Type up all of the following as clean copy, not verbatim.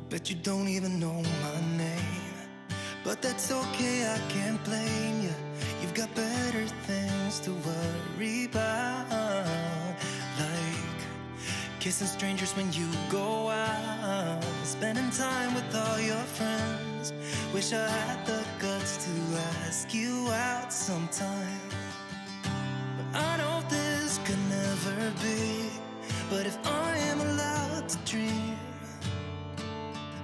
Bet you don't even know my name, but that's okay, I can't blame you. You've got better things to worry about, like kissing strangers when you go out, spending time with all your friends. Wish I had the guts to ask you out sometime, but I know this could never be. But if I am allowed to dream,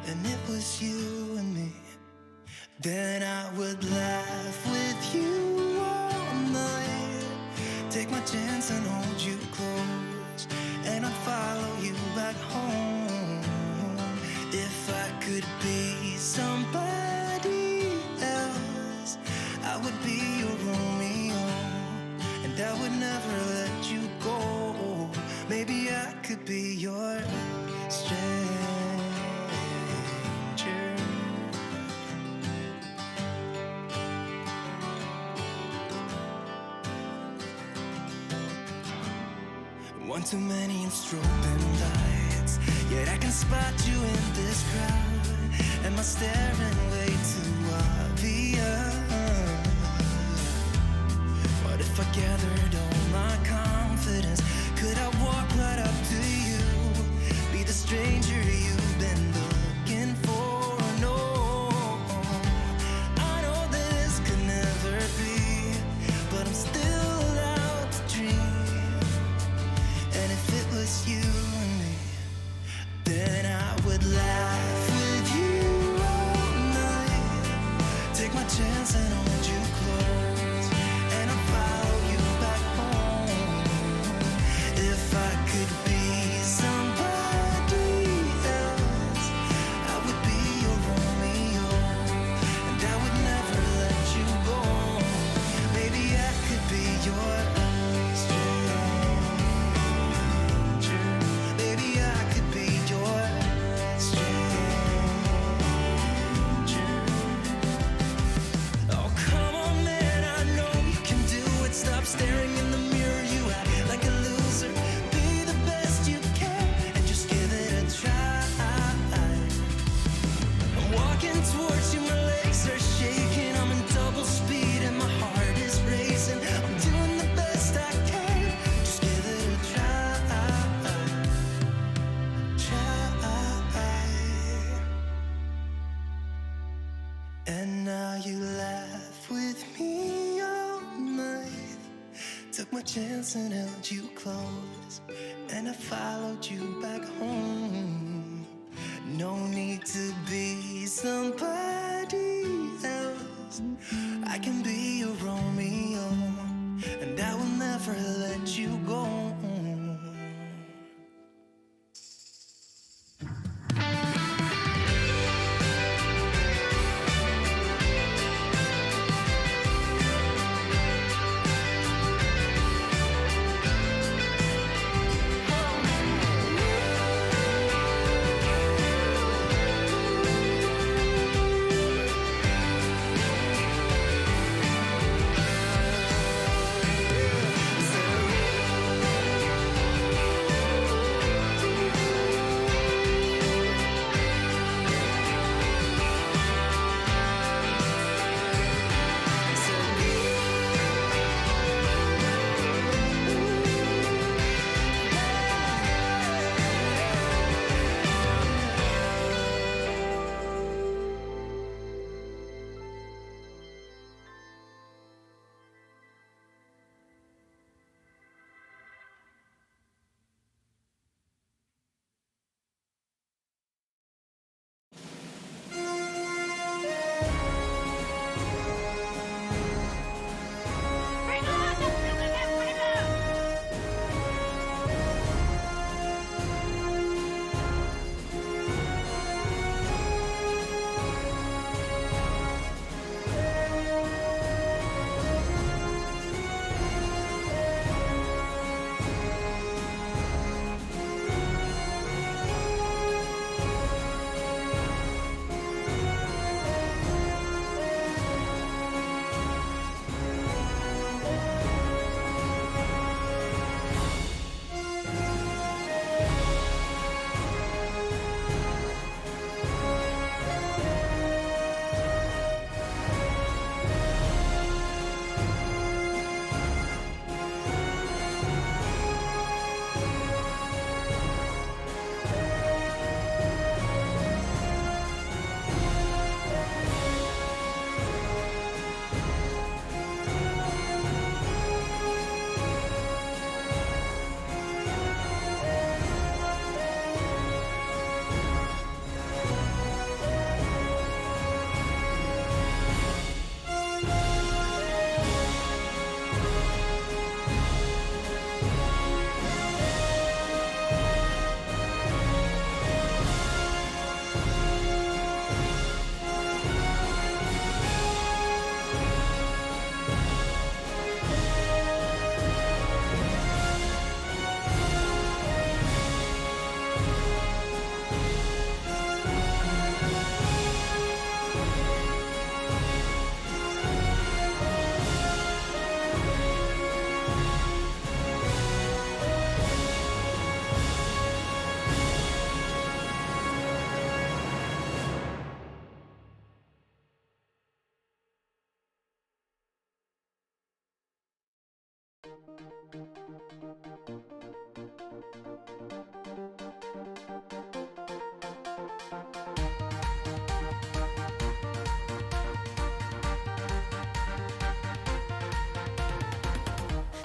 and it was you and me, then I would laugh with you all night, take my chance and hold you close, and I'd follow you back home. If I could be somebody else, I would be your Romeo, and I would never let you go. Maybe I could be your stranger. One too many and strobing lights, yet I can spot you in this crowd. Am I staring way too obvious? What if I gathered all my confidence? Could I walk right up to you, be the stranger you've been looking for? No, I know this could never be, but I'm still allowed to dream. And if it was you and me, then I would laugh with you all night, take my chance and hold you close, and I'll follow you back home. If I could be somebody else, I would be your Romeo, and I would never let you go. Maybe I could be your staring in the mirror, you act like a loser. Be the best you can and just give it a try. I'm walking towards you, my legs are shaking, I'm in double speed and my heart is racing. I'm doing the best I can, just give it a try. And now you laugh with me all night, took my chance and held you close, and I followed you back home. No need to be somebody else, I can be your Romeo, and I will never let you go.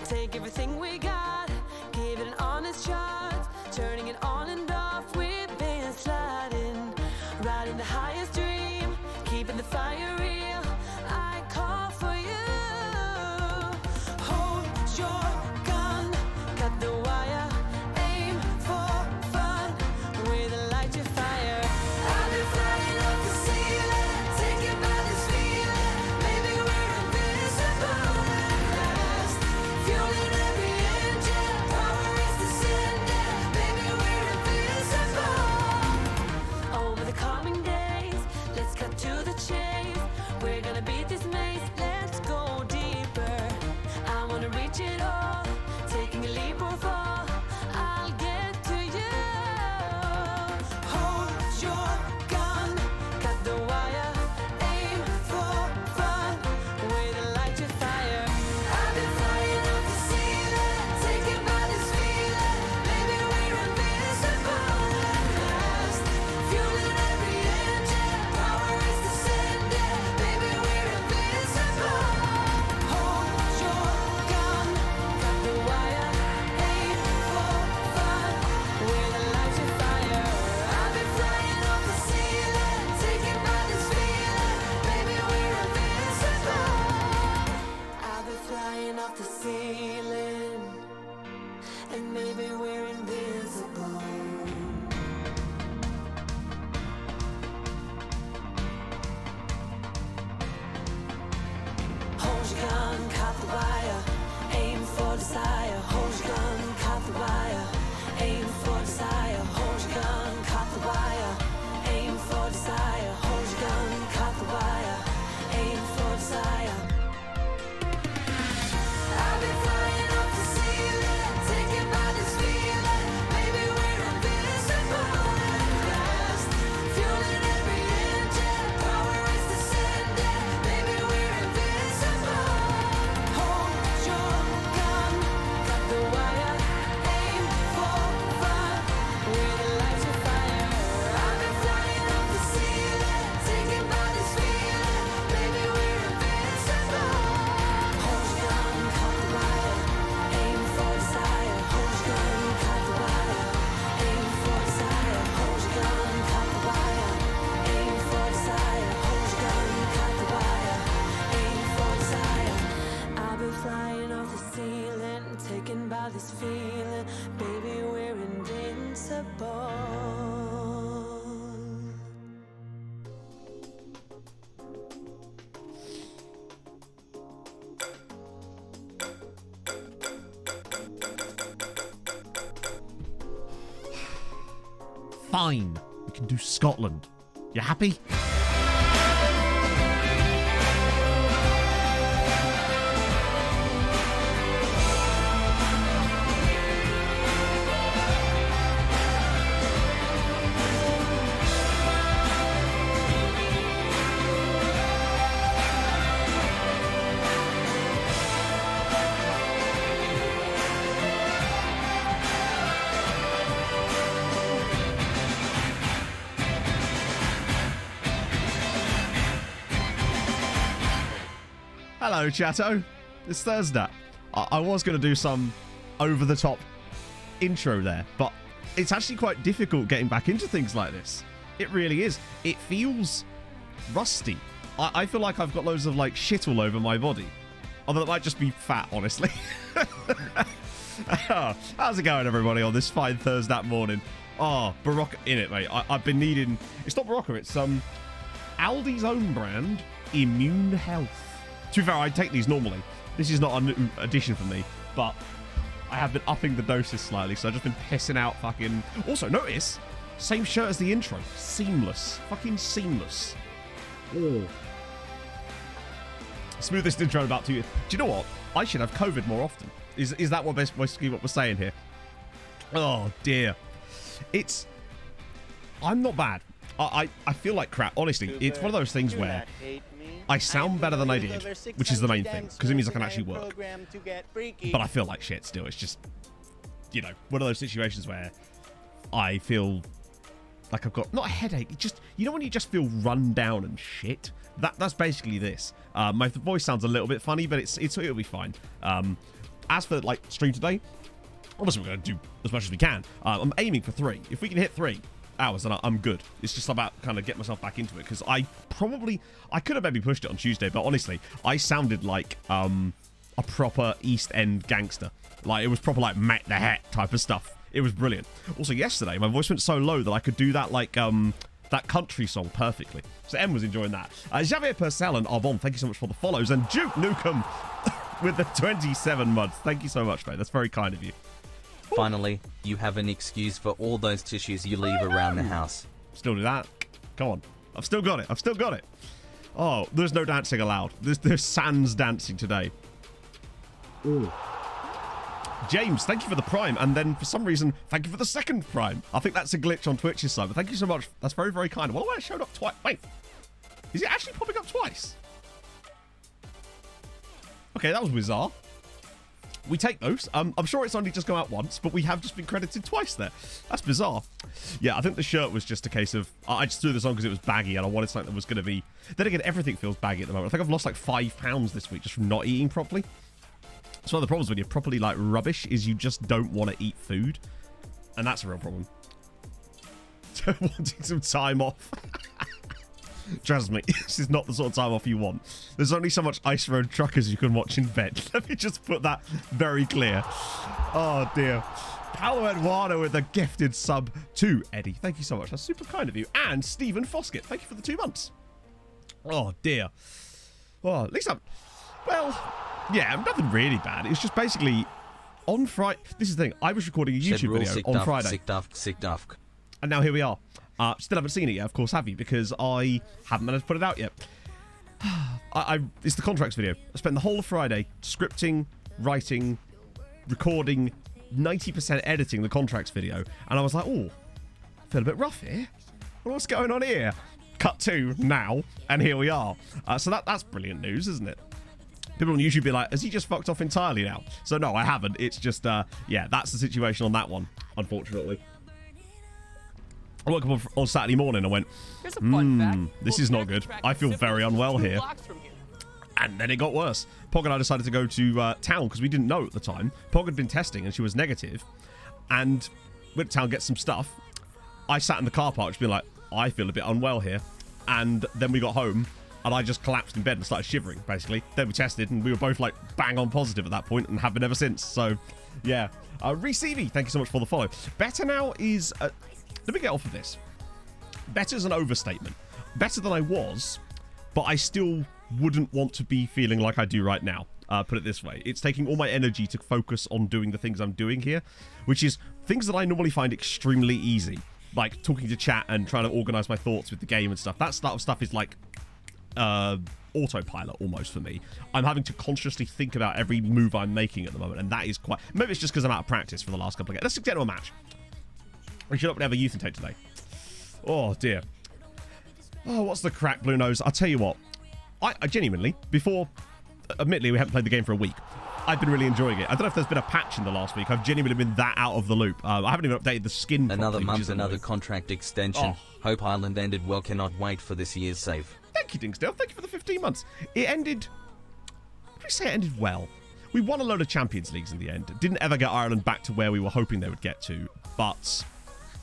Take everything we got, give it an honest shot. Turning it on and off, we've been sliding. Riding the highest dream, keeping the fire real. I call for you. Hold your gun, cut the wire. Aim for fun, with a light to fire. I've been flying off the ceiling, taken by this feeling. Maybe we're invisible at last. Fueling every engine, power is descending. Maybe we're invisible. Over the coming days, let's cut to the chase. We're gonna beat this maze, let's go deeper. I wanna reach it all, taking a leap or fall. I'll get to you. Hold your gun, cut the wire. Aim for fun, with a light to fire. I've been flying off the ceiling, taken by this feeling. Maybe we're invisible at last. Fueling every engine, power is descending. Maybe we're invisible. Hold your gun, cut the wire. Aim for fun, with a light to fire. I've been flying off the ceiling, taken by this feeling. Maybe we're invisible. I've been flying off the ceiling, and maybe we're invisible. Hold your gun, cut the wire. Aim for desire. Hold your gun, cut the wire. Aim for desire. Hold your gun, cut the wire. Aim for desire. Hold your gun, cut the wire. Aim for desire. I've been flying off the ceiling, taken by this feeling. Maybe we're invisible at last. Fueling every engine, power is descending. Maybe we're invisible. Hold your gun, cut the wire. Aim for fun, with a light to fire. I've been flying off the ceiling, taken by this feeling. Maybe we're invincible. Hold your gun, cut the wire. Aim for desire. Hold your gun, cut the wire. Aim for desire. Hold your gun, cut the wire. Aim for desire. Hold your gun, cut the wire. Aim for desire. I've been flying off the ceiling, taken by this feeling. Baby, we're invincible. Fine, we can do Scotland. You happy? Hello, chatto. It's Thursday. I was going to do some over-the-top intro there, but it's actually quite difficult getting back into things like this. It really is. It feels rusty. I feel like I've got loads of like shit all over my body. Although it might just be fat, honestly. How's it going, everybody, on this fine Thursday morning? Oh, Barocca in it, mate. I've been needing... It's not Barocca, it's Aldi's own brand, Immune Health. To be fair, I take these normally. This is not a new addition for me, but I have been upping the doses slightly, so I've just been pissing out fucking... Also, notice, same shirt as the intro. Seamless. Fucking seamless. Oh. Smoothest intro in about 2 years. Do you know what? I should have COVID more often. Is that what basically what we're saying here? Oh, dear. I'm not bad. I feel like crap. Honestly, it's one of those things where I sound better than I did, which is the main thing, because it means I can actually work. But I feel like shit still. It's just, you know, one of those situations where I feel like I've got, not a headache, just, you know when you just feel run down and shit? That's basically this. My voice sounds a little bit funny, but it'll be fine. as for like stream today, obviously we're going to do as much as we can. I'm aiming for 3. If we can hit 3 hours, then I'm good. It's just about kind of get myself back into it, because I could have maybe pushed it on Tuesday, but honestly, I sounded like a proper East End gangster. Like, it was proper like Matt the Hat type of stuff. It was brilliant. Also, yesterday, my voice went so low that I could do that, like, that country song perfectly. So Em was enjoying that. Javier Purcell and Arbon, thank you so much for the follows. And Duke Nukem with the 27 months. Thank you so much, mate. That's very kind of you. Finally, you have an excuse for all those tissues you leave around the house. Still do that. Come on. I've still got it. I've still got it. Oh, there's no dancing allowed. There's sans dancing today. Ooh. James, thank you for the Prime, and then for some reason, thank you for the second Prime. I think that's a glitch on Twitch's side, but thank you so much. That's very, very kind. Well, it showed up twice. Wait, is it actually popping up twice? Okay, that was bizarre. We take those. I'm sure it's only just come out once, but we have just been credited twice there. That's bizarre. Yeah, I think the shirt was just a case of, I just threw this on because it was baggy and I wanted something that was going to be... Then again, everything feels baggy at the moment. I think I've lost like 5 pounds this week just from not eating properly. So one of the problems when you're properly like rubbish is you just don't want to eat food. And that's a real problem. Wanting some time off. Trust me, this is not the sort of time off you want. There's only so much Ice Road Truckers you can watch in bed. Let me just put that very clear. Oh, dear. Paolo Eduardo with a gifted sub to Eddie. Thank you so much. That's super kind of you. And Stephen Foskett. Thank you for the 2 months. Oh, dear. Well, at least I'm... Well, yeah, nothing really bad. It's just basically on Friday... This is the thing. I was recording a YouTube video on Friday. Sick duff. And now here we are. Still haven't seen it yet, of course, have you? Because I haven't managed to put it out yet. It's the contracts video. I spent the whole of Friday scripting, writing, recording, 90% editing the contracts video. And I was like, oh, I feel a bit rough here. What's going on here? Cut to now, and here we are. So that's brilliant news, isn't it? People on YouTube be like, has he just fucked off entirely now? So no, I haven't. It's just, yeah, that's the situation on that one, unfortunately. I woke up on Saturday morning and went, this is not good. I feel very unwell here. And then it got worse. Pog and I decided to go to town because we didn't know at the time. Pog had been testing and she was negative. And went to town, get some stuff. I sat in the car park just being like, I feel a bit unwell here. And then we got home and I just collapsed in bed and started shivering, basically. Then we tested and we were both like bang on positive at that point and have been ever since. So, yeah. Reece Evie, thank you so much for the follow. Better now is... let me get off of this. Better is an overstatement. Better than I was, but I still wouldn't want to be feeling like I do right now. Put it this way. It's taking all my energy to focus on doing the things I'm doing here, which is things that I normally find extremely easy. Like talking to chat and trying to organize my thoughts with the game and stuff. That sort of stuff is like autopilot almost for me. I'm having to consciously think about every move I'm making at the moment, and that is quite... Maybe it's just because I'm out of practice for the last couple of games. Let's get to a match. We should have a youth intake today. Oh, dear. Oh, what's the crack, Blue Nose? I'll tell you what. I genuinely, before... Admittedly, we haven't played the game for a week. I've been really enjoying it. I don't know if there's been a patch in the last week. I've genuinely been that out of the loop. I haven't even updated the skin Another properly, month, another contract extension. Oh. Hope Ireland ended well. Cannot wait for this year's save. Thank you, Dingsdale. Thank you for the 15 months. It ended... Let me say it ended well. We won a load of Champions Leagues in the end. Didn't ever get Ireland back to where we were hoping they would get to. But...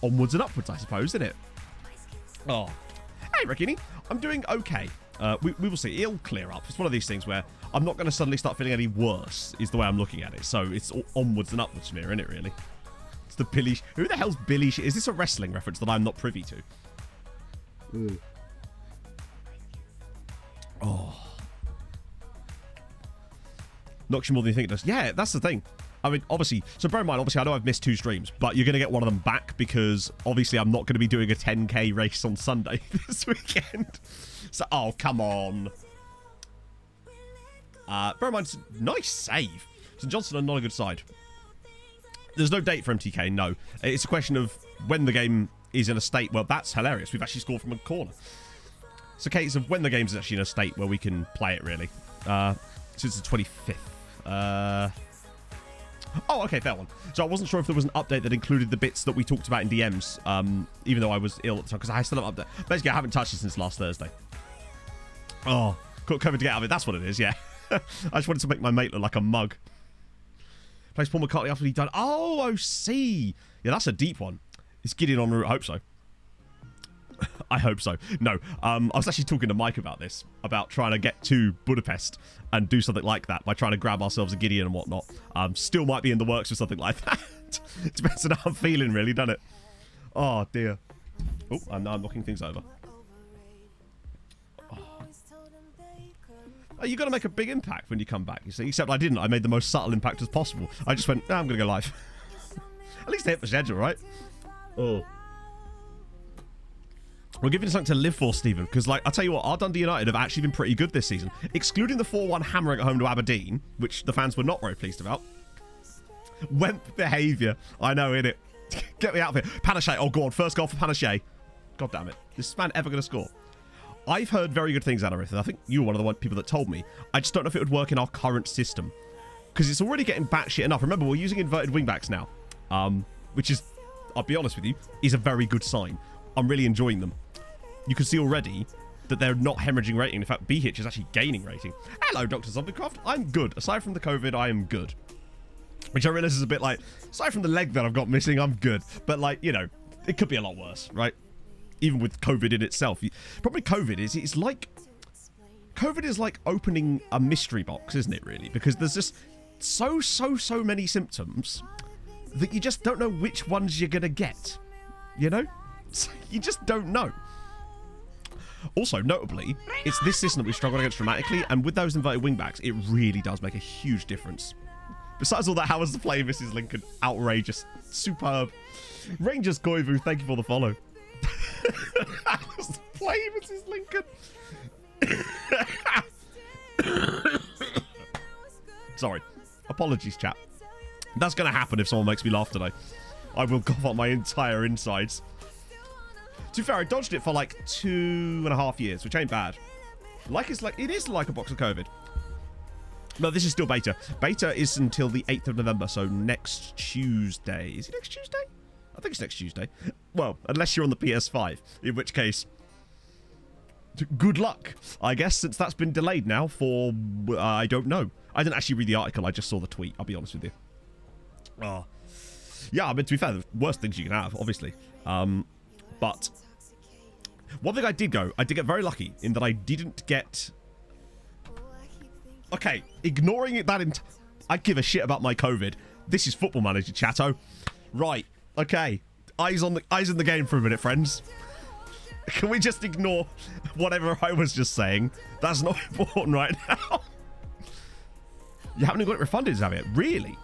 onwards and upwards, I suppose, isn't it? Oh. Hey, Rickini. I'm doing okay. We will see. It'll clear up. It's one of these things where I'm not going to suddenly start feeling any worse, is the way I'm looking at it. So it's all onwards and upwards from here, isn't it, really? It's the Billy... Who the hell's Billy... Is this a wrestling reference that I'm not privy to? Ooh. Oh. Knocks you more than you think it does. Yeah, that's the thing. I mean, obviously, so bear in mind, obviously, I know I've missed 2 streams, but you're going to get one of them back because, obviously, I'm not going to be doing a 10k race on Sunday this weekend. So, oh, come on. Bear in mind, nice save. St Johnstone are not a good side. There's no date for MTK, no. It's a question of when the game is in a state, well, that's hilarious. We've actually scored from a corner. It's a case of when the game's actually in a state where we can play it, really. Since the 25th. Oh, okay, fair one. So I wasn't sure if there was an update that included the bits that we talked about in DMs, even though I was ill at the time, because I still haven't updated. Basically, I haven't touched it since last Thursday. Oh, got COVID to get out of it. That's what it is, yeah. I just wanted to make my mate look like a mug. Plays Paul McCartney after he died. Oh, I see. Yeah, that's a deep one. Is Gideon en route? I hope so. I hope so. No, I was actually talking to Mike about this, about trying to get to Budapest and do something like that by trying to grab ourselves a Gideon and whatnot. Still might be in the works or something like that. Depends on how I'm feeling, really, doesn't it? Oh, dear. Oh, I'm knocking things over. Oh, you got to make a big impact when you come back, you see. Except I didn't. I made the most subtle impact as possible. I just went, I'm going to go live. At least they hit the schedule, right? Oh. We're giving something to live for, Stephen, because, like, I'll tell you what, our Dundee United have actually been pretty good this season. Excluding the 4-1 hammering at home to Aberdeen, which the fans were not very pleased about. Wemp behaviour. I know, innit? Get me out of here. Panache. Oh, go on. First goal for Panache. God damn it. Is this man ever going to score? I've heard very good things out of it. I think you were one of the people that told me. I just don't know if it would work in our current system. Because it's already getting batshit enough. Remember, we're using inverted wingbacks now. Which is, I'll be honest with you, is a very good sign. I'm really enjoying them. You can see already that they're not hemorrhaging rating. In fact, B-Hitch is actually gaining rating. Hello, Dr. Zombiecraft. I'm good. Aside from the COVID, I am good. Which I realise is a bit like, aside from the leg that I've got missing, I'm good. But, like, you know, it could be a lot worse, right? Even with COVID in itself. Probably COVID is, it's like, COVID is like opening a mystery box, isn't it, really? Because there's just so many symptoms that you just don't know which ones you're going to get. You know? You just don't know. Also, notably, it's this system that we struggled against dramatically, and with those inverted wingbacks, it really does make a huge difference. Besides all that, how was the play, Mrs. Lincoln? Outrageous. Superb. Rangers Koivu, thank you for the follow. How was the play, Mrs. Lincoln? Sorry. Apologies, chat. That's going to happen if someone makes me laugh today. I will cough up my entire insides. To be fair, I dodged it for like 2.5 years, which ain't bad. It is like a box of COVID. No, this is still beta. Beta is until the 8th of November, so next Tuesday. Is it next Tuesday? I think it's next Tuesday. Well, unless you're on the PS5, in which case, good luck, I guess, since that's been delayed now for, I don't know. I didn't actually read the article, I just saw the tweet, I'll be honest with you. Oh. Yeah, I mean, to be fair, the worst things you can have, obviously. But one thing I did get very lucky in that I didn't get... Okay, ignoring it I give a shit about my COVID. This is Football Manager, chatto. Right, okay. Eyes in the game for a minute, friends. Can we just ignore whatever I was just saying? That's not important right now. You haven't even got it refunded, have you? Really?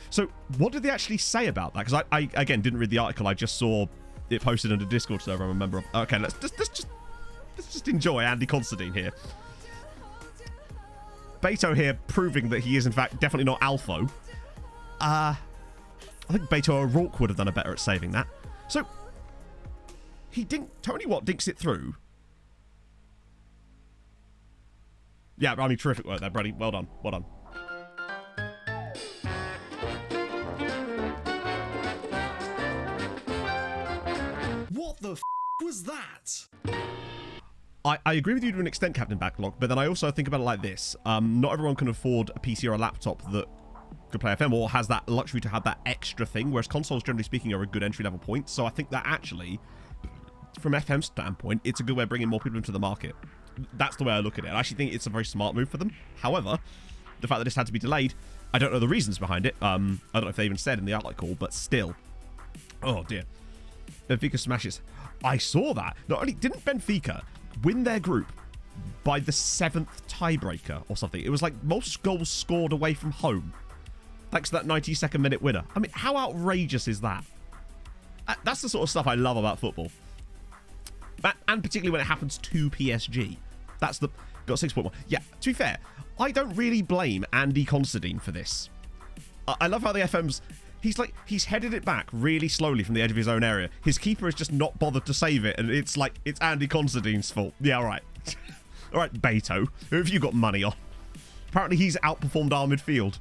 So, what did they actually say about that? Because I again, didn't read the article. I just saw it posted on the Discord server I'm a member of. Okay, let's just enjoy Andy Considine here. Beto here proving that he is, in fact, definitely not Alpho. I think Beto O'Rourke would have done a better at saving that. So, Tony Watt dinks it through. Yeah, I mean, terrific work there, Brady. Well done. Well done. What the f*** was that? I agree with you to an extent, Captain Backlog, but then I also think about it like this. Not everyone can afford a PC or a laptop that could play FM or has that luxury to have that extra thing, whereas consoles, generally speaking, are a good entry-level point. So I think that actually, from FM's standpoint, it's a good way of bringing more people into the market. That's the way I look at it. I actually think it's a very smart move for them. However, the fact that this had to be delayed, I don't know the reasons behind it. I don't know if they even said in the outlet call, but still. Oh, dear. Benfica smashes. I saw that. Not only didn't Benfica win their group by the 7th tiebreaker or something. It was like most goals scored away from home. Thanks to that 92nd minute winner. I mean, how outrageous is that? That's the sort of stuff I love about football. And particularly when it happens to PSG. That's the... Got 6.1. Yeah, to be fair, I don't really blame Andy Considine for this. I love how the FM's... He's headed it back really slowly from the edge of his own area. His keeper has just not bothered to save it, and it's like, it's Andy Considine's fault. Yeah, all right. All right, Beto. Who have you got money on? Apparently he's outperformed our midfield.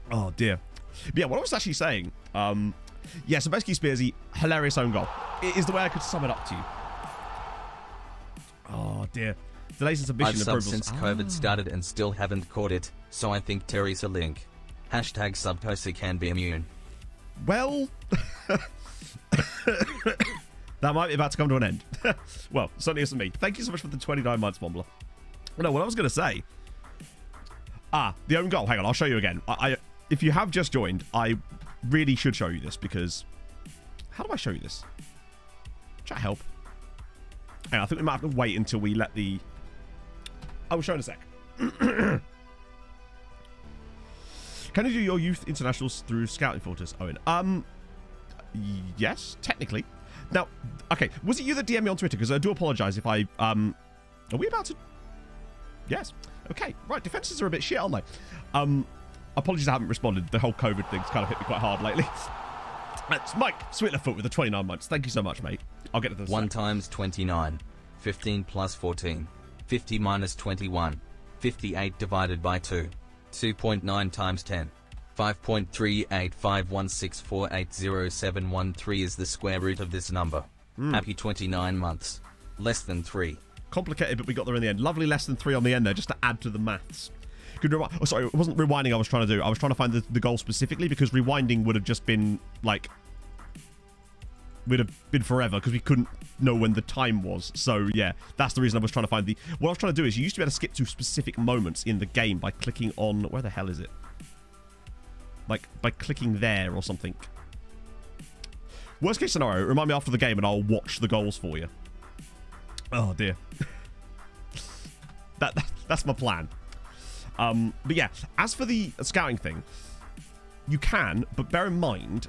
Oh, dear. But yeah, what I was actually saying, yeah, so basically Spearsy, hilarious own goal. It is the way I could sum it up to you. Oh, dear. Delays in submission I've approvals. subbed since COVID started and still haven't caught it, so I think Terry's a link. Hashtag Subcosa can be immune. Well, that might be about to come to an end. Well, certainly isn't me. Thank you so much for the 29 months, Mombler. No, what I was going to say. The own goal. Hang on, I'll show you again. If you have just joined, I really should show you this because... How do I show you this? Chat help. Hang on, I think we might have to wait until we let the... I will show in a sec. Can you do your youth internationals through scouting filters, Owen? Yes, technically. Now, okay, was it you that DM'd me on Twitter? Because I do apologise if I... Are we about to... Yes. Okay, right, defences are a bit shit, aren't they? Apologies I haven't responded. The whole COVID thing's kind of hit me quite hard lately. It's Mike Sweetlerfoot with the 29 months. Thank you so much, mate. I'll get to this. 1 times 29. 15 plus 14. 50 minus 21. 58 divided by 2. 2.9 times 10. 5.38516480713 is the square root of this number. Happy 29 months. Less than 3. Complicated, but we got there in the end. Lovely less than 3 on the end there, just to add to the maths. Oh, sorry, it wasn't rewinding I was trying to do. I was trying to find the goal specifically because rewinding would have just been, like... would have been forever because we couldn't know when the time was. So, yeah, that's the reason I was trying to find the... What I was trying to do is you used to be able to skip to specific moments in the game by clicking on... Where the hell is it? Like, by clicking there or something. Worst case scenario, remind me after the game and I'll watch the goals for you. Oh, dear. That's my plan. But yeah, as for the scouting thing, you can, but bear in mind,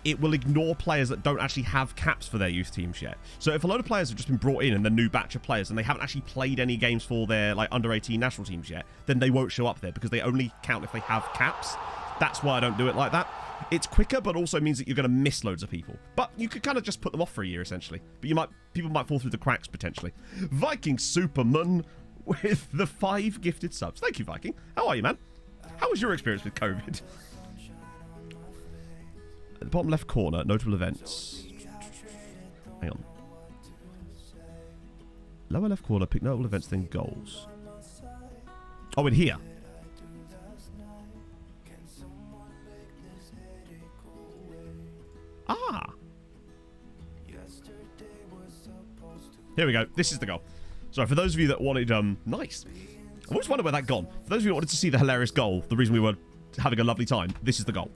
it will ignore players that don't actually have caps for their youth teams yet. So if a load of players have just been brought in and the new batch of players and they haven't actually played any games for their like under-18 national teams yet, then they won't show up there because they only count if they have caps. That's why I don't do it like that. It's quicker, but also means that you're going to miss loads of people. But you could kind of just put them off for a year, essentially. But people might fall through the cracks, potentially. Viking Superman with the 5 gifted subs. Thank you, Viking. How are you, man? How was your experience with COVID? At the bottom left corner, notable events. Hang on. Lower left corner, pick notable events, then goals. Oh, in here. Ah. Here we go. This is the goal. So for those of you that wanted, nice. I always wondered where that gone. For those of you that wanted to see the hilarious goal, the reason we were having a lovely time, this is the goal.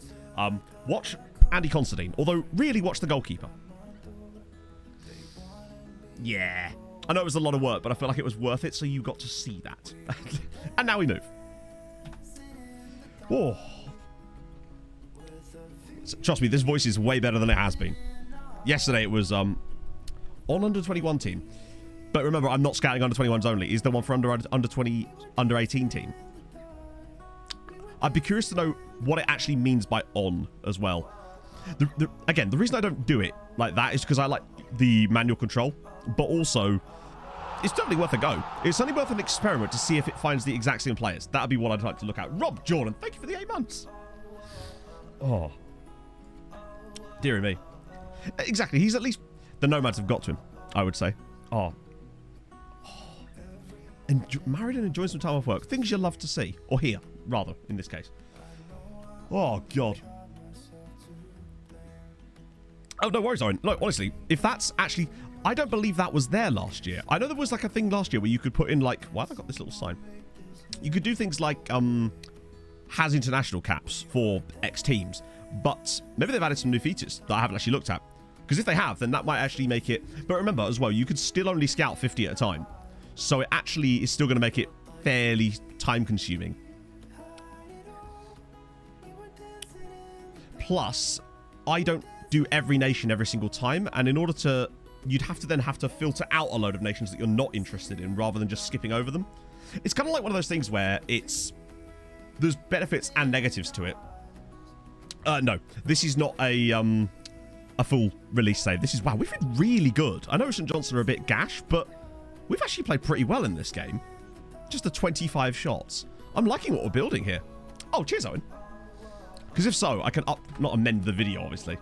Watch Andy Considine, although really watch the goalkeeper. Yeah. I know it was a lot of work, but I feel like it was worth it, so you got to see that. And now we move. Oh. Trust me, this voice is way better than it has been. Yesterday it was on under 21 team. But remember, I'm not scouting under 21s only. Is there one for under 20, under 18 team? I'd be curious to know what it actually means by on as well. Again, the reason I don't do it like that is because I like the manual control, but also it's totally worth a go. It's only worth an experiment to see if it finds the exact same players. That'd be what I'd like to look at. Rob Jordan, thank you for the 8 months. Oh. Dear me. Exactly. He's at least... The nomads have got to him, I would say. Oh. Married and enjoying some time off work. Things you love to see. Or hear, rather, in this case. Oh, God. Oh, no worries, Owen. Look, honestly, if that's actually... I don't believe that was there last year. I know there was like a thing last year where you could put in like... Why have I got this little sign? You could do things like has international caps for X teams. But maybe they've added some new features that I haven't actually looked at. Because if they have, then that might actually make it... But remember, as well, you could still only scout 50 at a time. So it actually is still going to make it fairly time-consuming. Plus, I don't do every nation every single time. And in order to... You'd have to filter out a load of nations that you're not interested in rather than just skipping over them. It's kind of like one of those things where it's... There's benefits and negatives to it. No, this is not a full release save. This is... Wow, we've been really good. I know St. Johnson are a bit gash, but we've actually played pretty well in this game. Just the 25 shots. I'm liking what we're building here. Oh, cheers, Owen. Because if so, I can not amend the video, obviously.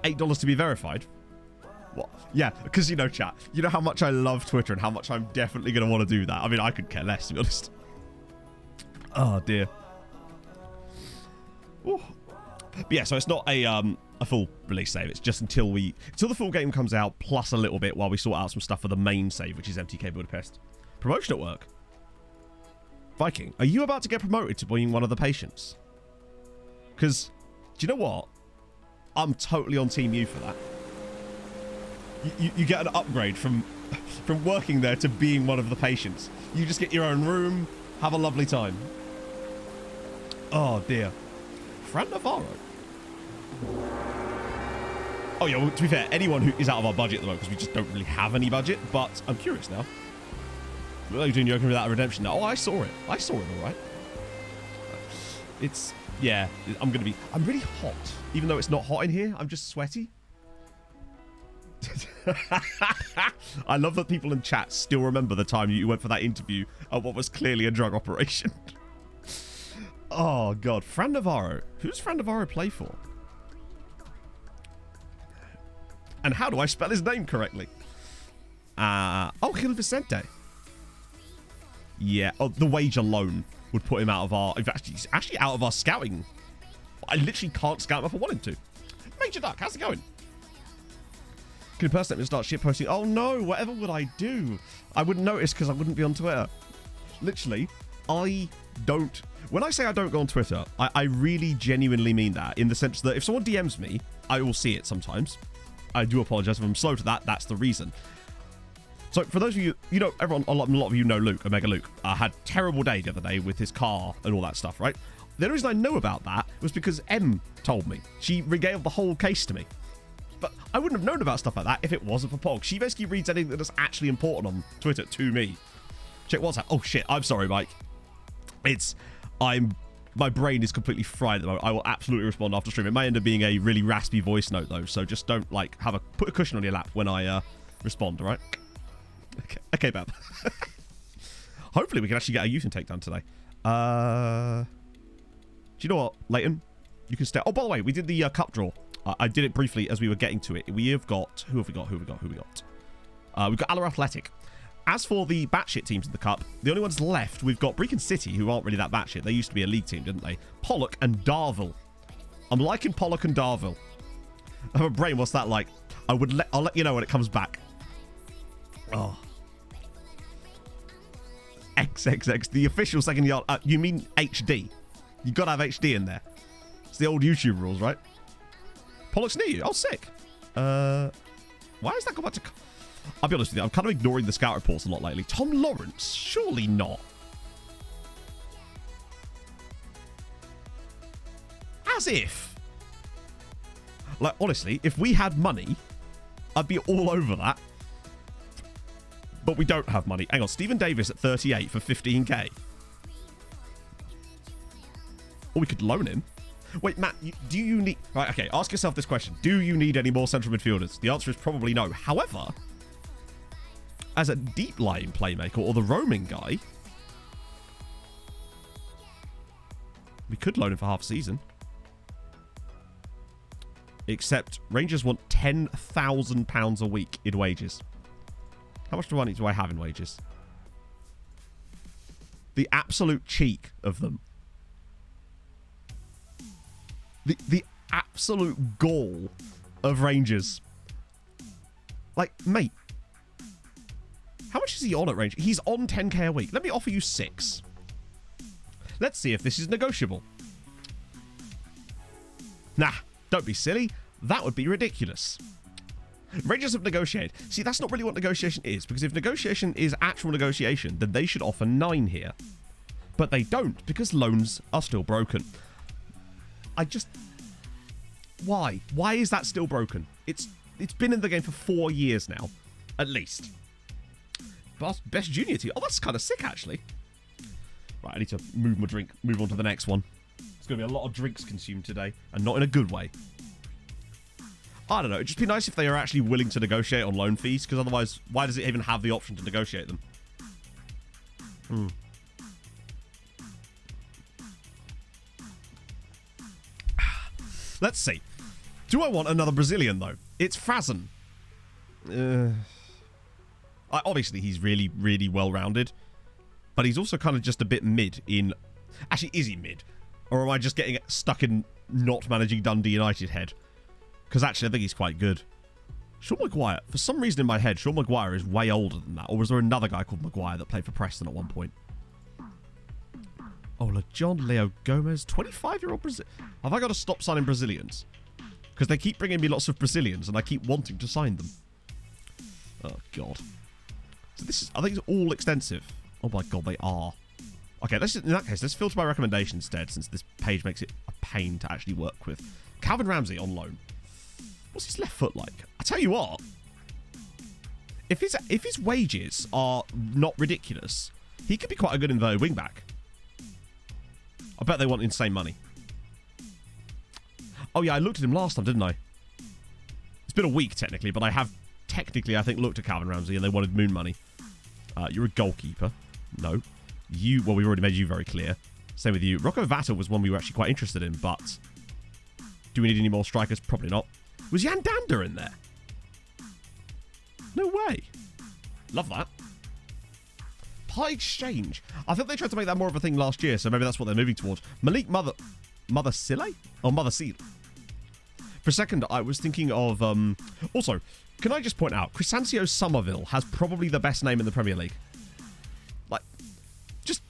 $8 to be verified. What? Yeah, because, you know, chat, you know how much I love Twitter and how much I'm definitely going to want to do that. I mean, I could care less, to be honest. Oh, dear. Ooh. But yeah, so it's not a full release save. It's just until the full game comes out, plus a little bit while we sort out some stuff for the main save, which is MTK Budapest. Promotion at work. Viking, are you about to get promoted to being one of the patients? Because, do you know what? I'm totally on Team U for that. You get an upgrade from working there to being one of the patients. You just get your own room, have a lovely time. Oh dear. Fran Navarro. Oh yeah, well, to be fair, anyone who is out of our budget at the moment, because we just don't really have any budget, but I'm curious now. What are you doing? You're opening without a redemption now? Oh, I saw it. I saw it all right. It's, yeah, I'm really hot. Even though it's not hot in here, I'm just sweaty. I love that people in chat still remember the time you went for that interview at what was clearly a drug operation. Oh, God. Fran Navarro. Who's Fran Navarro play for? And how do I spell his name correctly? Oh, Gil Vicente. Yeah. Oh, the wage alone would put him out of our... He's actually out of our scouting. I literally can't scout him if I want him to. Major Duck, how's it going? Can a person let me start shitposting? Oh, no. Whatever would I do? I wouldn't notice because I wouldn't be on Twitter. Literally, I don't... When I say I don't go on Twitter, I really genuinely mean that, in the sense that if someone DMs me, I will see it sometimes. I do apologize if I'm slow to that. That's the reason. So for those of you, you know, everyone, a lot of you know Luke, Omega Luke, had a terrible day the other day with his car and all that stuff, right? The only reason I know about that was because Em told me. She regaled the whole case to me. But I wouldn't have known about stuff like that if it wasn't for Pog. She basically reads anything that is actually important on Twitter to me. Check WhatsApp. Oh shit, I'm sorry, Mike. My brain is completely fried at the moment. I will absolutely respond after stream. It may end up being a really raspy voice note though, so just don't like put a cushion on your lap when I respond, all right? Okay, Bab. Hopefully we can actually get a youth intake done today. Do you know what, Leighton? You can stay. Oh, by the way, we did the cup draw. I did it briefly as we were getting to it. We have got... Who have we got? We've got Aller Athletic. As for the batshit teams in the cup, the only ones left, we've got Brecon City, who aren't really that batshit. They used to be a league team, didn't they? Pollock and Darville. I'm liking Pollock and Darville. I have a brain. What's that like? I'll let you know when it comes back. Oh. XXX, the official second yard. You mean HD? You gotta have HD in there. It's the old YouTube rules, right? Pollock's near you. Oh, sick. Why has that gone back to... I'll be honest with you, I'm kind of ignoring the scout reports a lot lately. Tom Lawrence? Surely not. As if. Like, honestly, if we had money, I'd be all over that. But we don't have money. Hang on, Stephen Davis at 38 for 15k. Or we could loan him. Wait, Matt, do you need... Right, okay, ask yourself this question. Do you need any more central midfielders? The answer is probably no. However... as a deep-lying playmaker or the roaming guy, we could loan him for half a season. Except Rangers want £10,000 a week in wages. How much money do I have in wages? The absolute cheek of them. The absolute gall of Rangers. Like, mate... How much is he on at Rangers? He's on 10k a week. Let me offer you 6. Let's see if this is negotiable. Nah, don't be silly. That would be ridiculous. Rangers have negotiated. See, that's not really what negotiation is, because if negotiation is actual negotiation, then they should offer 9 here. But they don't, because loans are still broken. Why? Why is that still broken? It's been in the game for 4 years now, at least. Best junior team. Oh, that's kind of sick, actually. Right, I need to move my drink. Move on to the next one. There's going to be a lot of drinks consumed today, and not in a good way. I don't know. It'd just be nice if they are actually willing to negotiate on loan fees, because otherwise, why does it even have the option to negotiate them? Let's see. Do I want another Brazilian, though? It's Frazen. Obviously, he's really, really well-rounded. But he's also kind of just a bit mid in... Actually, is he mid? Or am I just getting stuck in not managing Dundee United head? Because actually, I think he's quite good. Sean Maguire. For some reason in my head, Sean Maguire is way older than that. Or was there another guy called Maguire that played for Preston at one point? Oh, John Leo Gomez. 25-year-old Brazil. Have I got to stop signing Brazilians? Because they keep bringing me lots of Brazilians and I keep wanting to sign them. Oh, God. So this is, I think it's all extensive. Oh, my God, they are. Okay, in that case, let's filter by recommendation instead, since this page makes it a pain to actually work with. Calvin Ramsey on loan. What's his left foot like? I tell you what, if his wages are not ridiculous, he could be quite a good inverted wingback. I bet they want insane money. Oh yeah, I looked at him last time, didn't I? It's been a week technically, but I have technically, I think, looked at Calvin Ramsey and they wanted moon money. You're a goalkeeper. No. Well, we've already made you very clear. Same with you. Rocco Vata was one we were actually quite interested in, but do we need any more strikers? Probably not. Was Jan Dander in there? No way. Love that. Part exchange. I think they tried to make that more of a thing last year, so maybe that's what they're moving towards. Malik Mother Sile? Or Mother Seal? For a second, I was thinking of... Also, can I just point out, Crescencio Somerville has probably the best name in the Premier League. Like, just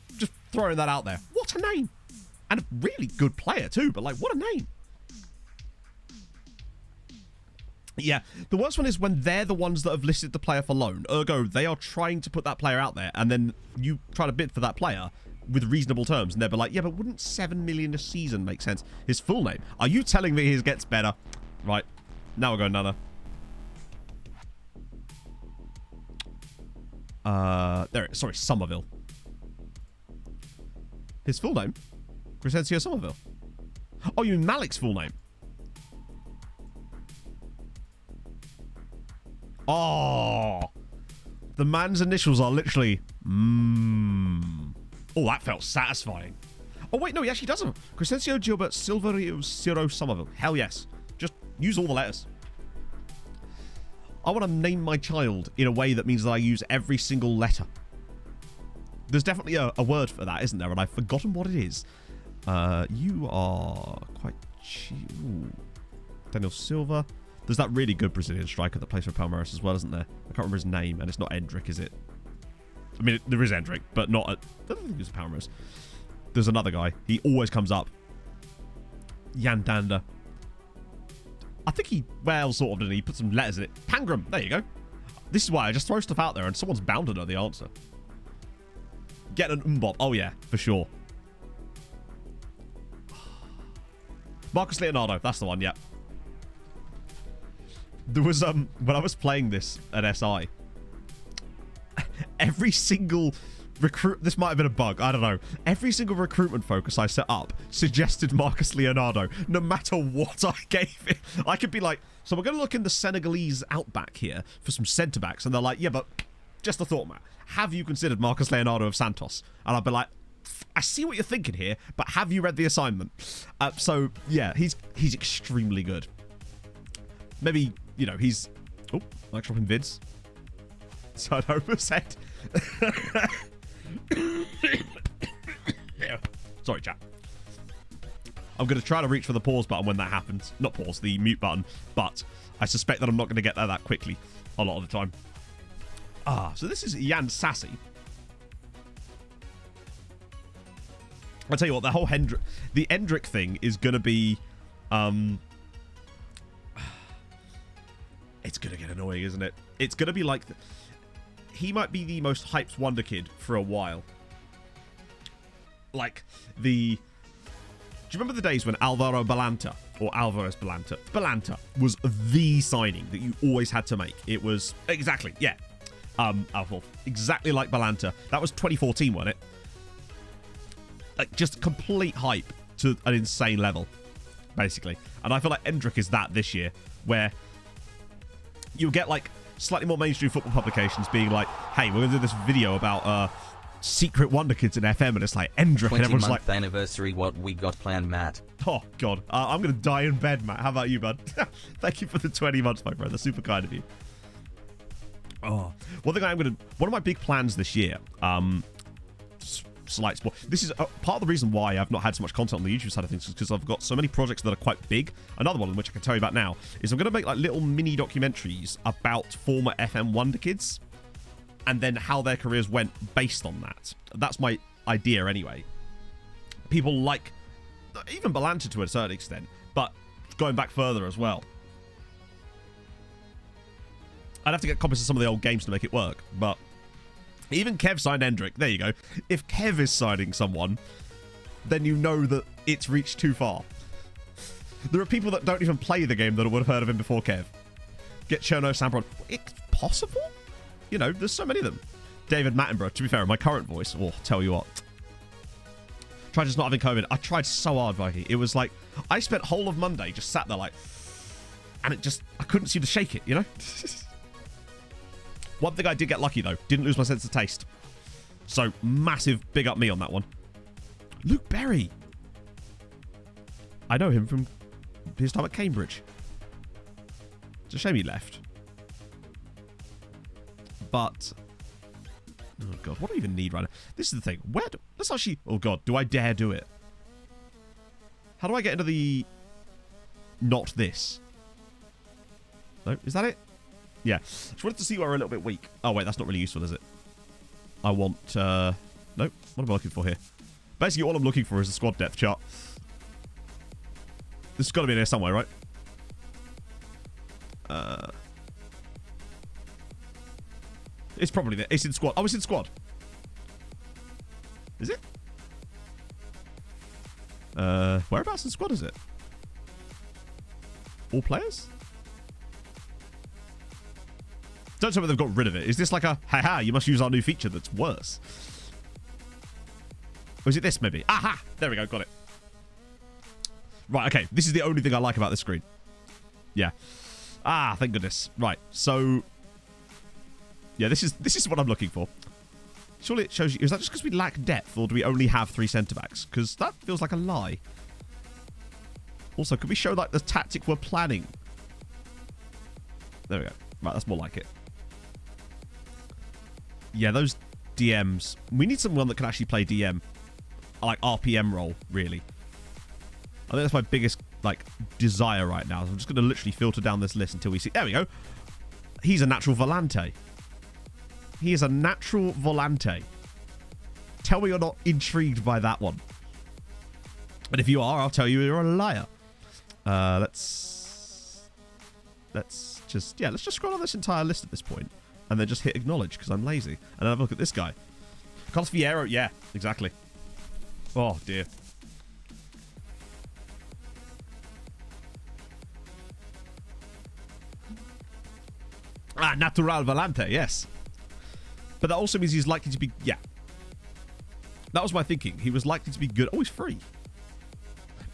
throwing that out there. What a name! And a really good player too, but like, what a name! Yeah, the worst one is when they're the ones that have listed the player for loan. Ergo, they are trying to put that player out there, and then you try to bid for that player with reasonable terms, and they'll be like, yeah, but wouldn't 7 million a season make sense? His full name. Are you telling me his gets better? Right, now we're going Nana. Sorry, Somerville. His full name? Crescencio Somerville. Oh, you mean Malik's full name? Oh, the man's initials are literally Oh, that felt satisfying. Oh, wait, no, he actually doesn't. Crescencio Gilbert Silverio Ciro Somerville. Hell yes. Just use all the letters. I want to name my child in a way that means that I use every single letter. There's definitely a word for that, isn't there? And I've forgotten what it is. You are quite cheap. Daniel Silva. There's that really good Brazilian striker that plays for Palmeiras as well, isn't there? I can't remember his name, and it's not Endrick, is it? I mean, there is Endrick, but not at... I don't think it's Palmeiras. There's another guy. He always comes up. Jan Dander. I think he... Well, sort of, didn't he? Put some letters in it. Pangram. There you go. This is why I just throw stuff out there, and someone's bound to know the answer. Get an Mbop. Oh, yeah, for sure. Marcus Leonardo. That's the one, yeah. There was, when I was playing this at SI, every single recruit... This might have been a bug. I don't know. Every single recruitment focus I set up suggested Marcus Leonardo, no matter what I gave it. I could be like, so we're going to look in the Senegalese outback here for some centre-backs. And they're like, yeah, but just a thought, Matt. Have you considered Marcus Leonardo of Santos? And I'd be like, I see what you're thinking here, but have you read the assignment? So, yeah, he's extremely good. Maybe... You know, he's... Oh, like dropping vids. So I'd overset. Sorry, chat. I'm going to try to reach for the pause button when that happens. Not pause, the mute button. But I suspect that I'm not going to get there that quickly a lot of the time. So this is Jan Sassy. I'll tell you what, the whole the Endrick thing is going to be... It's going to get annoying, isn't it? It's going to be like... He might be the most hyped wonder kid for a while. Like, do you remember the days when Alvaro Balanta, or Alvarez Balanta was the signing that you always had to make? It was... Exactly, yeah. Exactly like Balanta. That was 2014, wasn't it? Like, just complete hype to an insane level, basically. And I feel like Endrick is that this year, where... You'll get, like, slightly more mainstream football publications being like, hey, we're going to do this video about secret wonder kids in FM, and it's like, Endrick, and everyone's like... anniversary, what we got planned, Matt. Oh, God. I'm going to die in bed, Matt. How about you, bud? Thank you for the 20 months, my friend. That's super kind of you. Oh. One thing one of my big plans this year, slight spoil. This is part of the reason why I've not had so much content on the YouTube side of things, is because I've got so many projects that are quite big. Another one, which I can tell you about now, is I'm going to make like little mini documentaries about former FM Wonder Kids, and then how their careers went based on that. That's my idea anyway. People like, even Balanta to a certain extent, but going back further as well. I'd have to get copies of some of the old games to make it work, but even Kev signed Endrick. There you go. If Kev is signing someone, then you know that it's reached too far. There are people that don't even play the game that would have heard of him before Kev. Get Cherno Sampron. It's possible? You know, there's so many of them. David Mattenborough, to be fair, in my current voice, tell you what. Tried just not having COVID. I tried so hard, Viking. It was like, I spent whole of Monday just sat there like, and it just, I couldn't seem to shake it, you know? One thing I did get lucky, though. Didn't lose my sense of taste. So, massive big up me on that one. Luke Berry. I know him from his time at Cambridge. It's a shame he left. But, oh God, what do I even need right now? This is the thing. Let's actually, oh God, do I dare do it? How do I get into the, not this? No, is that it? Yeah, just wanted to see where we're a little bit weak. Oh, wait, that's not really useful, is it? I want, nope. What am I looking for here? Basically, all I'm looking for is the squad depth chart. This has got to be in here somewhere, right? It's probably there. It's in squad. Oh, it's in squad. Is it? Whereabouts in squad is it? All players? Don't tell me they've got rid of it. Is this like a, haha, you must use our new feature that's worse? Or is it this, maybe? Aha! There we go, got it. Right, okay. This is the only thing I like about this screen. Yeah. Ah, thank goodness. Right, so... yeah, this is what I'm looking for. Surely it shows you... is that just because we lack depth, or do we only have 3 centre-backs? Because that feels like a lie. Also, could we show, like, the tactic we're planning? There we go. Right, that's more like it. Yeah, those DMs. We need someone that can actually play DM. Like RPM role, really. I think that's my biggest, like, desire right now. So I'm just going to literally filter down this list until we see... there we go. He's a natural volante. He is a natural volante. Tell me you're not intrigued by that one. And if you are, I'll tell you you're a liar. Let's just... yeah, let's just scroll on this entire list at this point. And then just hit acknowledge, because I'm lazy. And then have a look at this guy. Carlos Fierro, yeah, exactly. Oh, dear. Ah, natural volante, yes. But that also means he's likely to be... yeah. That was my thinking. He was likely to be good. Oh, he's free.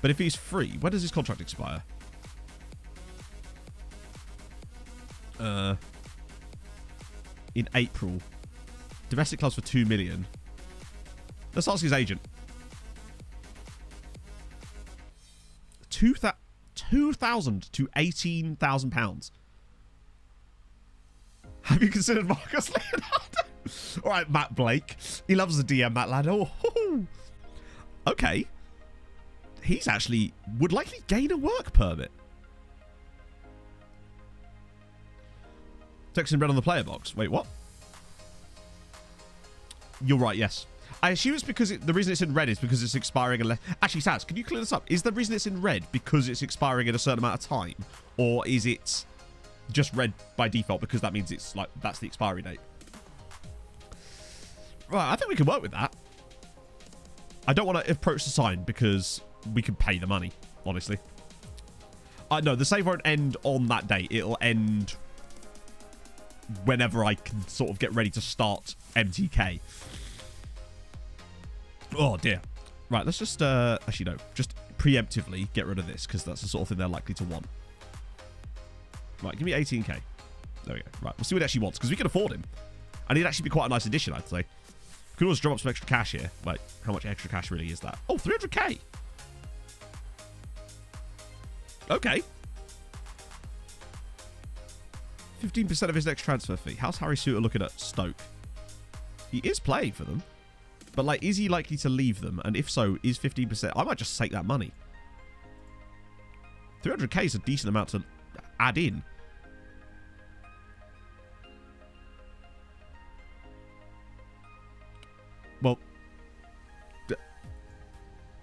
But if he's free, when does his contract expire? In April. Domestic clubs for 2 million. Let's ask his agent. 2,000 to 18,000 pounds. Have you considered Marcus Leonardo? All right, Matt Blake. He loves the DM, that lad. Oh, okay. He's actually would likely gain a work permit. Text in red on the player box. Wait, what? You're right, yes. I assume it's because the reason it's in red is because it's expiring unless... actually, Saz, can you clear this up? Is the reason it's in red because it's expiring in a certain amount of time? Or is it just red by default because that means it's like that's the expiry date? Right, I think we can work with that. I don't want to approach the sign because we can pay the money, honestly. No, the save won't end on that date. It'll end... whenever I can sort of get ready to start MTK. Oh, dear. Right, let's just, actually, no. Just preemptively get rid of this, because that's the sort of thing they're likely to want. Right, give me 18k. There we go. Right, we'll see what he actually wants, because we can afford him. And he'd actually be quite a nice addition, I'd say. Could always drum up some extra cash here. Wait, how much extra cash really is that? Oh, 300k! Okay. 15% of his next transfer fee. How's Harry Suter looking at Stoke? He is playing for them. But, like, is he likely to leave them? And if so, is 15%... I might just take that money. 300k is a decent amount to add in. Well...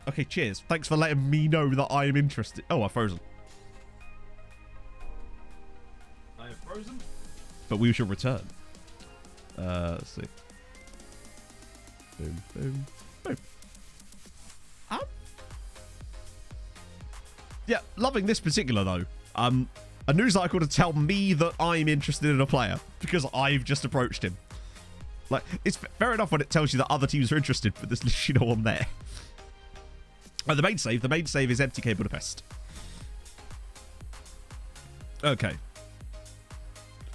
Okay, cheers. Thanks for letting me know that I am interested. Oh, I've frozen. I have frozen. But we shall return. Let's see. Boom, boom, boom. Yeah, loving this particular, though. A news article to tell me that I'm interested in a player because I've just approached him. Like, it's fair enough when it tells you that other teams are interested, but there's literally no one there. The main save is MTK Budapest. Okay.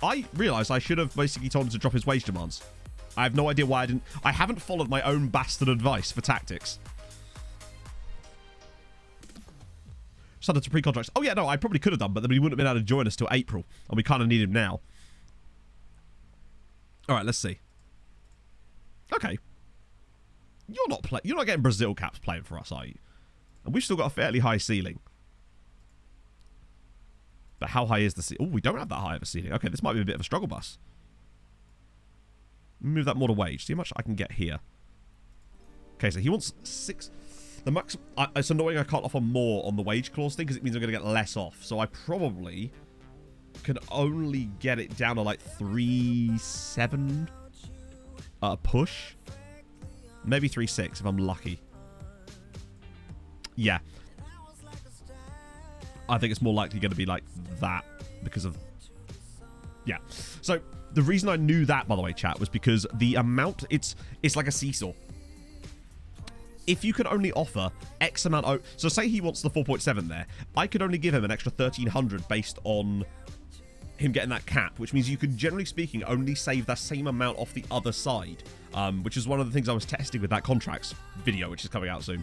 I realised I should have basically told him to drop his wage demands. I have no idea why I didn't. I haven't followed my own bastard advice for tactics. Started to pre-contracts. Oh yeah, no, I probably could have done, but then he wouldn't have been able to join us till April, and we kind of need him now. All right, let's see. Okay. You're not getting Brazil caps playing for us, are you? And we've still got a fairly high ceiling. But how high is the ceiling? Oh, we don't have that high of a ceiling. Okay, this might be a bit of a struggle bus. Move that more to wage. See how much I can get here. Okay, so he wants 6. The max. It's annoying I can't offer more on the wage clause thing because it means I'm going to get less off. So I probably can only get it down to like 3.7 push. Maybe 3.6 if I'm lucky. Yeah. I think it's more likely going to be like that because of... Yeah. So the reason I knew that, by the way, chat, was because the amount... It's like a seesaw. If you can only offer X amount... So say he wants the 4.7 there. I could only give him an extra 1,300 based on him getting that cap, which means you can, generally speaking, only save that same amount off the other side, which is one of the things I was testing with that contracts video, which is coming out soon.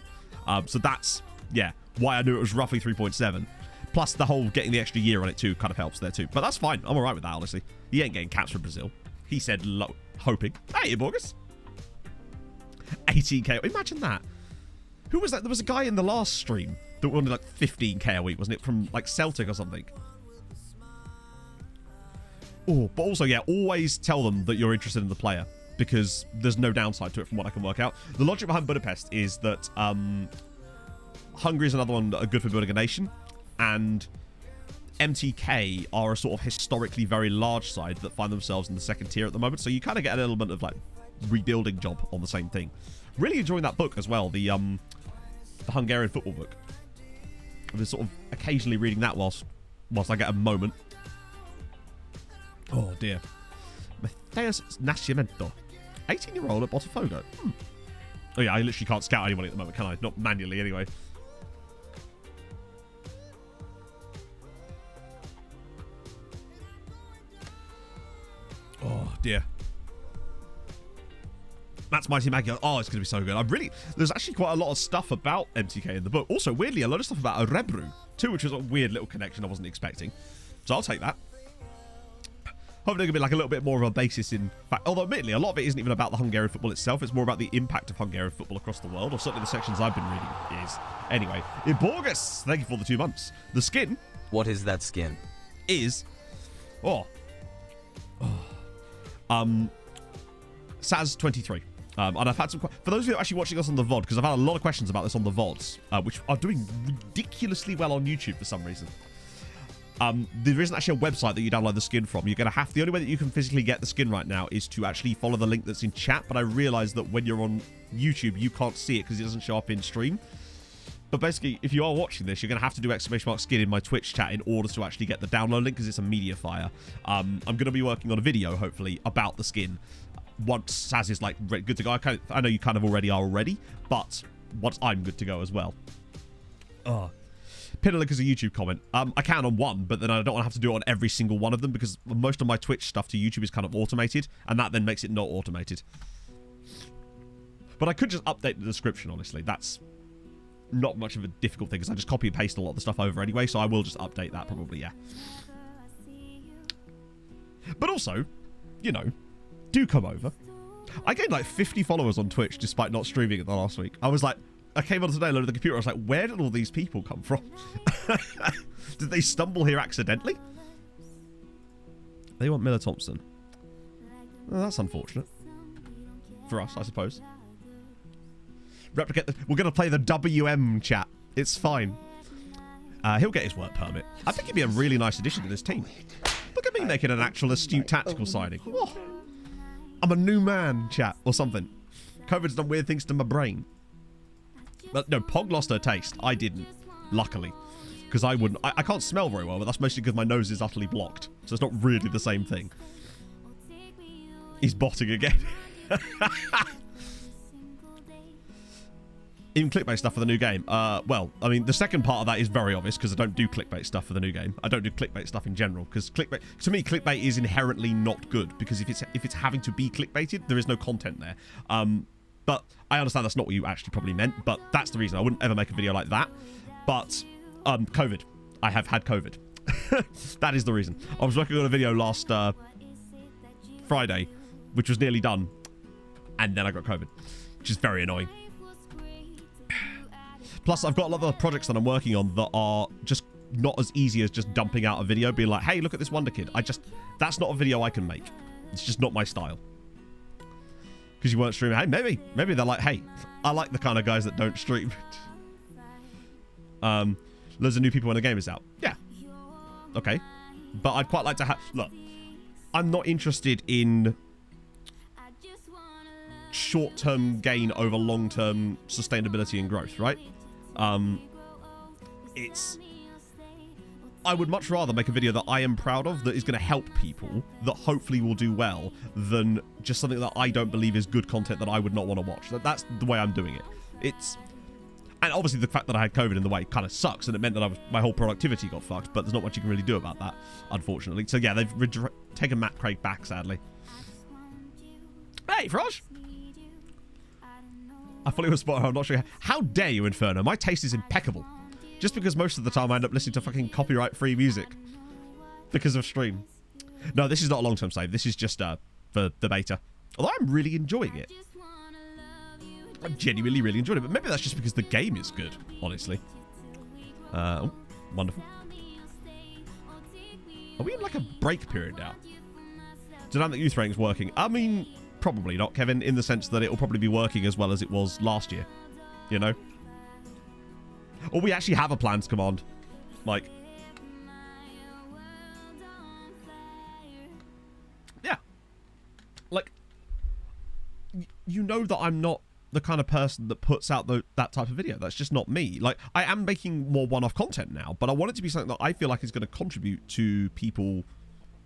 So that's, yeah, why I knew it was roughly 3.7. Plus the whole getting the extra year on it too kind of helps there too. But that's fine. I'm all right with that, honestly. He ain't getting caps from Brazil. He said hoping. Hey, Borges. 18k. Imagine that. Who was that? There was a guy in the last stream that wanted like 15k a week, wasn't it? From like Celtic or something. Oh, but also, yeah, always tell them that you're interested in the player because there's no downside to it from what I can work out. The logic behind Budapest is that Hungary is another one that are good for building a nation, and MTK are a sort of historically very large side that find themselves in the second tier at the moment, so you kind of get an element of like rebuilding job on the same thing. Really enjoying that book as well, the Hungarian football book. I've been sort of occasionally reading that whilst I get a moment. Oh dear. Matheus Nascimento, 18-year-old at Botafogo. Oh yeah, I literally can't scout anybody at the moment, can I? Not manually anyway. Oh dear. That's Mighty Magyar. Oh, it's going to be so good. There's actually quite a lot of stuff about MTK in the book. Also, weirdly, a lot of stuff about Örebro too, which was a weird little connection I wasn't expecting. So I'll take that. Hopefully it'll be like a little bit more of a basis in fact. Although admittedly, a lot of it isn't even about the Hungarian football itself. It's more about the impact of Hungarian football across the world, or certainly the sections I've been reading is. Anyway, in Borges, thank you for the 2 months. The skin. What is that skin? Is Saz23. And I've had some... For those of you actually watching us on the VOD, because I've had a lot of questions about this on the VODs, which are doing ridiculously well on YouTube for some reason. There isn't actually a website that you download the skin from. You're going to have... The only way that you can physically get the skin right now is to actually follow the link that's in chat, but I realize that when you're on YouTube, you can't see it because it doesn't show up in stream. But basically, if you are watching this, you're going to have to do _skin in my Twitch chat in order to actually get the download link because it's a media fire. I'm going to be working on a video, hopefully, about the skin once Saz is like good to go. I know you kind of already are already, but once I'm good to go as well. Pin a link as a YouTube comment. I can on one, but then I don't want to have to do it on every single one of them because most of my Twitch stuff to YouTube is kind of automated, and that then makes it not automated. But I could just update the description, honestly. That's not much of a difficult thing because I just copy and paste a lot of the stuff over anyway, so I will just update that probably, yeah. But also, you know, do come over, I gained like 50 followers on Twitch despite not streaming it the last week. I was like, I came on today, loaded the computer. I was like, where did all these people come from? Did they stumble here accidentally? They want Miller Thompson. Well, that's unfortunate. For us, I suppose. Replicate. We're going to play the WM chat. It's fine. He'll get his work permit. I think he'd be a really nice addition to this team. Look at me making an actual astute tactical signing. Oh, I'm a new man, chat, or something. COVID's done weird things to my brain. But no, Pog lost her taste. I didn't, luckily. Because I wouldn't. I can't smell very well, but that's mostly because my nose is utterly blocked. So it's not really the same thing. He's botting again. Even clickbait stuff for the new game. Well, I mean, the second part of that is very obvious because I don't do clickbait stuff for the new game. I don't do clickbait stuff in general because clickbait, to me, clickbait is inherently not good because if it's having to be clickbaited, there is no content there. But I understand that's not what you actually probably meant, but that's the reason I wouldn't ever make a video like that. But COVID, I have had COVID. That is the reason. I was working on a video last Friday, which was nearly done, and then I got COVID, which is very annoying. Plus, I've got a lot of other projects that I'm working on that are just not as easy as just dumping out a video, being like, hey, look at this Wonder Kid. That's not a video I can make. It's just not my style. Because you weren't streaming. Hey, maybe they're like, hey, I like the kind of guys that don't stream. Loads of new people when the game is out. Yeah. Okay. But I'd quite like to have... Look, I'm not interested in short-term gain over long-term sustainability and growth, right? I would much rather make a video that I am proud of, that is going to help people, that hopefully will do well, than just something that I don't believe is good content that I would not want to watch. That's the way I'm doing it. And obviously the fact that I had COVID in the way kind of sucks, and it meant that my whole productivity got fucked, but there's not much you can really do about that, unfortunately. So yeah, they've taken Matt Craig back, sadly. Hey, Frosh! I fully respond. I'm not sure. How dare you, Inferno? My taste is impeccable. Just because most of the time I end up listening to fucking copyright-free music. Because of stream. No, this is not a long-term save. This is just for the beta. Although I'm really enjoying it. I'm genuinely really enjoying it. But maybe that's just because the game is good, honestly. Oh, wonderful. Are we in like a break period now? Dynamic youth rating's working. I mean... Probably not, Kevin, in the sense that it will probably be working as well as it was last year. You know? Or we actually have a plans command. Like... Yeah. Like... You know that I'm not the kind of person that puts out that type of video. That's just not me. Like, I am making more one-off content now, but I want it to be something that I feel like is going to contribute to people...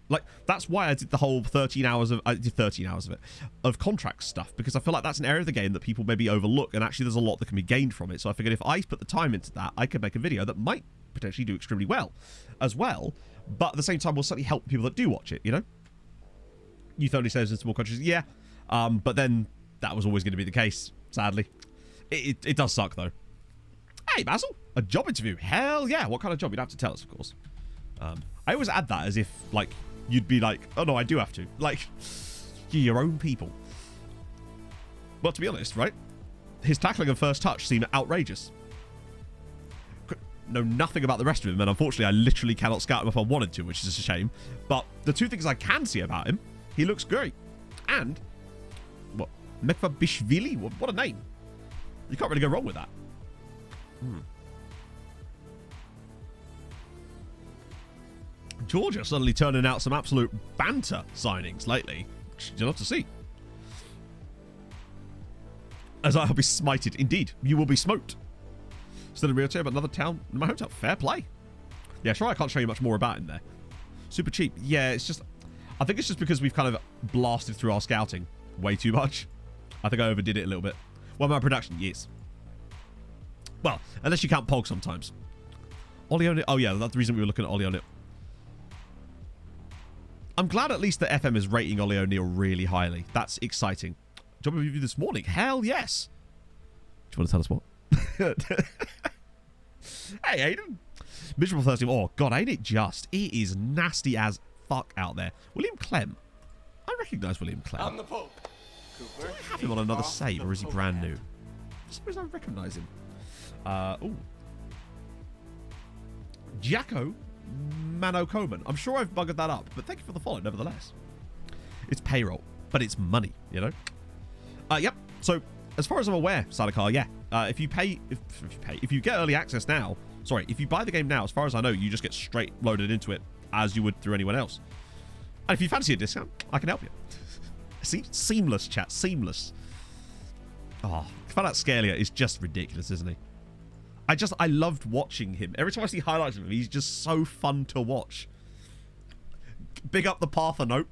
Like, that's why I did the whole 13 hours of... I did 13 hours of it. Of contract stuff. Because I feel like that's an area of the game that people maybe overlook. And actually, there's a lot that can be gained from it. So I figured if I put the time into that, I could make a video that might potentially do extremely well. As well. But at the same time, will certainly help people that do watch it, you know? Youth only saves in small countries. Yeah. But then, that was always going to be the case. Sadly. It does suck, though. Hey, Basil. A job interview. Hell yeah. What kind of job? You'd have to tell us, of course. I always add that as if, like... You'd be like, oh no, I do have to. Like, you're your own people. Well, to be honest, right? His tackling and first touch seem outrageous. Know nothing about the rest of him, and unfortunately, I literally cannot scout him if I wanted to, which is a shame. But the two things I can see about him, he looks great. And, what? Mekvabishvili? What a name. You can't really go wrong with that. Georgia suddenly turning out some absolute banter signings lately. You'll have to see. As I'll be smited. Indeed, you will be smoked. Still in Rio Tinto, but another town in my hometown. Fair play. Yeah, sure, I can't show you much more about him there. Super cheap. Yeah, it's just... I think it's just because we've kind of blasted through our scouting way too much. I think I overdid it a little bit. Well, my production, yes. Well, unless you count Pog sometimes. Ollie O'Neill. Oh, yeah, that's the reason we were looking at Ollie O'Neill. I'm glad at least that FM is rating Ollie O'Neill really highly. That's exciting. Job review this morning. Hell yes. Do you want to tell us what? Hey, Aiden. Miserable Thursday. Oh, God, ain't it just? It is nasty as fuck out there. William Clem. I recognise William Clem. I'm the Pope. Cooper. Do I have him on another save, or is he brand new? I suppose I recognise him. Oh. Jacko Manokoman. I'm sure I've buggered that up, but thank you for the follow, nevertheless. It's payroll, but it's money, you know? Yep. So, as far as I'm aware, Sadakar, yeah. If you get early access now, sorry, if you buy the game now, as far as I know, you just get straight loaded into it as you would through anyone else. And if you fancy a discount, I can help you. See? Seamless, chat. Seamless. Oh, Kvarat Scalia is just ridiculous, isn't he? I loved watching him. Every time I see highlights of him, he's just so fun to watch. Big up the Parthenope.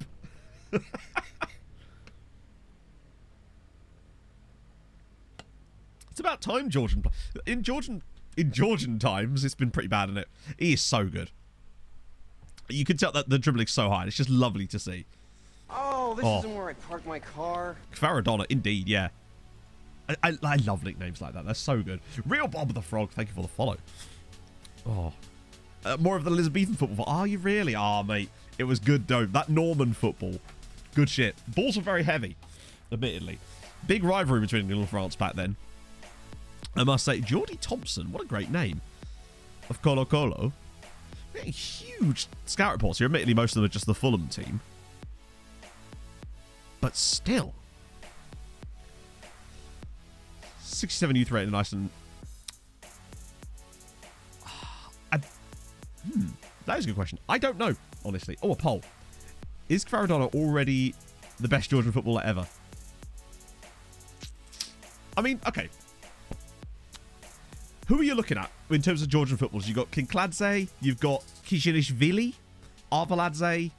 It's about time Georgian... In Georgian times, it's been pretty bad, isn't it? He is so good. You can tell that the dribbling's so high. It's just lovely to see. Oh, this isn't where I park my car. Kvaradonna, indeed, yeah. I love nicknames like that. They're so good. Real Bob the Frog, thank you for the follow. Oh. More of the Elizabethan football. Are you really? Ah, mate. It was good, though. That Norman football. Good shit. Balls were very heavy, admittedly. Big rivalry between England and France back then. I must say, Geordie Thompson, what a great name. Of Colo Colo. Huge scout reports here. Admittedly, most of them are just the Fulham team. But still. 67 youth rating in Iceland. That is a good question. I don't know, honestly. Oh, a poll. Is Kvaradonna already the best Georgian footballer ever? I mean, okay. Who are you looking at in terms of Georgian footballers? You've got Kinkladze, you've got Kizilishvili, Arveladze,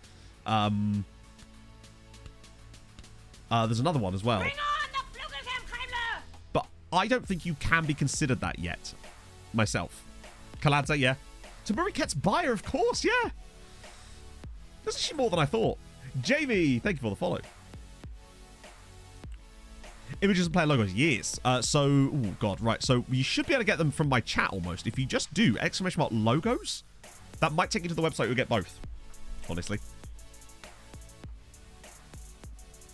there's another one as well. Bring on the Flugelkampfheimler! But I don't think you can be considered that yet, myself. Kaladze, yeah. Tamuri Kets-Bayer, of course, yeah. That's actually more than I thought. Jamie, thank you for the follow. Images and player logos, yes. Oh god, right. So you should be able to get them from my chat almost. If you just do !" logos, that might take you to the website. You'll get both, honestly.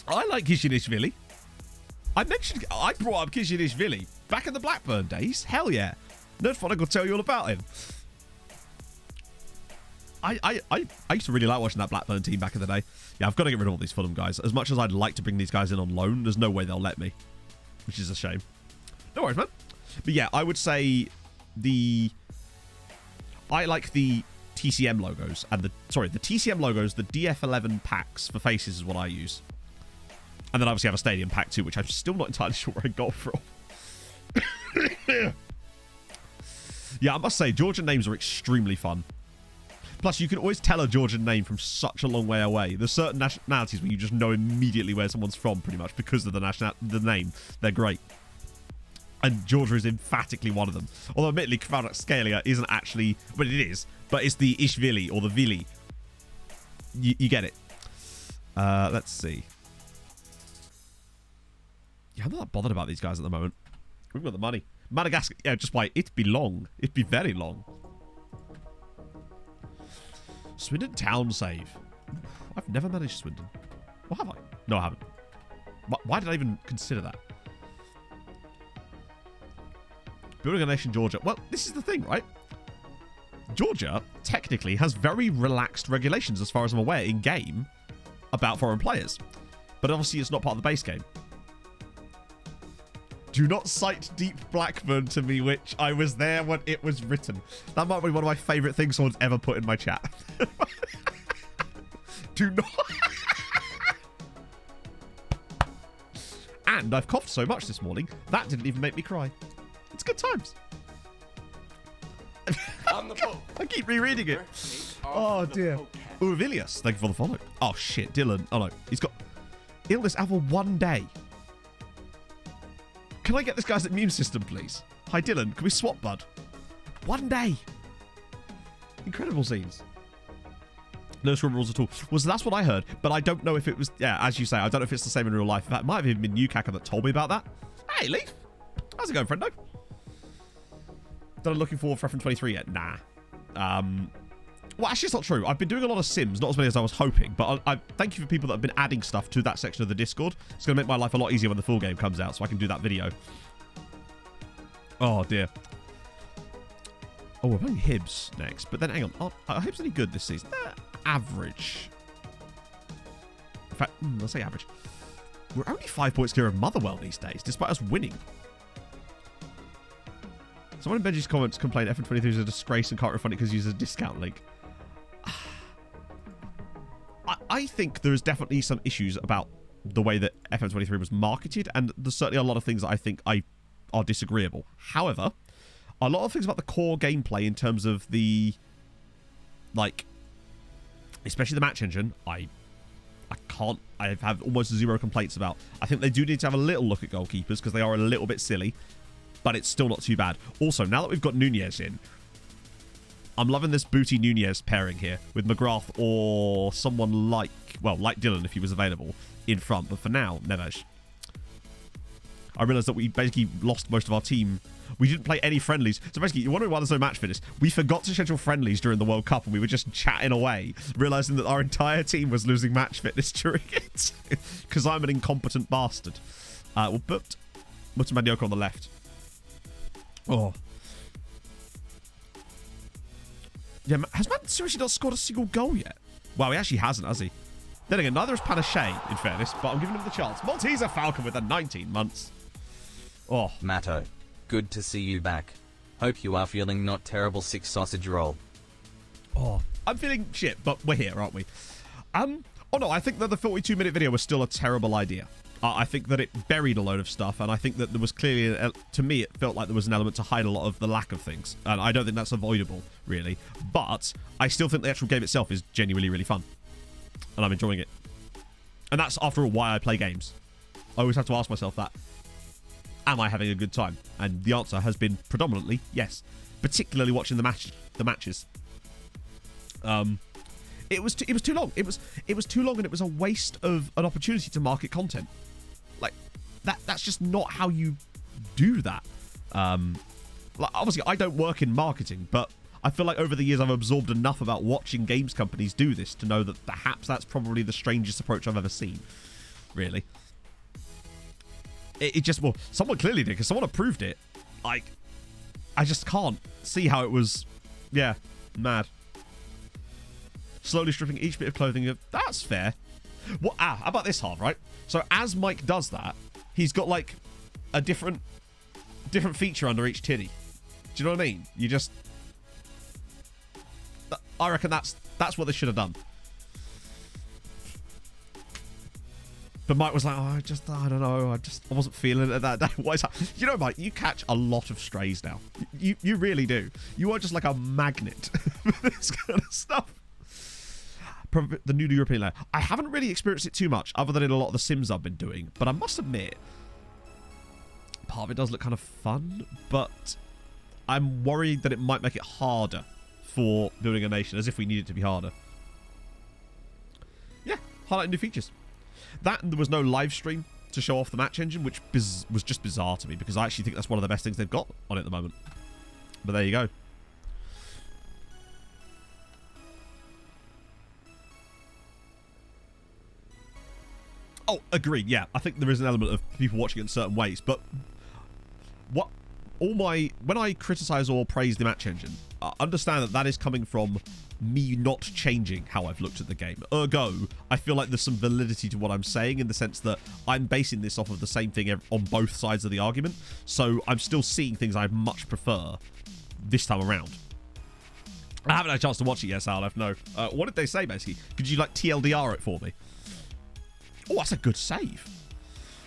I like Kizilishvili. I brought up Kizilishvili back in the Blackburn days. Hell yeah. Nerdphonic will tell you all about him. I used to really like watching that Blackburn team back in the day. Yeah, I've got to get rid of all these Fulham guys. As much as I'd like to bring these guys in on loan, there's no way they'll let me. Which is a shame. No worries, man. But yeah, I would say I like the TCM logos and the TCM logos, the DF11 packs for faces is what I use. And then obviously have a stadium pack too, which I'm still not entirely sure where I got from. Yeah, I must say, Georgian names are extremely fun. Plus, you can always tell a Georgian name from such a long way away. There's certain nationalities where you just know immediately where someone's from, pretty much, because of the name. They're great. And Georgia is emphatically one of them. Although, admittedly, Kvarat Scalia isn't actually... Well, it is. But it's the Ishvili, or the Vili. You get it. Let's see. Yeah, I'm not that bothered about these guys at the moment. We've got the money. Madagascar, yeah, just wait. It'd be long. It'd be very long. Swindon Town save. I've never managed Swindon. Or have I? No, I haven't. Why did I even consider that? Building a nation, Georgia. Well, this is the thing, right? Georgia, technically, has very relaxed regulations, as far as I'm aware, in-game, about foreign players. But obviously, it's not part of the base game. Do not cite Deep Blackburn to me, which I was there when it was written. That might be one of my favourite things someone's ever put in my chat. Do not... And I've coughed so much this morning, that didn't even make me cry. It's good times. On the boat. I keep rereading it. Oh, dear. Urvilius, thank you for the follow. Oh, shit, Dylan. Oh, no. He's got illness out for 1 day. Can I get this guy's immune system, please? Hi, Dylan. Can we swap, bud? 1 day. Incredible scenes. No scrum rules at all. Well, so that's what I heard, but I don't know if it was... Yeah, as you say, I don't know if it's the same in real life. In fact, it might have even been Newcacker that told me about that. Hey, Leaf. How's it going, friendo? Done looking forward for FM23 yet? Nah. Well, actually, it's not true. I've been doing a lot of Sims, not as many as I was hoping, but I thank you for people that have been adding stuff to that section of the Discord. It's going to make my life a lot easier when the full game comes out, so I can do that video. Oh, dear. Oh, we're playing Hibs next, but then hang on. Are Hibs any good this season? Average. In fact, let's say average. We're only 5 points clear of Motherwell these days, despite us winning. Someone in Benji's comments complained FM23 is a disgrace and can't refund it because he uses a discount link. I think there's definitely some issues about the way that FM23 was marketed, and there's certainly a lot of things that I think are disagreeable. However, a lot of things about the core gameplay in terms of the, like, especially the match engine, I have almost zero complaints about. I think they do need to have a little look at goalkeepers because they are a little bit silly, but it's still not too bad. Also, now that we've got Nunez in, I'm loving this Booty Nunez pairing here with McGrath or someone like Dylan if he was available in front. But for now, Neves. I realised that we basically lost most of our team. We didn't play any friendlies. So basically, you're wondering why there's no match fitness. We forgot to schedule friendlies during the World Cup and we were just chatting away, realising that our entire team was losing match fitness during it. Because I'm an incompetent bastard. We'll put Manyoko on the left. Oh. Yeah, has Man seriously not scored a single goal yet? Wow, he actually hasn't, has he? Then again, neither has Panache, in fairness, but I'm giving him the chance. Malteser Falcon with a 19 months. Oh. Matto, good to see you back. Hope you are feeling not terrible. 6 sausage roll. Oh, I'm feeling shit, but we're here, aren't we? Oh no, I think that the 42-minute video was still a terrible idea. I think that it buried a load of stuff, and I think that there was clearly, to me, it felt like there was an element to hide a lot of the lack of things. And I don't think that's avoidable, really. But I still think the actual game itself is genuinely really fun. And I'm enjoying it. And that's, after all, why I play games. I always have to ask myself that. Am I having a good time? And the answer has been predominantly yes. Particularly watching the matches. It was too long. It was too long, and it was a waste of an opportunity to market content. Like that's just not how you do that. Like obviously I don't work in marketing, but I feel like over the years I've absorbed enough about watching games companies do this to know that perhaps that's probably the strangest approach I've ever seen. Really. It just, well, someone clearly did because someone approved it. Like, I just can't see how it was. Yeah, mad. Slowly stripping each bit of clothing. That's fair. What? How about this half, right? So as Mike does that, he's got like a different feature under each titty. Do you know what I mean? You just, I reckon that's what they should have done. But Mike was like, oh, I don't know. I wasn't feeling it that day. What is that? You know, Mike, you catch a lot of strays now. You really do. You are just like a magnet for this kind of stuff. The new European layer. I haven't really experienced it too much, other than in a lot of the Sims I've been doing. But I must admit, part of it does look kind of fun, but I'm worried that it might make it harder for building a nation, as if we need it to be harder. Yeah, highlighting new features. That, and there was no live stream to show off the match engine, which was just bizarre to me, because I actually think that's one of the best things they've got on it at the moment. But there you go. Oh, agreed. Yeah, I think there is an element of people watching it in certain ways, but when I criticize or praise the match engine, understand that is coming from me not changing how I've looked at the game. Ergo, I feel like there's some validity to what I'm saying, in the sense that I'm basing this off of the same thing on both sides of the argument. So I'm still seeing things I much prefer this time around. I haven't had a chance to watch it yet, Salif. No. What did they say, basically? Could you, like, TLDR it for me? Oh, that's a good save.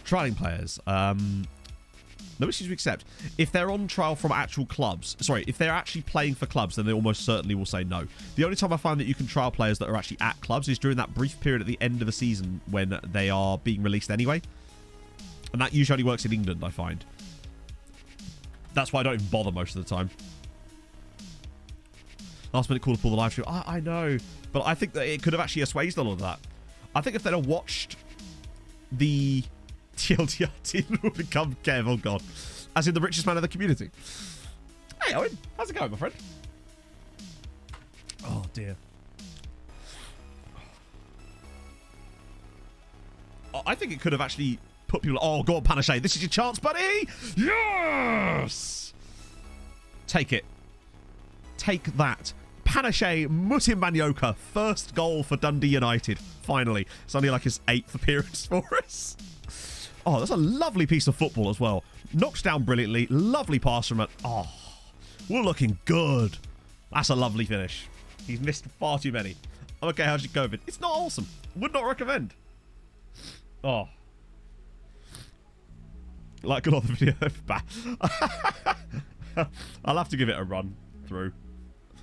Trialing players. No issues to accept. If they're on trial from actual clubs, sorry, if they're actually playing for clubs, then they almost certainly will say no. The only time I find that you can trial players that are actually at clubs is during that brief period at the end of a season when they are being released anyway. And that usually only works in England, I find. That's why I don't even bother most of the time. Last minute call to pull the live stream. I know, but I think that it could have actually assuaged a lot of that. I think if they'd have watched the TLDR team would become Kev, oh god. As in the richest man in the community. Hey Owen, how's it going, my friend? Oh dear. I think it could have actually put people... Oh, go on, Panache. This is your chance, buddy. Yes! Take it. Take that. Panache Mutimbanyoka. First goal for Dundee United. Finally. It's only like his 8th appearance for us. Oh, that's a lovely piece of football as well. Knocks down brilliantly. Lovely pass from it. Oh, we're looking good. That's a lovely finish. He's missed far too many. Okay, how's your COVID? It's not awesome. Would not recommend. Oh. Like another video. I'll have to give it a run through.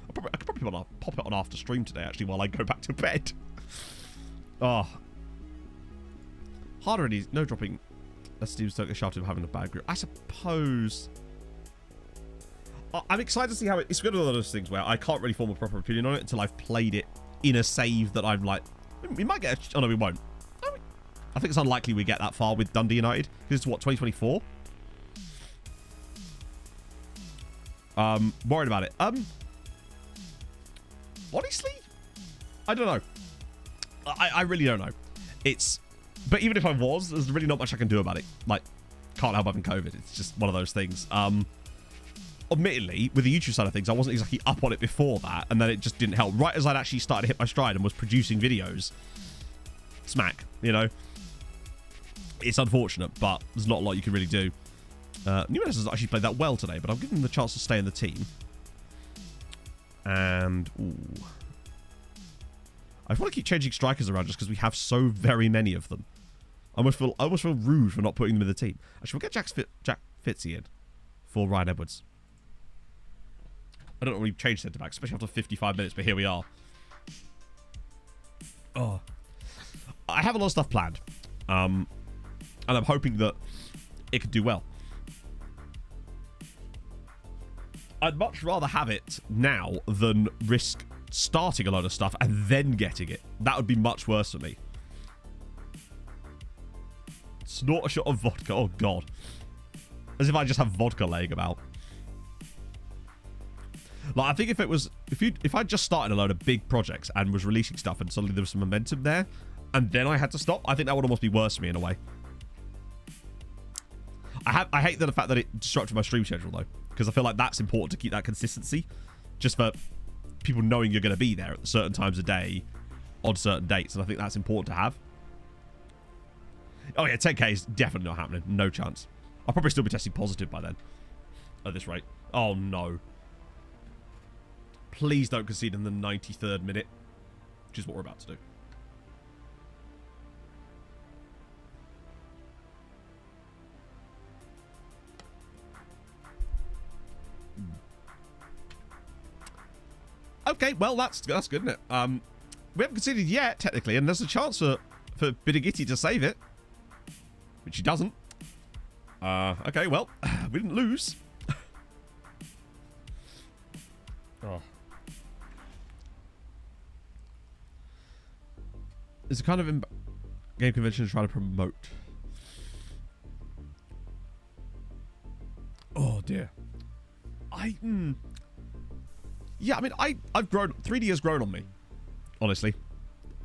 I could probably pop it on after stream today, actually, while I go back to bed. Oh. Harder and easy. No dropping. Steve Stoker shafted of having a bad grip. I suppose. I'm excited to see how it's one of those things where I can't really form a proper opinion on it until I've played it in a save that I'm like, we might get a... Oh, no, we won't. I think it's unlikely we get that far with Dundee United. Because it's what, 2024? Worried about it. Honestly, I don't know. I really don't know. But even if I was, there's really not much I can do about it. Like, can't help having COVID. It's just one of those things. Admittedly, with the YouTube side of things, I wasn't exactly up on it before that, and then it just didn't help. Right as I'd actually started to hit my stride and was producing videos, smack, you know. It's unfortunate, but there's not a lot you can really do. Nunes has actually played that well today, but I'll give him the chance to stay in the team. And, ooh. I want to keep changing strikers around just because we have so very many of them. I almost feel rude for not putting them in the team. Actually, we'll get Jack Fitzy in for Ryan Edwards. I don't know when we change centre back, especially after 55 minutes, but here we are. Oh. I have a lot of stuff planned. And I'm hoping that it could do well. I'd much rather have it now than risk starting a load of stuff and then getting it. That would be much worse for me. Snort a shot of vodka. Oh, God. As if I just have vodka laying about. Like, I think if I just started a load of big projects and was releasing stuff and suddenly there was some momentum there, and then I had to stop, I think that would almost be worse for me in a way. I hate the fact that it disrupted my stream schedule, though, because I feel like that's important to keep that consistency, just for people knowing you're going to be there at certain times of day on certain dates, and I think that's important to have. Oh yeah, 10k is definitely not happening. No chance. I'll probably still be testing positive by then. At this rate. Oh no. Please don't concede in the 93rd minute. Which is what we're about to do. Okay, well that's good, isn't it? We haven't conceded yet, technically, and there's a chance for Bidigiti to save it. Which he doesn't. Okay, well, we didn't lose. Oh. It's a kind of game convention trying to promote. Oh, dear. Yeah, I mean, I've grown... 3D has grown on me, honestly,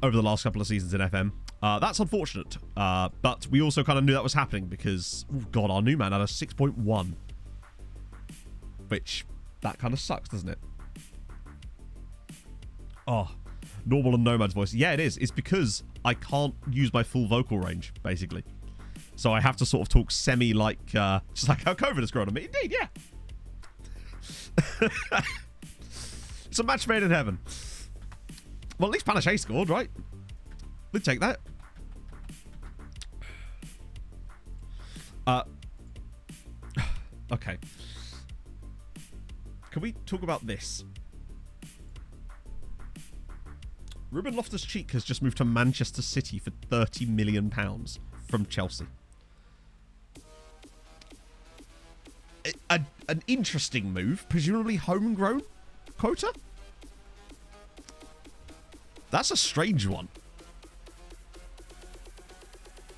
over the last couple of seasons in FM. That's unfortunate, but we also kind of knew that was happening because, oh God, our new man had a 6.1, which, that kind of sucks, doesn't it? Oh, normal and Nomad's voice. Yeah, it is. It's because I can't use my full vocal range, basically. So I have to sort of talk semi-like, just like how COVID has grown on me. Indeed, yeah. It's a match made in heaven. Well, at least Panache scored, right? We'd take that. Okay. Can we talk about this? Ruben Loftus-Cheek has just moved to Manchester City for £30 million from Chelsea. An interesting move, presumably homegrown quota? That's a strange one.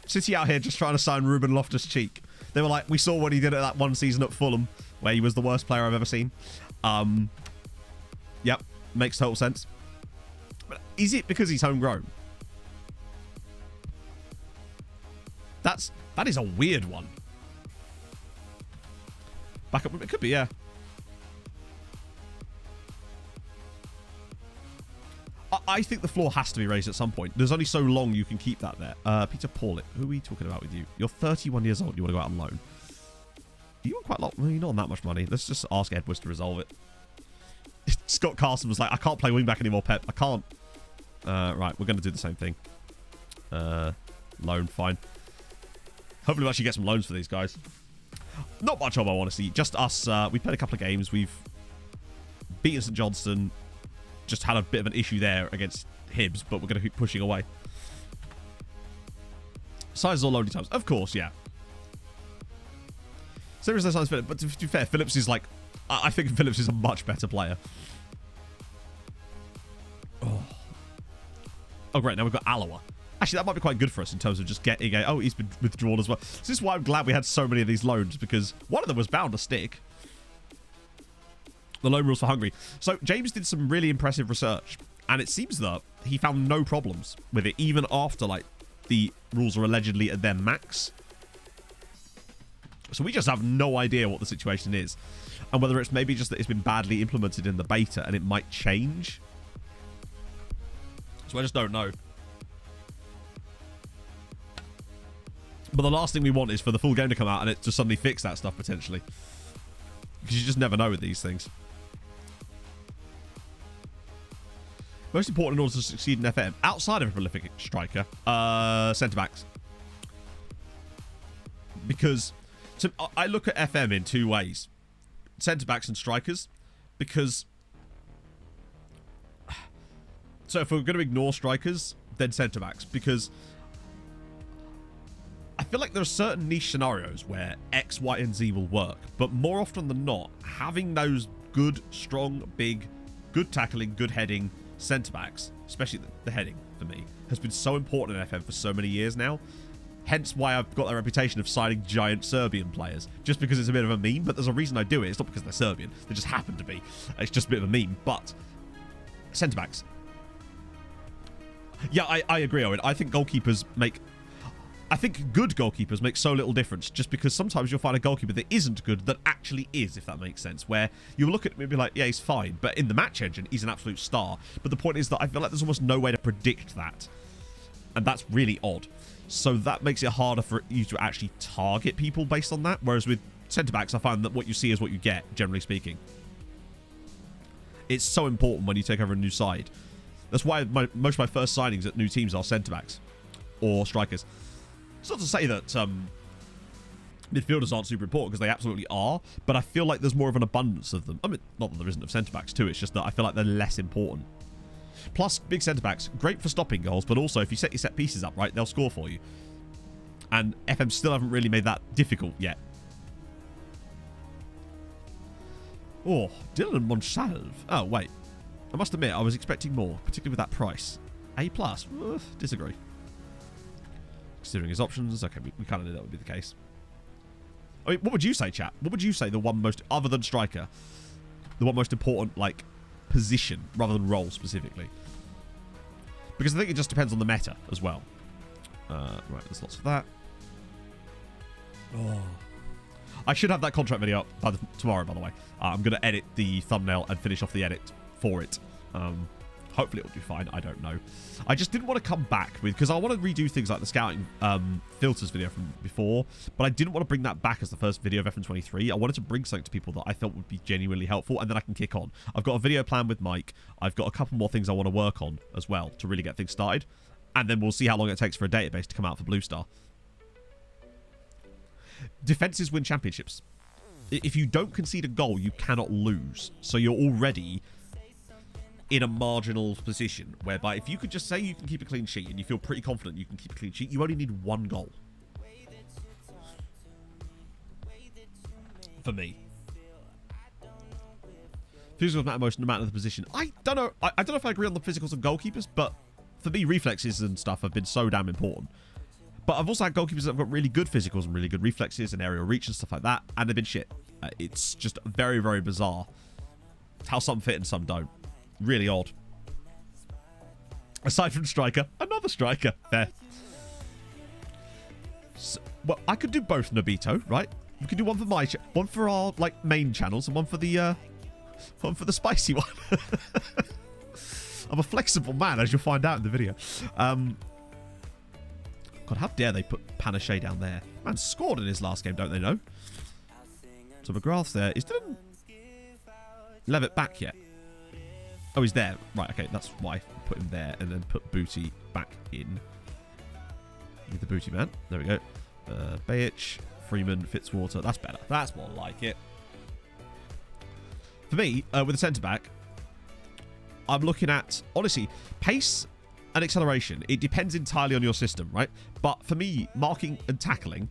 City out here just trying to sign Ruben Loftus-Cheek. They were like, we saw what he did at that one season at Fulham, where he was the worst player I've ever seen. Yep, makes total sense. But is it because he's homegrown? That is a weird one. Back up, it could be, yeah. I think the floor has to be raised at some point. There's only so long you can keep that there. Peter Paulit, who are we talking about with you? You're 31 years old. You want to go out on loan? You want quite a lot. Well, you're not on that much money. Let's just ask Edwards to resolve it. Scott Carson was like, I can't play wingback anymore, Pep. I can't. Right, we're going to do the same thing. Loan, fine. Hopefully we'll actually get some loans for these guys. Not much of I want to see. Just us. We played a couple of games. We've beaten St Johnstone. Just had a bit of an issue there against Hibs, but we're going to keep pushing away. Sizes or loading times. Of course, yeah. So there is no size Phillips, but to be fair, Phillips is like... I think Phillips is a much better player. Oh, great. Now we've got Alloa. Actually, that might be quite good for us in terms of just getting a... Oh, he's been withdrawn as well. This is why I'm glad we had so many of these loans, because one of them was bound to stick. The loan rules for Hungary. So James did some really impressive research, and it seems that he found no problems with it, even after like the rules are allegedly at their max. So we just have no idea what the situation is, and whether it's maybe just that it's been badly implemented in the beta and it might change. So I just don't know. But the last thing we want is for the full game to come out and it to suddenly fix that stuff potentially, because you just never know with these things. Most important in order to succeed in FM, outside of a prolific striker, centre-backs. Because I look at FM in two ways. Centre-backs and strikers. Because... So if we're going to ignore strikers, then centre-backs. Because I feel like there are certain niche scenarios where X, Y, and Z will work. But more often than not, having those good, strong, big, good tackling, good heading centre-backs, especially the heading for me, has been so important in FM for so many years now. Hence why I've got that reputation of signing giant Serbian players, just because it's a bit of a meme. But there's a reason I do it. It's not because they're Serbian, they just happen to be. It's just a bit of a meme. But centre-backs, yeah, I agree, Owen. I think goalkeepers make... I think good goalkeepers make so little difference, just because sometimes you'll find a goalkeeper that isn't good that actually is, if that makes sense, where you'll look at him and be like, yeah, he's fine, but in the match engine, he's an absolute star. But the point is that I feel like there's almost no way to predict that, and that's really odd. So that makes it harder for you to actually target people based on that, whereas with centre-backs, I find that what you see is what you get, generally speaking. It's so important when you take over a new side. That's why most of my first signings at new teams are centre-backs or strikers. It's not to say that midfielders aren't super important, because they absolutely are, but I feel like there's more of an abundance of them. I mean, not that there isn't of centre-backs too, it's just that I feel like they're less important. Plus, big centre-backs, great for stopping goals, but also if you set your set pieces up right, they'll score for you. And FM still haven't really made that difficult yet. Oh, Dylan Monsalve. Oh, wait. I must admit, I was expecting more, particularly with that price. A+. Disagree. Considering his options, okay, we kind of knew that would be the case. I mean, what would you say, chat? What would you say the one most, other than striker, the one most important, like, position, rather than role specifically? Because I think it just depends on the meta as well. Right, there's lots of that. Oh. I should have that contract video up tomorrow, by the way. I'm going to edit the thumbnail and finish off the edit for it. Hopefully it'll do fine. I don't know. I just didn't want to come back with... Because I want to redo things like the scouting filters video from before. But I didn't want to bring that back as the first video of FM23. I wanted to bring something to people that I felt would be genuinely helpful. And then I can kick on. I've got a video plan with Mike. I've got a couple more things I want to work on as well to really get things started. And then we'll see how long it takes for a database to come out for Blue Star. Defenses win championships. If you don't concede a goal, you cannot lose. So you're already in a marginal position whereby if you could just say you can keep a clean sheet and you feel pretty confident you can keep a clean sheet, you only need one goal. For me. Physicals matter most no matter the position. I don't know. I don't know if I agree on the physicals of goalkeepers, but for me, reflexes and stuff have been so damn important. But I've also had goalkeepers that have got really good physicals and really good reflexes and aerial reach and stuff like that, and they've been shit. It's just very, very bizarre how some fit and some don't. Really odd. Aside from striker, another striker. There. So, well, I could do both, Nobito, right? We could do one for one for our like main channels, and one for the spicy one. I'm a flexible man, as you'll find out in the video. God, how dare they put Panache down there? Man scored in his last game, don't they know? So McGrath's there. Is didn't Levitt back yet? Oh, he's there. Right, okay, that's why I put him there and then put Booty back in. With the Booty man. There we go. Bayich, Freeman, Fitzwater. That's better. That's more like it. For me, with the centre-back, I'm looking at, honestly, pace and acceleration. It depends entirely on your system, right? But for me, marking and tackling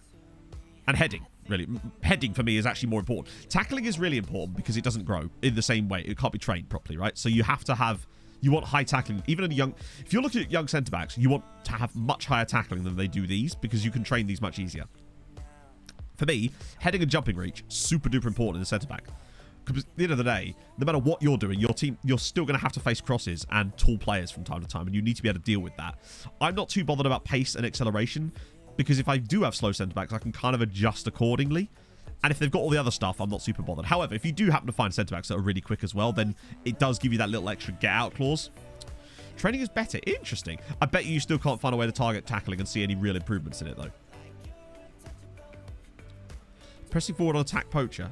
and heading, really. Heading for me is actually more important. Tackling is really important because it doesn't grow in the same way. It can't be trained properly, right? So you have to have, you want high tackling. Even in if you're looking at young centre-backs, you want to have much higher tackling than they do these because you can train these much easier. For me, heading and jumping reach, super duper important in the centre-back. Because at the end of the day, no matter what you're doing, your team, you're still going to have to face crosses and tall players from time to time, and you need to be able to deal with that. I'm not too bothered about pace and acceleration, because if I do have slow centre-backs, I can kind of adjust accordingly. And if they've got all the other stuff, I'm not super bothered. However, if you do happen to find centre-backs that are really quick as well, then it does give you that little extra get-out clause. Training is better. Interesting. I bet you still can't find a way to target tackling and see any real improvements in it, though. Pressing forward on attack poacher.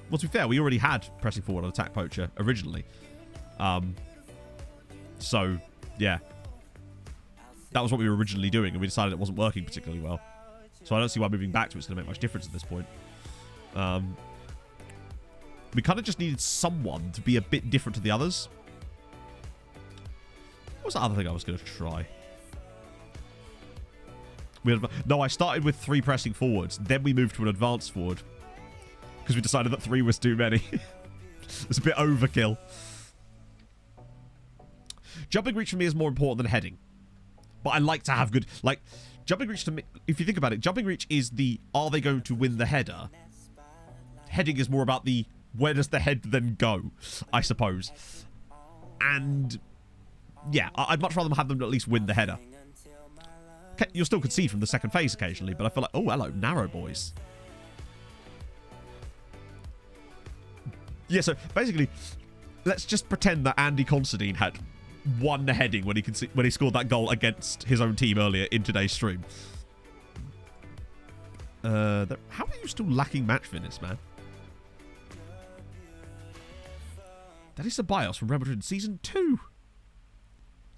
Well, to be fair, we already had pressing forward on attack poacher originally. So, yeah. That was what we were originally doing, and we decided it wasn't working particularly well. So I don't see why moving back to it's going to make much difference at this point. We kind of just needed someone to be a bit different to the others. What was the other thing I was going to try? No, I started with 3 pressing forwards. Then we moved to an advanced forward. Because we decided that 3 was too many. It's a bit overkill. Jumping reach for me is more important than heading. But I like to have good... Like, jumping reach to me... If you think about it, jumping reach is the... Are they going to win the header? Heading is more about the... Where does the head then go? I suppose. And... Yeah, I'd much rather have them at least win the header. You'll still concede from the second phase occasionally, but I feel like... Oh, hello, narrow boys. Yeah, so basically, let's just pretend that Andy Considine had won the heading when he scored that goal against his own team earlier in today's stream. How are you still lacking match fitness, man? That is Ceballos from Real Madrid Season 2.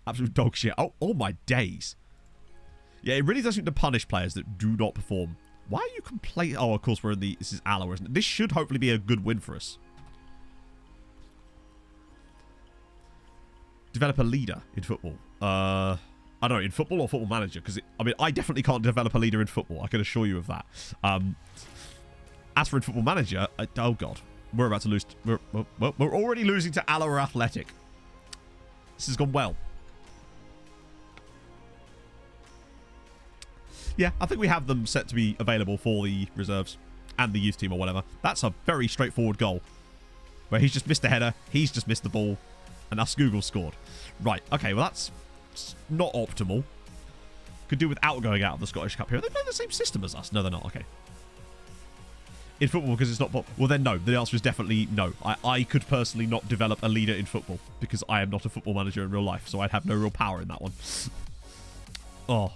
Absolute dog shit. Oh my days. Yeah, it really does seem to punish players that do not perform. Why are you complaining? Oh, of course, we're in the... This is Alloa, isn't it? This should hopefully be a good win for us. Develop a leader in football. I don't know, in football or Football Manager? Because, I mean, I definitely can't develop a leader in football. I can assure you of that. As for in Football Manager, oh, God. We're about to lose... We're already losing to Alloa Athletic. This has gone well. Yeah, I think we have them set to be available for the reserves and the youth team or whatever. That's a very straightforward goal. Where he's just missed the header, he's just missed the ball, and us Google scored. Right, okay, well that's not optimal. Could do without going out of the Scottish Cup here. Are they playing the same system as us? No, they're not. Okay. In football, because it's not... Well, then no. The answer is definitely no. I could personally not develop a leader in football because I am not a football manager in real life, so I'd have no real power in that one. Oh.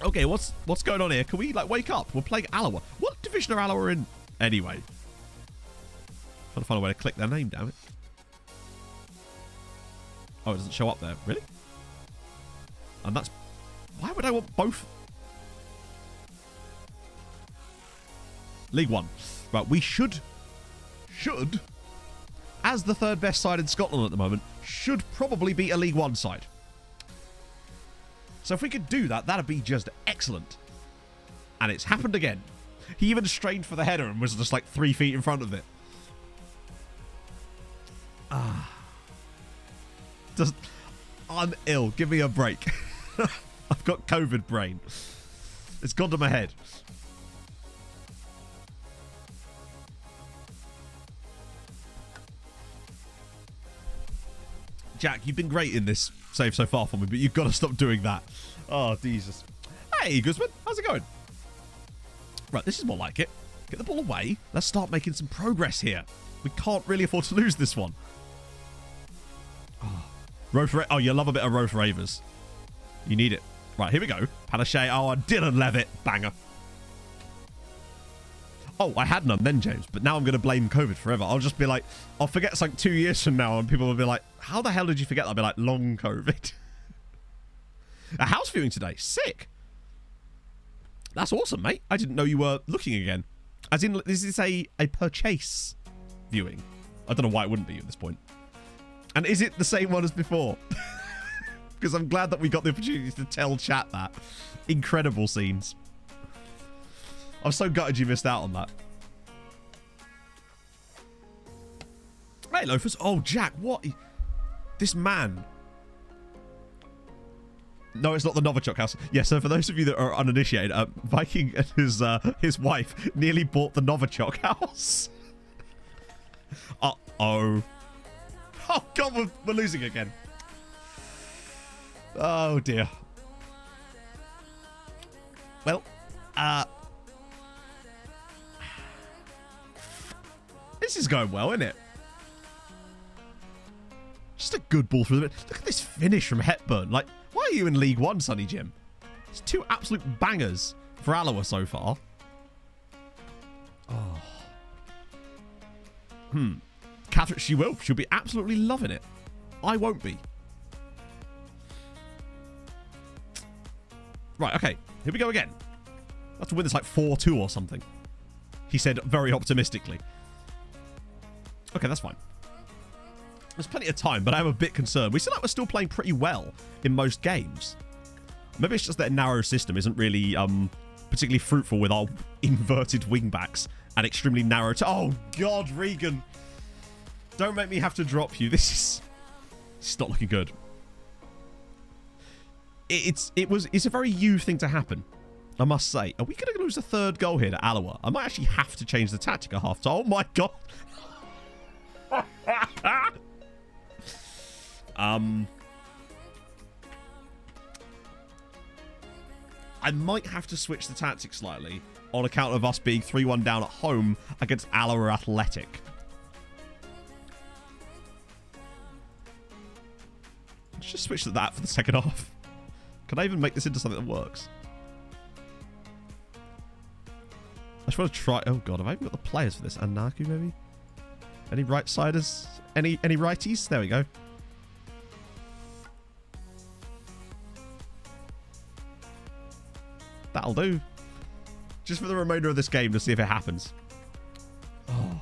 Okay, what's going on here? Can we, like, wake up? We're playing Alloa. What division are Alloa in anyway? Trying to find a way to click their name, damn it. Oh, it doesn't show up there. Really? And that's... Why would I want both? League One. Right, we should, as the third best side in Scotland at the moment, should probably be a League One side. So if we could do that, that'd be just excellent. And it's happened again. He even strained for the header and was just like 3 feet in front of it. I'm ill. Give me a break. I've got COVID brain. It's gone to my head. Jack, you've been great in this save so far for me, but you've got to stop doing that. Oh, Jesus. Hey, Guzman. How's it going? Right, this is more like it. Get the ball away. Let's start making some progress here. We can't really afford to lose this one. Oh, you love a bit of Road Ravers. You need it. Right, here we go. Panache. Oh, and Dylan Levitt. Banger. Oh, I had none then, James, but now I'm going to blame COVID forever. I'll just be like, I'll forget it's like 2 years from now, and people will be like, how the hell did you forget that? I'll be like, long COVID. A house viewing today. Sick. That's awesome, mate. I didn't know you were looking again. As in, this is a purchase viewing. I don't know why it wouldn't be at this point. And is it the same one as before? Because I'm glad that we got the opportunity to tell chat that. Incredible scenes. I'm so gutted you missed out on that. Hey, loafers. Oh, Jack, what? This man. No, it's not the Novichok house. Yeah, so for those of you that are uninitiated, Viking and his wife nearly bought the Novichok house. Uh-oh. Oh, God, we're losing again. Oh, dear. Well, this is going well, isn't it? Just a good ball through the... Look at this finish from Hepburn. Like, why are you in League One, Sonny Jim? It's 2 absolute bangers for Alloa so far. Oh. Catherine, she will. She'll be absolutely loving it. I won't be. Right, okay. Here we go again. I have to win this like 4-2 or something. He said very optimistically. Okay, that's fine. There's plenty of time, but I'm a bit concerned. We seem like we're still playing pretty well in most games. Maybe it's just that a narrow system isn't really particularly fruitful with our inverted wingbacks and extremely narrow... Oh, God, Regan. Don't make me have to drop you. This is not looking good. It's a very you thing to happen, I must say. Are we going to lose a third goal here to Alloa? I might actually have to change the tactic at half time. Oh, my God. I might have to switch the tactic slightly on account of us being 3-1 down at home against Alloa Athletic. Let's just switch to that for the second half. Can I even make this into something that works? I just want to try... Oh, God. Have I even got the players for this? Anaku, maybe? Any right-siders? Any righties? There we go. That'll do. Just for the remainder of this game to see if it happens. Oh.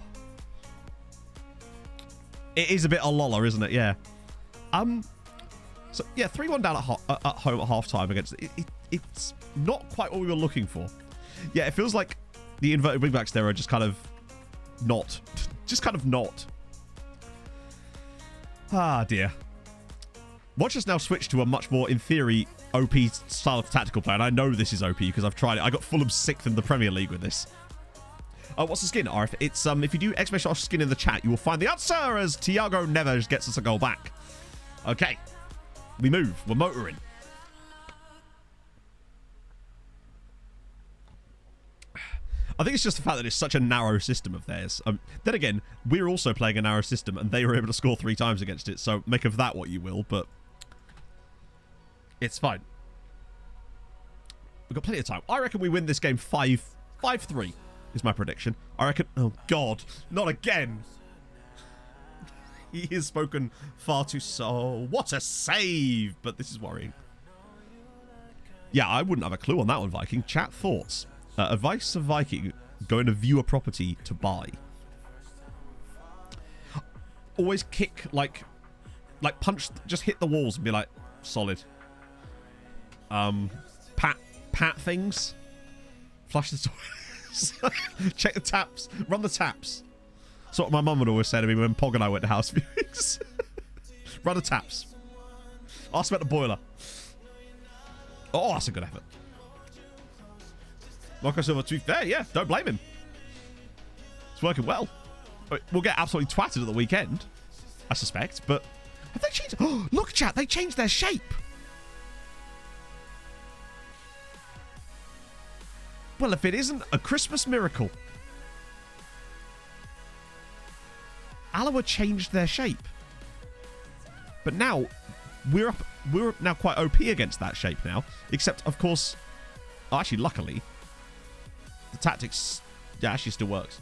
It is a bit a loller, isn't it? Yeah. So, yeah, 3-1 down at home at half-time against... It's not quite what we were looking for. Yeah, it feels like the inverted wingbacks there are just kind of not. Just kind of not. Ah, dear. Watch us now switch to a much more, in theory, OP style of tactical play. And I know this is OP because I've tried it. I got Fulham 6th in the Premier League with this. What's the skin, Arif? It's, if you do exclamation skin in the chat, you will find the answer as Thiago Neves gets us a goal back. Okay. We move. We're motoring. I think it's just the fact that it's such a narrow system of theirs. Then again, we're also playing a narrow system, and they were able to score 3 times against it, so make of that what you will, but it's fine. We've got plenty of time. I reckon we win this game 5-3 is my prediction. I reckon... Oh, God. Not again. He has spoken far too so. What a save! But this is worrying. Yeah, I wouldn't have a clue on that one, Viking. Chat thoughts. Advice of Viking, going to view a property to buy. Always kick, like punch, just hit the walls and be like, solid. Pat things. Flush the toilets. Check the taps. Run the taps. That's what my mum would always say to me when Pog and I went to house viewings. Run the taps. Ask about the boiler. Oh, that's a good effort. Marco Silva, to be fair, yeah, don't blame him. It's working well. We'll get absolutely twatted at the weekend, I suspect, but Have they changed? Oh, look, chat, they changed their shape. Well, if it isn't a Christmas miracle. Alloa changed their shape. But now, we're now quite OP against that shape now. Except, of course, actually, luckily, the tactics, yeah, actually still works.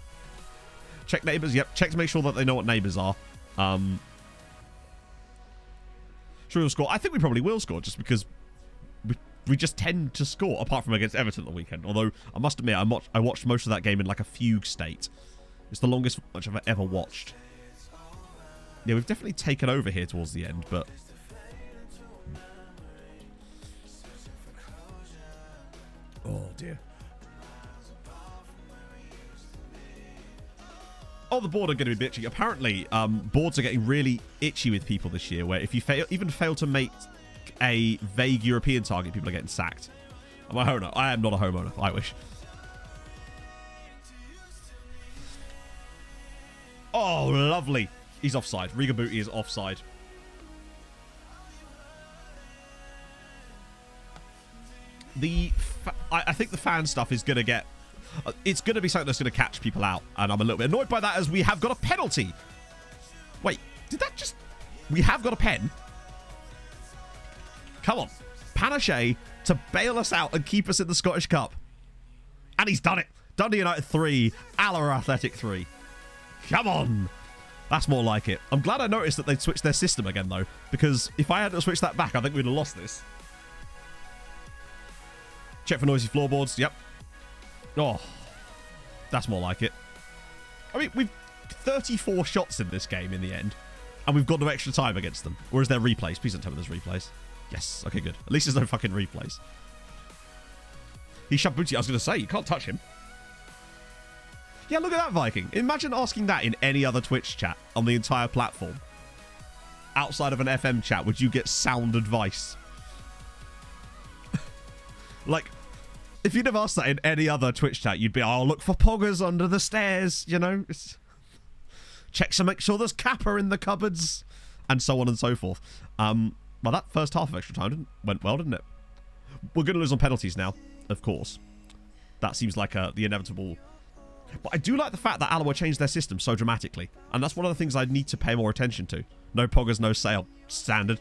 Check neighbours, yep. Check to make sure that they know what neighbours are. Sure we'll score. I think we probably will score, just because we just tend to score, apart from against Everton at the weekend. Although, I must admit, I watched most of that game in like a fugue state. It's the longest match I've ever watched. Yeah, we've definitely taken over here towards the end, but... Oh, dear. Oh, the board are going to be bitchy. Apparently, boards are getting really itchy with people this year, where if you even fail to make a vague European target, people are getting sacked. I'm a homeowner. I am not a homeowner. I wish. Oh, lovely. He's offside. Riga Booty is offside. I think the fan stuff is going to get... it's going to be something that's going to catch people out. And I'm a little bit annoyed by that, as we have got a penalty. Wait, did that just... We have got a pen? Come on. Panache to bail us out and keep us in the Scottish Cup. And he's done it. Dundee United 3. Alloa Athletic 3. Come on. That's more like it. I'm glad I noticed that they'd switched their system again, though. Because if I hadn't switched that back, I think we'd have lost this. Check for noisy floorboards. Yep. Oh. That's more like it. I mean, we've 34 shots in this game in the end. And we've got no extra time against them. Or is there replays? Please don't tell me there's replays. Yes. Okay, good. At least there's no fucking replays. He shoved Booty. I was going to say, you can't touch him. Yeah, look at that, Viking. Imagine asking that in any other Twitch chat on the entire platform. Outside of an FM chat, would you get sound advice? Like, if you'd have asked that in any other Twitch chat, you'd be, oh, look for poggers under the stairs, you know? Check to make sure there's Kappa in the cupboards. And so on and so forth. Well, that first half of extra time went well, didn't it? We're going to lose on penalties now, of course. That seems like the inevitable... But I do like the fact that Alloa changed their system so dramatically. And that's one of the things I need to pay more attention to. No poggers, no sale. Standard.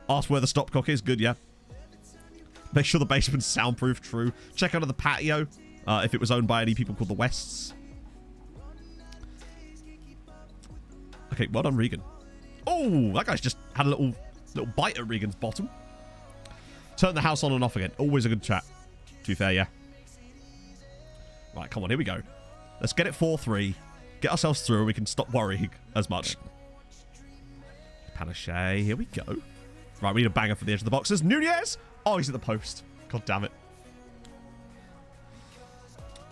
Ask where the stopcock is. Good, yeah. Make sure the basement's soundproof. True. Check under the patio. If it was owned by any people called the Wests. Okay, well done, Regan. Oh, that guy's just had a little bite at Regan's bottom. Turn the house on and off again. Always a good chat. To be fair, yeah. Right, come on, here we go. Let's get it 4-3. Get ourselves through and we can stop worrying as much. Panache, here we go. Right, we need a banger for the edge of the boxes. Nunez! Oh, he's at the post. God damn it.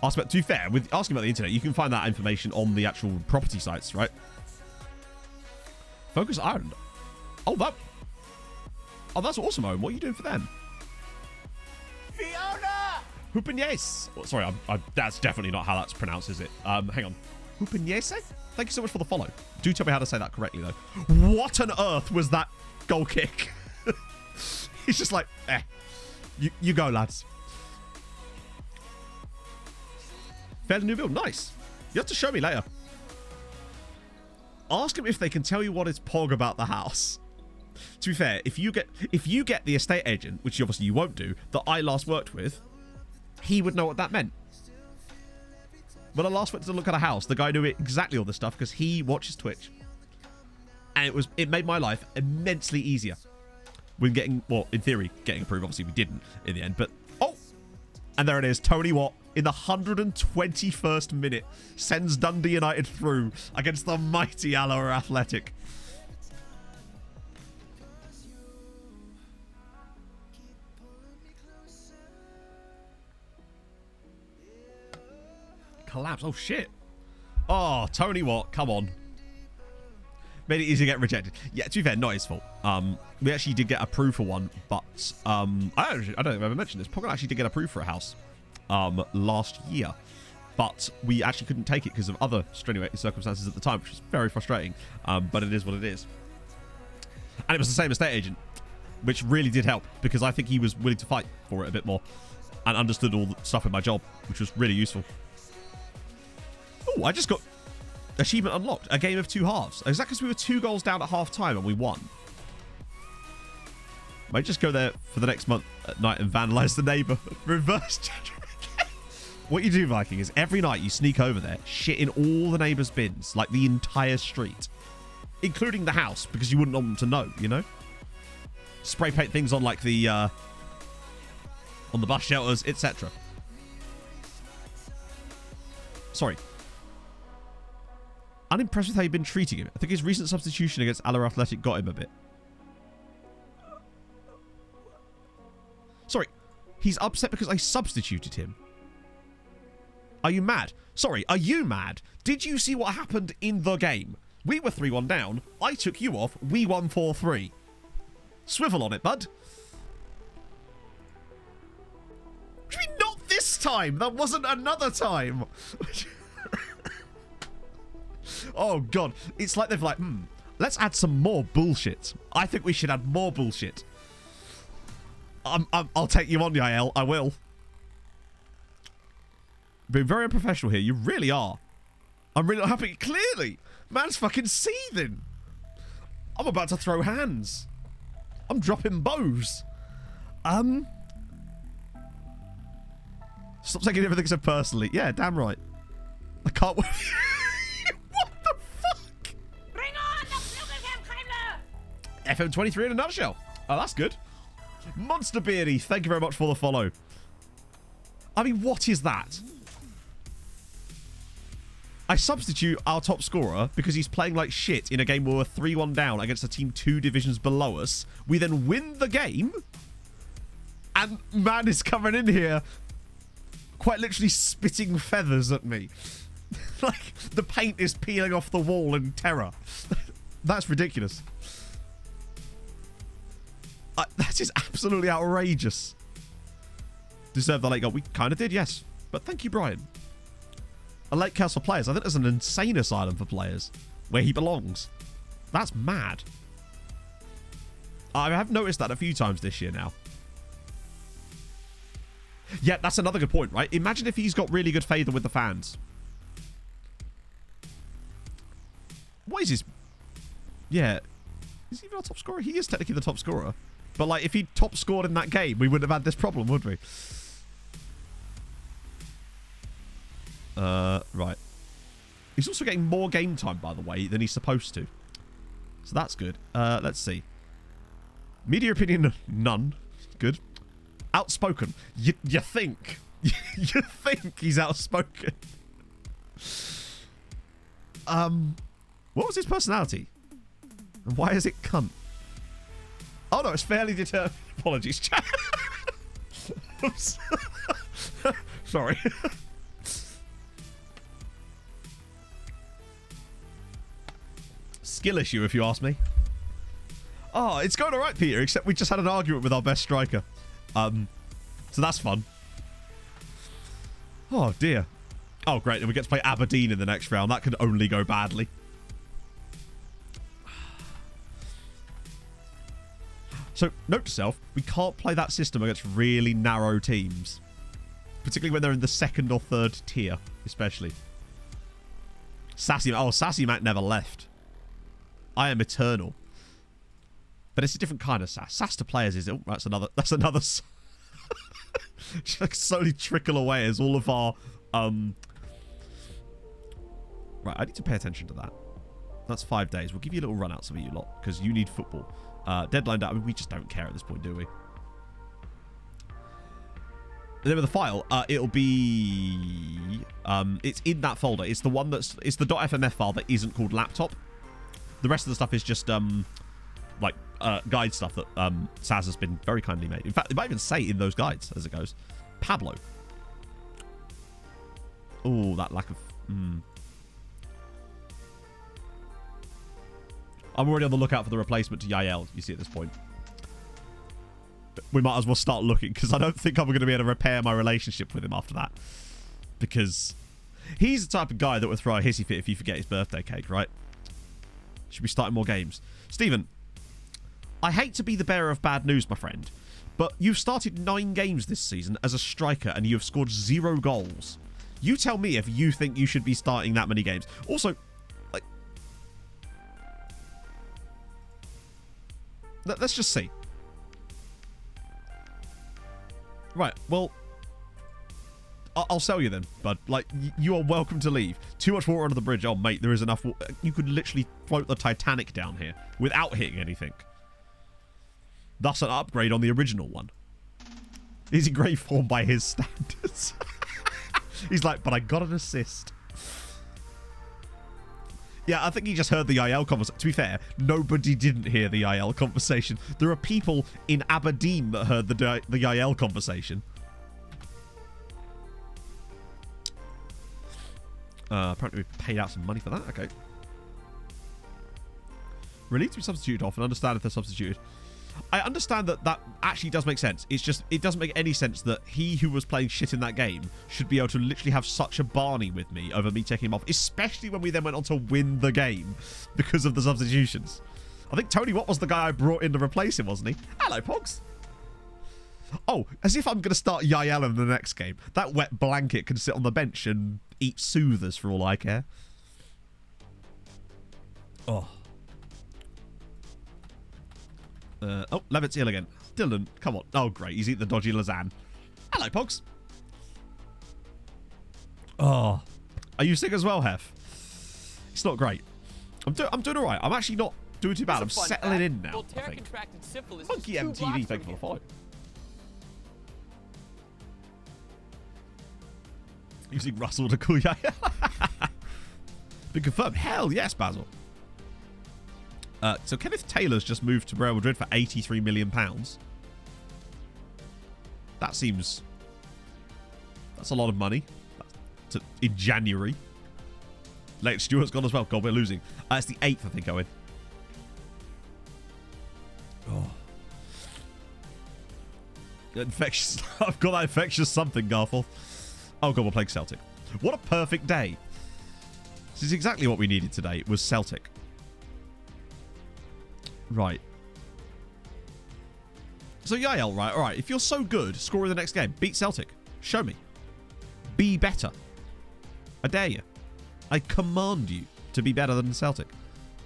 To be fair, with asking about the internet, you can find that information on the actual property sites, right? Focus Ireland. Oh, that's awesome, Owen. What are you doing for them? Fiona! Hupanyese. Oh, sorry, that's definitely not how that's pronounced, is it? Hang on. Hupanyese? Thank you so much for the follow. Do tell me how to say that correctly, though. What on earth was that goal kick? He's just like, you go, lads. Fair new build. Nice. You have to show me later. Ask him if they can tell you what is pog about the house. To be fair, if you get the estate agent, which obviously you won't do, that I last worked with, he would know what that meant. When I last went to look at a house, the guy knew exactly all this stuff because he watches Twitch. And it made my life immensely easier. When getting, well, in theory, getting approved. Obviously, we didn't in the end. But, oh! And there it is. Tony Watt, in the 121st minute, sends Dundee United through against the mighty Alloa Athletic. Collapse. Oh, shit. Oh, Tony Watt. Come on. Made it easy to get rejected. Yeah, to be fair, not his fault. We actually did get approved for one, but I don't think I've ever mentioned this. Poggin actually did get approved for a house last year, but we actually couldn't take it because of other strenuating circumstances at the time, which is very frustrating. But it is what it is. And it was the same estate agent, which really did help because I think he was willing to fight for it a bit more and understood all the stuff in my job, which was really useful. Oh, I just got achievement unlocked. A game of 2 halves. Is that because we were 2 goals down at half time and we won? Might just go there for the next month at night and vandalize the neighbor. Reverse gentrification. What you do, Viking, is every night you sneak over there, shit in all the neighbors' bins, like the entire street, including the house, because you wouldn't want them to know, you know? Spray paint things on like the on the bus shelters, etc. Sorry. Unimpressed with how you've been treating him. I think his recent substitution against Aller Athletic got him a bit. Sorry, he's upset because I substituted him. Are you mad? Sorry, are you mad? Did you see what happened in the game? We were 3-1 down. I took you off. We won 4-3. Swivel on it, bud. What do you mean not this time? That wasn't another time. Oh, God. It's like they've like, let's add some more bullshit. I think we should add more bullshit. I'll take you on, Yael. I will. Being very unprofessional here. You really are. I'm really not happy. Clearly. Man's fucking seething. I'm about to throw hands. I'm dropping bows. Stop taking everything so personally. Yeah, damn right. I can't wait. What the fuck? Bring on the Flügelkampfheimler! FM23 in a nutshell. Oh, that's good. Monster Beardy, thank you very much for the follow. I mean, what is that? I substitute our top scorer because he's playing like shit in a game where we're 3-1 down against a team 2 divisions below us. We then win the game. And man is coming in here quite literally spitting feathers at me. Like, the paint is peeling off the wall in terror. That's ridiculous. That is absolutely outrageous. Deserve the late goal. We kind of did, yes. But thank you, Brian. A late cast for players. I think there's an insane asylum for players where he belongs. That's mad. I have noticed that a few times this year now. Yeah, that's another good point, right? Imagine if he's got really good favour with the fans. What is his... Yeah. Is he even our top scorer? He is technically the top scorer. But, like, if he top scored in that game, we wouldn't have had this problem, would we? Right. He's also getting more game time, by the way, than he's supposed to. So that's good. Let's see. Media opinion, none. Good. Outspoken. You think. You think he's outspoken. What was his personality? And why is it cunt? Oh no, it's fairly determined. Apologies, chat. Sorry. Skill issue, if you ask me. Oh, it's going alright, Peter, except we just had an argument with our best striker. So that's fun. Oh, dear. Oh, great. And we get to play Aberdeen in the next round. That could only go badly. So, note to self, we can't play that system against really narrow teams. Particularly when they're in the 2nd or 3rd tier, especially. Sassy Matt never left. I am eternal. But it's a different kind of sass. Sass to players is... Oh, that's another... Just slowly trickle away as all of our... Right, I need to pay attention to that. That's 5 days. We'll give you a little run out, some of you lot, because you need football. Deadline day. I mean, we just don't care at this point, do we? The name of the file, it'll be... it's in that folder. It's the one that's... It's the .fmf file that isn't called laptop. The rest of the stuff is just, like, guide stuff that Saz has been very kindly made. In fact, it might even say in those guides as it goes. Pablo. Oh, that lack of... I'm already on the lookout for the replacement to Yael, you see at this point. We might as well start looking, because I don't think I'm going to be able to repair my relationship with him after that. Because he's the type of guy that would throw a hissy fit if you forget his birthday cake, right? Should be starting more games. Stephen, I hate to be the bearer of bad news, my friend, but you've started 9 games this season as a striker and you have scored 0 goals. You tell me if you think you should be starting that many games. Also, like, let's just see. Right, well, I'll sell you then, bud. Like, you are welcome to leave. Too much water under the bridge. Oh, mate, there is enough water. You could literally float the Titanic down here without hitting anything. Thus an upgrade on the original one. Is in great form by his standards. He's like, but I got an assist. Yeah, I think he just heard the IL conversation. To be fair, nobody didn't hear the IL conversation. There are people in Aberdeen that heard the IL conversation. Apparently we paid out some money for that. Okay. Relieved to be substituted off and understand if they're substituted. I understand that actually does make sense. It's just, it doesn't make any sense that he who was playing shit in that game should be able to literally have such a Barney with me over me taking him off, especially when we then went on to win the game because of the substitutions. I think Tony Watt was the guy I brought in to replace him, wasn't he? Hello, Pogs. Oh, as if I'm going to start Yael in the next game. That wet blanket can sit on the bench and eat soothers for all I care. Oh. Oh, Levitt's ill again. Dylan, come on. Oh, great. He's eating the dodgy lasagna. Hello, Pogs. Oh. Are you sick as well, Hef? It's not great. I'm doing all right. I'm actually not doing too bad. I'm settling in now, I think. Monkey MTV, thank you for the follow. Using Russell to call you. Been confirmed. Hell yes, Basil. So Kenneth Taylor's just moved to Real Madrid for £83 million. That seems... That's a lot of money. In January. Leighton Stewart's gone as well. God, we're losing. It's the 8th, I think, Owen. Oh. Infectious. I've got that infectious something, Garfel. Oh, God, we're playing Celtic. What a perfect day. This is exactly what we needed today. It was Celtic. Right. So, Yael, right, all right. If you're so good, score in the next game. Beat Celtic. Show me. Be better. I dare you. I command you to be better than Celtic.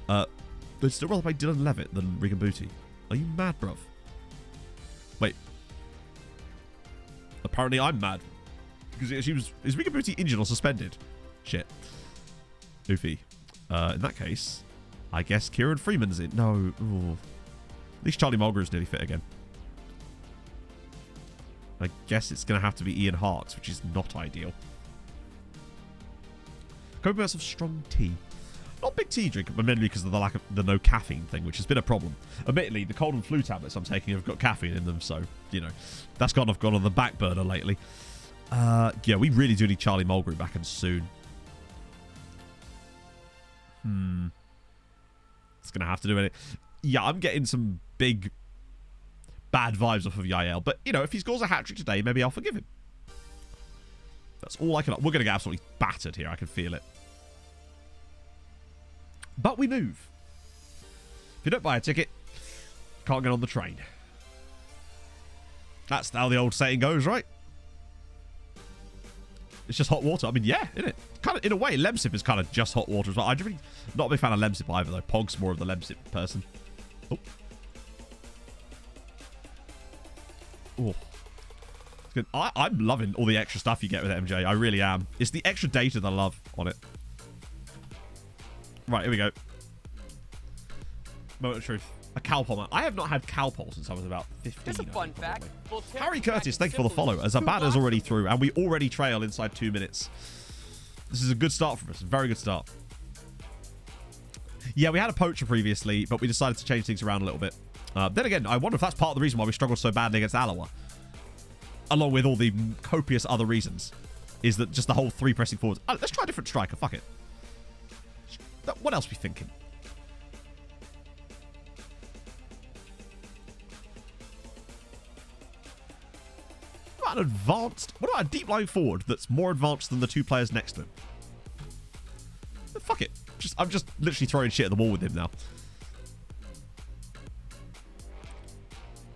They'd still rather play Dylan Levitt than Regan Booty. Are you mad, bruv? Wait. Apparently I'm mad. Because is Regan Booty injured or suspended? Shit. Oofy. In that case, I guess Kieran Freeman's in. No. Ooh. At least Charlie Mulgrew's nearly fit again. I guess it's going to have to be Ian Harkes, which is not ideal. Co-bursts of strong tea. Not a big tea drinker, but mainly because of the lack of the no caffeine thing, which has been a problem. Admittedly, the cold and flu tablets I'm taking have got caffeine in them, so, you know, that's kind of gone on the back burner lately. Yeah, we really do need Charlie Mulgrew back and soon. It's going to have to do it. Yeah, I'm getting some big bad vibes off of Yael, but, you know, if he scores a hat-trick today, maybe I'll forgive him. That's all I can... We're going to get absolutely battered here. I can feel it. But we move. If you don't buy a ticket, can't get on the train. That's how the old saying goes, right? It's just hot water. I mean, yeah, isn't it? Kind of, in a way, Lemsip is kind of just hot water as well. I'm really not a big fan of Lemsip either, though. Pog's more of the Lemsip person. Oh. Oh. Good. I'm loving all the extra stuff you get with MJ. I really am. It's the extra data that I love on it. Right, here we go. Moment of truth. A Calpol. I have not had Calpol since I was about 15. Here's a fun fact. Harry Curtis, thank you for the follow. As Abada's already through, and we already trail inside 2 minutes. This is a good start for us. A very good start. Yeah, we had a poacher previously, but we decided to change things around a little bit. Then again, I wonder if that's part of the reason why we struggled so badly against Alloa. Along with all the copious other reasons. Is that just the whole 3 pressing forwards. Let's try a different striker. Fuck it. What else are we thinking? What about an advanced... What about a deep lying forward that's more advanced than the 2 players next to him? Fuck it. I'm just literally throwing shit at the wall with him now.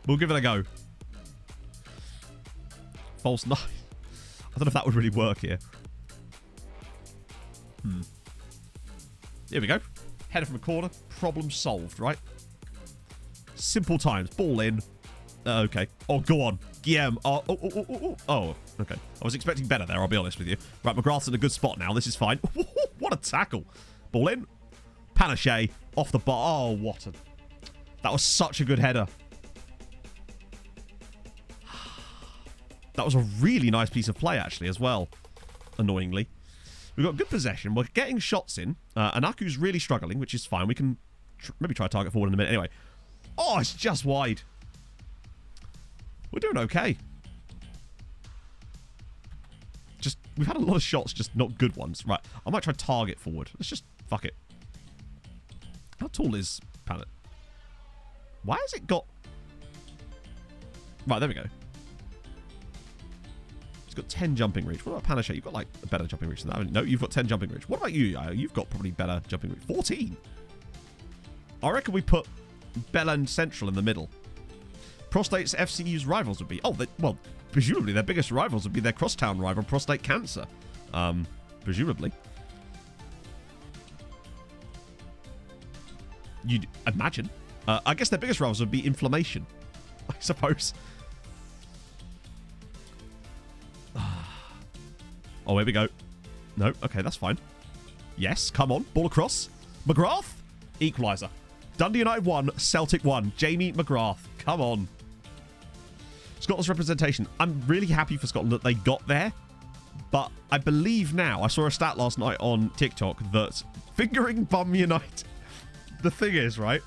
We'll give it a go. False 9. I don't know if that would really work here. Here we go. Header from a corner. Problem solved, right? Simple times. Ball in. Okay. Oh, go on. Guillaume. Oh, okay. I was expecting better there, I'll be honest with you. Right, McGrath's in a good spot now. This is fine. What a tackle. Ball in. Panache. Off the bar. Oh, what a... That was such a good header. That was a really nice piece of play, actually, as well. Annoyingly. We've got good possession. We're getting shots in. Anaku's really struggling, which is fine. We can maybe try target forward in a minute. Anyway. Oh, it's just wide. We're doing okay. Just, we've had a lot of shots, just not good ones. Right, I might try target forward. Let's just, fuck it. How tall is Pallet? Why has it got... Right, there we go. It's got 10 jumping reach. What about Panache? You've got, like, a better jumping reach than that. No, you've got 10 jumping reach. What about you, Yayo? You've got probably better jumping reach. 14. I reckon we put Bella and Central in the middle. Prostate's FCU's rivals would be... Oh, well, presumably their biggest rivals would be their crosstown rival, Prostate Cancer. Presumably. You'd imagine. I guess their biggest rivals would be Inflammation, I suppose. Oh, here we go. No, okay, that's fine. Yes, come on. Ball across. McGrath. Equaliser. Dundee United 1, Celtic 1. Jamie McGrath. Come on. Scotland's representation. I'm really happy for Scotland that they got there. But I believe now, I saw a stat last night on TikTok that fingering Bum United. The thing is, right?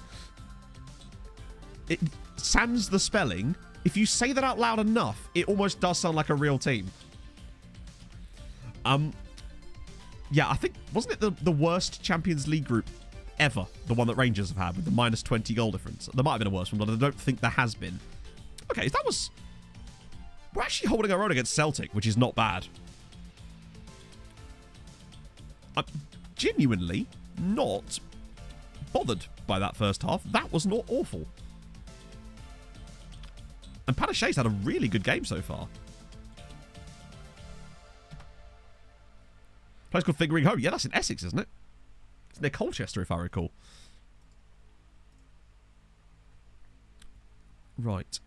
It sans the spelling. If you say that out loud enough, it almost does sound like a real team. Yeah, I think, wasn't it the worst Champions League group ever? The one that Rangers have had with the minus 20 goal difference. There might have been a worse one, but I don't think there has been. Okay, that was... We're actually holding our own against Celtic, which is not bad. I'm genuinely not bothered by that first half. That was not awful. And Panache's had a really good game so far. Place called Fingering Home. Yeah, that's in Essex, isn't it? It's near Colchester, if I recall. Right.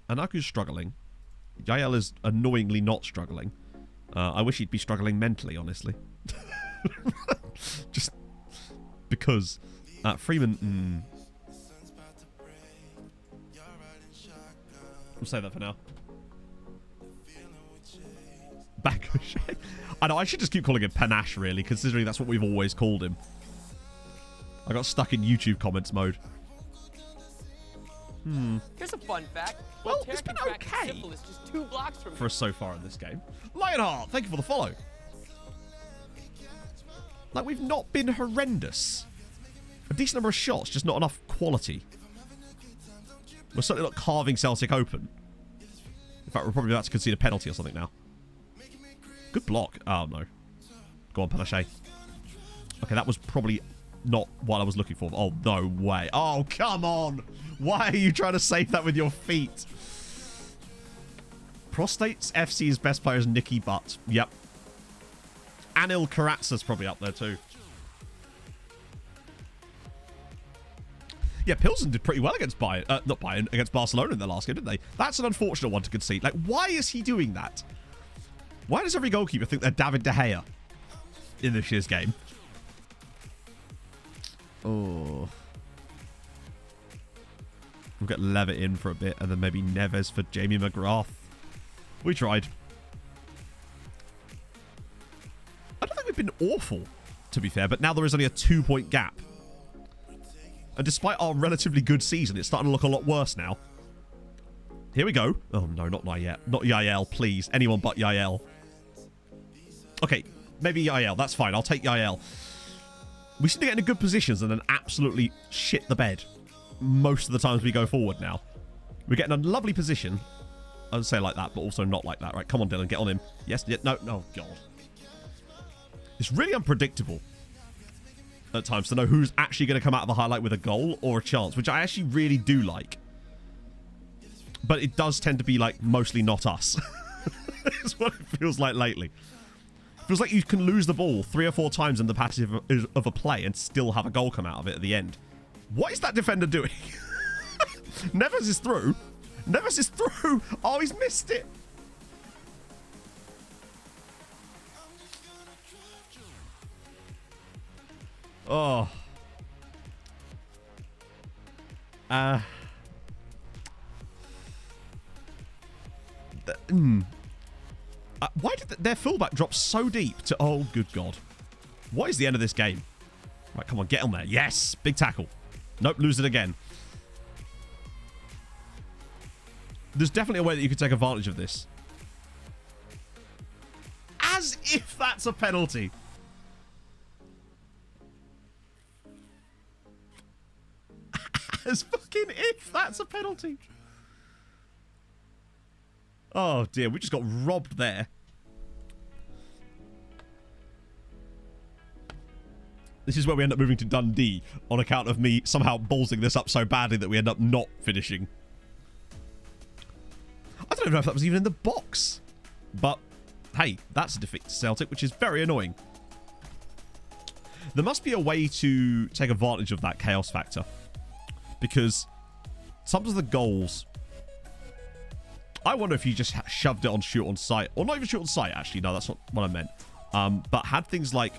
Anaku's struggling. Yael is annoyingly not struggling. I wish he'd be struggling mentally, honestly. Just because. Freeman... We'll say that for now. Back. I know, I should just keep calling him Panache, really, considering that's what we've always called him. I got stuck in YouTube comments mode. Here's a fun fact. Well, Voltaire it's been contracted okay syphilis just 2 blocks from for us so far in this game. Lionheart, thank you for the follow. Like, we've not been horrendous. A decent number of shots, just not enough quality. We're certainly not carving Celtic open. In fact, we're probably about to concede a penalty or something now. Good block. Oh, no. Go on, Panache. Okay, that was probably not what I was looking for. Oh, no way. Oh, come on. Why are you trying to save that with your feet? Prostate's FC's best player is Nicky Butt. Yep. Anil Karatsa's probably up there too. Yeah, Pilsen did pretty well against Bayern. Not Bayern, against Barcelona in their last game, didn't they? That's an unfortunate one to concede. Like, why is he doing that? Why does every goalkeeper think they're David De Gea in this year's game? Oh. We'll get Levitt in for a bit, and then maybe Neves for Jamie McGrath. We tried. I don't think we've been awful, to be fair, but now there is only a 2-point gap. And despite our relatively good season, it's starting to look a lot worse now. Here we go. Oh, no, not yet. Not Yael, please. Anyone but Yael. Okay, maybe Yael. That's fine. I'll take Yael. We seem to get into good positions and then absolutely shit the bed most of the times we go forward now. We're getting a lovely position. I would say like that, but also not like that. Right, come on, Dylan. Get on him. Yes, yeah, no, oh, God. It's really unpredictable at times to know who's actually going to come out of the highlight with a goal or a chance, which I actually really do like. but it does tend to be like mostly not us. It's what it feels like lately. It feels like you can lose the ball 3 or 4 times in the patch of a play and still have a goal come out of it at the end. What is that defender doing? Neves is through. Neves is through. Oh, he's missed it. Oh. Why did their fullback drop so deep to... Oh, good God. What is the end of this game? Right, come on, get on there. Yes, big tackle. Nope, lose it again. There's definitely a way that you could take advantage of this. As if that's a penalty. As fucking if that's a penalty. Oh dear, we just got robbed there. This is where we end up moving to Dundee on account of me somehow ballsing this up so badly that we end up not finishing. I don't even know if that was even in the box. But, hey, that's a defeat to Celtic, which is very annoying. There must be a way to take advantage of that chaos factor. Because sometimes the goals... I wonder if you just shoved it on shoot on sight. Or not even shoot on sight, actually. No, that's not what I meant. But had things like...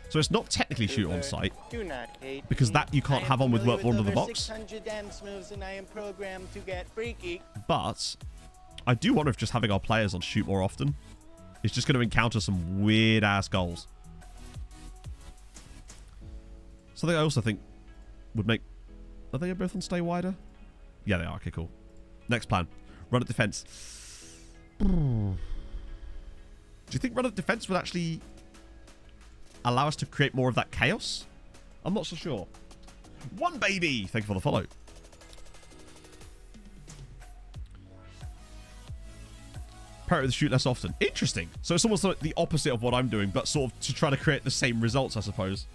So it's not technically shoot on sight. Because that you can't have on with work under the box. But I do wonder if just having our players on shoot more often is just going to encounter some weird-ass goals. Something I also think would make... Are they both on stay wider? Yeah, they are. Okay, cool. Next plan. Run at defense. Do you think run at defense would actually allow us to create more of that chaos? I'm not so sure. One baby! Thank you for the follow. Pair it with shoot less often. Interesting. So it's almost like the opposite of what I'm doing, but sort of to try to create the same results, I suppose.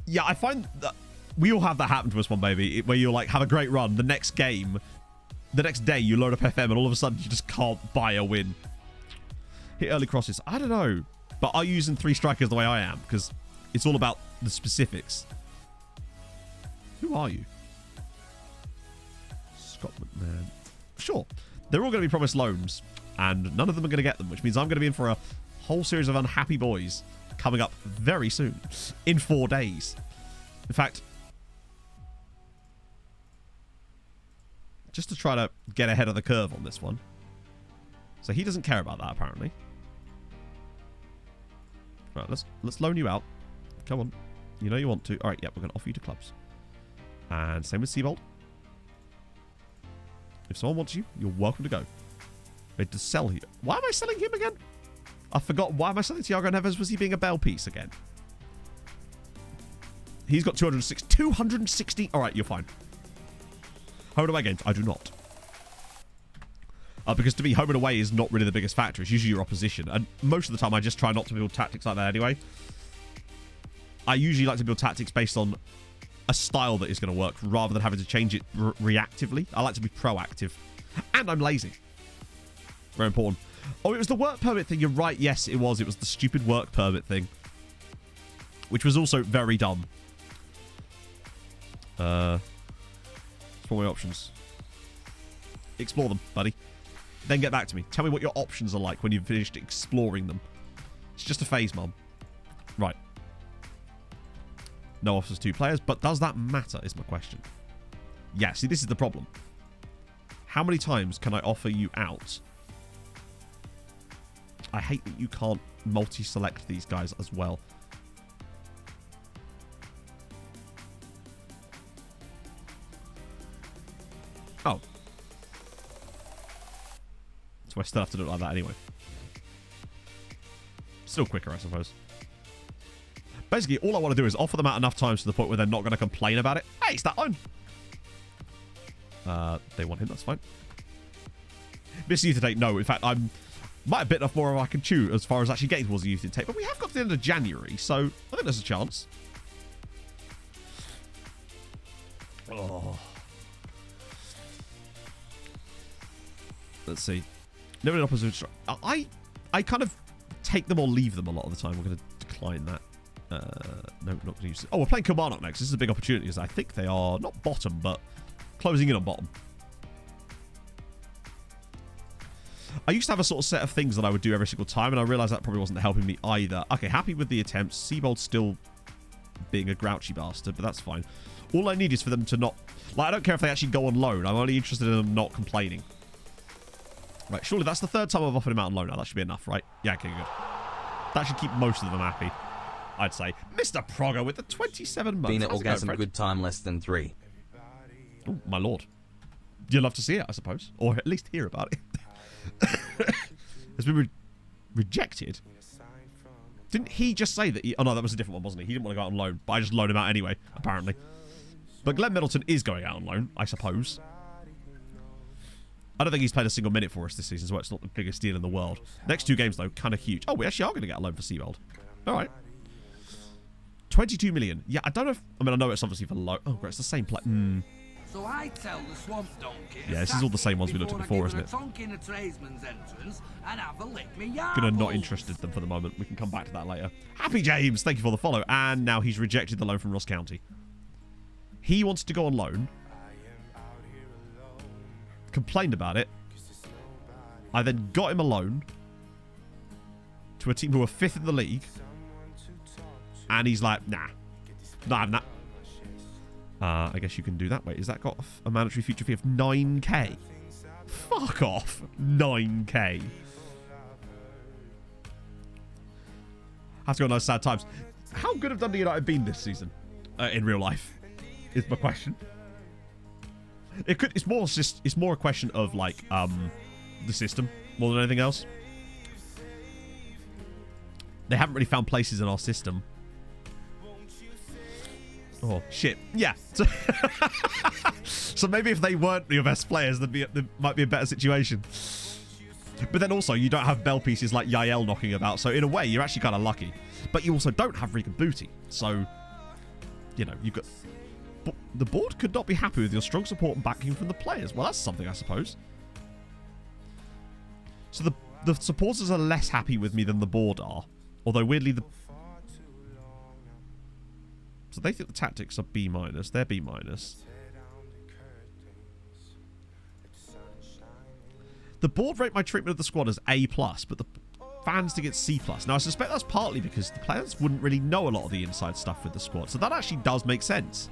Yeah, I find that we all have that happen to us, one baby, where you'll like have a great run. The next game, the next day, you load up FM and all of a sudden you just can't buy a win. Hit early crosses. I don't know. But are you using 3 strikers the way I am? Because it's all about the specifics. Who are you? Scotland, man. Sure. They're all going to be promised loans. And none of them are going to get them. Which means I'm going to be in for a whole series of unhappy boys coming up very soon. In 4 days. In fact, just to try to get ahead of the curve on this one. So he doesn't care about that, apparently. Right, let's loan you out. Come on. You know you want to. All right, yeah, we're going to offer you to clubs. And same with Seabold. If someone wants you, you're welcome to go. Ready to sell here. Why am I selling him again? I forgot. Why am I selling Thiago Neves? Was he being a bell piece again? He's got 260. All right, you're fine. Home and away games. I do not. Because to me, home and away is not really the biggest factor. It's usually your opposition. And most of the time, I just try not to build tactics like that anyway. I usually like to build tactics based on a style that is going to work rather than having to change it reactively. I like to be proactive. And I'm lazy. Very important. Oh, it was the work permit thing. You're right. Yes, it was. It was the stupid work permit thing. Which was also very dumb. Explore my options. Explore them, buddy. Then get back to me. Tell me what your options are like when you've finished exploring them. It's just a phase, Mum. Right. No offers 2 players, but does that matter is my question. Yeah, see, this is the problem. How many times can I offer you out? I hate that you can't multi-select these guys as well. Oh. So I still have to do it like that anyway. Still quicker, I suppose. Basically, all I want to do is offer them out enough times to the point where they're not going to complain about it. Hey, it's that line. They want him, that's fine. Miss youth intake, no. In fact, I'm might have bitten off more than I can chew as far as actually getting towards the youth intake. But we have got to the end of January, so I think there's a chance. Oh. Let's see. No in opposition. I kind of take them or leave them a lot of the time. We're going to decline that. No, not going to use it. Oh, we're playing Kilmarnock next. This is a big opportunity because I think they are not bottom, but closing in on bottom. I used to have a sort of set of things that I would do every single time, and I realised that probably wasn't helping me either. Okay, happy with the attempts. Seabold's still being a grouchy bastard, but that's fine. All I need is for them to not... Like, I don't care if they actually go on loan. I'm only interested in them not complaining. Right, surely that's the third time I've offered him out on loan now. That should be enough, right? Yeah, okay, good. That should keep most of them happy, I'd say. Mr. Progger with the 27 months. Been at orgasm good time less than 3. Oh, my lord. You'd love to see it, I suppose. Or at least hear about it. Has been rejected. Didn't he just say that he... Oh, no, that was a different one, wasn't he? He didn't want to go out on loan, but I just loaned him out anyway, apparently. But Glenn Middleton is going out on loan, I suppose. I don't think he's played a single minute for us this season, so it's not the biggest deal in the world. Next 2 games, though, kind of huge. Oh, we actually are going to get a loan for Seabold. All right. 22 million. Yeah, I don't know if... I mean, I know it's obviously for low... Oh, great, it's the same play. So I tell the swamp donkey. Yeah, this is all the same ones we looked at before, isn't it? Gonna not interested in them for the moment. We can come back to that later. Happy James, thank you for the follow. And now he's rejected the loan from Ross County. He wants to go on loan. Complained about it. I then got him a loan to a team who are 5th in the league. And he's like, nah, not having that. I guess you can do that. Wait, has that got a mandatory future fee of 9k? Fuck off. 9k. Have to go on those sad times. How good have Dundee United been this season? In real life? Is my question. It's more a question of, like, the system more than anything else. They haven't really found places in our system. Oh, shit. Yeah. So maybe if they weren't your best players, there might be a better situation. But then also, you don't have bell pieces like Yael knocking about. So in a way, you're actually kind of lucky. But you also don't have Regan Booty. So, you know, you've got... The board could not be happy with your strong support and backing from the players. Well, that's something, I suppose. So the supporters are less happy with me than the board are. Although, weirdly, so they think the tactics are B-. They're B-. The board rate my treatment of the squad as A+, but the fans think it's C+. Now, I suspect that's partly because the players wouldn't really know a lot of the inside stuff with the squad. So that actually does make sense.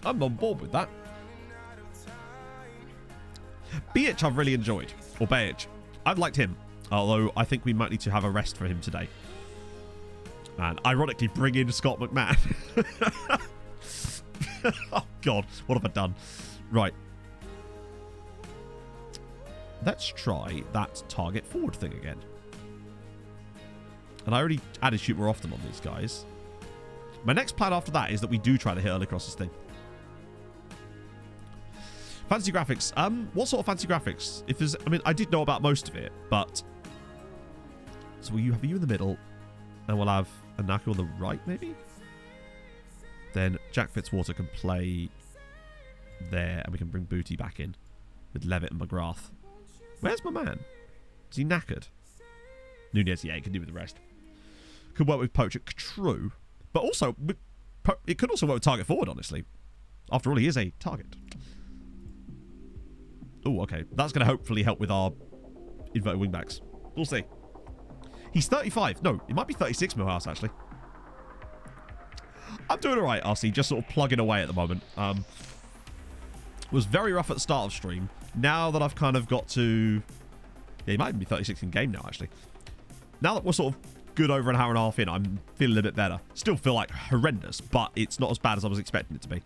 I'm on board with that. BH I've really enjoyed. Or BH. I've liked him. Although I think we might need to have a rest for him today. And ironically, bring in Scott McMahon. Oh, God. What have I done? Right. Let's try that target forward thing again. And I already added shoot more often on these guys. My next plan after that is that we do try to hit early crosses thing. Fancy graphics. What sort of fancy graphics? If there's, I mean, I did know about most of it, but so will you have you in the middle, and we'll have Anaka on the right, maybe. Then Jack Fitzwater can play there, and we can bring Booty back in with Levitt and McGrath. Where's my man? Is he knackered? Nunez, yeah, he can do with the rest. Could work with Poacher, true, but also it could also work with target forward. Honestly, after all, he is a target. Oh, okay. That's going to hopefully help with our inverted wingbacks. We'll see. He's 35. No, it might be 36, Milhouse, actually. I'm doing all right, RC. Just sort of plugging away at the moment. Was very rough at the start of stream. Now that I've kind of got to... Yeah, he might even be 36 in game now, actually. Now that we're sort of good over an hour and a half in, I'm feeling a bit better. Still feel like horrendous, but it's not as bad as I was expecting it to be.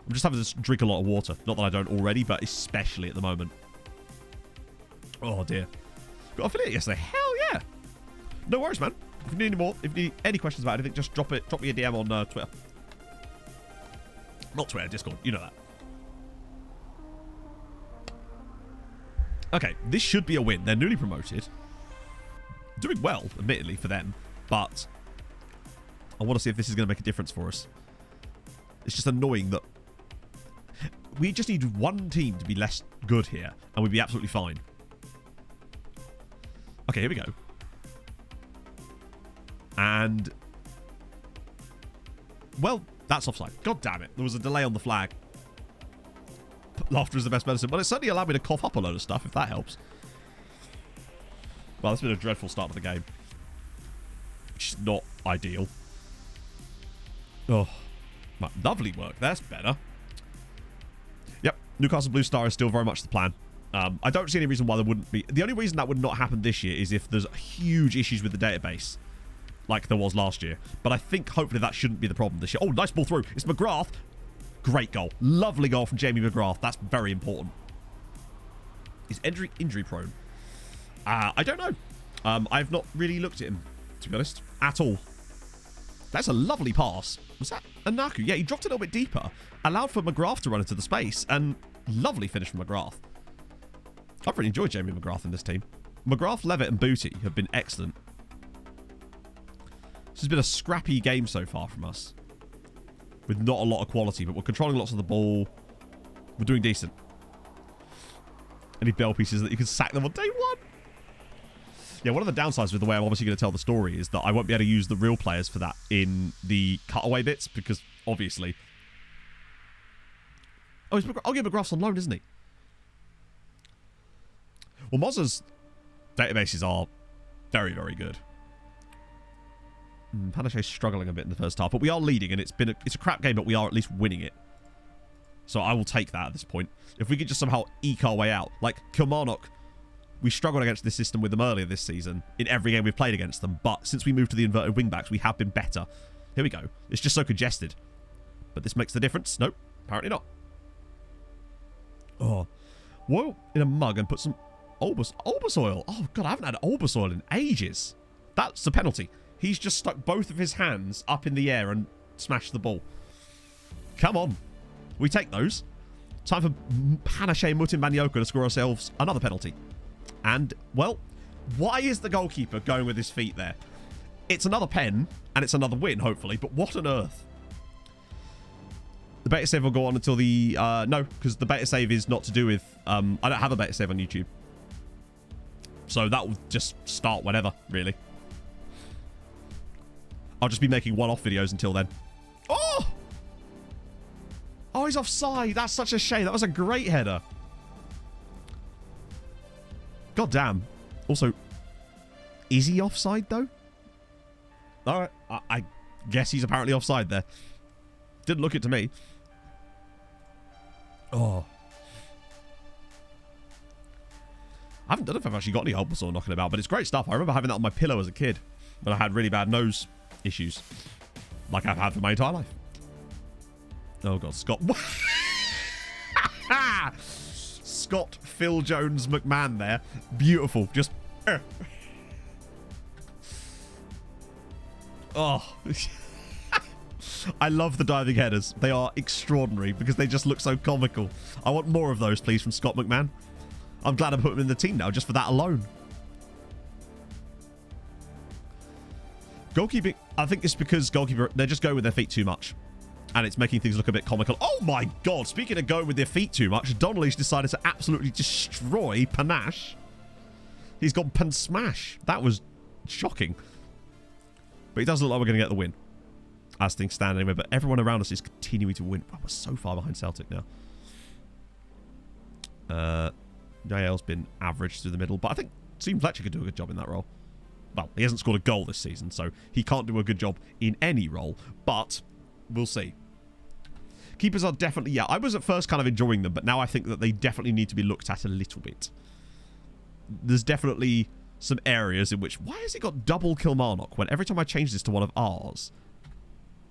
I'm just having to drink a lot of water. Not that I don't already, but especially at the moment. Oh, dear. Got affiliate yesterday. Hell yeah. No worries, man. If you need any more, if you need any questions about anything, just drop me a DM on Twitter. Not Twitter, Discord. You know that. Okay, this should be a win. They're newly promoted. Doing well, admittedly, for them. But I want to see if this is going to make a difference for us. It's just annoying that We just need one team to be less good here, and we'd be absolutely fine. Okay, here we go. And... well, that's offside. God damn it. There was a delay on the flag. Laughter is the best medicine. Well, it certainly allowed me to cough up a load of stuff, if that helps. Well, it's been a dreadful start to the game. Which is not ideal. Oh, lovely work. That's better. Yep, Newcastle Blue Star is still very much the plan. I don't see any reason why there wouldn't be. The only reason that would not happen this year is if there's huge issues with the database, like there was last year. But I think hopefully that shouldn't be the problem this year. Oh, nice ball through. It's McGrath. Great goal. Lovely goal from Jamie McGrath. That's very important. Is injury prone? I don't know. I've not really looked at him, to be honest, at all. That's a lovely pass. Was that Anaku? Yeah, he dropped it a little bit deeper. Allowed for McGrath to run into the space. And lovely finish from McGrath. I've really enjoyed Jamie McGrath in this team. McGrath, Levitt and Booty have been excellent. This has been a scrappy game so far from us. With not a lot of quality, but we're controlling lots of the ball. We're doing decent. Any bell pieces that you can sack them on day one? Yeah, one of the downsides with the way I'm obviously going to tell the story is that I won't be able to use the real players for that in the cutaway bits, because obviously... oh, McGrath's on loan, isn't he? Well, Mozza's databases are very, very good. Panaché's struggling a bit in the first half, but we are leading, and it's a crap game, but we are at least winning it. So I will take that at this point. If we could just somehow eke our way out. Like, Kilmarnock, we struggled against this system with them earlier this season in every game we've played against them, but since we moved to the inverted wingbacks, we have been better. Here we go. It's just so congested. But this makes the difference? Nope, apparently not. Oh. Whoa, in a mug and put some Olbus oil. Oh, God, I haven't had Olbus oil in ages. That's the penalty. He's just stuck both of his hands up in the air and smashed the ball. Come on. We take those. Time for Panaché Mutin Manioka to score ourselves another penalty. And, well, why is the goalkeeper going with his feet there? It's another pen, and it's another win, hopefully, but what on earth? The beta save will go on until the... no, because the beta save is not to do with... I don't have a beta save on YouTube. So that will just start whenever, really. I'll just be making one-off videos until then. Oh! Oh, he's offside. That's such a shame. That was a great header. God damn. Also, is he offside, though? All right. I guess he's apparently offside there. Didn't look it to me. Oh. I don't know if I've actually got any Bulbasaur knocking about, but it's great stuff. I remember having that on my pillow as a kid when I had really bad nose issues. Like I've had for my entire life. Oh, God. Scott. Scott Phil Jones McMahon there. Beautiful. Just... oh. I love the diving headers. They are extraordinary because they just look so comical. I want more of those, please, from Scott McMahon. I'm glad I put him in the team now, just for that alone. Goalkeeping, I think it's because goalkeeper, they're just going with their feet too much. And it's making things look a bit comical. Oh my God, speaking of going with their feet too much, Donnelly's decided to absolutely destroy Panache. He's gone pan smash. That was shocking. But it does look like we're going to get the win. As things stand anyway, but everyone around us is continuing to win. Wow, we're so far behind Celtic now. Jael's been average through the middle, but I think Sean Fletcher could do a good job in that role. Well, he hasn't scored a goal this season, so he can't do a good job in any role, but we'll see. Keepers are definitely... yeah, I was at first kind of enjoying them, but now I think that they definitely need to be looked at a little bit. There's definitely some areas in which... why has it got double Kilmarnock when every time I change this to one of ours,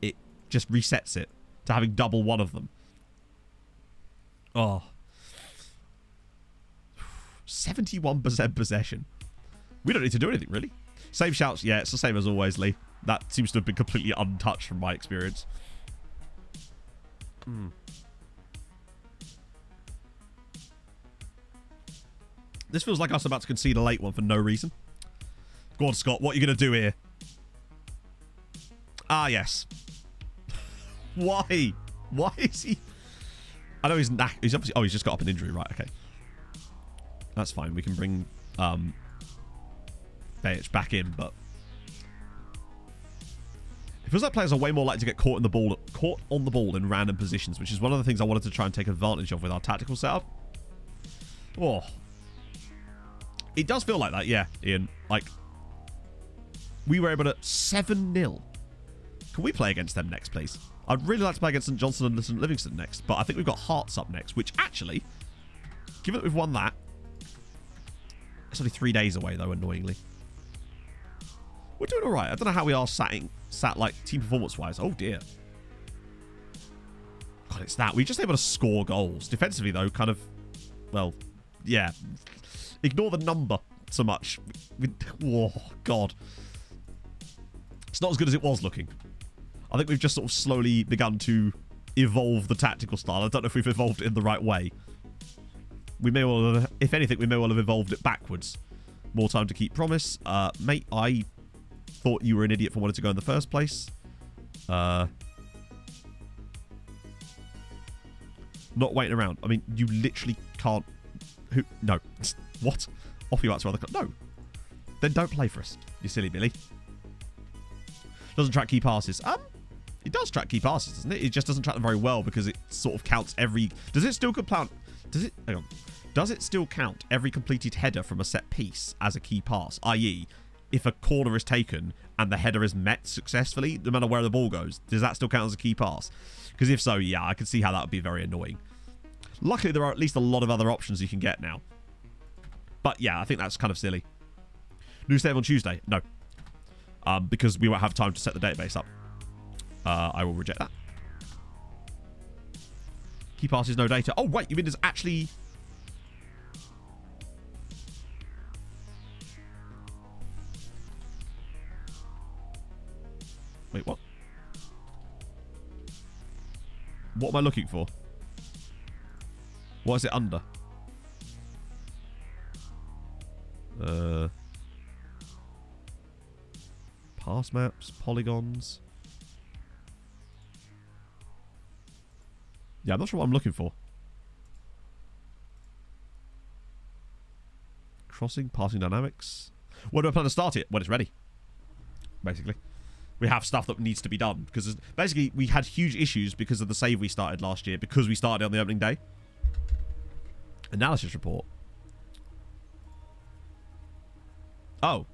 it just resets it to having double one of them? Oh. 71% possession. We don't need to do anything, really. Save shouts, yeah, it's the same as always, Lee. That seems to have been completely untouched from my experience. This feels like us about to concede a late one for no reason. Go on, Scott, what are you going to do here? Ah, yes. Why? Why is he... I know he's obviously... Oh, he's just got up an injury. Right, okay. That's fine. We can bring Bajic back in, but... It feels like players are way more likely to get caught on the ball in random positions, which is one of the things I wanted to try and take advantage of with our tactical setup. Oh. It does feel like that, yeah, Ian. Like, we were able to 7-0. Can we play against them next, please? I'd really like to play against St Johnstone and St Livingston next, but I think we've got Hearts up next, which actually, given that we've won that, it's only 3 days away, though, annoyingly. We're doing all right. I don't know how we are sat like, team performance-wise. Oh, dear. God, it's that. We're just able to score goals. Defensively, though, kind of, well, yeah. Ignore the number so much. Oh, God. It's not as good as it was looking. I think we've just sort of slowly begun to evolve the tactical style. I don't know if we've evolved it in the right way. We may well have, if anything, we may well have evolved it backwards. More time to keep promise. Mate, I thought you were an idiot for wanting to go in the first place. Not waiting around. I mean, you literally can't... No. What? Off you out to other... No. Then don't play for us, you silly Billy. Doesn't track key passes. It does track key passes, doesn't it? It just doesn't track them very well because it sort of counts every... Does it still count... Does it... Hang on. Does it still count every completed header from a set piece as a key pass? I.e., if a corner is taken and the header is met successfully, no matter where the ball goes, does that still count as a key pass? Because if so, yeah, I can see how that would be very annoying. Luckily, there are at least a lot of other options you can get now. But yeah, I think that's kind of silly. New save on Tuesday? No. Because we won't have time to set the database up. I will reject that. Key passes, no data. Oh, wait, you mean there's actually... Wait, what? What am I looking for? What is it under? Pass maps, polygons. Yeah, I'm not sure what I'm looking for. Crossing, passing dynamics. When do I plan to start it? When it's ready. Basically. We have stuff that needs to be done. Because basically, we had huge issues because of the save we started last year. Because we started on the opening day. Analysis report. Oh.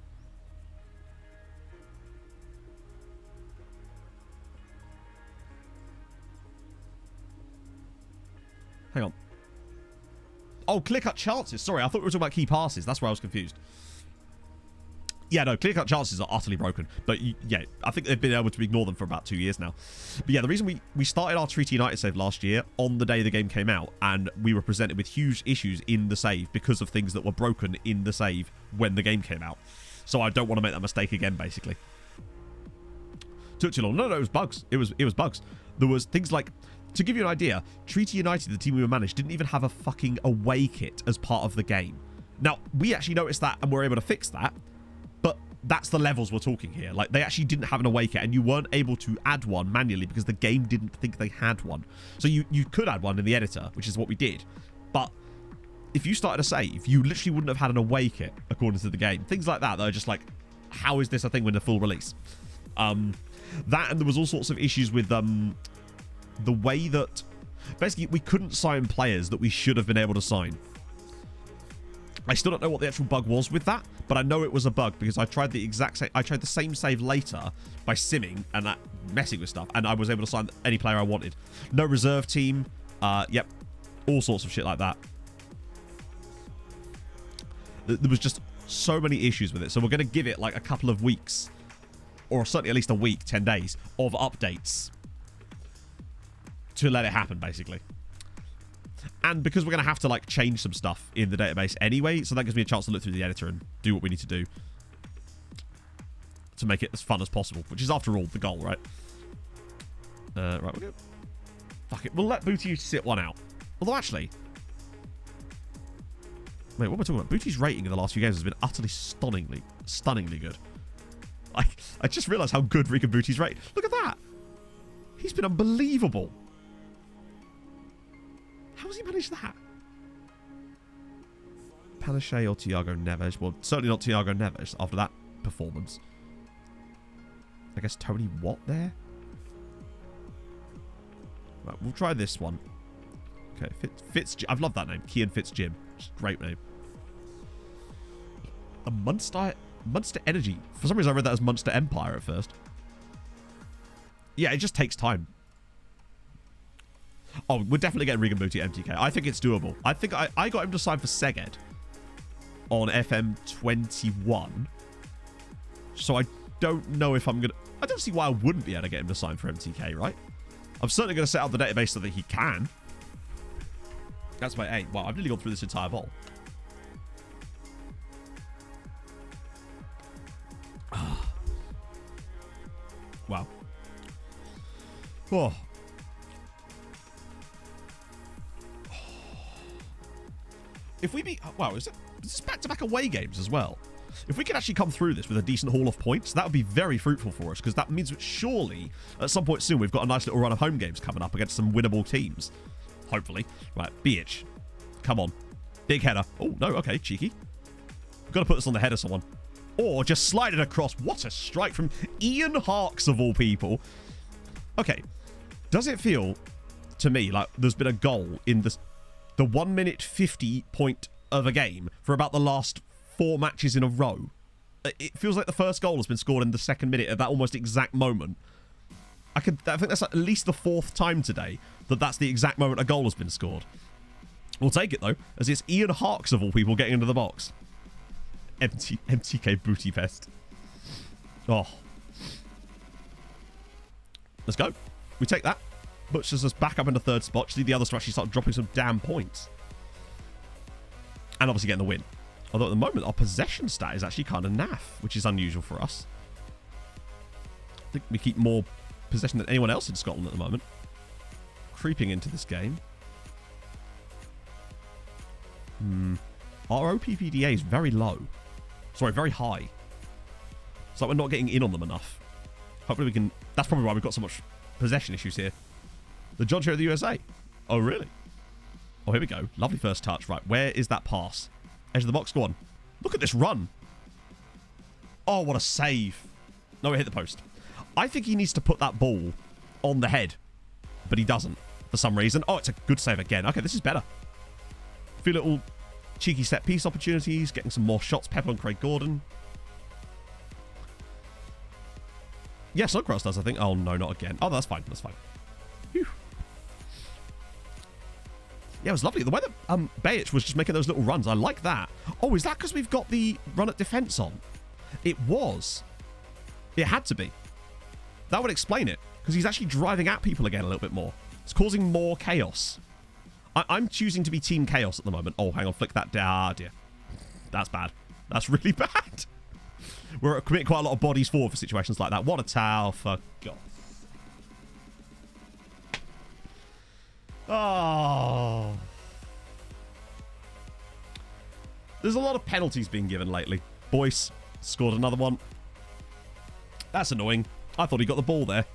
Hang on. Oh, clear-cut chances. Sorry, I thought we were talking about key passes. That's where I was confused. Yeah, no, clear-cut chances are utterly broken. But, yeah, I think they've been able to ignore them for about 2 years now. But, yeah, the reason we started our Treaty United save last year on the day the game came out, and we were presented with huge issues in the save because of things that were broken in the save when the game came out. So I don't want to make that mistake again, basically. Took too long. No, it was bugs. It was bugs. There was things like... To give you an idea, Treaty United, the team we were managed, didn't even have a fucking away kit as part of the game. Now, we actually noticed that and were able to fix that, but that's the levels we're talking here. Like, they actually didn't have an away kit, and you weren't able to add one manually because the game didn't think they had one. So you could add one in the editor, which is what we did. But if you started a save, you literally wouldn't have had an away kit, according to the game. Things like that are just like, how is this a thing when the full release? That, and there was all sorts of issues with... the way that basically we couldn't sign players that we should have been able to sign. I still don't know what the actual bug was with that, but I know it was a bug because I tried the exact same. I tried the same save later by simming and messing with stuff, and I was able to sign any player I wanted. No reserve team. Yep, all sorts of shit like that. There was just so many issues with it, so we're going to give it like a couple of weeks, or certainly at least a week, 10 days of updates to let it happen, basically. And because we're going to have to like change some stuff in the database anyway, so that gives me a chance to look through the editor and do what we need to do to make it as fun as possible, which is after all the goal, right? Right, we're good. Fuck it, we'll let Booty sit one out. Although actually, wait, what am I talking about? Booty's rating in the last few games has been utterly stunningly good. I just realised how good Rican Booty's rating. Look at that. He's been unbelievable. How's he managed that? Palaszczuk or Thiago Neves? Well, certainly not Thiago Neves after that performance. I guess Tony Watt there? Right, we'll try this one. Okay, I've loved that name. Kian Fitzjim. Great name. A Munster Energy. For some reason I read that as Munster Empire at first. Yeah, it just takes time. Oh, we're definitely getting Regan Booty at MTK. I think it's doable. I think I got him to sign for Szeged on FM21. So I don't know if I'm going to... I don't see why I wouldn't be able to get him to sign for MTK, right? I'm certainly going to set up the database so that he can. That's my aim. Wow, I've nearly gone through this entire bowl. Wow. Oh. If we beat... Wow, is this back-to-back away games as well? If we could actually come through this with a decent haul of points, that would be very fruitful for us, because that means that surely, at some point soon, we've got a nice little run of home games coming up against some winnable teams. Hopefully. Right, BH. Come on. Big header. Oh, no, okay, cheeky. We've got to put this on the head of someone. Or just slide it across. What a strike from Ian Harkes, of all people. Okay. Does it feel, to me, like there's been a goal in the 1 minute 50 point of a game for about the last 4 matches in a row? It feels like the first goal has been scored in the second minute at that almost exact moment. I think that's at least the 4th time today that's the exact moment a goal has been scored. We'll take it, though, as it's Ian Harkes, of all people, getting into the box. MTK Booty Fest. Oh. Let's go. We take that. Butchers us back up into 3rd spot. See the others to actually start dropping some damn points. And obviously getting the win. Although at the moment, our possession stat is actually kind of naff, which is unusual for us. I think we keep more possession than anyone else in Scotland at the moment. Creeping into this game. Our OPPDA is very low. Sorry, very high. It's like we're not getting in on them enough. Hopefully we can... That's probably why we've got so much possession issues here. The judge here of the USA. Oh, really? Oh, here we go. Lovely first touch. Right, where is that pass? Edge of the box, go on. Look at this run. Oh, what a save. No, it hit the post. I think he needs to put that ball on the head, but he doesn't for some reason. Oh, it's a good save again. Okay, this is better. A few little cheeky set-piece opportunities, getting some more shots. Pepper on Craig Gordon. Yeah, Snodgrass does, I think. Oh, no, not again. Oh, that's fine. That's fine. Whew. Yeah, it was lovely. The way that Bajic was just making those little runs, I like that. Oh, is that because we've got the run at defence on? It was. It had to be. That would explain it, because he's actually driving at people again a little bit more. It's causing more chaos. I'm choosing to be Team Chaos at the moment. Oh, hang on. Flick that down. Ah, dear. That's bad. That's really bad. We're committing quite a lot of bodies forward for situations like that. What a towel, for God. Oh. There's a lot of penalties being given lately. Boyce scored another one. That's annoying. I thought he got the ball there.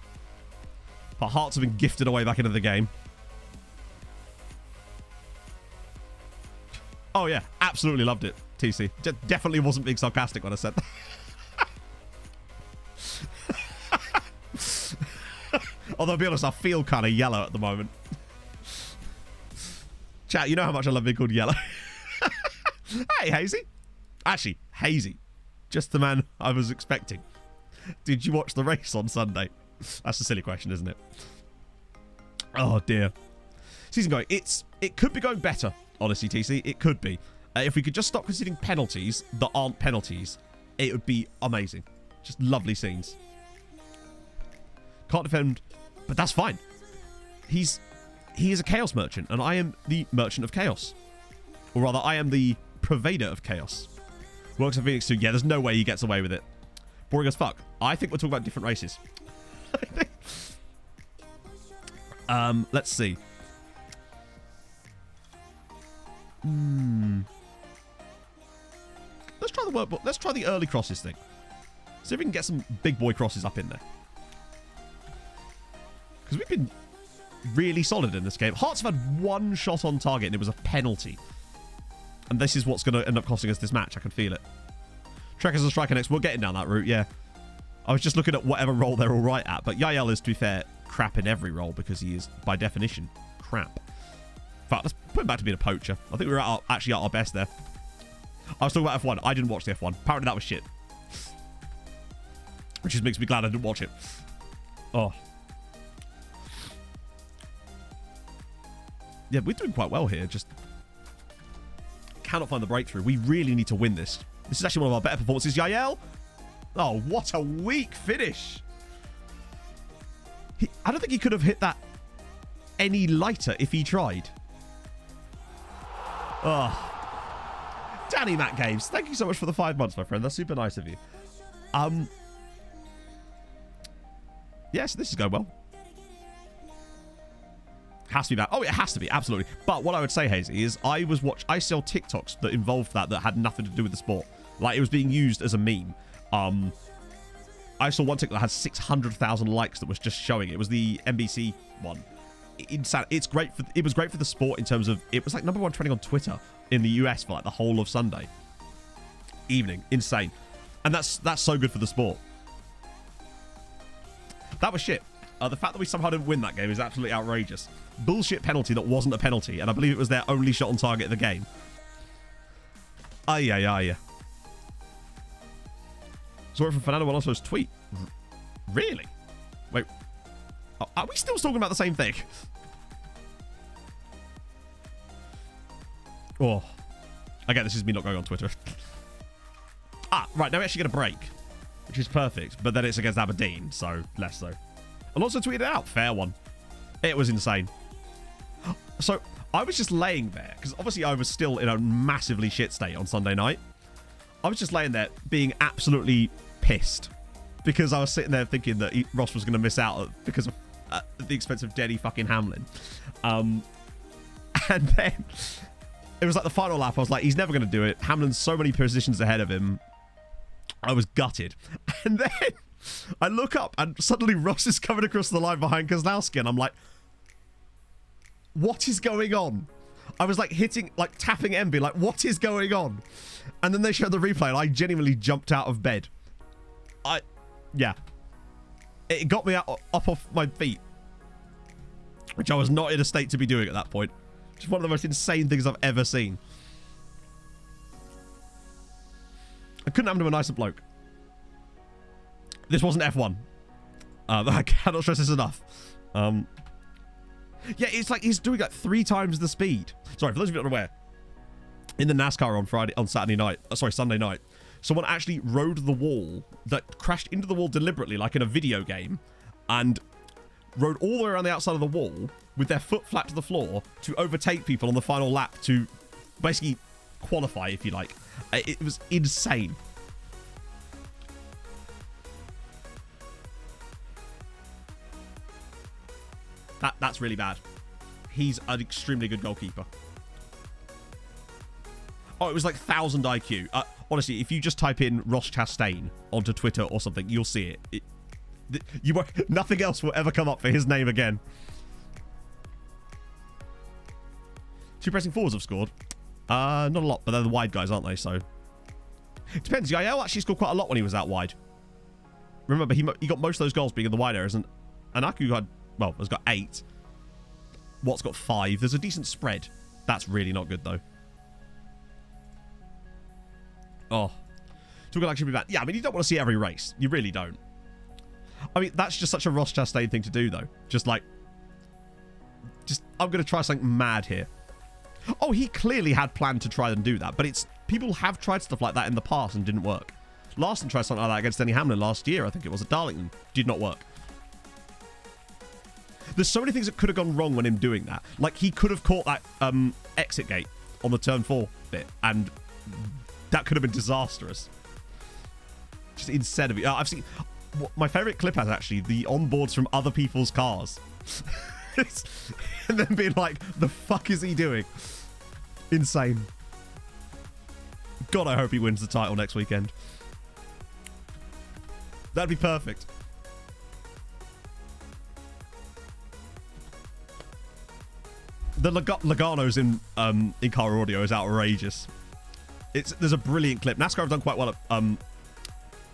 But Hearts have been gifted away back into the game. Oh, yeah. Absolutely loved it, TC. Definitely wasn't being sarcastic when I said that. Although, to be honest, I feel kind of yellow at the moment. Chat, you know how much I love being called yellow. Hey, Hazy. Actually, Hazy. Just the man I was expecting. Did you watch the race on Sunday? That's a silly question, isn't it? Oh, dear. Season going. It could be going better, honestly, TC. It could be. If we could just stop conceding penalties that aren't penalties, it would be amazing. Just lovely scenes. Can't defend, but that's fine. He is a chaos merchant, and I am the merchant of chaos. Or rather, I am the purveyor of chaos. Works of Phoenix 2. Yeah, there's no way he gets away with it. Boring as fuck. I think we're talking about different races. Let's see. Let's try the workbook. Let's try the early crosses thing. See if we can get some big boy crosses up in there. Because we've been really solid in this game. Hearts have had one shot on target, and it was a penalty. And this is what's going to end up costing us this match. I can feel it. Trekkers and Striker next. We're getting down that route, yeah. I was just looking at whatever role they're all right at. But Yael is, to be fair, crap in every role because he is, by definition, crap. In fact, let's put him back to being a poacher. I think we were actually at our best there. I was talking about F1. I didn't watch the F1. Apparently that was shit. Which just makes me glad I didn't watch it. Oh. Yeah, we're doing quite well here. Just cannot find the breakthrough. We really need to win this. This is actually one of our better performances. Yael. Oh, what a weak finish. I don't think he could have hit that any lighter if he tried. Oh. Danny Matt Games, thank you so much for the 5 months, my friend. That's super nice of you. Yes, this is going well. Has to be bad. Oh, it has to be, absolutely. But what I would say, Hazy, is I saw TikToks that involved that had nothing to do with the sport. Like, it was being used as a meme. I saw one TikTok that had 600,000 likes that was just showing it. It was the NBC one. It's great it was great for the sport in terms of it was like #1 trending on Twitter in the US for like the whole of Sunday evening. Insane. And that's so good for the sport. That was shit. The fact that we somehow didn't win that game is absolutely outrageous. Bullshit penalty that wasn't a penalty, and I believe it was their only shot on target of the game. Aye. Sorry for Fernando Alonso's tweet. Really? Wait. Are we still talking about the same thing? Oh. Again, this is me not going on Twitter. Right. Now we actually get a break, which is perfect. But then it's against Aberdeen, so less so. Alonso tweeted it out. Fair one. It was insane. So I was just laying there, because obviously I was still in a massively shit state on Sunday night. I was just laying there being absolutely pissed because I was sitting there thinking that Ross was going to miss out because of the expense of Denny fucking Hamlin. And then it was like the final lap. I was like, he's never going to do it. Hamlin's so many positions ahead of him. I was gutted. And then I look up and suddenly Ross is coming across the line behind Kozlowski, and I'm like, what is going on? I was like tapping MB, like, what is going on? And then they showed the replay, and I genuinely jumped out of bed. Yeah. It got me up off my feet, which I was not in a state to be doing at that point. Just one of the most insane things I've ever seen. I couldn't happen to a nicer bloke. This wasn't F1. I cannot stress this enough. Yeah, it's like he's doing like 3 times the speed. Sorry, for those of you not aware, in the NASCAR on Sunday night, someone actually rode the wall that crashed into the wall deliberately, like in a video game, and rode all the way around the outside of the wall with their foot flat to the floor to overtake people on the final lap to basically qualify, if you like. It was insane. That's really bad. He's an extremely good goalkeeper. Oh, it was like 1,000 IQ. Honestly, if you just type in Ross Chastain onto Twitter or something, you'll see it. Nothing else will ever come up for his name again. 2 pressing forwards have scored. Not a lot, but they're the wide guys, aren't they? So it depends. Yael actually scored quite a lot when he was out wide. Remember, he got most of those goals being in the wide areas, and Anaku has got 8. Watt's got 5. There's a decent spread. That's really not good, though. Oh. Talking actually be bad. Yeah, I mean, you don't want to see every race. You really don't. I mean, that's just such a Ross Chastain thing to do, though. I'm going to try something mad here. Oh, he clearly had planned to try and do that, but people have tried stuff like that in the past and didn't work. Larson tried something like that against Denny Hamlin last year, I think it was, at Darlington. Did not work. There's so many things that could have gone wrong when him doing that. Like, he could have caught that exit gate on the turn 4 bit, and that could have been disastrous. Just instead of it. I've seen... My favourite clip has actually the onboards from other people's cars. And then being like, the fuck is he doing? Insane. God, I hope he wins the title next weekend. That'd be perfect. The Logano's in car audio is outrageous. There's a brilliant clip. NASCAR have done quite well at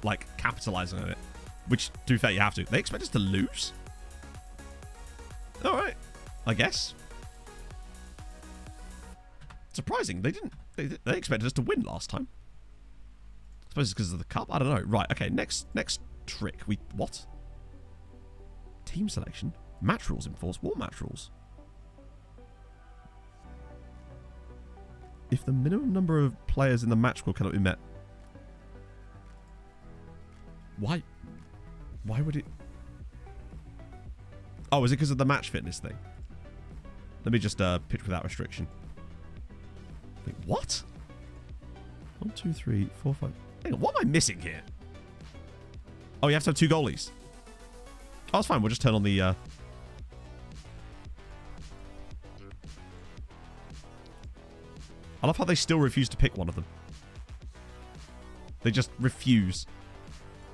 like capitalizing on it, which to be fair you have to. They expect us to lose. All right, I guess. Surprising, they didn't. They expected us to win last time. I suppose it's because of the cup. I don't know. Right. Okay. Next trick. What? Team selection. Match rules enforced. What match rules? If the minimum number of players in the match squad cannot be met. Why? Why would it? Oh, is it because of the match fitness thing? Let me just pitch without restriction. Wait, what? 1, 2, 3, 4, 5. Hang on, what am I missing here? Oh, you have to have 2 goalies. Oh, that's fine. We'll just turn on the... I love how they still refuse to pick one of them. They just refuse.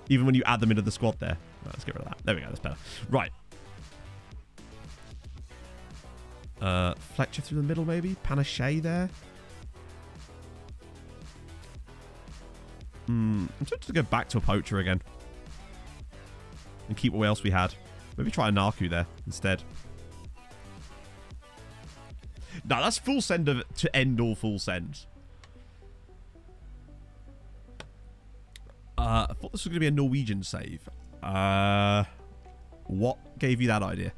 Even when you add them into the squad there. Right, let's get rid of that. There we go. That's better. Right. Fletcher through the middle, maybe? Panache there? I'm tempted to go back to a poacher again. And keep what else we had. Maybe try a Narku there instead. No, that's full send to end all full sends. I thought this was going to be a Norwegian save. What gave you that idea?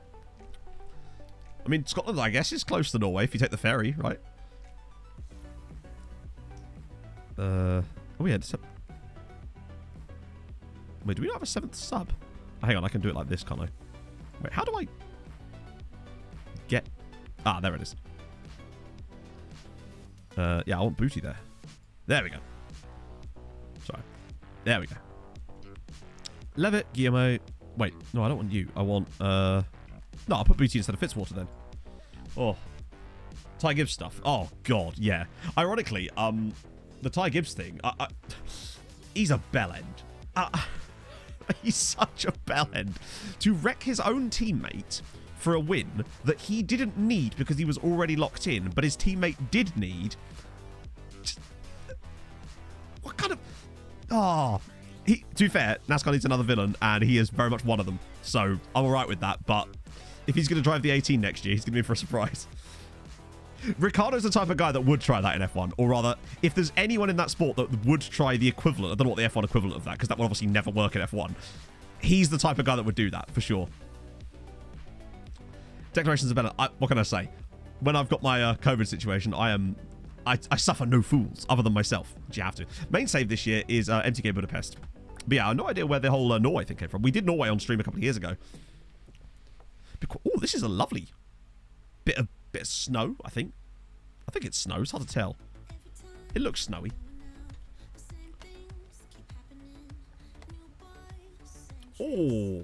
I mean, Scotland, I guess, is close to Norway if you take the ferry, right? Oh, yeah. Wait, do we not have a 7th sub? Oh, hang on, I can do it like this, can't I? Wait, how do I get... Ah, there it is. Yeah, I want Booty there. There we go. Sorry. There we go. Levitt, Guillermo. Wait, no, I don't want you. I want... No, I'll put Booty instead of Fitzwater then. Oh. Ty Gibbs stuff. Oh, God, yeah. Ironically, the Ty Gibbs thing, he's a bellend. He's such a bellend. To wreck his own teammate for a win that he didn't need because he was already locked in, but his teammate did need. What kind of... Oh. To be fair, NASCAR needs another villain, and he is very much one of them. So, I'm alright with that, but if he's going to drive the 18 next year, he's going to be in for a surprise. Ricardo's the type of guy that would try that in F1. Or rather, if there's anyone in that sport that would try the equivalent, I don't know what the F1 equivalent of that, because that would obviously never work in F1. He's the type of guy that would do that, for sure. Declarations are better. What can I say? When I've got my COVID situation, I suffer no fools other than myself, which you have to. Main save this year is MTK Budapest. But yeah, I have no idea where the whole Norway thing came from. We did Norway on stream a couple of years ago. Oh, this is a lovely bit of snow, I think. I think it's snow. It's hard to tell. It looks snowy. Oh.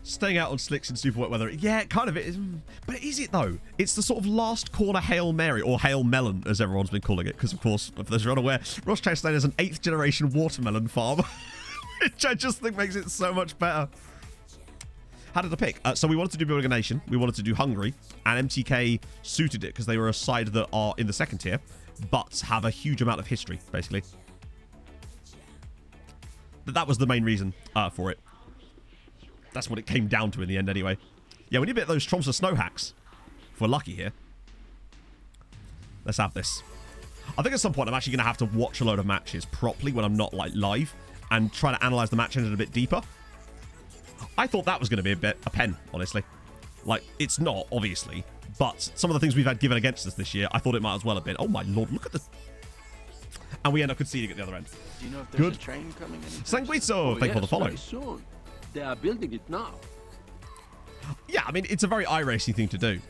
Staying out on slicks in super wet weather. Yeah, kind of it is. But is it, though? It's the sort of last corner Hail Mary, or Hail Melon, as everyone's been calling it. Because, of course, if those who are unaware, Ross Chastain is an 8th generation watermelon farm. Which I just think makes it so much better. How did I pick? So we wanted to do Building a Nation. We wanted to do Hungary. And MTK suited it because they were a side that are in the 2nd tier, but have a huge amount of history, basically. But that was the main reason for it. That's what it came down to in the end, anyway. Yeah, we need a bit of those Tromsø snow hacks. If we're lucky here. Let's have this. I think at some point I'm actually going to have to watch a load of matches properly when I'm not, like, live. And try to analyse the match engine a bit deeper. I thought that was going to be a pen, honestly. Like, it's not, obviously. But some of the things we've had given against us this year, I thought it might as well have been. Oh, my lord, look at the... And we end up conceding at the other end. Do you know if there's a train coming in? Sanguizzo, thank you for the follow. Very soon. They are building it now. Yeah, I mean, it's a very iRacing thing to do.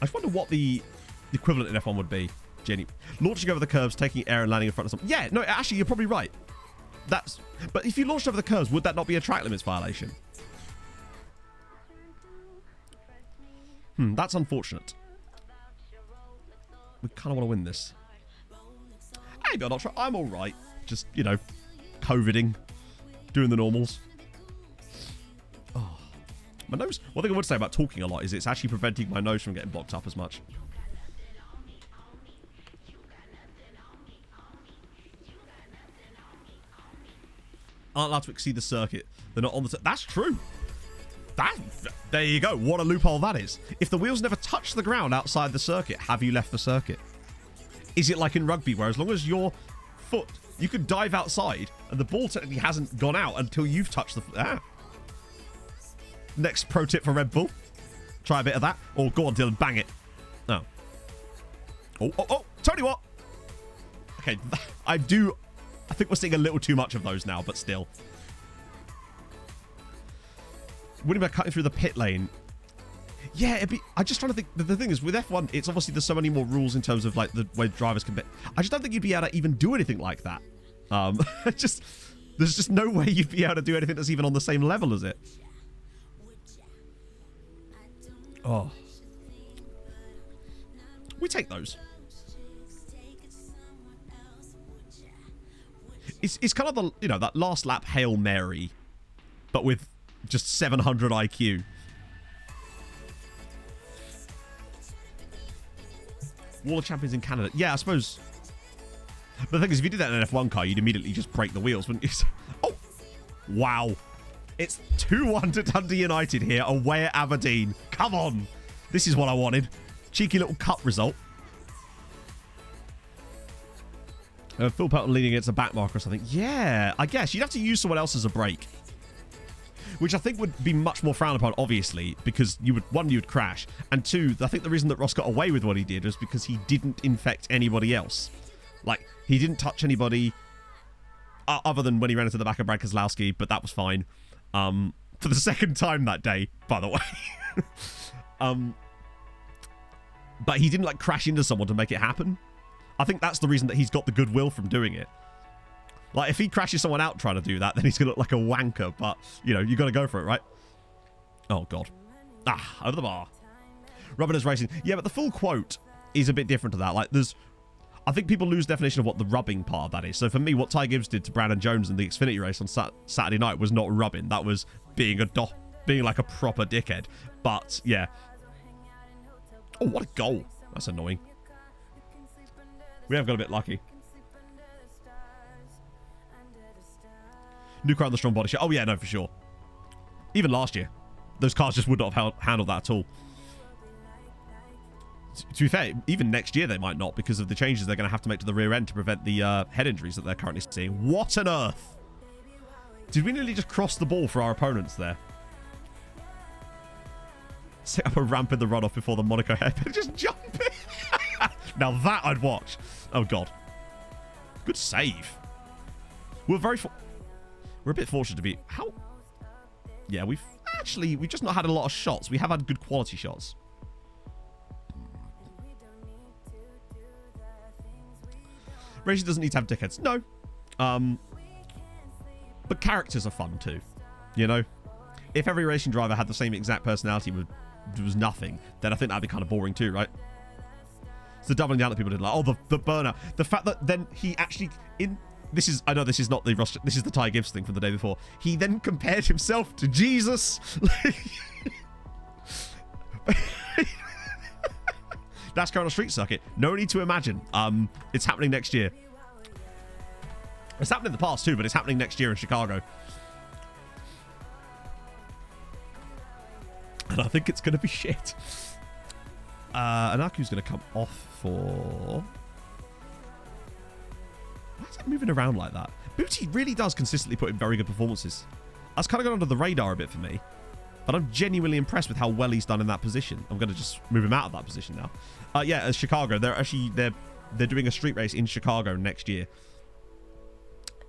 I just wonder what the equivalent in F1 would be, Jenny. Launching over the curves, taking air and landing in front of something. Yeah, no, actually, you're probably right. But if you launched over the curves, would that not be a track limits violation? That's unfortunate. We kind of want to win this. Maybe I'm not sure. I'm all right. Just, you know, COVIDing, doing the normals. Oh, My nose, one thing I would say about talking a lot is it's actually preventing my nose from getting blocked up as much. Aren't allowed to exceed the circuit. They're not on the... That's true. There you go. What a loophole that is. If the wheels never touch the ground outside the circuit, have you left the circuit? Is it like in rugby where as long as your foot... You could dive outside and the ball technically hasn't gone out until you've touched the... Next pro tip for Red Bull. Try a bit of that. Or go on, Dylan. Bang it. Oh. Oh. Tony, what? Okay. I think we're seeing a little too much of those now, but still. Winning by cutting through the pit lane. Yeah, it'd be... I'm just trying to think... The thing is, with F1, it's obviously there's so many more rules in terms of, like, the way drivers can... I just don't think you'd be able to even do anything like that. There's just no way you'd be able to do anything that's even on the same level as it. Oh. We take those. It's kind of the, you know, that last lap Hail Mary, but with just 700 IQ. Wall of Champions in Canada. Yeah, I suppose. But the thing is, if you did that in an F1 car, you'd immediately just break the wheels, wouldn't you? Oh! Wow. It's 2-1 to Dundee United here, away at Aberdeen. Come on. This is what I wanted. Cheeky little cup result. Phil Pelton leaning against a back marker or something. Yeah, I guess. You'd have to use someone else as a brake. Which I think would be much more frowned upon, obviously, because you would crash. And two, I think the reason that Ross got away with what he did was because he didn't infect anybody else. Like, he didn't touch anybody other than when he ran into the back of Brad Keselowski, but that was fine. For the second time that day, by the way. But he didn't, like, crash into someone to make it happen. I think that's the reason that he's got the goodwill from doing it. Like, if he crashes someone out trying to do that, then he's going to look like a wanker. But, you know, you got to go for it, right? Oh, God. Over the bar. Rubbing is racing. Yeah, but the full quote is a bit different to that. Like, I think people lose definition of what the rubbing part of that is. So for me, what Ty Gibbs did to Brandon Jones in the Xfinity race on Saturday night was not rubbing. That was being like a proper dickhead. But, yeah. Oh, what a goal. That's annoying. We have got a bit lucky. New car on the strong body shot. Oh, yeah, no, for sure. Even last year, those cars just would not have handled that at all. To be fair, even next year they might not because of the changes they're going to have to make to the rear end to prevent the head injuries that they're currently seeing. What on earth? Did we nearly just cross the ball for our opponents there? Set up a ramp in the runoff before the Monaco hairpin. Just jump it. Now that I'd watch. Oh, God. Good save. We're a bit fortunate to be... How? Yeah, we've just not had a lot of shots. We have had good quality shots. Racing doesn't need to have dickheads. No. But characters are fun too. You know? If every racing driver had the same exact personality was nothing, then I think that'd be kind of boring too, right? It's the doubling down that people did, like, oh, the burnout. The fact that then he actually I know this is not the Ross, this is the Ty Gibbs thing from the day before. He then compared himself to Jesus. NASCAR on a street circuit. No need to imagine. It's happening next year. It's happened in the past too, but it's happening next year in Chicago. And I think it's going to be shit. Anaku's going to come off for... Why is it moving around like that? Booty really does consistently put in very good performances. That's kind of gone under the radar a bit for me. But I'm genuinely impressed with how well he's done in that position. I'm going to just move him out of that position now. Yeah, as Chicago, they're doing a street race in Chicago next year.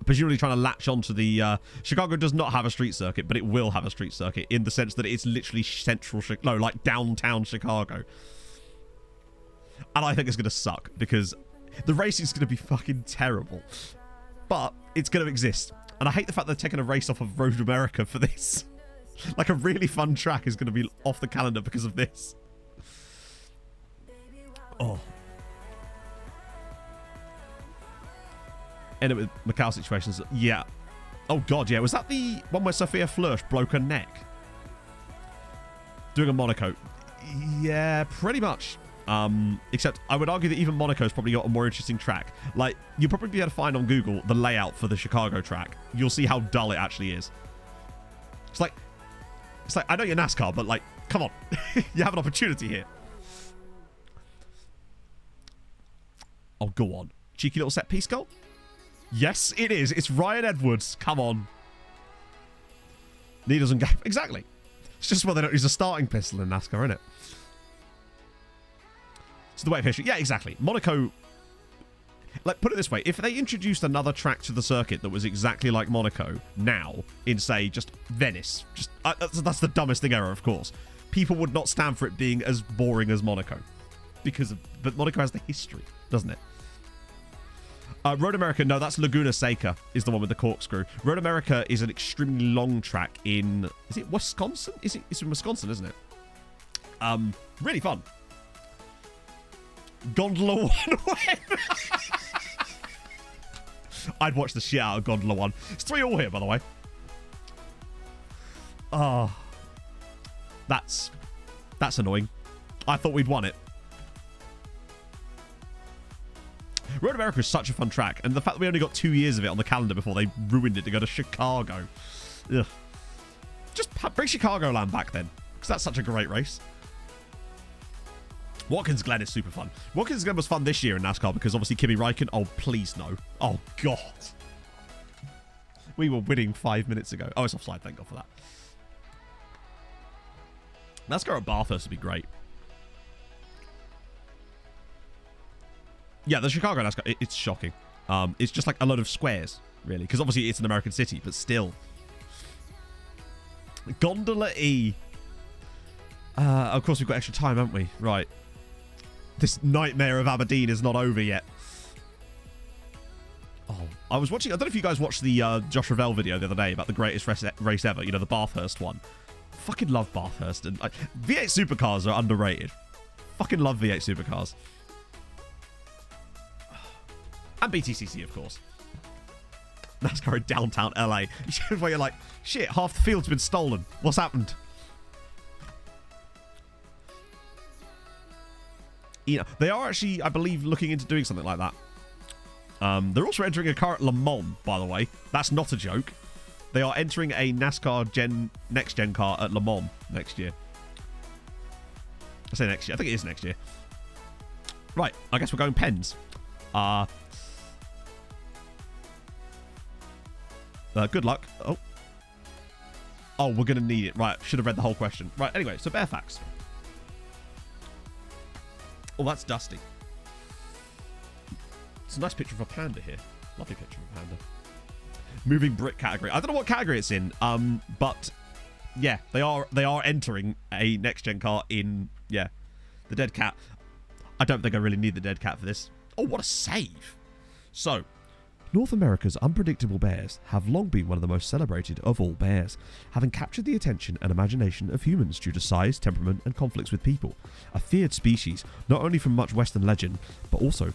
Presumably trying to latch onto the... Chicago does not have a street circuit, but it will have a street circuit in the sense that it's literally like downtown Chicago. And I think it's going to suck because the race is going to be fucking terrible. But it's going to exist. And I hate the fact they're taking a race off of Road America for this. Like a really fun track is going to be off the calendar because of this. Oh. End it with Macau situations. Yeah. Oh, God, yeah. Was that the one where Sophia Flörsch broke her neck? Doing a Monaco. Yeah, pretty much. Except I would argue that even Monaco's probably got a more interesting track. Like, you'll probably be able to find on Google the layout for the Chicago track. You'll see how dull it actually is. It's like, I know you're NASCAR, but like, come on. You have an opportunity here. Oh, go on. Cheeky little set piece goal? Yes, it is. It's Ryan Edwards. Come on. Needles and gap. Exactly. It's just why they don't use a starting pistol in NASCAR, isn't it? It's the way of history. Yeah, exactly. Monaco... Like, put it this way. If they introduced another track to the circuit that was exactly like Monaco now, in, say, just Venice, just that's the dumbest thing ever, of course, people would not stand for it being as boring as Monaco. But Monaco has the history, doesn't it? Road America, no, that's Laguna Seca is the one with the corkscrew. Road America is an extremely long track in... Is it Wisconsin? It's in Wisconsin, isn't it? Really fun. Gondola 1 win. I'd watch the shit out of Gondola 1. It's 3-3 here, by the way. Oh. That's annoying. I thought we'd won it. Road America is such a fun track, and the fact that we only got 2 years of it on the calendar before they ruined it to go to Chicago. Ugh. Just bring Chicagoland back then, because that's such a great race. Watkins Glen is super fun. Watkins Glen was fun this year in NASCAR because obviously Kimi Räikkönen... Oh, please no. Oh, God. We were winning 5 minutes ago. Oh, it's offside. Thank God for that. NASCAR at Bathurst would be great. Yeah, the Chicago NASCAR, it's shocking. It's just like a load of squares, really. Because obviously it's an American city, but still. Gondola E. Of course, we've got extra time, haven't we? Right. This nightmare of Aberdeen is not over yet. Oh, I was watching... I don't know if you guys watched the Josh Revell video the other day about the greatest race ever. You know, the Bathurst one. Fucking love Bathurst. And V8 supercars are underrated. Fucking love V8 supercars. And BTCC, of course. NASCAR in downtown LA. Where you're like, shit, half the field's been stolen. What's happened? You know, they are actually, I believe, looking into doing something like that. They're also entering a car at Le Mans, by the way. That's not a joke. They are entering a NASCAR next-gen car at Le Mans next year. I say next year. I think it is next year. Right, I guess we're going pens. Good luck. Oh, we're going to need it. Right, should have read the whole question. Right, anyway, so bare facts. Oh, that's Dusty. It's a nice picture of a panda here. Lovely picture of a panda. Moving brick category. I don't know what category it's in, but yeah, they are entering a next-gen car in, yeah, the dead cat. I don't think I really need the dead cat for this. Oh, what a save. So, North America's unpredictable bears have long been one of the most celebrated of all bears, having captured the attention and imagination of humans due to size, temperament, and conflicts with people. A feared species, not only from much Western legend, but also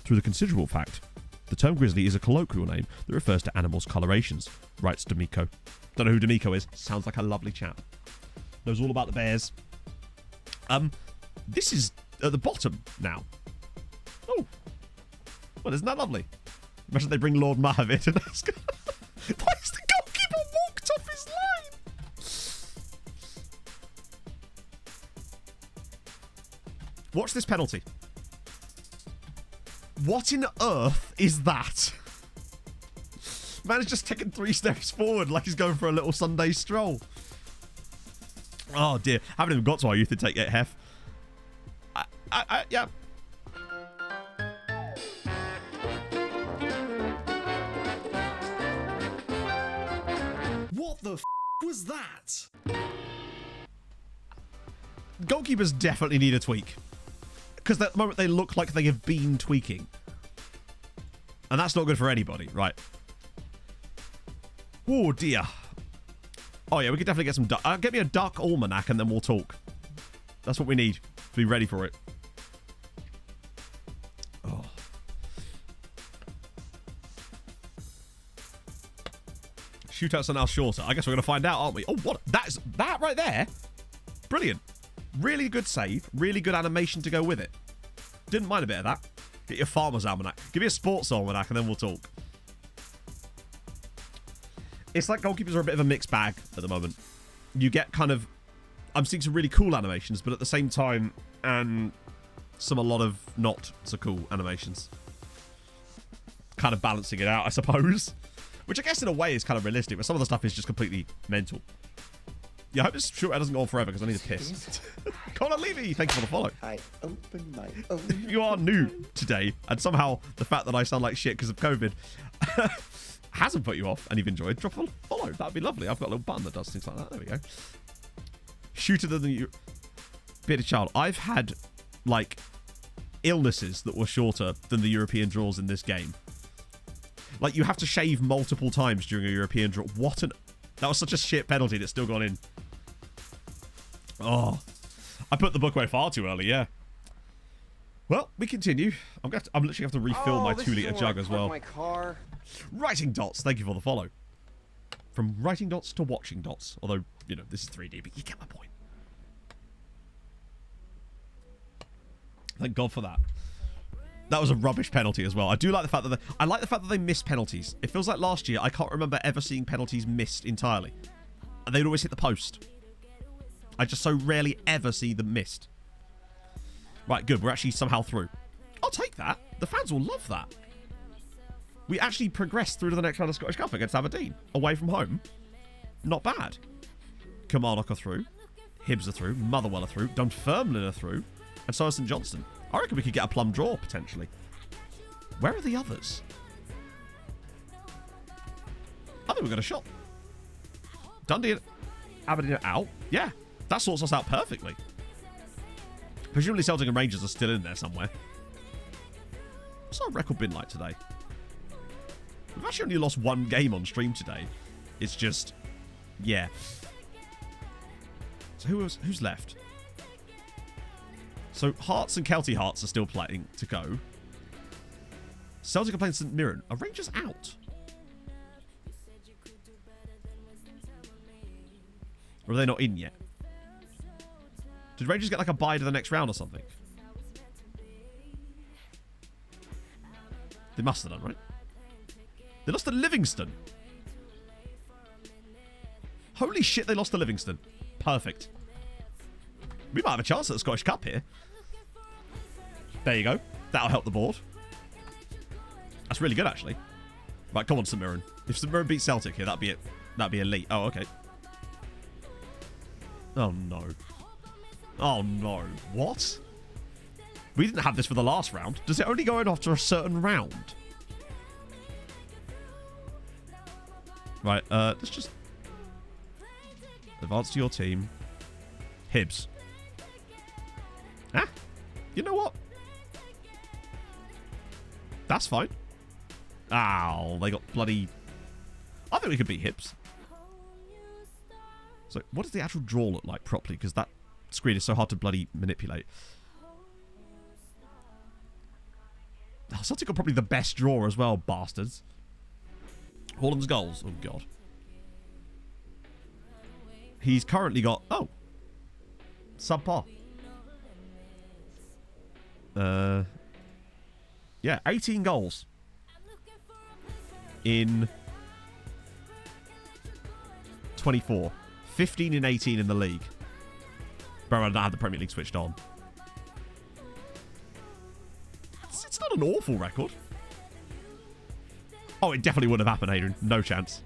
through the considerable fact the term grizzly is a colloquial name that refers to animals' colorations, writes D'Amico. Don't know who D'Amico is. Sounds like a lovely chap. Knows all about the bears. This is at the bottom now. Oh. Well, isn't that lovely? Imagine they bring Lord Mahavir to NASCAR. Why is the goalkeeper walked off his line? Watch this penalty. What in earth is that? Man has just taken 3 steps forward like he's going for a little Sunday stroll. Oh dear. Haven't even got to our youth to take it, Hef. Yeah. What the f was that? Goalkeepers definitely need a tweak. Because at the moment they look like they have been tweaking. And that's not good for anybody, right? Oh dear. Oh yeah, we could definitely get some duck. Get me a duck almanac and then we'll talk. That's what we need to be ready for it. Oh. Shootouts are now shorter. I guess we're going to find out, aren't we? Oh, what? That right there? Brilliant. Really good save. Really good animation to go with it. Didn't mind a bit of that. Get your Farmer's Almanac. Give me a Sports Almanac and then we'll talk. It's like goalkeepers are a bit of a mixed bag at the moment. You get kind of... I'm seeing some really cool animations, but at the same time, and a lot of not so cool animations. Kind of balancing it out, I suppose. Which I guess in a way is kind of realistic, but some of the stuff is just completely mental. Yeah, I hope this shootout doesn't go on forever because I need a piss. Connor Levy, thank you for the follow. I open my own. If you are new today, and somehow the fact that I sound like shit because of COVID hasn't put you off and you've enjoyed, drop a follow. That'd be lovely. I've got a little button that does things like that. There we go. Shooter than the bearded child. I've had, like, illnesses that were shorter than the European draws in this game. Like, you have to shave multiple times during a European draw. What an... That was such a shit penalty that's still gone in. Oh. I put the book away far too early, yeah. Well, we continue. I'm literally going to have to refill my 2-litre jug as well. My car. Writing Dots, thank you for the follow. From writing dots to watching dots. Although, you know, this is 3D, but you get my point. Thank God for that. That was a rubbish penalty as well. I do like the fact that I like the fact that they miss penalties. It feels like last year I can't remember ever seeing penalties missed entirely. And they'd always hit the post. I just so rarely ever see them missed. Right, good. We're actually somehow through. I'll take that. The fans will love that. We actually progressed through to the next round of Scottish Cup against Aberdeen. Away from home. Not bad. Kilmarnock are through. Hibs are through. Motherwell are through. Dunfermline are through. And so is St Johnstone. I reckon we could get a plum draw, potentially. Where are the others? I think we've got a shot. Dundee and Aberdeen are out. Yeah, that sorts us out perfectly. Presumably Celtic and Rangers are still in there somewhere. What's our record been like today? We've actually only lost one game on stream today. It's just... yeah. So who's left? So Hearts and Kelty Hearts are still playing to go. Celtic are playing St Mirren. Are Rangers out? Or are they not in yet? Did Rangers get like a bye to the next round or something? They must have done, right? They lost to Livingston. Holy shit, they lost to Livingston. Perfect. We might have a chance at the Scottish Cup here. There you go. That'll help the board. That's really good, actually. Right, come on, St Mirren. If St Mirren beats Celtic here, that'd be it. That'd be elite. Oh, okay. Oh, no. Oh, no. What? We didn't have this for the last round. Does it only go in after a certain round? Right, let's just... advance to your team. Hibs. Ah, you know what? That's fine. Ow, they got bloody... I think we could beat Hibs. So, what does the actual draw look like properly? Because that screen is so hard to bloody manipulate. Oh, Celtic got probably the best draw as well, bastards. Haaland's goals. Oh, God. He's currently got... oh. Subpar. Yeah, 18 goals. In 24. 15 in 18 in the league. Bro, I don't have the Premier League switched on. It's not an awful record. Oh, it definitely would have happened, Adrian. No chance.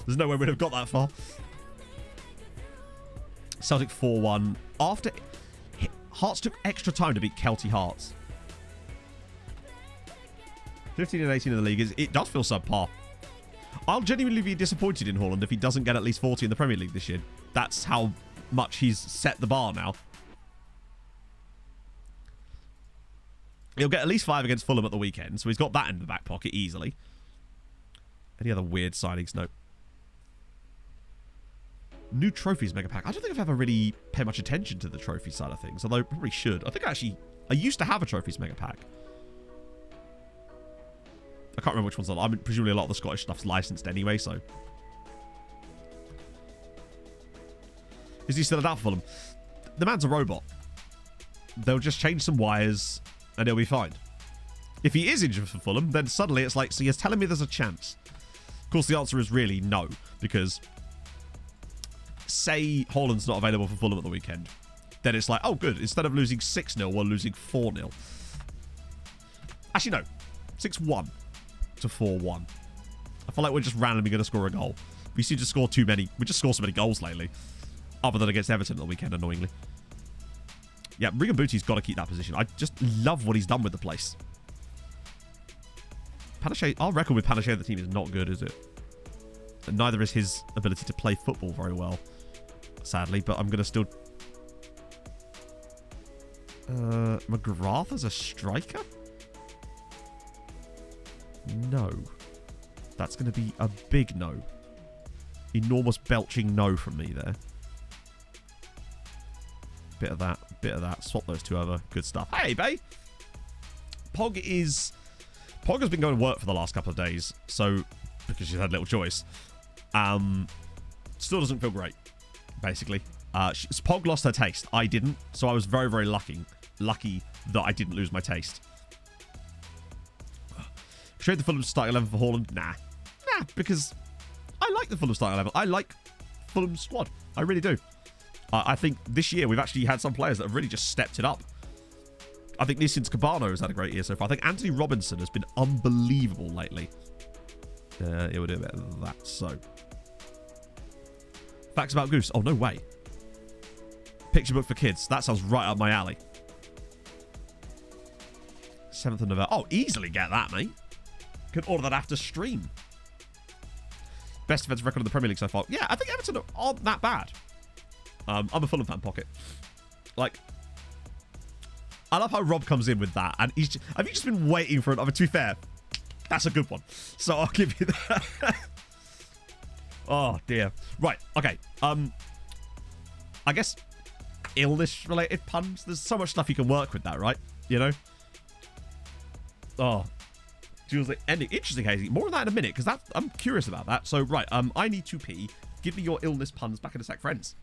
There's no way we'd have got that far. Celtic 4-1. After... Hearts took extra time to beat Kelty Hearts. 15 and 18 in the league. It does feel subpar. I'll genuinely be disappointed in Haaland if he doesn't get at least 40 in the Premier League this year. That's how much he's set the bar now. He'll get at least 5 against Fulham at the weekend, so he's got that in the back pocket easily. Any other weird signings? No. New trophies mega pack. I don't think I've ever really paid much attention to the trophy side of things, although I probably should. I think I used to have a trophies mega pack. I can't remember which ones. I mean, presumably a lot of the Scottish stuff's licensed anyway, so. Is he still at Fulham? the man's a robot. They'll just change some wires and he'll be fine. If he is injured for Fulham, then suddenly it's like, so you're telling me there's a chance? Of course, the answer is really no, because say Haaland's not available for Fulham at the weekend, then it's like, oh, good. Instead of losing 6-0, we're losing 4-0. Actually, no. 6-1 to 4-1. I feel like we're just randomly going to score a goal. We seem to score too many. We just score so many goals lately. Other than against Everton at the weekend, annoyingly. Yeah, Rigan Bootie's got to keep that position. I just love what he's done with the place. Panache, our record with Panache, the team is not good, is it? And neither is his ability to play football very well, sadly. But I'm going to still... McGrath as a striker? No. That's going to be a big no. Enormous belching no from me there. Bit of that, bit of that. Swap those two over. Good stuff. Hey, babe. Pog has been going to work for the last couple of days, so because she's had little choice. Still doesn't feel great, basically. Pog lost her taste. I didn't, so I was very, very lucky that I didn't lose my taste. Trade the Fulham starting 11 for Haaland? Nah, because I like the Fulham starting 11. I like Fulham's squad. I really do. I think this year we've actually had some players that have really just stepped it up. I think Nisins Cabano has had a great year so far. I think Anthony Robinson has been unbelievable lately. It would do a bit of that. So, facts about Goose. Oh, no way. Picture book for kids. That sounds right up my alley. 7th of November. Oh, easily get that, mate. Could order that after stream. Best defensive record in the Premier League so far. Yeah, I think Everton aren't that bad. I'm a Fulham fan, Pocket. Like, I love how Rob comes in with that. And have you just been waiting for it? I mean, to be fair, that's a good one. So I'll give you that. Oh, dear. Right, okay. I guess illness-related puns. There's so much stuff you can work with that, right? You know? Oh. Jules, ending. Interesting, Hazy. More on that in a minute, because I'm curious about that. So, right, I need to pee. Give me your illness puns back in a sec, friends.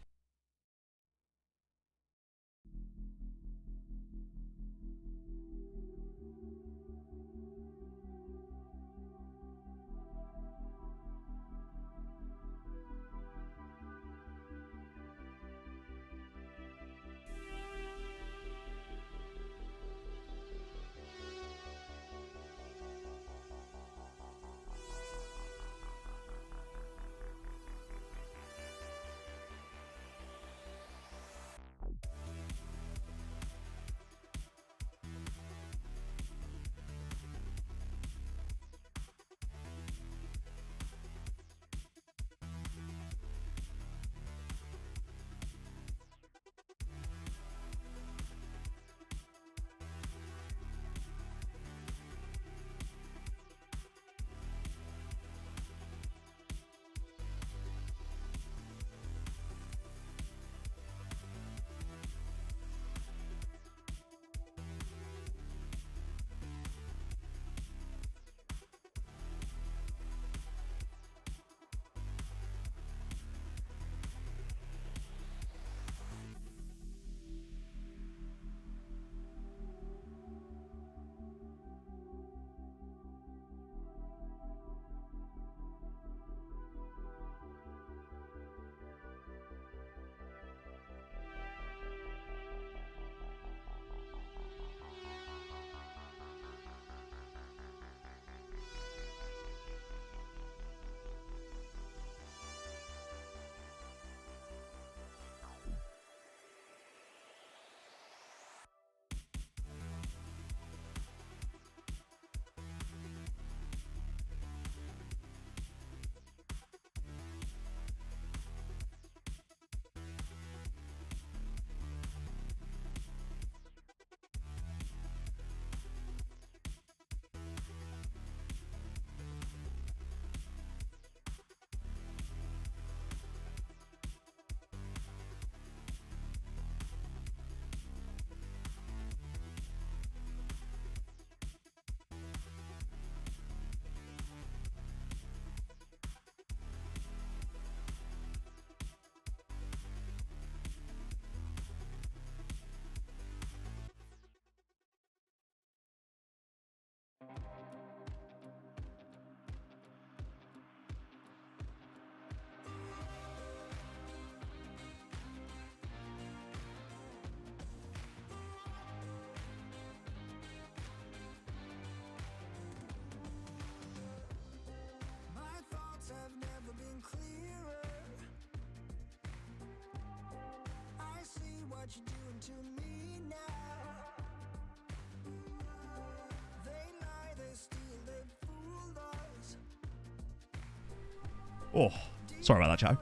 Oh, sorry about that, chat.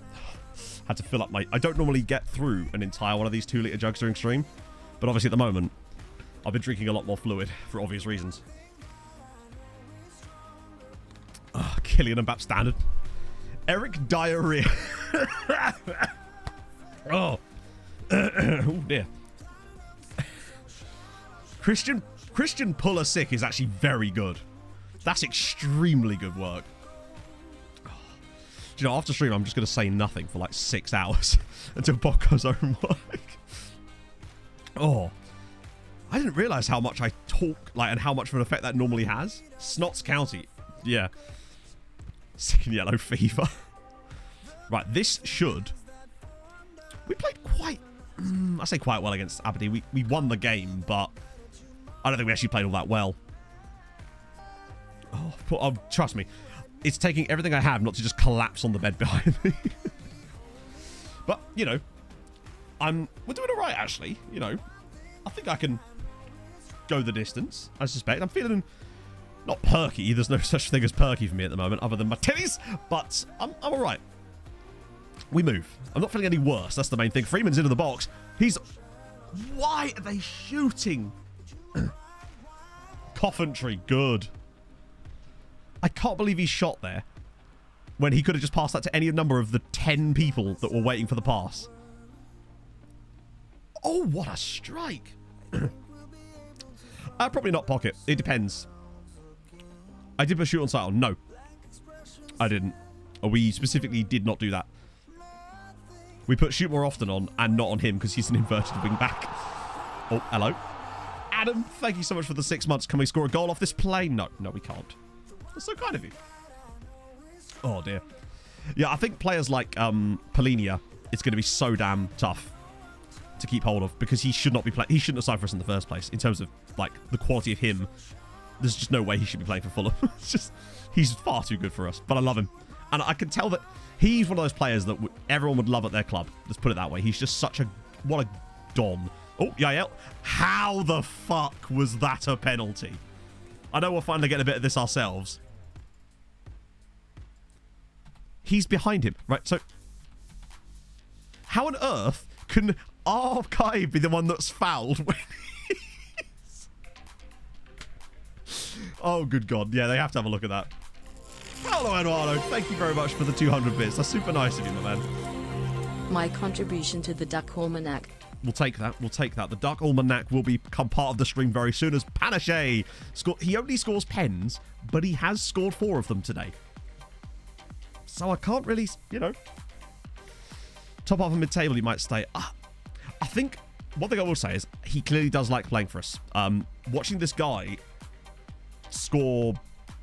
Had to fill up my... I don't normally get through an entire one of these 2-litre jugs during stream. But obviously at the moment, I've been drinking a lot more fluid for obvious reasons. Oh, Kylian Mbappe standard. Eric Diarrhea. Oh. Oh, dear. Christian Pulisic is actually very good. That's extremely good work. Do you know, after stream, I'm just going to say nothing for like 6 hours until Bob goes home and work. Oh. I didn't realise how much I talk, like, and how much of an effect that normally has. Snots County. Yeah. Second yellow fever. Right, this should... We played quite... I say quite well against Aberdeen. We won the game, but I don't think we actually played all that well. Oh, trust me. It's taking everything I have not to just collapse on the bed behind me. But, you know, we're doing all right, actually. You know, I think I can go the distance, I suspect. I'm feeling not perky. There's no such thing as perky for me at the moment, other than my titties. But I'm all right. We move. I'm not feeling any worse. That's the main thing. Freeman's into the box. Why are they shooting? Coventry, good. I can't believe he shot there when he could have just passed that to any number of the 10 people that were waiting for the pass. Oh, what a strike. Probably not pocket. It depends. I did put shoot on sight on. No, I didn't. We specifically did not do that. We put shoot more often on and not on him because he's an inverted wing back. Oh, hello. Adam, thank you so much for the 6 months. Can we score a goal off this play? No, we can't. That's so kind of you. Oh, dear. Yeah, I think players like Polinia, it's going to be so damn tough to keep hold of because he should not be playing. He shouldn't have signed for us in the first place in terms of like the quality of him. There's just no way he should be playing for Fulham. It's just, he's far too good for us. But I love him. And I can tell that he's one of those players that everyone would love at their club. Let's put it that way. He's just such a... What a don. Oh, Yael. How the fuck was that a penalty? I know we're finally getting a bit of this ourselves. He's behind him, right? So, how on earth can Archive be the one that's fouled when he's... Oh, good God. Yeah, they have to have a look at that. Hello, Eduardo. Thank you very much for the 200 bits. That's super nice of you, my man. My contribution to the Duck Almanac. We'll take that. We'll take that. The Duck Almanac will become part of the stream very soon as Panache. He only scores pens, but he has scored 4 of them today. So I can't really, you know. Top half of mid-table, he might stay. I think one thing I will say is he clearly does like playing for us. Watching this guy score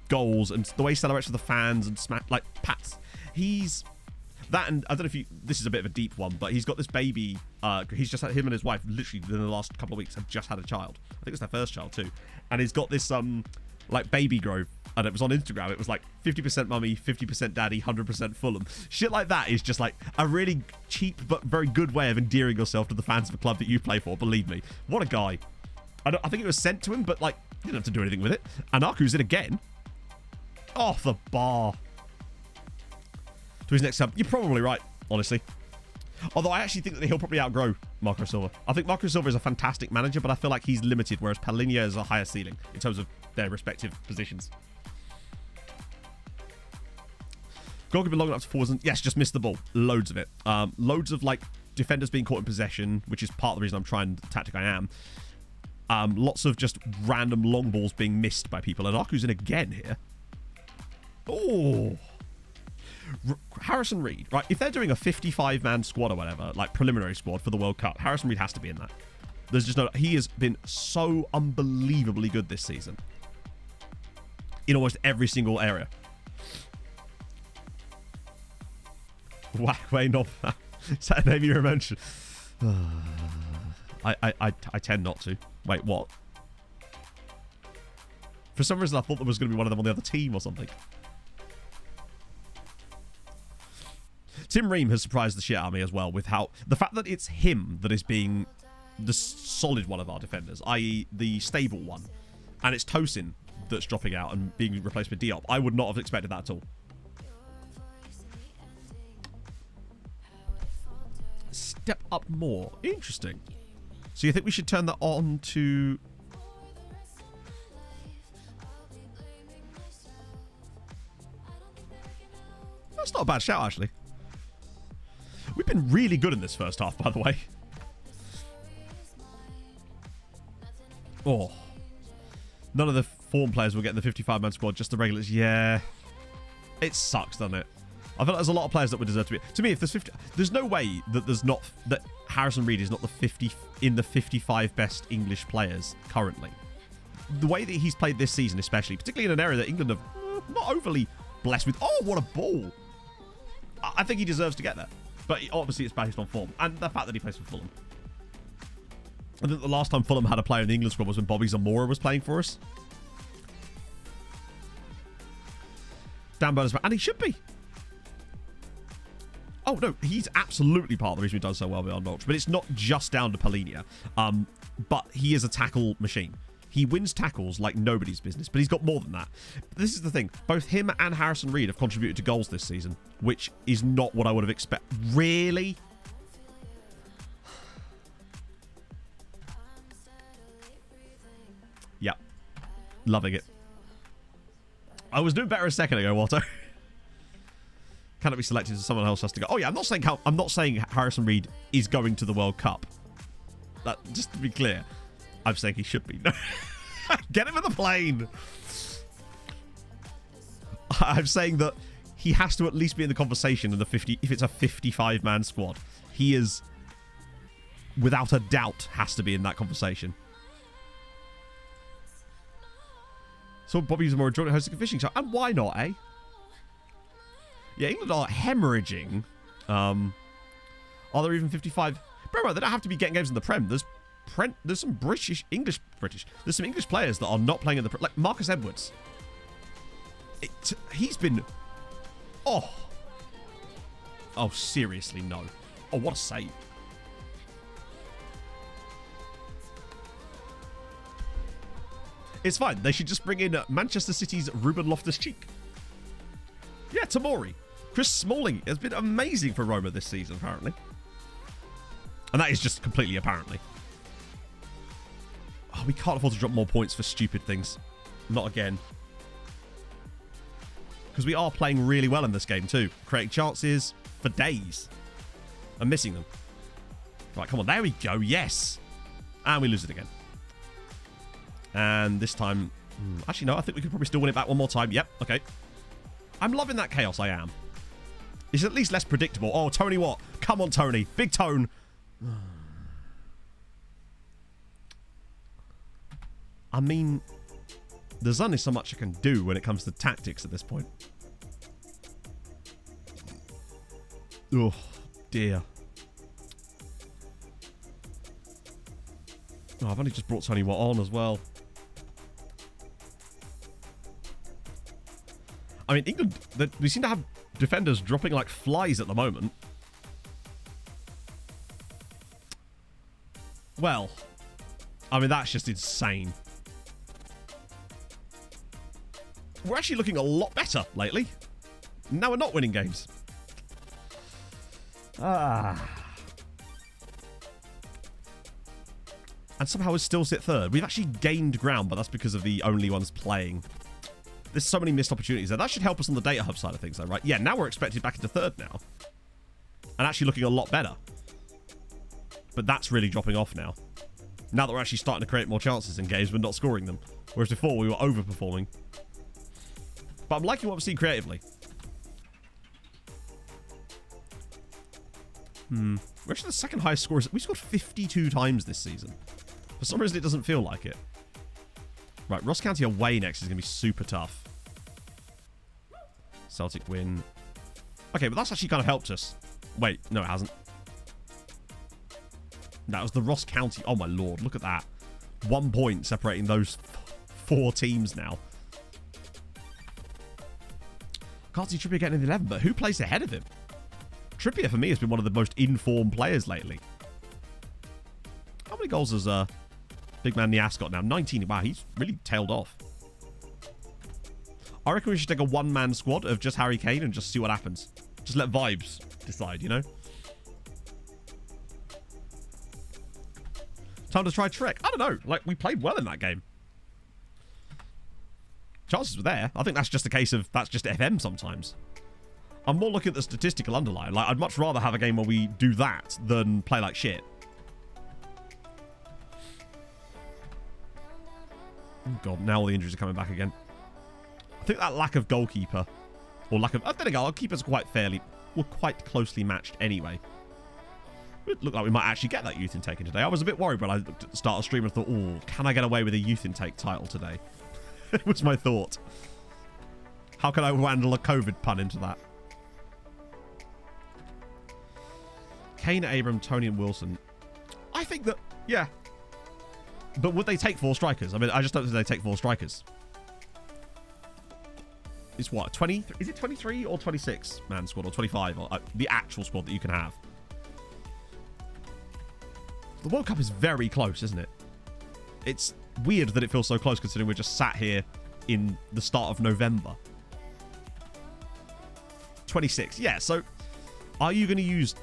goals and the way he celebrates with the fans and like pats, he's that. And I don't know if this is a bit of a deep one, but he's got this baby. He's just had him and his wife literally in the last couple of weeks have just had a child. I think it's their first child too, and he's got this like baby grow, and it was on Instagram. It was like 50% mummy, 50% daddy, 100% Fulham. Shit like that is just like a really cheap but very good way of endearing yourself to the fans of a club that you play for. Believe me, what a guy. I think it was sent to him, but like he didn't have to do anything with it. Anaku's in again. Off the bar. To his next sub. You're probably right, honestly. Although I actually think that he'll probably outgrow Marco Silva. I think Marco Silva is a fantastic manager, but I feel like he's limited, whereas Palinha is a higher ceiling in terms of their respective positions. Goalkeeper long enough to forwards and yes, just missed the ball. Loads of it. Loads of like defenders being caught in possession, which is part of the reason I'm trying the tactic I am. Lots of just random long balls being missed by people. And Aku's in again here. Oh. Harrison Reed, right? If they're doing a 55-man squad or whatever, like preliminary squad for the World Cup, Harrison Reed has to be in that. There's just no... He has been so unbelievably good this season. In almost every single area. Wackway not... Is that a name you mentioned? I tend not to. Wait, what? For some reason, I thought there was going to be one of them on the other team or something. Tim Ream has surprised the shit out of me as well with how... The fact that it's him that is being the solid one of our defenders, i.e. the stable one, and it's Tosin that's dropping out and being replaced with Diop. I would not have expected that at all. Step up more. Interesting. So you think we should turn that on to... That's not a bad shout, actually. We've been really good in this first half, by the way. Oh. None of the form players will get in the 55-man squad, just the regulars. Yeah. It sucks, doesn't it? I feel like there's a lot of players that would deserve to be... To me, if there's 50... There's no way that there's not... That Harrison Reed is not the 50... In the 55 best English players currently. The way that he's played this season, especially, particularly in an area that England have not overly blessed with... Oh, what a ball! I think he deserves to get there. But obviously it's based on form. And the fact that he plays for Fulham. I think the last time Fulham had a player in the England squad was when Bobby Zamora was playing for us. Dan Burners, and he should be. Oh, no, he's absolutely part of the reason we've done so well beyond Mulch. But it's not just down to Polinia. But he is a tackle machine. He wins tackles like nobody's business, but he's got more than that. This is the thing. Both him and Harrison Reed have contributed to goals this season, which is not what I would have expected. Really? Yep. Loving it. I was doing better a second ago, Walter. Cannot be selected, so someone else has to go. Oh yeah, I'm not saying Harrison Reed is going to the World Cup. That, just to be clear, I'm saying he should be. Get him in the plane. I'm saying that he has to at least be in the conversation in the 50. If it's a 55-man squad, he is, without a doubt, has to be in that conversation. So Bobby Zamora joint hosting a fishing show, and why not, eh? Yeah, England are hemorrhaging. Are there even 55? Bro, they don't have to be getting games in the Prem. There's some English. There's some English players that are not playing in the Prem. Like Marcus Edwards. He's been... Oh, seriously, no. Oh, what a save. It's fine. They should just bring in Manchester City's Ruben Loftus-Cheek. Yeah, Tamori. Chris Smalling has been amazing for Roma this season, apparently. And that is just completely apparently. Oh, we can't afford to drop more points for stupid things. Not again. Because we are playing really well in this game too. Creating chances for days. And missing them. Right, come on. There we go. Yes. And we lose it again. And this time... Actually, no. I think we could probably still win it back one more time. Yep. Okay. I'm loving that chaos. I am. It's at least less predictable. Oh, Tony Watt. Come on, Tony. Big Tone. I mean, there's only so much I can do when it comes to tactics at this point. Oh, dear. Oh, I've only just brought Tony Watt on as well. I mean, England, we seem to have defenders dropping like flies at the moment. Well, I mean, that's just insane. We're actually looking a lot better lately. Now we're not winning games. And somehow we still sit third. We've actually gained ground, but that's because of the only ones playing. There's so many missed opportunities there. That should help us on the data hub side of things, though, right? Yeah, now we're expected back into third now. And actually looking a lot better. But that's really dropping off now. Now that we're actually starting to create more chances in games, we're not scoring them. Whereas before, we were overperforming. But I'm liking what we're seeing creatively. We're actually the second highest scorers. We scored 52 times this season. For some reason, it doesn't feel like it. Right, Ross County away next is going to be super tough. Celtic win. Okay, but that's actually kind of helped us. Wait, no, it hasn't. That was the Ross County. Oh, my lord. Look at that. 1 point separating those 4 teams now. Can't see Trippier getting in the 11, but who plays ahead of him? Trippier, for me, has been one of the most informed players lately. How many goals has big man Nias got now? 19. Wow, he's really tailed off. I reckon we should take a one-man squad of just Harry Kane and just see what happens. Just let vibes decide, you know? Time to try Trek. I don't know. Like, we played well in that game. Chances were there. I think that's just a case of that's just FM sometimes. I'm more looking at the statistical underline. Like, I'd much rather have a game where we do that than play like shit. Oh, God. Now all the injuries are coming back again. I think that lack of goalkeeper, or lack of... I think our keepers were quite closely matched anyway. It looked like we might actually get that youth intake in today. I was a bit worried when I looked at the start of the stream and thought, oh, can I get away with a youth intake title today? It was my thought. How can I handle a COVID pun into that? Kane, Abram, Tony and Wilson. I think that, yeah. But would they take 4 strikers? I mean, I just don't think they take 4 strikers. It's what, 20? Is it 23 or 26 man squad or 25? Or the actual squad that you can have? The World Cup is very close, isn't it? It's weird that it feels so close considering we're just sat here in the start of November. 26. Yeah, so are you going to use...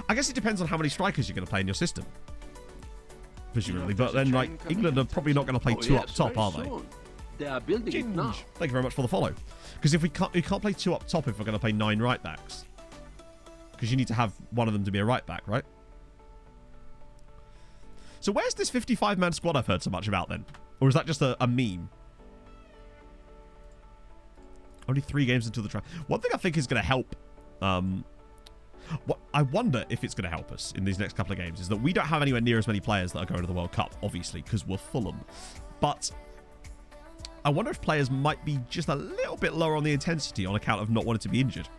I guess it depends on how many strikers you're going to play in your system. Presumably. But then, like, England are probably not going to play 2 up top, are they? They are building it now. Thank you very much for the follow. Because if we can't play 2 up top if we're going to play 9 right backs. Because you need to have one of them to be a right back, right? So where's this 55-man squad I've heard so much about then? Or is that just a meme? Only 3 games into the trial. One thing I think is going to help... what I wonder if it's going to help us in these next couple of games is that we don't have anywhere near as many players that are going to the World Cup, obviously, because we're Fulham. But I wonder if players might be just a little bit lower on the intensity on account of not wanting to be injured.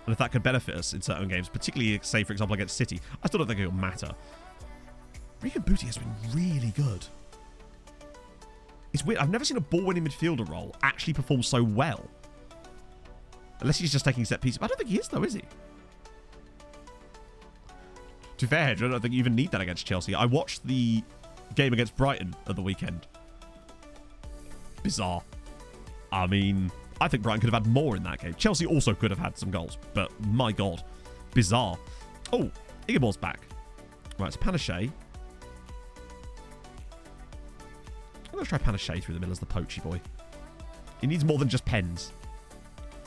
And if that could benefit us in certain games, particularly, say, for example, against City. I still don't think it'll matter. Regan Booty has been really good. It's weird. I've never seen a ball-winning midfielder role actually perform so well. Unless he's just taking set pieces. But I don't think he is, though, is he? To be fair, I don't think you even need that against Chelsea. I watched the game against Brighton at the weekend. Bizarre. I mean, I think Brighton could have had more in that game. Chelsea also could have had some goals. But, my God. Bizarre. Oh, Igor's back. Right, it's Panache. I'm going to try Panache through the middle as the poachy boy. He needs more than just pens.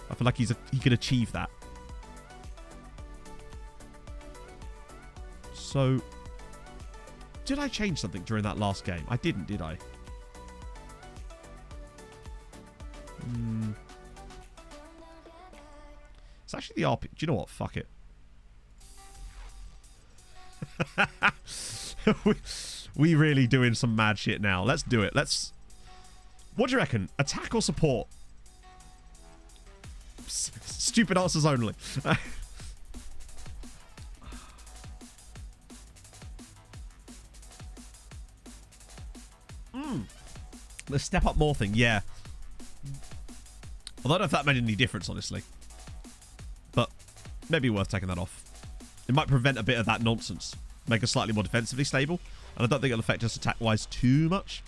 I feel like he can achieve that. So, did I change something during that last game? I didn't, did I? It's actually the RP. Do you know what? Fuck it. We really doing some mad shit now. Let's do it. What do you reckon? Attack or support? Stupid answers only. The step up more thing, yeah. Although I don't know if that made any difference, honestly. But maybe worth taking that off. It might prevent a bit of that nonsense. Make us slightly more defensively stable. And I don't think it'll affect us attack-wise too much.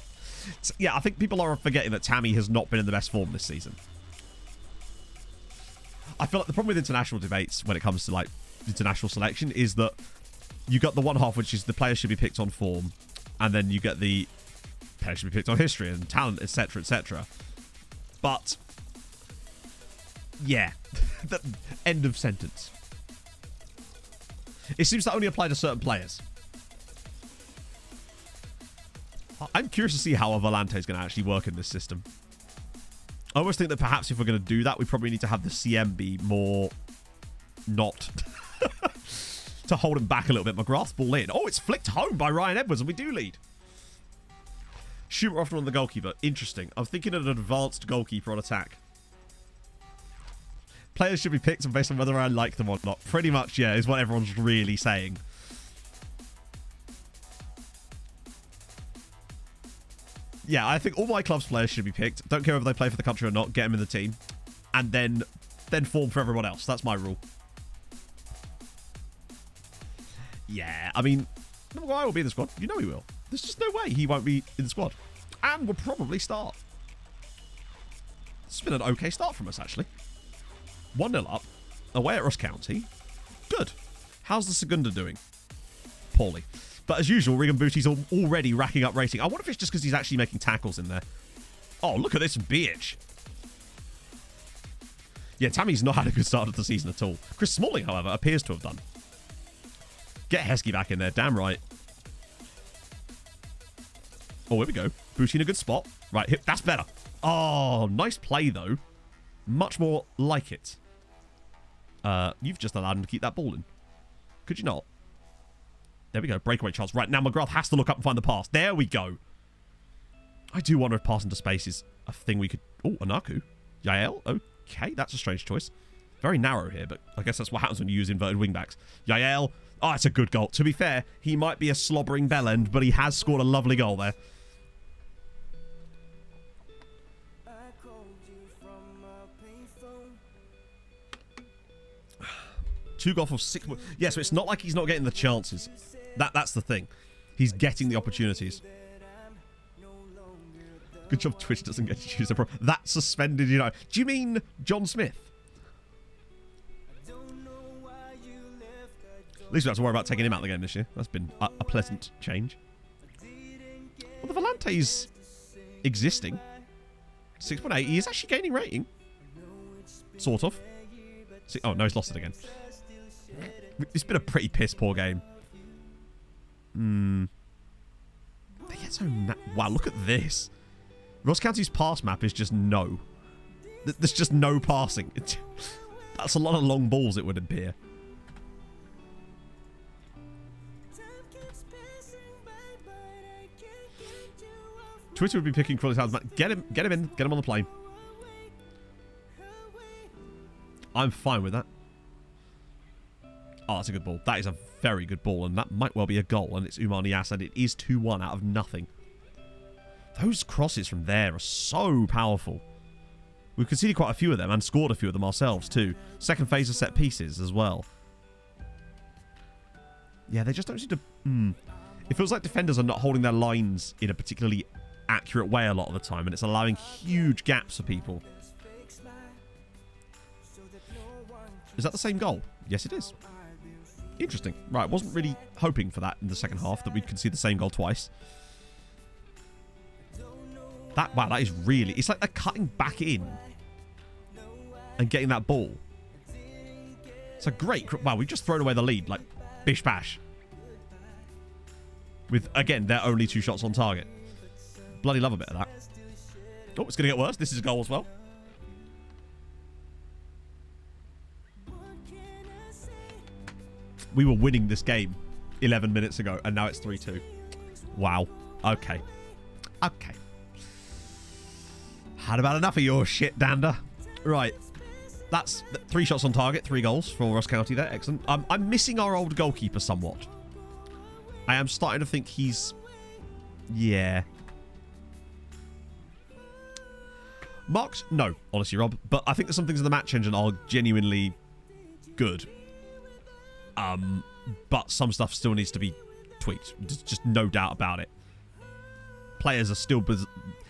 So, yeah, I think people are forgetting that Tammy has not been in the best form this season. I feel like the problem with international debates when it comes to, like, international selection is that you got the one half, which is the players should be picked on form. And then you get the players should be picked on history and talent, etc., etc. But, yeah. The end of sentence. It seems to only apply to certain players. I'm curious to see how Avalante is going to actually work in this system. I always think that perhaps if we're going to do that, we probably need to have the CM be more not to hold him back a little bit. McGrath ball in. Oh, it's flicked home by Ryan Edwards, and we do lead. Shoot often on the goalkeeper. Interesting. I'm thinking of an advanced goalkeeper on attack. Players should be picked based on whether I like them or not. Pretty much, yeah, is what everyone's really saying. Yeah, I think all my club's players should be picked. Don't care whether they play for the country or not. Get them in the team. And then form for everyone else. That's my rule. Yeah, I mean, Maguire will be in the squad. You know he will. There's just no way he won't be in the squad. And will probably start. It's been an okay start from us, actually. 1-0 up. Away at Ross County. Good. How's the Segunda doing? Poorly. But as usual, Regan Booty's already racking up rating. I wonder if it's just because he's actually making tackles in there. Oh, look at this bitch. Yeah, Tammy's not had a good start of the season at all. Chris Smalling, however, appears to have done. Get Heskey back in there. Damn right. Oh, here we go. Booty in a good spot. Right, hit. That's better. Oh, nice play, though. Much more like it. You've just allowed him to keep that ball in. Could you not? There we go. Breakaway chance. Right, now McGrath has to look up and find the pass. There we go. I do wonder if pass into space is a thing we could... Oh, Anaku. Yael? Okay, that's a strange choice. Very narrow here, but I guess that's what happens when you use inverted wingbacks. Yael. Oh, it's a good goal. To be fair, he might be a slobbering bellend, but he has scored a lovely goal there. Two golf of 6. Yeah, so it's not like he's not getting the chances. That's the thing. He's getting the opportunities. Good job Twitch doesn't get to choose a pro. That's suspended, you know. Do you mean John Smith? At least we don't have to worry about taking him out of the game this year. That's been a pleasant change. Well, the Volante's existing. 6.8. He is actually gaining rating. Sort of. Oh, no, he's lost it again. It's been a pretty piss poor game. They get so... Wow, look at this. Ross County's pass map is just no. There's just no passing. That's a lot of long balls, it would appear. Twitter would be picking Crawley's hands. Get him in. Get him on the plane. I'm fine with that. Oh, that's a good ball. That is a very good ball, and that might well be a goal, and it's Umar Niasse, and it is 2-1 out of nothing. Those crosses from there are so powerful. We've conceded quite a few of them, and scored a few of them ourselves, too. Second phase of set pieces as well. Yeah, they just don't seem to... It feels like defenders are not holding their lines in a particularly accurate way a lot of the time, and it's allowing huge gaps for people. Is that the same goal? Yes, it is. Interesting. Right, wasn't really hoping for that in the second half, that we'd concede the same goal twice. Wow, that is really... It's like they're cutting back in and getting that ball. It's a great... Wow, we've just thrown away the lead, like, bish bash. With, again, their only 2 shots on target. Bloody love a bit of that. Oh, it's going to get worse. This is a goal as well. We were winning this game 11 minutes ago, and now it's 3-2. Wow. Okay. Okay. Had about enough of your shit, Dander. Right. That's 3 shots on target, 3 goals for Ross County there. Excellent. I'm missing our old goalkeeper somewhat. I am starting to think he's... Yeah. Marks? No, honestly, Rob. But I think there's some things in the match engine are genuinely good. But some stuff still needs to be tweaked. There's just no doubt about it. Players are still...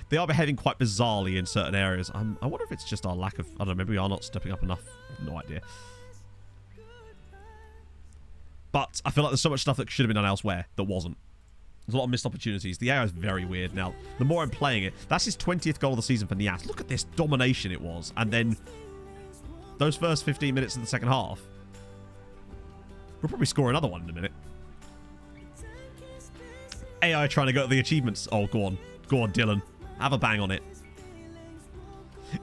They are behaving quite bizarrely in certain areas. I wonder if it's just our lack of... I don't know, maybe we are not stepping up enough. No idea. But I feel like there's so much stuff that should have been done elsewhere that wasn't. There's a lot of missed opportunities. The AI is very weird now. The more I'm playing it... That's his 20th goal of the season for Niasse. Look at this domination it was. And then those first 15 minutes of the second half... We'll probably score another one in a minute. AI trying to go to the achievements. Oh, go on. Go on, Dylan. Have a bang on it.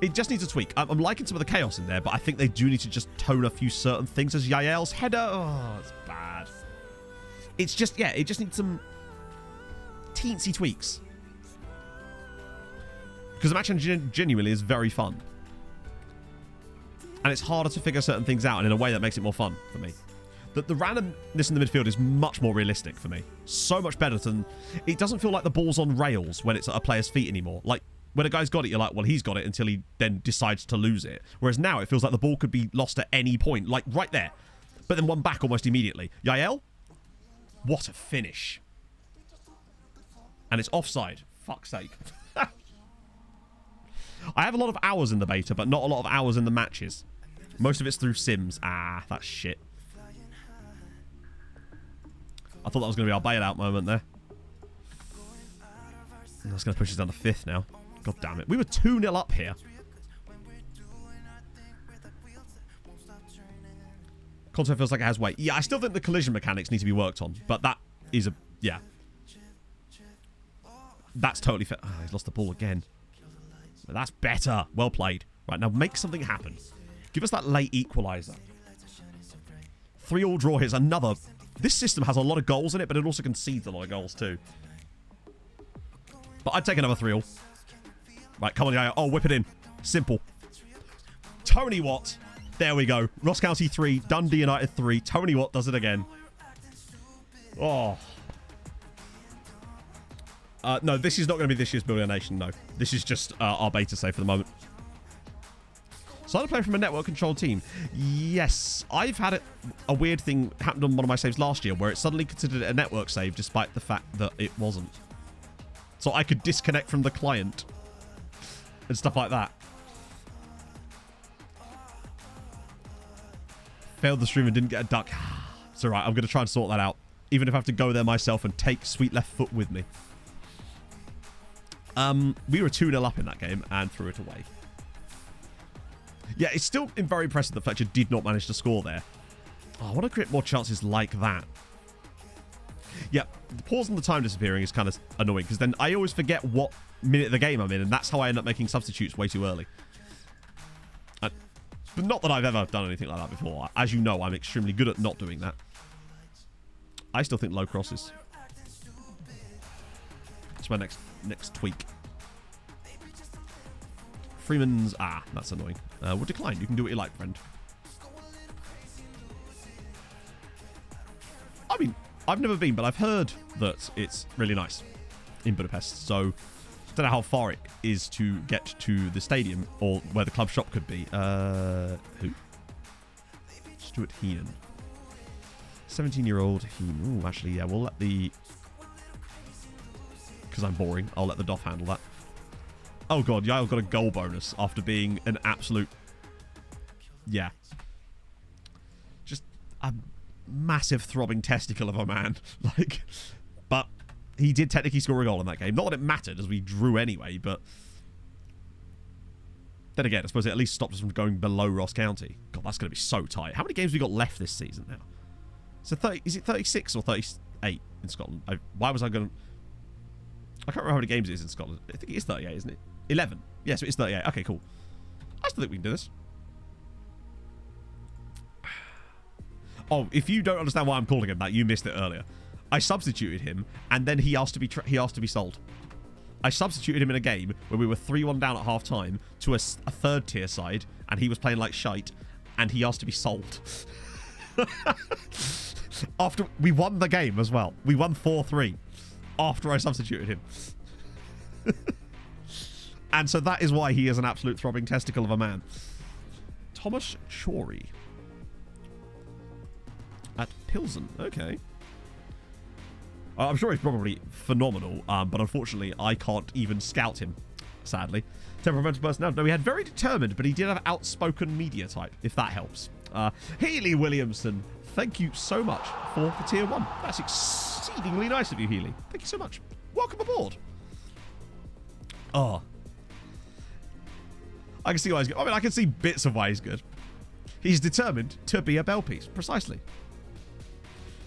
It just needs a tweak. I'm liking some of the chaos in there, but I think they do need to just tone a few certain things. As Yael's header. Oh, it's bad. It's just, yeah, it just needs some teensy tweaks. Because the match genuinely is very fun. And it's harder to figure certain things out, and in a way that makes it more fun for me. The randomness in the midfield is much more realistic for me. So much better than... It doesn't feel like the ball's on rails when it's at a player's feet anymore. Like, when a guy's got it, you're like, well, he's got it until he then decides to lose it. Whereas now it feels like the ball could be lost at any point. Like, right there. But then one back almost immediately. Yael? What a finish. And it's offside. Fuck's sake. I have a lot of hours in the beta, but not a lot of hours in the matches. Most of it's through Sims. Ah, that's shit. I thought that was going to be our bailout moment there. That's going to push us down to 5th now. God damn it. We were 2-0 up here. Console feels like it has weight. Yeah, I still think the collision mechanics need to be worked on, but that is a... Yeah. That's totally fair. Oh, he's lost the ball again. That's better. Well played. Right, now make something happen. Give us that late equaliser. 3-3 draw. Here's another... This system has a lot of goals in it, but it also concedes a lot of goals too. But I'd take another 3-3. Right, come on, guy. Oh, whip it in. Simple. Tony Watt. There we go. Ross County 3, Dundee United 3. Tony Watt does it again. Oh. No, this is not going to be this year's Building a Nation, no. This is just our beta save for the moment. So I'm playing from a network-controlled team. Yes, I've had a weird thing happen on one of my saves last year where it suddenly considered it a network save despite the fact that it wasn't. So I could disconnect from the client and stuff like that. Failed the stream and didn't get a duck. It's alright, I'm going to try and sort that out. Even if I have to go there myself and take sweet left foot with me. We were 2-0 up in that game and threw it away. Yeah, it's still very impressive that Fletcher did not manage to score there. Oh, I want to create more chances like that. Yeah, the pause and the time disappearing is kind of annoying because then I always forget what minute of the game I'm in, and that's how I end up making substitutes way too early. But not that I've ever done anything like that before. As you know, I'm extremely good at not doing that. I still think low crosses. That's my next tweak. Freeman's... Ah, that's annoying. We'll decline. You can do what you like, friend. I mean, I've never been, but I've heard that it's really nice in Budapest. So, I don't know how far it is to get to the stadium or where the club shop could be. Who? Stuart Heenan. 17-year-old Heenan. Ooh, actually, yeah, we'll let the... Because I'm boring, I'll let the Doff handle that. Oh, God, yeah, I've got a goal bonus after being an absolute... Yeah. Just a massive throbbing testicle of a man. Like, but he did technically score a goal in that game. Not that it mattered, as we drew anyway, but... Then again, I suppose it at least stopped us from going below Ross County. God, that's going to be so tight. How many games have we got left this season now? So, is it 36 or 38 in Scotland? Why was I going to... I can't remember how many games it is in Scotland. I think it is 38, isn't it? 11. Yeah, so it's 38. Okay, cool. I still think we can do this. Oh, if you don't understand why I'm calling him that, you missed it earlier. I substituted him, and then he asked to be sold. I substituted him in a game where we were 3-1 down at half-time to a third-tier side, and he was playing like shite, and he asked to be sold. After we won the game as well. We won 4-3 after I substituted him. And so that is why he is an absolute throbbing testicle of a man. Thomas Chory. At Pilsen. Okay. I'm sure he's probably phenomenal, but unfortunately I can't even scout him, sadly. Temperamental personality. No, he had very determined, but he did have outspoken media type, if that helps. Healy Williamson, thank you so much for tier 1. That's exceedingly nice of you, Healy. Thank you so much. Welcome aboard. Oh. I can see why he's good. I mean, I can see bits of why he's good. He's determined to be a bell piece. Precisely.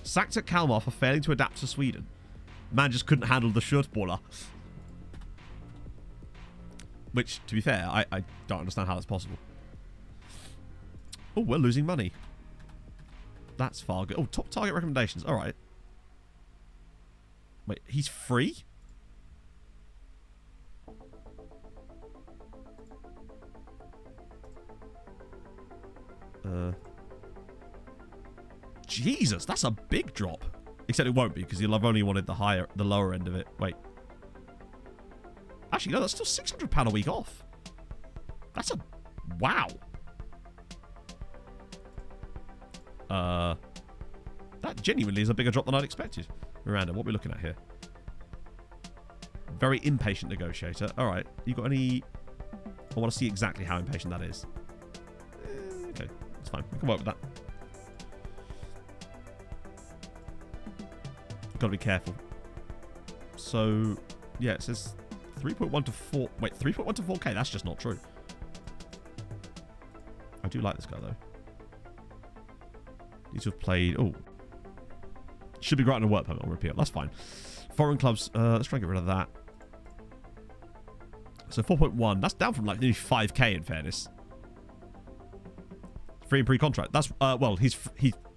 Sacked at Kalmar for failing to adapt to Sweden. Man just couldn't handle the shirtballer. Which, to be fair, I don't understand how that's possible. Oh, we're losing money. That's far good. Oh, top target recommendations. All right. Wait, he's free? Jesus, that's a big drop. Except it won't be, because you'll have only wanted the lower end of it. Wait. Actually, no, that's still £600 a week off. That's a... Wow. That genuinely is a bigger drop than I'd expected. Miranda, what are we looking at here? Very impatient negotiator. All right. You got any... I want to see exactly how impatient that is. Okay. That's fine. We can work with that. Got to be careful. So, yeah, it says 3.1 to 4... Wait, 3.1 to 4K? That's just not true. I do like this guy, though. Needs to have played... Oh. Should be granted a work permit on repeal. That's fine. Foreign clubs. Let's try and get rid of that. So 4.1. That's down from like nearly 5K in fairness. Free and pre-contract. That's... well, he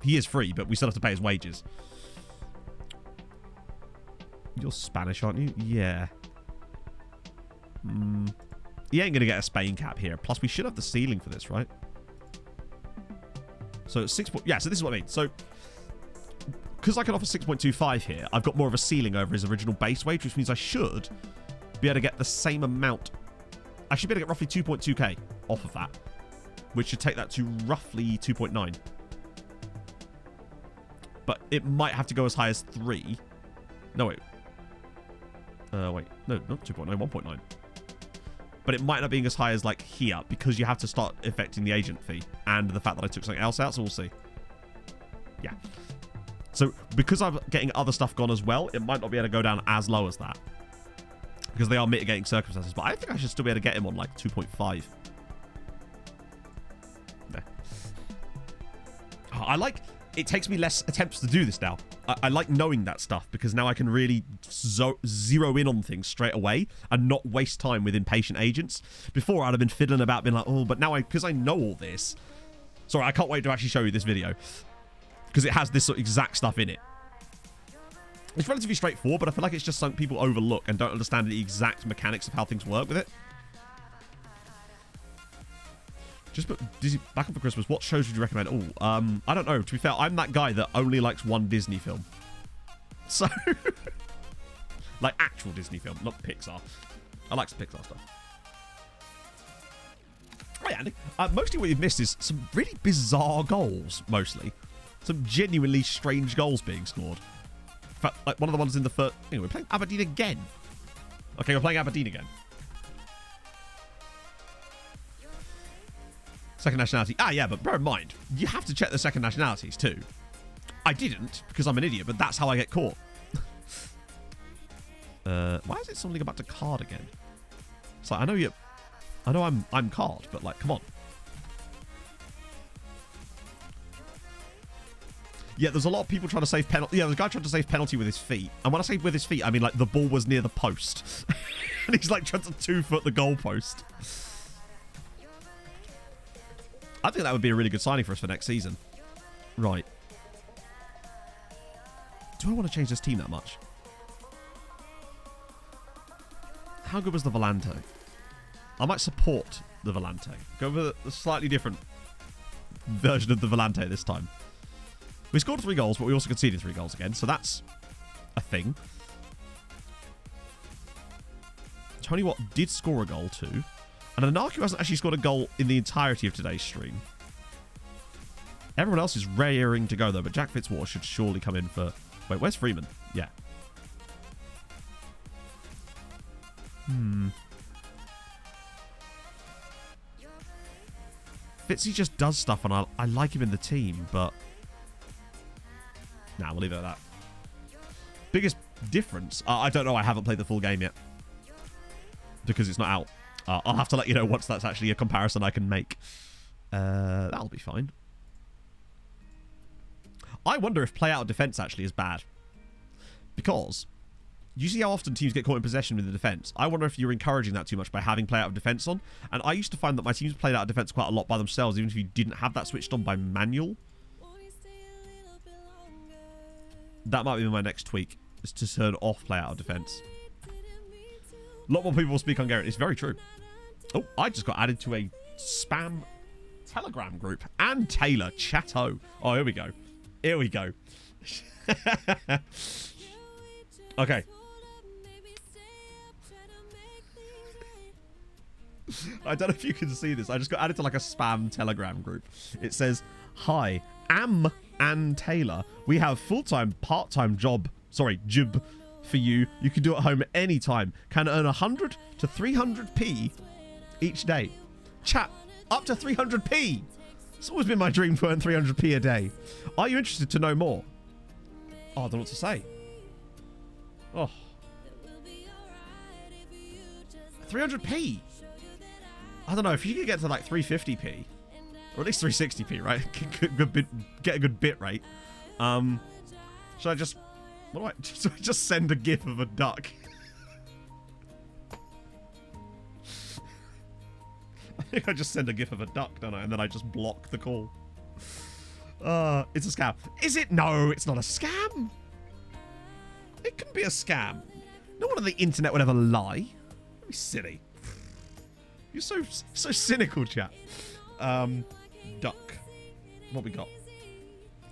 is free, but we still have to pay his wages. You're Spanish, aren't you? Yeah. He ain't going to get a Spain cap here. Plus, we should have the ceiling for this, right? So 6. Yeah, so this is what I mean. So, because I can offer 6.25 here, I've got more of a ceiling over his original base wage, which means I should be able to get the same amount. I should be able to get roughly 2.2k off of that, which should take that to roughly 2.9. But it might have to go as high as 3. No, wait. Wait. No, not 2.9, 1.9. But it might not be as high as, like, here, because you have to start affecting the agent fee and the fact that I took something else out, so we'll see. Yeah. So, because I'm getting other stuff gone as well, it might not be able to go down as low as that. Because they are mitigating circumstances. But I think I should still be able to get him on, like, 2.5. Yeah. Oh, I like... It takes me less attempts to do this now. I like knowing that stuff because now I can really zero in on things straight away and not waste time with impatient agents. Before, I'd have been fiddling about being like, oh, but now because I know all this... Sorry, I can't wait to actually show you this video because it has this sort of exact stuff in it. It's relatively straightforward, but I feel like it's just something people overlook and don't understand the exact mechanics of how things work with it. Just put Disney back up for Christmas. What shows would you recommend? Oh, I don't know. To be fair, I'm that guy that only likes one Disney film. So, like actual Disney film, not Pixar. I like some Pixar stuff. Oh yeah, Andy. Mostly what you've missed is some really bizarre goals. Mostly, some genuinely strange goals being scored. In fact, like one of the ones in the first. Anyway, we're playing Aberdeen again. Okay, we're playing Aberdeen again. Second nationality. Ah, yeah, but bear in mind, you have to check the second nationalities too. I didn't, because I'm an idiot, but that's how I get caught. Why is it something about to card again? It's like, I know I'm card, but like, come on. Yeah, there's a lot of people trying to save penalty. Yeah, there's a guy trying to save penalty with his feet. And when I say with his feet, I mean like the ball was near the post. And he's like trying to 2-foot the goal post. I think that would be a really good signing for us for next season. Right. Do I want to change this team that much? How good was the Volante? I might support the Volante. Go with a slightly different version of the Volante this time. We scored 3 goals, but we also conceded 3 goals again, so that's a thing. Tony Watt did score a goal too. And Anarcho hasn't actually scored a goal in the entirety of today's stream. Everyone else is raring to go, though, but Jack Fitzwater should surely come in for... Wait, where's Freeman? Yeah. Fitzy just does stuff, and I like him in the team, but... Nah, we'll leave it at that. Biggest difference? I don't know. I haven't played the full game yet. Because it's not out. I'll have to let you know once that's actually a comparison I can make. That'll be fine. I wonder if play out of defense actually is bad. Because you see how often teams get caught in possession with the defense. I wonder if you're encouraging that too much by having play out of defense on. And I used to find that my teams played out of defense quite a lot by themselves, even if you didn't have that switched on by manual. That might be my next tweak, is to turn off play out of defense. A lot more people will speak Hungarian. It's very true. Oh, I just got added to a spam Telegram group. And Taylor, Chatto. Oh, here we go. Here we go. Okay. I don't know if you can see this. I just got added to like a spam Telegram group. It says, hi, and Taylor, we have full-time, part-time job for you. You can do it at home anytime. Can earn 100 to 300p each day. Chat, up to 300p. It's always been my dream to earn 300p a day. Are you interested to know more? Oh, I don't know what to say. Oh. 300p. I don't know, if you could get to like 350p, or at least 360p, right? Get a good bit rate. Should I just... Should I just send a gif of a duck? I think I just send a gif of a duck, don't I? And then I just block the call. It's a scam. Is it? No, it's not a scam. It can be a scam. No one on the internet would ever lie. Don't be silly. You're so cynical, chat. Duck. What we got?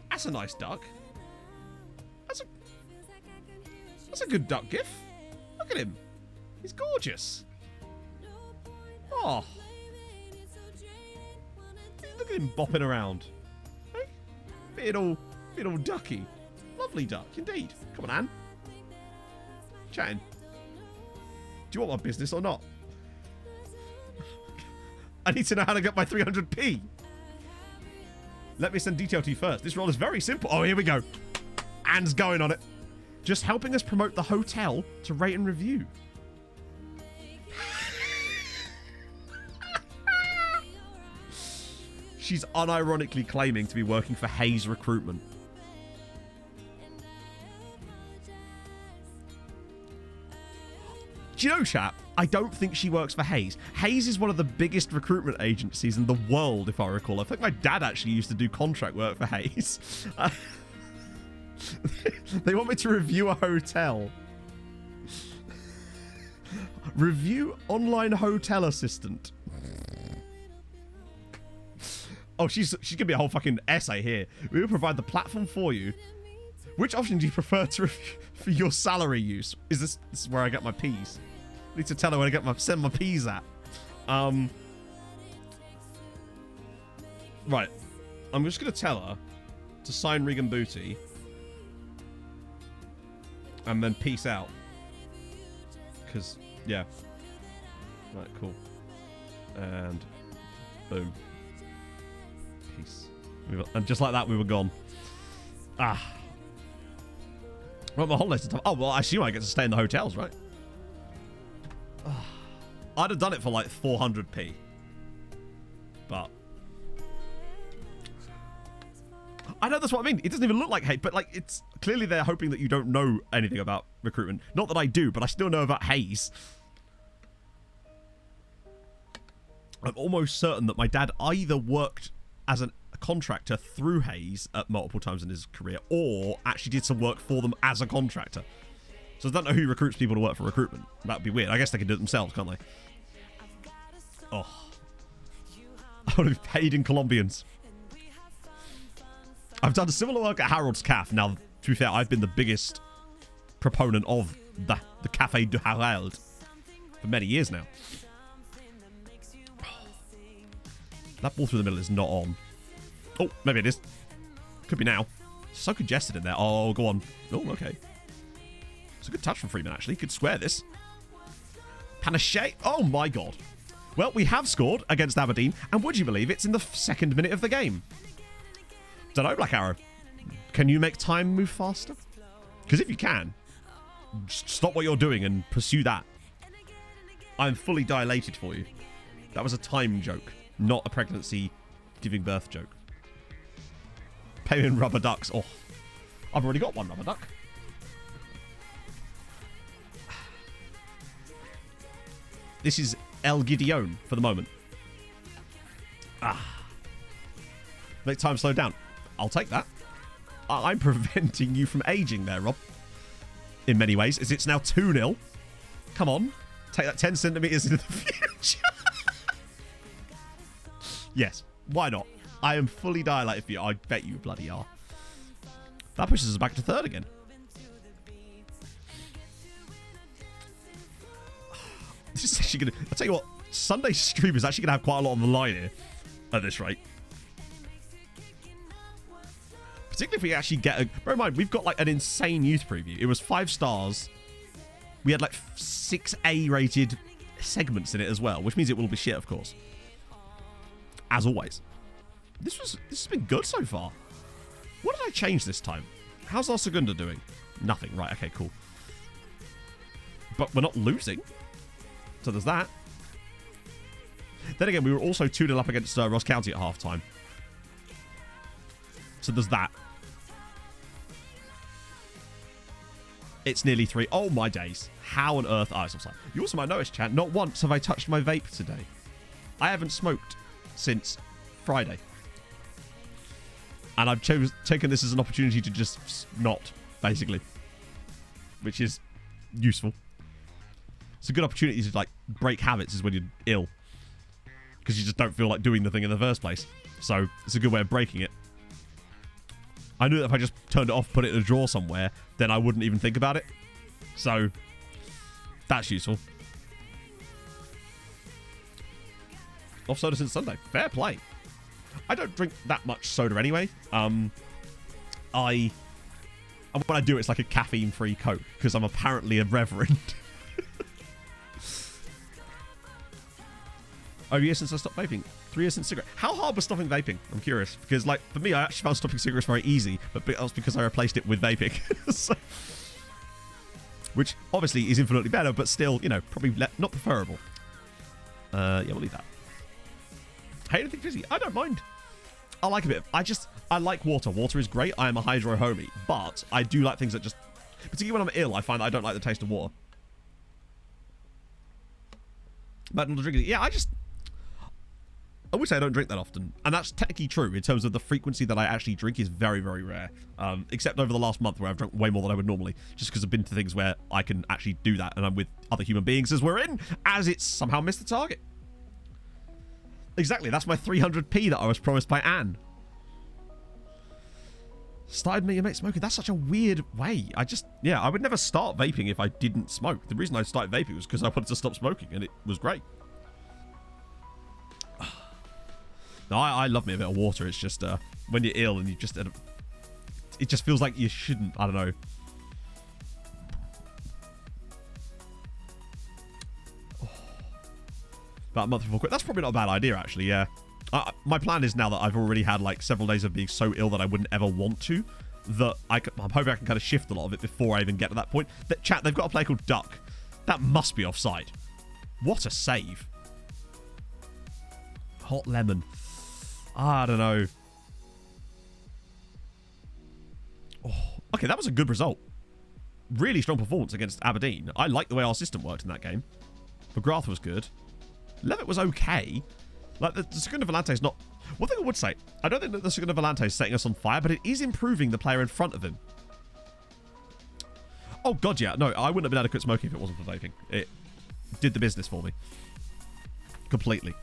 That's a nice duck. That's a good duck gif. Look at him. He's gorgeous. Oh. Look at him bopping around. Hey? Being all ducky. Lovely duck, indeed. Come on, Anne. Chatting. Do you want my business or not? I need to know how to get my 300p. Let me send detail to you first. This role is very simple. Oh, here we go. Anne's going on it. Just helping us promote the hotel to rate and review. She's unironically claiming to be working for Hayes Recruitment. Do you know, chat? I don't think she works for Hayes. Hayes is one of the biggest recruitment agencies in the world, if I recall. I think my dad actually used to do contract work for Hayes. They want me to review a hotel. Review online hotel assistant. Oh, she's gonna be a whole fucking essay here. We will provide the platform for you. Which option do you prefer to review for your salary use? This is where I get my P's. I need to tell her where to send my P's at. Right. I'm just gonna tell her to sign Regan Booty. And then peace out. Because, yeah. Right, cool. And boom. Peace. And just like that, we were gone. Ah. Well, my holidays time. Oh, well, I assume I get to stay in the hotels, right? I'd have done it for like 400p. But I know, that's what I mean. It doesn't even look like hate, but like it's clearly they're hoping that you don't know anything about recruitment. Not that I do, but I still know about Hayes. I'm almost certain that my dad either worked as a contractor through Hayes at multiple times in his career, or actually did some work for them as a contractor. So I don't know who recruits people to work for recruitment. That would be weird. I guess they can do it themselves, can't they? Oh. I would have paid in Colombians. I've done similar work at Harold's Caf. Now, to be fair, I've been the biggest proponent of the Café de Harold for many years now. That ball through the middle is not on. Oh, maybe it is. Could be now. So congested in there. Oh, go on. Oh, okay. It's a good touch from Freeman, actually. Could square this. Panache. Oh, my God. Well, we have scored against Aberdeen, and would you believe it's in the second minute of the game? Don't know, Black Arrow. Can you make time move faster? Because if you can, stop what you're doing and pursue that. I'm fully dilated for you. That was a time joke, not a pregnancy giving birth joke. Pay in rubber ducks. Oh, I've already got one rubber duck. This is El Gideon for the moment. Make time slow down. I'll take that. I'm preventing you from aging there, Rob. In many ways, as it's now 2-0. Come on. Take that 10 centimetres into the future. Yes. Why not? I am fully dilated for you. I bet you bloody are. That pushes us back to third again. This is actually going to... I'll tell you what. Sunday's stream is actually going to have quite a lot on the line here. At this rate. Particularly if we actually get a... Bear in mind, we've got like an insane youth preview. It was 5 stars. We had like 6 A-rated segments in it as well, which means it will be shit, of course. As always. This has been good so far. What did I change this time? How's our Segunda doing? Nothing. Right, okay, cool. But we're not losing. So there's that. Then again, we were also 2-0 up against Ross County at half-time. So there's that. It's nearly 3. Oh, my days. How on earth... Oh, it's offside. You also might notice, chat, not once have I touched my vape today. I haven't smoked since Friday. And I've taken this as an opportunity to just not, basically. Which is useful. It's a good opportunity to, like, break habits is when you're ill. Because you just don't feel like doing the thing in the first place. So, it's a good way of breaking it. I knew that if I just turned it off, put it in a drawer somewhere, then I wouldn't even think about it. So, that's useful. Off soda since Sunday. Fair play. I don't drink that much soda anyway. When I do, it's like a caffeine-free Coke, because I'm apparently a reverend. Oh, years since I stopped vaping. 3 years since cigarette. How hard was stopping vaping? I'm curious. Because, like, for me, I actually found stopping cigarettes very easy, but that was because I replaced it with vaping. So, which, obviously, is infinitely better, but still, you know, probably not preferable. Yeah, we'll leave that. Hate anything fizzy? I don't mind. I like a bit. I like water. Water is great. I am a hydro homie. But I do like things that just... Particularly when I'm ill, I find that I don't like the taste of water. But not drinking... Yeah, I would say I don't drink that often. And that's technically true in terms of the frequency that I actually drink is very, very rare. Except over the last month where I've drunk way more than I would normally. Just because I've been to things where I can actually do that. And I'm with other human beings as we're in. As it's somehow missed the target. Exactly. That's my 300p that I was promised by Anne. Started me your mate smoking. That's such a weird way. I would never start vaping if I didn't smoke. The reason I started vaping was because I wanted to stop smoking. And it was great. No, I love me a bit of water. It's just when you're ill and you just... it just feels like you shouldn't. I don't know. Oh. About a month before quit. That's probably not a bad idea, actually, yeah. My plan is now that I've already had like several days of being so ill that I wouldn't ever want to, that I'm hoping I can kind of shift a lot of it before I even get to that point. Chat, they've got a play called Duck. That must be offside. What a save. Hot lemon. I don't know. Oh, okay, that was a good result. Really strong performance against Aberdeen. I like the way our system worked in that game. McGrath was good. Levitt was okay. Like, the Segunda Volante is not... One thing I would say, I don't think that the Segunda Volante is setting us on fire, but it is improving the player in front of him. Oh, God, yeah. No, I wouldn't have been able to quit smoking if it wasn't for vaping. It did the business for me. Completely.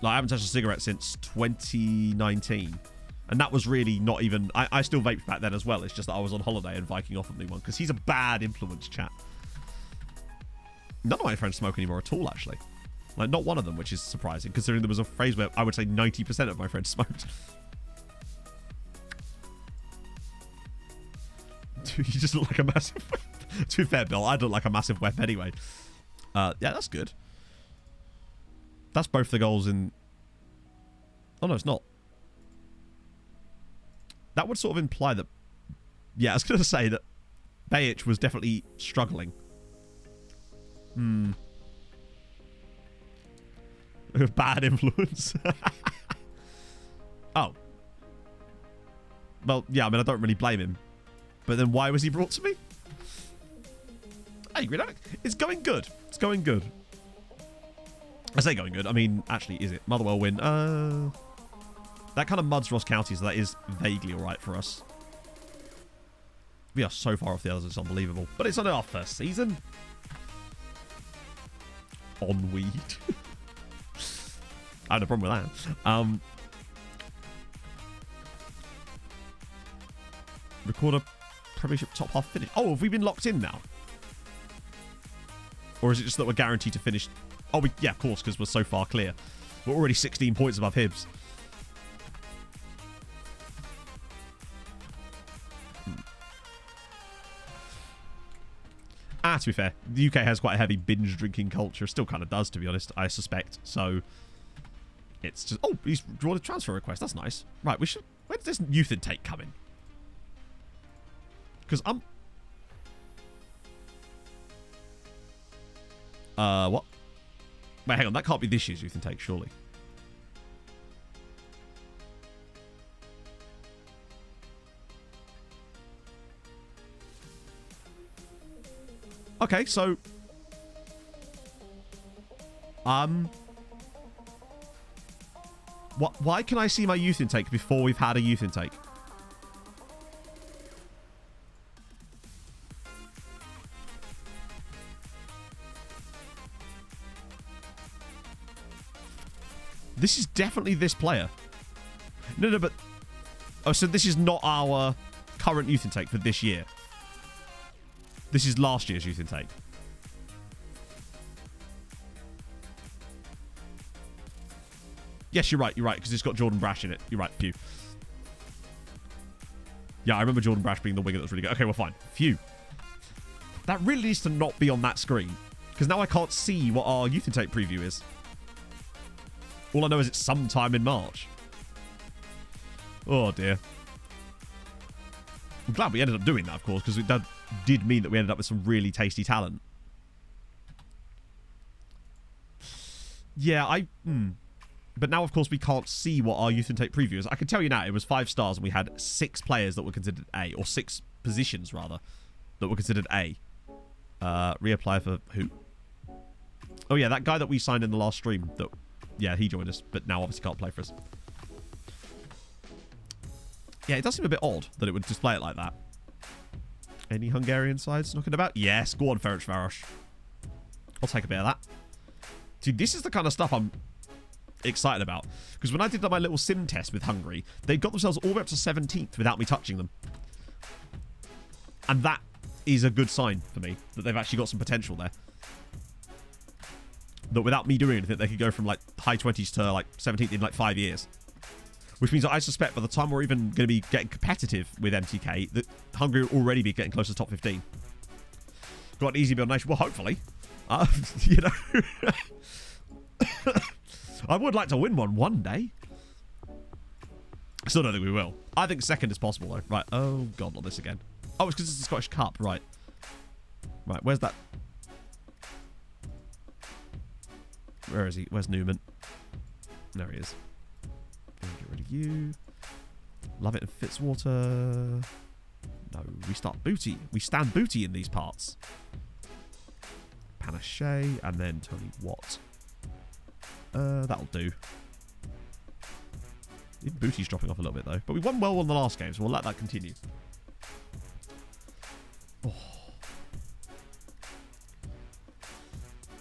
Like, I haven't touched a cigarette since 2019. And that was really not even... I still vaped back then as well. It's just that I was on holiday and Viking offered me one. Because he's a bad influence, chat. None of my friends smoke anymore at all, actually. Like, not one of them, which is surprising, considering there was a phase where I would say 90% of my friends smoked. Dude, you just look like a massive web. To be fair, Bill, I look like a massive web anyway. Yeah, that's good. That's both the goals in... Oh, no, it's not. That would sort of imply that... Yeah, I was going to say that Bajic was definitely struggling. Bad influence. Oh. Well, yeah, I mean, I don't really blame him. But then why was he brought to me? Hey, Green Alex. It's going good. It's going good. I say going good. I mean, actually, is it? Motherwell win. That kind of muds Ross County, so that is vaguely alright for us. We are so far off the others, it's unbelievable. But it's only our first season. On weed. I have no problem with that. Record a Premiership top half finish. Oh, have we been locked in now? Or is it just that we're guaranteed to finish... Oh, yeah, of course, because we're so far clear. We're already 16 points above Hibs. To be fair, the UK has quite a heavy binge drinking culture. Still kind of does, to be honest, I suspect. So it's just... Oh, he's drawn a transfer request. That's nice. Right, we should... When's this youth intake coming? Because I'm... What? Wait, hang on. That can't be this year's youth intake, surely. Okay, so... Why can I see my youth intake before we've had a youth intake? This is definitely this player. No, but... Oh, so this is not our current youth intake for this year. This is last year's youth intake. Yes, you're right, because it's got Jordan Brash in it. You're right, phew. Yeah, I remember Jordan Brash being the winger that was really good. Okay, well, fine. Phew. That really needs to not be on that screen, because now I can't see what our youth intake preview is. All I know is it's sometime in March. Oh, dear. I'm glad we ended up doing that, of course, because that did mean that we ended up with some really tasty talent. Yeah, But now, of course, we can't see what our youth intake preview is. I can tell you now, it was 5 stars, and we had 6 players that were considered A, or 6 positions, rather, that were considered A. Reapply for who? Oh, yeah, that guy that we signed in the last stream. Yeah, he joined us, but now obviously can't play for us. Yeah, it does seem a bit odd that it would display it like that. Any Hungarian sides knocking about? Yes, go on, Ferencváros. I'll take a bit of that. Dude, this is the kind of stuff I'm excited about. Because when I did my little sim test with Hungary, they got themselves all the way up to 17th without me touching them. And that is a good sign for me, that they've actually got some potential there. That without me doing anything, they could go from like high 20s to like 17th in like 5 years. Which means that I suspect by the time we're even going to be getting competitive with MTK, that Hungary will already be getting close to top 15. Got an easy build nation. Well, hopefully. You know. I would like to win one day. I still don't think we will. I think second is possible, though. Right. Oh, God, not this again. Oh, it's because it's the Scottish Cup. Right. Right, where's that? Where is he? Where's Newman? There he is. Get rid of you. Love it in Fitzwater. No, we start Booty. We stand Booty in these parts. Panache and then Tony Watt. That'll do. Even Booty's dropping off a little bit though. But we won well on the last game, so we'll let that continue. Oh.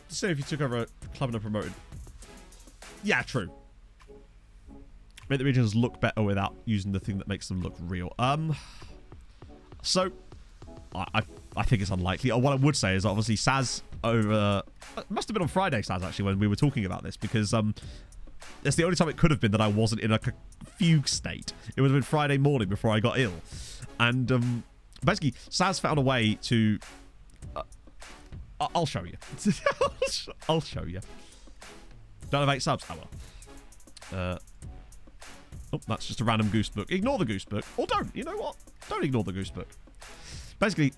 Just say if you took over a club and are promoted. Yeah, true. Make the regions look better without using the thing that makes them look real. So I think it's unlikely. What I would say is obviously Saz over... It must have been on Friday, Saz, actually, when we were talking about this, because that's the only time it could have been that I wasn't in a fugue state. It would have been Friday morning before I got ill. And basically, Saz found a way to... I'll show you. I'll show you. Don't have 8 subs? Oh, well. Oh, that's just a random goose book. Ignore the goose book. Or don't. You know what? Don't ignore the goose book. Basically,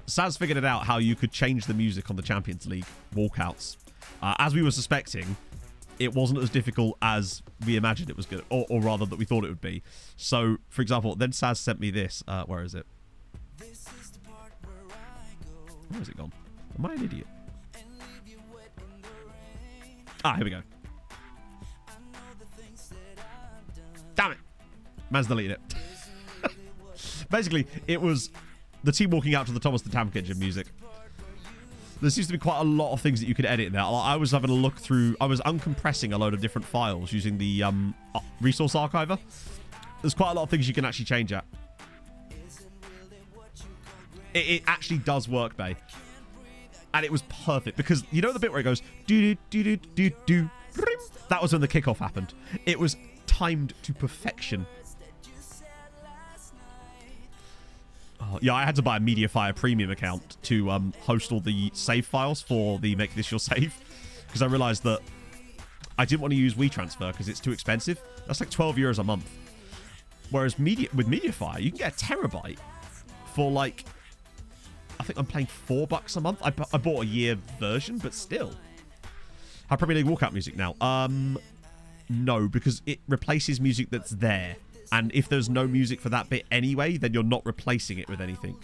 Saz figured it out how you could change the music on the Champions League walkouts. As we were suspecting, it wasn't as difficult as we imagined it was good. Or rather, that we thought it would be. So, for example, then Saz sent me this. Where is it? Where has it gone? Am I an idiot? Ah, here we go. Damn it. Man's deleted it. Basically, it was the team walking out to the Thomas the Tank Engine music. There seems to be quite a lot of things that you could edit in there. I was having a look through... I was uncompressing a load of different files using the resource archiver. There's quite a lot of things you can actually change at. It actually does work, babe. And it was perfect because you know the bit where it goes do do do do do do. That was when the kickoff happened. It was timed to perfection. Oh Oh, yeah, I had to buy a MediaFire premium account to host all the save files for the Make This Your Save, because I realized that I didn't want to use WeTransfer because it's too expensive. That's like €12 a month. Whereas with MediaFire, you can get a terabyte for like, I think I'm paying $4 a month. I bought a year version, but still. Have Premier League walkout music now? No, because it replaces music that's there. And if there's no music for that bit anyway, then you're not replacing it with anything.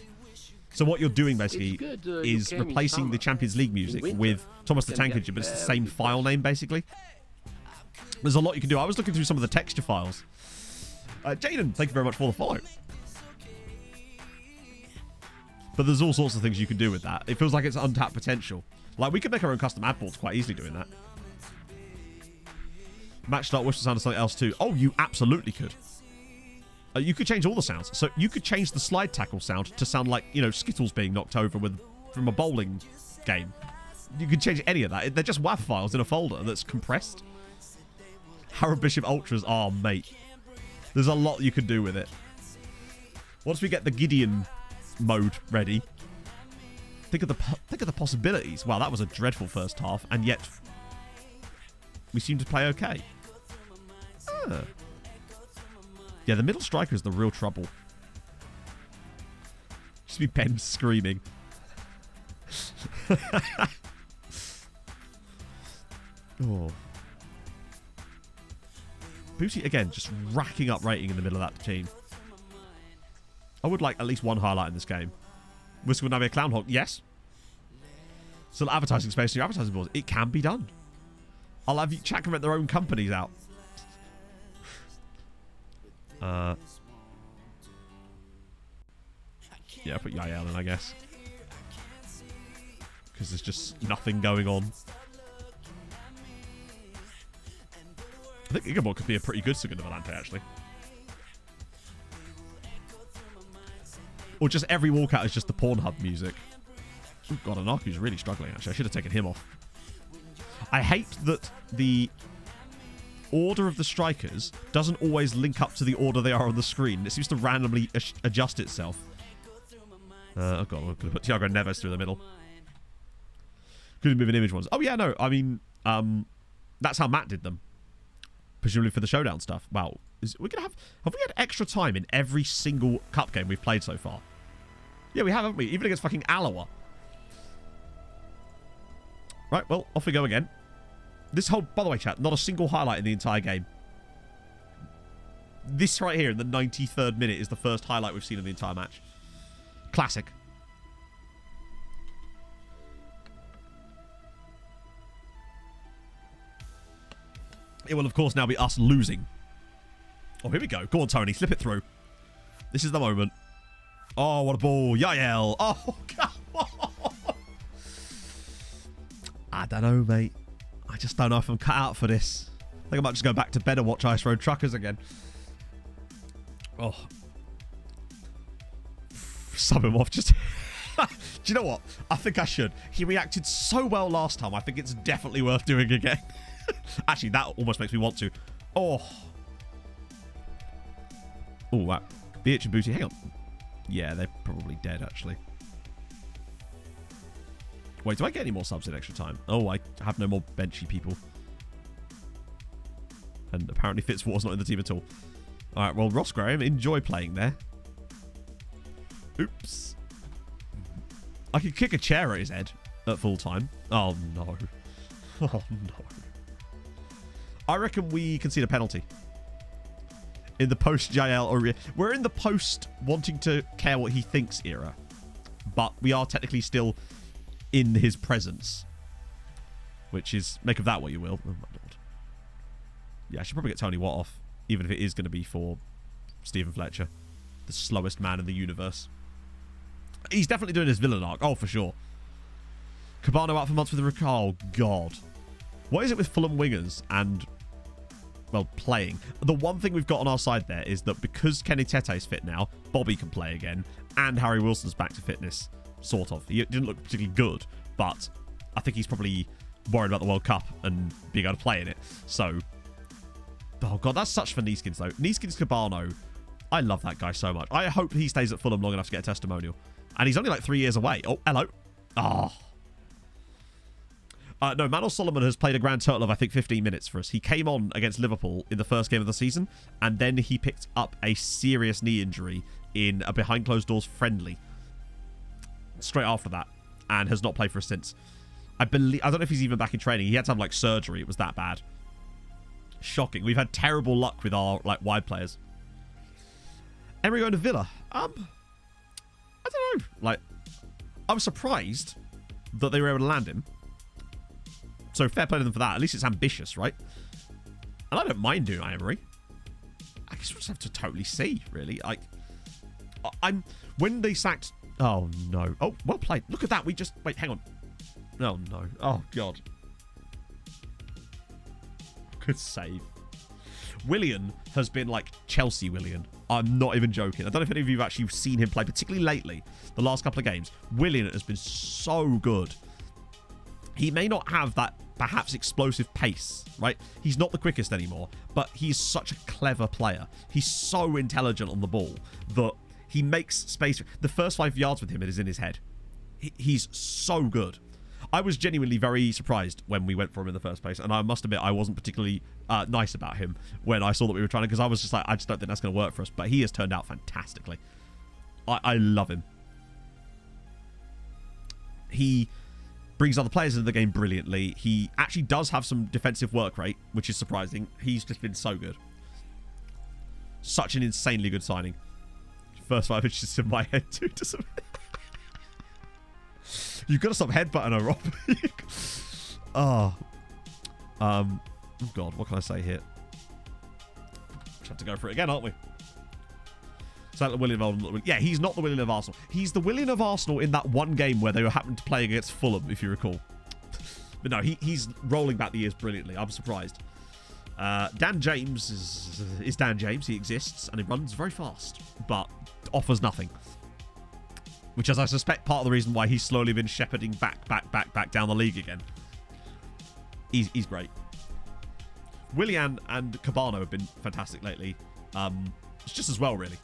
So what you're doing basically is replacing the Champions League music with Thomas the Tank Engine, but it's the same file name basically. There's a lot you can do. I was looking through some of the texture files. Jaden, thank you very much for the follow. But there's all sorts of things you can do with that. It feels like it's untapped potential. Like, we could make our own custom ad boards quite easily doing that. Match start, wish to sound of something else too. Oh, you absolutely could. You could change all the sounds. So you could change the slide tackle sound to sound like, you know, Skittles being knocked over from a bowling game. You could change any of that. They're just WAV files in a folder that's compressed. Harold Bishop Ultras. Oh, mate. There's a lot you can do with it. Once we get the Gideon mode ready, think of the possibilities. Wow, that was a dreadful first half, and yet we seem to play okay. Yeah, the middle striker is the real trouble. Just be Ben screaming. Oh. Booty, again, just racking up rating in the middle of that team. I would like at least one highlight in this game. Whisker would now be a clown hawk. Yes. Still advertising space in your advertising boards. It can be done. I'll have you chat and rent their own companies out. Yeah, put Yael in, I guess. Because there's just nothing going on. I think Igabot could be a pretty good Segundo Volante, actually. Or just every walkout is just the Pornhub music. Oh, God, Anaku's really struggling, actually. I should have taken him off. I hate that the order of the strikers doesn't always link up to the order they are on the screen. It seems to randomly adjust itself. Oh, God, we're going to put Thiago Neves through the middle. Couldn't move an image ones. Oh, yeah, no. I mean, that's how Matt did them. Presumably for the showdown stuff. Wow. Have we had extra time in every single cup game we've played so far? Yeah, we have, haven't we? Even against fucking Alawa. Right, well, off we go again. This whole, by the way, chat, not a single highlight in the entire game. This right here in the 93rd minute is the first highlight we've seen in the entire match. Classic. It will, of course, now be us losing. Oh, here we go. Go on, Tony. Slip it through. This is the moment. Oh, what a ball. Yael. Oh, come on. I don't know, mate. I just don't know if I'm cut out for this. I think I might just go back to bed and watch Ice Road Truckers again. Oh. Sub him off. Just... Do you know what? I think I should. He reacted so well last time. I think it's definitely worth doing again. Actually, that almost makes me want to. Oh. Oh, wow. BH and Booty. Hang on. Yeah, they're probably dead, actually. Wait, do I get any more subs in extra time? Oh, I have no more benchy people. And apparently Fitzwater's not in the team at all. Alright, well, Ross Graham, enjoy playing there. Oops. I could kick a chair at his head at full time. Oh, no. Oh, no. I reckon we concede a penalty. In the post-JL or... We're in the post-wanting to care what he thinks era. But we are technically still in his presence. Which is... Make of that what you will. Oh, my lord. Yeah, I should probably get Tony Watt off. Even if it is going to be for Stephen Fletcher. The slowest man in the universe. He's definitely doing his villain arc. Oh, for sure. Cabano out for months with the... Oh, God. What is it with Fulham wingers and... Well, playing. The one thing we've got on our side there is that because Kenny Tete is fit now, Bobby can play again, and Harry Wilson's back to fitness, sort of. He didn't look particularly good, but I think he's probably worried about the World Cup and being able to play in it. So, oh god, that's such for Neeskins though. Neeskins, Cabano, I love that guy so much. I hope he stays at Fulham long enough to get a testimonial. And he's only like 3 years away. Oh, hello. Oh. No, Manor Solomon has played a grand total of, I think, 15 minutes for us. He came on against Liverpool in the first game of the season, and then he picked up a serious knee injury in a behind-closed-doors friendly straight after that, and has not played for us since. I don't know if he's even back in training. He had to have, like, surgery. It was that bad. Shocking. We've had terrible luck with our, like, wide players. Emery going to Villa. I don't know. Like, I was surprised that they were able to land him. So fair play to them for that. At least it's ambitious, right? And I don't mind doing Emery. I guess we'll just have to totally see, really. Like, when they sacked... Oh, no. Oh, well played. Look at that. We just... Wait, hang on. Oh, no. Oh, God. Good save. Willian has been like Chelsea Willian. I'm not even joking. I don't know if any of you have actually seen him play, particularly lately, the last couple of games. Willian has been so good. He may not have that perhaps explosive pace, right? He's not the quickest anymore, but he's such a clever player. He's so intelligent on the ball that he makes space. The first 5 yards with him, it is in his head. He's so good. I was genuinely very surprised when we went for him in the first place, and I must admit I wasn't particularly nice about him when I saw that we were trying to, because I was just like, I just don't think that's going to work for us, but he has turned out fantastically. I love him. He brings other players into the game brilliantly. He actually does have some defensive work rate, which is surprising. He's just been so good. Such an insanely good signing. First 5 inches in my head, too. You've got to stop headbutting her, Rob. Oh, God, what can I say here? We have to go for it again, aren't we? So the Willian of, yeah, he's not the Willian of Arsenal. He's the Willian of Arsenal in that one game where they were happened to play against Fulham, if you recall. But no, he's rolling back the years brilliantly. I'm surprised. Dan James is Dan James. He exists and he runs very fast, but offers nothing. Which, as I suspect, part of the reason why he's slowly been shepherding back down the league again. He's great. Willian and Cabano have been fantastic lately. It's just as well, really.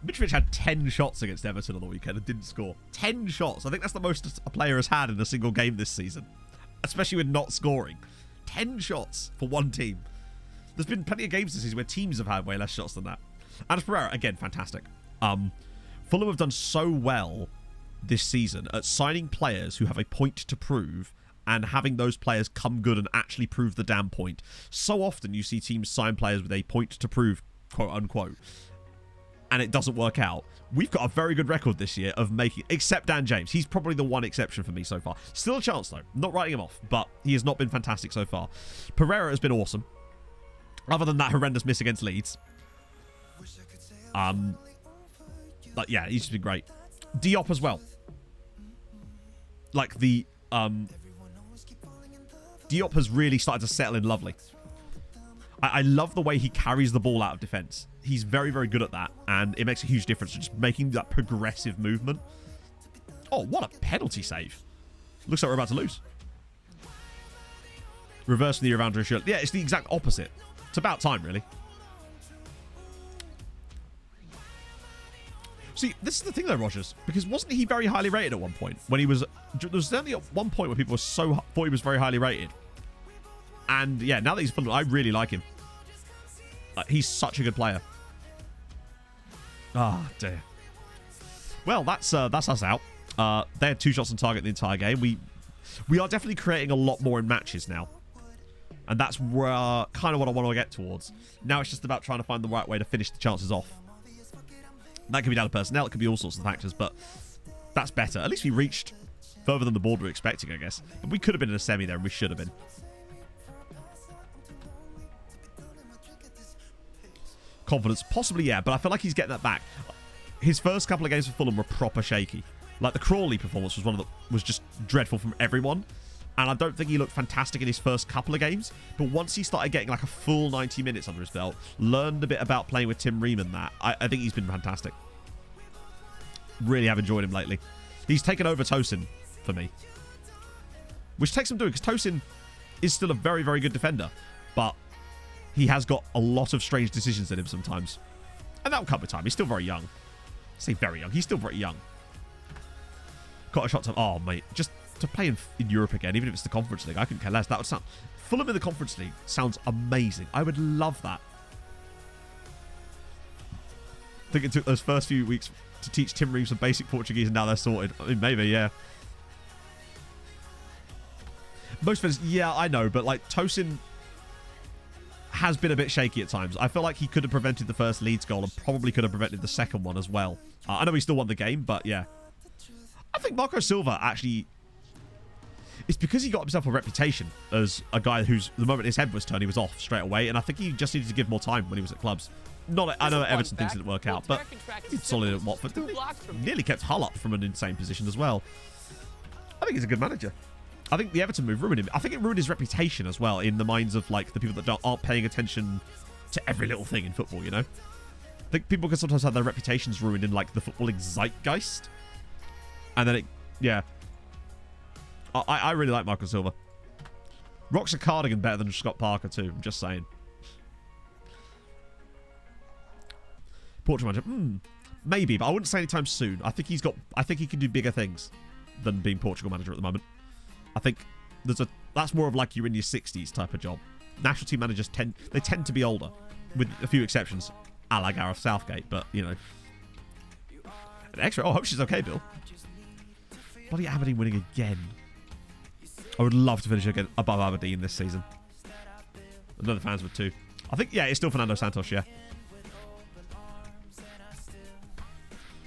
Mitrovic had 10 shots against Everton on the weekend and didn't score. 10 shots. I think that's the most a player has had in a single game this season. Especially with not scoring. 10 shots for one team. There's been plenty of games this season where teams have had way less shots than that. And Pereira, again, fantastic. Fulham have done so well this season at signing players who have a point to prove and having those players come good and actually prove the damn point. So often you see teams sign players with a point to prove, quote unquote, and it doesn't work out. We've got a very good record this year of making, except Dan James. He's probably the one exception for me so far. Still a chance, though. Not writing him off, but he has not been fantastic so far. Pereira has been awesome. Other than that horrendous miss against Leeds. But yeah, he's just been great. Diop as well. Like the, Diop has really started to settle in lovely. I love the way he carries the ball out of defense. He's very, very good at that, and it makes a huge difference just making that progressive movement. Oh, what a penalty save. Looks like we're about to lose. Reversing the Evander shirt. Yeah, it's the exact opposite. It's about time, really. See, this is the thing, though, Rogers, because wasn't he very highly rated at one point? When he was... There was certainly at one point where people were thought he was very highly rated. And, yeah, now that he's full, I really like him. He's such a good player. Ah, dear. Well, that's us out. They had 2 shots on target the entire game. We are definitely creating a lot more in matches now. And that's where, kind of what I want to get towards. Now it's just about trying to find the right way to finish the chances off. That could be down to personnel. It could be all sorts of factors, but that's better. At least we reached further than the board were expecting, I guess. But we could have been in a semi there, and we should have been. Confidence, possibly, yeah, but I feel like he's getting that back. His first couple of games for Fulham were proper shaky. Like the Crawley performance was just dreadful from everyone. And I don't think he looked fantastic in his first couple of games. But once he started getting like a full 90 minutes under his belt, learned a bit about playing with Tim Ream and that, I think he's been fantastic. Really have enjoyed him lately. He's taken over Tosin for me. Which takes some doing, because Tosin is still a very, very good defender. But he has got a lot of strange decisions in him sometimes. And that'll come with time. He's still very young. I say very young. He's still very young. Got a shot to... Oh, mate. Just to play in Europe again, even if it's the Conference League, I couldn't care less. That would sound... Fulham in the Conference League sounds amazing. I would love that. I think it took those first few weeks to teach Tim Reeves some basic Portuguese, and now they're sorted. I mean, maybe, yeah. Most fans, yeah, I know, but like Tosin has been a bit shaky at times. I feel like he could have prevented the first Leeds goal and probably could have prevented the second one as well. I know he still won the game, but yeah. I think Marco Silva actually... It's because he got himself a reputation as a guy who's, the moment his head was turned, he was off straight away. And I think he just needed to give more time when he was at clubs. Not, I know that Everton things didn't work out, but he's solid at Watford. Nearly kept Hull up from an insane position as well. I think he's a good manager. I think the Everton move ruined him. I think it ruined his reputation as well in the minds of like the people that aren't paying attention to every little thing in football, you know? I think people can sometimes have their reputations ruined in like the footballing zeitgeist. And then it, yeah. I really like Marco Silva. Rocks a cardigan better than Scott Parker too. I'm just saying. Portugal manager, maybe, but I wouldn't say anytime soon. I think he can do bigger things than being Portugal manager at the moment. I think that's more of like you're in your 60s type of job. National team managers tend to be older, with a few exceptions, a la Gareth Southgate. But you know, an extra. Oh, I hope she's okay, Bill. Bloody Aberdeen winning again. I would love to finish again above Aberdeen this season. I know the fans would too. I think, yeah, it's still Fernando Santos, yeah.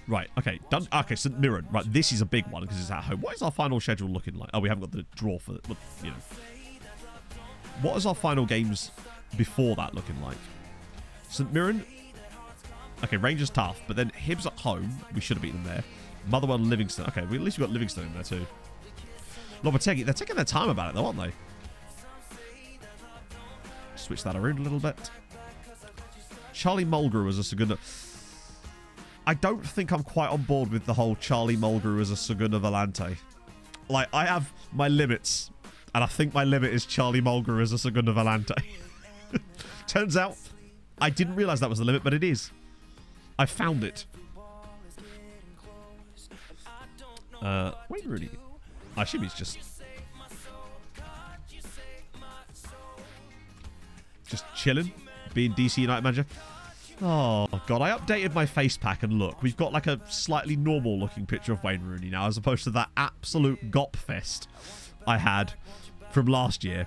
Right, okay. Done. Okay, St Mirren. Right, this is a big one because it's at home. What is our final schedule looking like? Oh, we haven't got the draw for it. You know. What is our final games before that looking like? St Mirren. Okay, Rangers tough, but then Hibs at home. We should have beaten them there. Motherwell and Livingston. Okay, at least we've got Livingston in there too. Lopetegui, they're taking their time about it though, aren't they? Switch that around a little bit. Charlie Mulgrew as a Segunda. I don't think I'm quite on board with the whole Charlie Mulgrew as a Segunda Volante. Like, I have my limits, and I think my limit is Charlie Mulgrew as a Segunda Volante. Turns out, I didn't realise that was the limit, but it is. I found it. Wayne Rooney. I assume he's just chilling, being DC United manager. Oh, God. I updated my face pack and look. We've got like a slightly normal looking picture of Wayne Rooney now as opposed to that absolute gop fest I had from last year.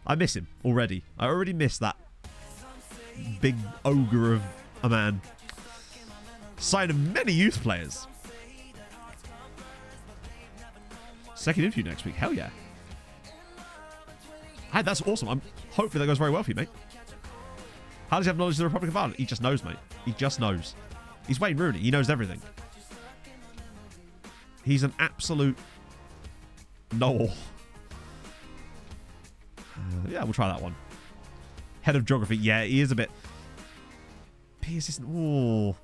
I miss him already. I already miss that big ogre of a man. Sign of many youth players. Second interview next week. Hell yeah. Hey, that's awesome. Hopefully that goes very well for you, mate. How does he have knowledge of the Republic of Ireland? He just knows, mate. He just knows. He's Wayne Rooney. He knows everything. He's an absolute know-all. Yeah, we'll try that one. Head of Geography. Yeah, he is a bit... P assistant. Oh,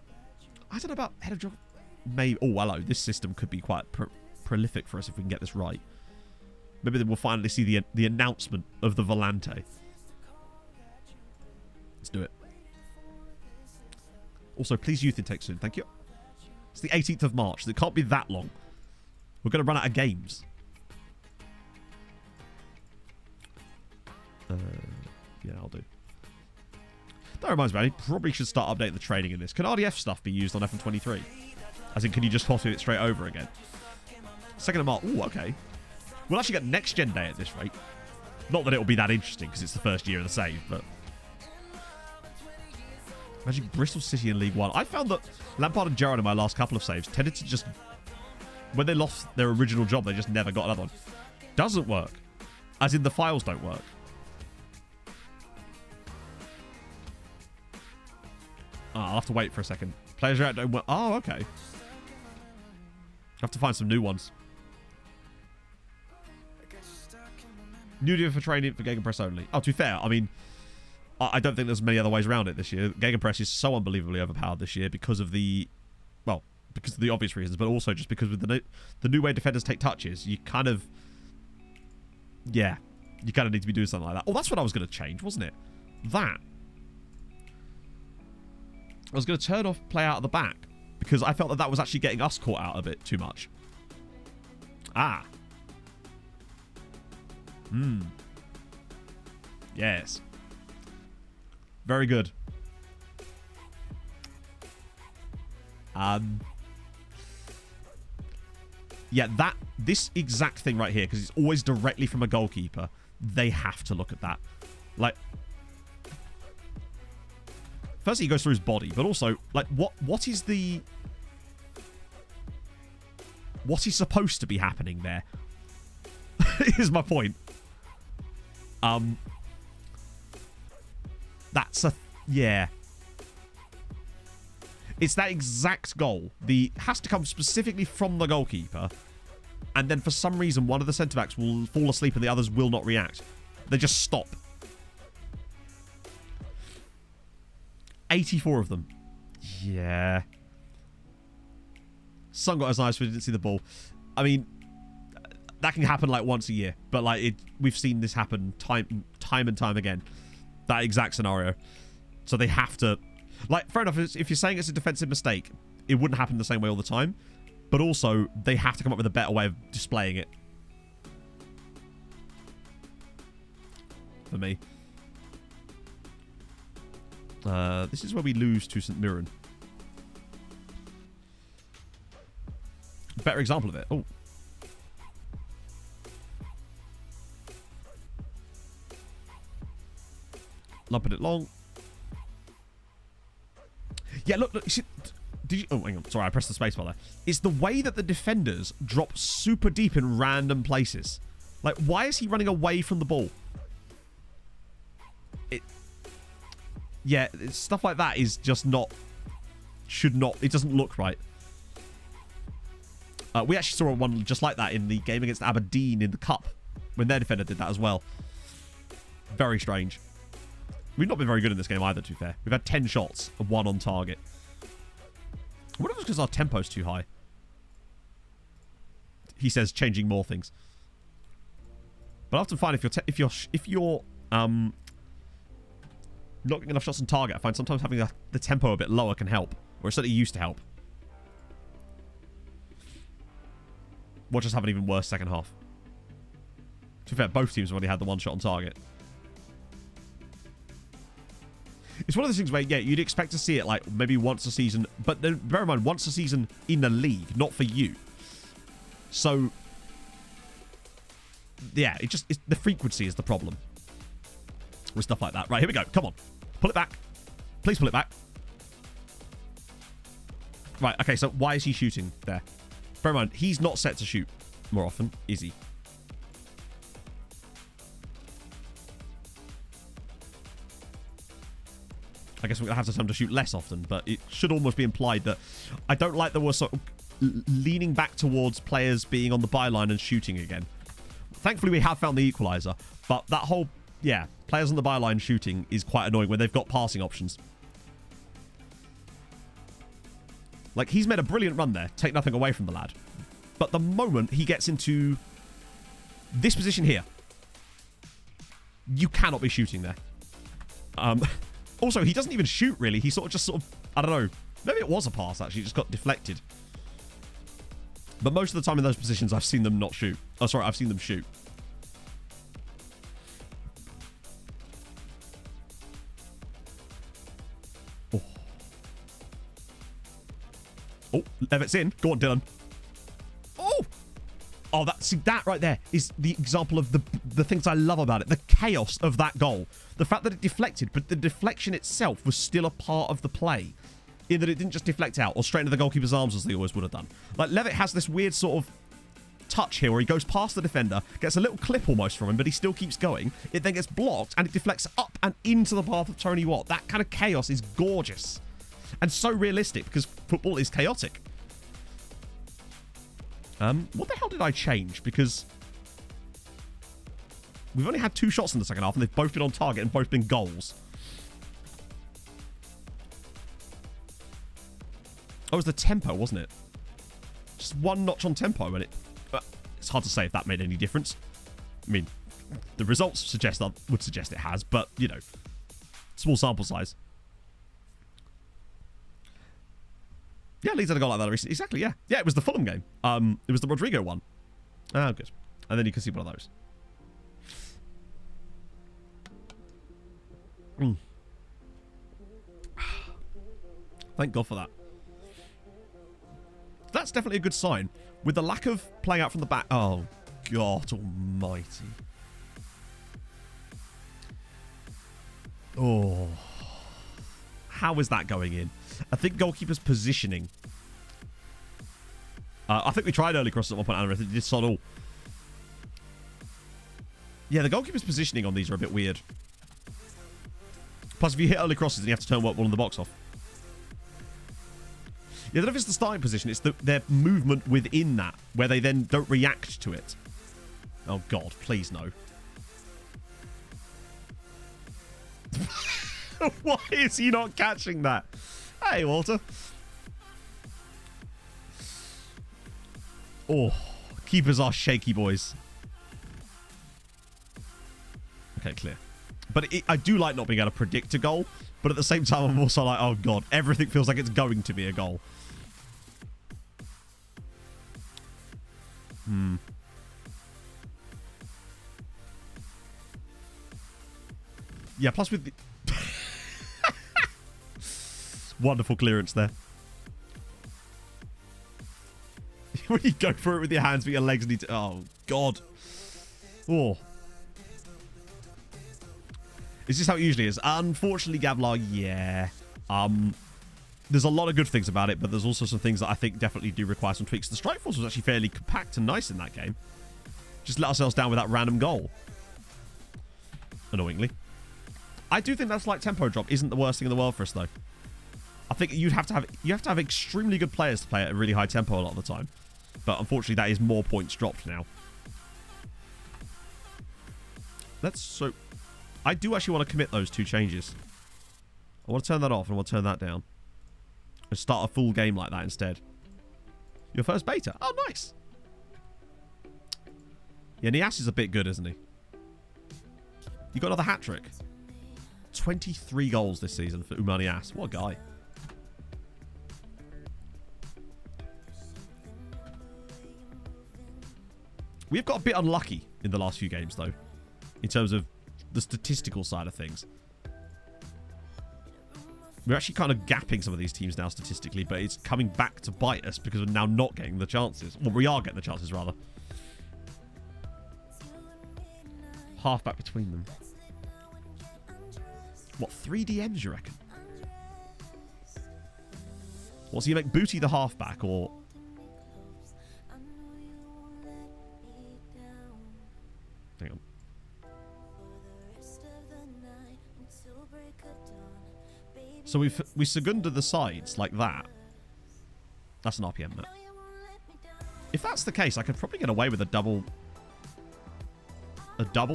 I don't know about head of Geography. Maybe... Oh, hello. This system could be quite prolific for us if we can get this right. Maybe then we'll finally see the announcement of the Volante. Let's do it. Also, please youth intake soon. Thank you. It's the 18th of March. So it can't be that long. We're going to run out of games. Yeah, I'll do. That reminds me, I probably should start updating the training in this. Can RDF stuff be used on FM23? As in, can you just copy it straight over again? 2nd of March. Ooh, okay. We'll actually get next gen day at this rate. Not that it'll be that interesting because it's the first year of the save, but... Imagine Bristol City in League One. I found that Lampard and Gerrard in my last couple of saves tended to just... When they lost their original job, they just never got another one. Doesn't work. As in, the files don't work. Oh, I'll have to wait for a second. Players are out don't work. Oh, okay. I'll have to find some new ones. New deal for training for Gegenpress only. Oh, to be fair, I mean... I don't think there's many other ways around it this year. Gegenpress is so unbelievably overpowered this year because of the... Well, because of the obvious reasons, but also just because with the new way defenders take touches, you kind of... Yeah. You kind of need to be doing something like that. Oh, that's what I was going to change, wasn't it? That I was going to turn off play out of the back because I felt that that was actually getting us caught out a bit too much. Ah. Yes. Very good. Yeah, this exact thing right here, because it's always directly from a goalkeeper, they have to look at that. Like, firstly, he goes through his body, but also, like, what is supposed to be happening there? Is my point. Yeah. It's that exact goal. Has to come specifically from the goalkeeper, and then for some reason one of the centre backs will fall asleep and the others will not react. They just stop. 84 of them. Yeah. Sun got as nice, we didn't see the ball. I mean, that can happen like once a year, but like we've seen this happen time and time again. That exact scenario. So they have to, like, fair enough, if you're saying it's a defensive mistake, it wouldn't happen the same way all the time. But also, they have to come up with a better way of displaying it. For me. This is where we lose to St Mirren. Better example of it. Oh. Lumping it long. Yeah, look, you see, did you... Oh, hang on. Sorry, I pressed the spacebar there. It's the way that the defenders drop super deep in random places. Like, why is he running away from the ball? Yeah, stuff like that is just not... Should not... It doesn't look right. We actually saw one just like that in the game against Aberdeen in the Cup. When their defender did that as well. Very strange. We've not been very good in this game either, to be fair. We've had 10 shots and 1 on target. I wonder if it's because our tempo's too high. He says changing more things. But I often find if you're not getting enough shots on target, I find sometimes having the tempo a bit lower can help. Or it certainly used to help. Watch us have an even worse second half. To be fair, both teams have already had the 1 shot on target. It's one of those things where, yeah, you'd expect to see it like maybe once a season, but then bear in mind, once a season in the league, not for you. So, yeah, the frequency is the problem with stuff like that. Right, here we go. Come on. Pull it back. Please pull it back. Right, okay, so why is he shooting there? Bear in mind, he's not set to shoot more often, is he? I guess we're going to have to tell him to shoot less often, but it should almost be implied that I don't like that we're sort of leaning back towards players being on the byline and shooting again. Thankfully, we have found the equaliser, but that whole, yeah, players on the byline shooting is quite annoying when they've got passing options. Like, he's made a brilliant run there, take nothing away from the lad. But the moment he gets into this position here, you cannot be shooting there. Also, he doesn't even shoot, really. He sort of, I don't know. Maybe it was a pass, actually. It just got deflected. But most of the time in those positions, I've seen them not shoot. Oh, sorry, I've seen them shoot. Oh. Oh, Levitt's in. Go on, Dylan. Oh! Oh, that right there is the example of the things I love about it. The chaos of that goal. The fact that it deflected, but the deflection itself was still a part of the play. In that it didn't just deflect out or straight into the goalkeeper's arms as they always would have done. Like, Levitt has this weird sort of touch here where he goes past the defender, gets a little clip almost from him, but he still keeps going. It then gets blocked and it deflects up and into the path of Tony Watt. That kind of chaos is gorgeous. And so realistic because football is chaotic. What the hell did I change? Because we've only had 2 shots in the second half and they've both been on target and both been goals. Oh, it was the tempo, wasn't it? Just 1 notch on tempo, and it's hard to say if that made any difference. I mean, the results would suggest it has, but, you know, small sample size. Yeah, Leeds had a goal like that recently. Exactly, yeah. Yeah, it was the Fulham game. It was the Rodrigo one. Oh, good. And then you can see one of those. Thank God for that. That's definitely a good sign. With the lack of playing out from the back... Oh, God almighty. Oh. How is that going in? I think goalkeeper's positioning. I think we tried early crosses at one point, and I think it did sod all. Yeah, the goalkeeper's positioning on these are a bit weird. Plus, if you hit early crosses, then you have to turn one in the box off. Yeah, I don't know if it's the starting position. It's their movement within that, where they then don't react to it. Oh, God. Please, no. Why is he not catching that? Hey, Walter. Oh, keepers are shaky, boys. Okay, clear. But I do like not being able to predict a goal. But at the same time, I'm also like, oh, God. Everything feels like it's going to be a goal. Yeah, plus with the... Wonderful clearance there. When you go for it with your hands, but your legs need to... Oh, God. Oh. Is this how it usually is? Unfortunately, Gavlar, yeah. There's a lot of good things about it, but there's also some things that I think definitely do require some tweaks. The strike force was actually fairly compact and nice in that game. Just let ourselves down with that random goal. Annoyingly. I do think that slight tempo drop isn't the worst thing in the world for us, though. I think you have to have extremely good players to play at a really high tempo a lot of the time. But unfortunately, that is more points dropped now. I do actually want to commit those two changes. I want to turn that off and I want to turn that down. And start a full game like that instead. Your first beta. Oh, nice. Yeah, Nias is a bit good, isn't he? You got another hat-trick. 23 goals this season for Oumar Nias. What a guy. We've got a bit unlucky in the last few games, though. In terms of the statistical side of things. We're actually kind of gapping some of these teams now statistically, but it's coming back to bite us because we're now not getting the chances. Well, we are getting the chances, rather. Half back between them. What, 3 DMs, you reckon? What, so you make Booty the halfback, or... Hang on. So we Segunda the sides like that. That's an RPM, mate. If that's the case, I could probably get away with a double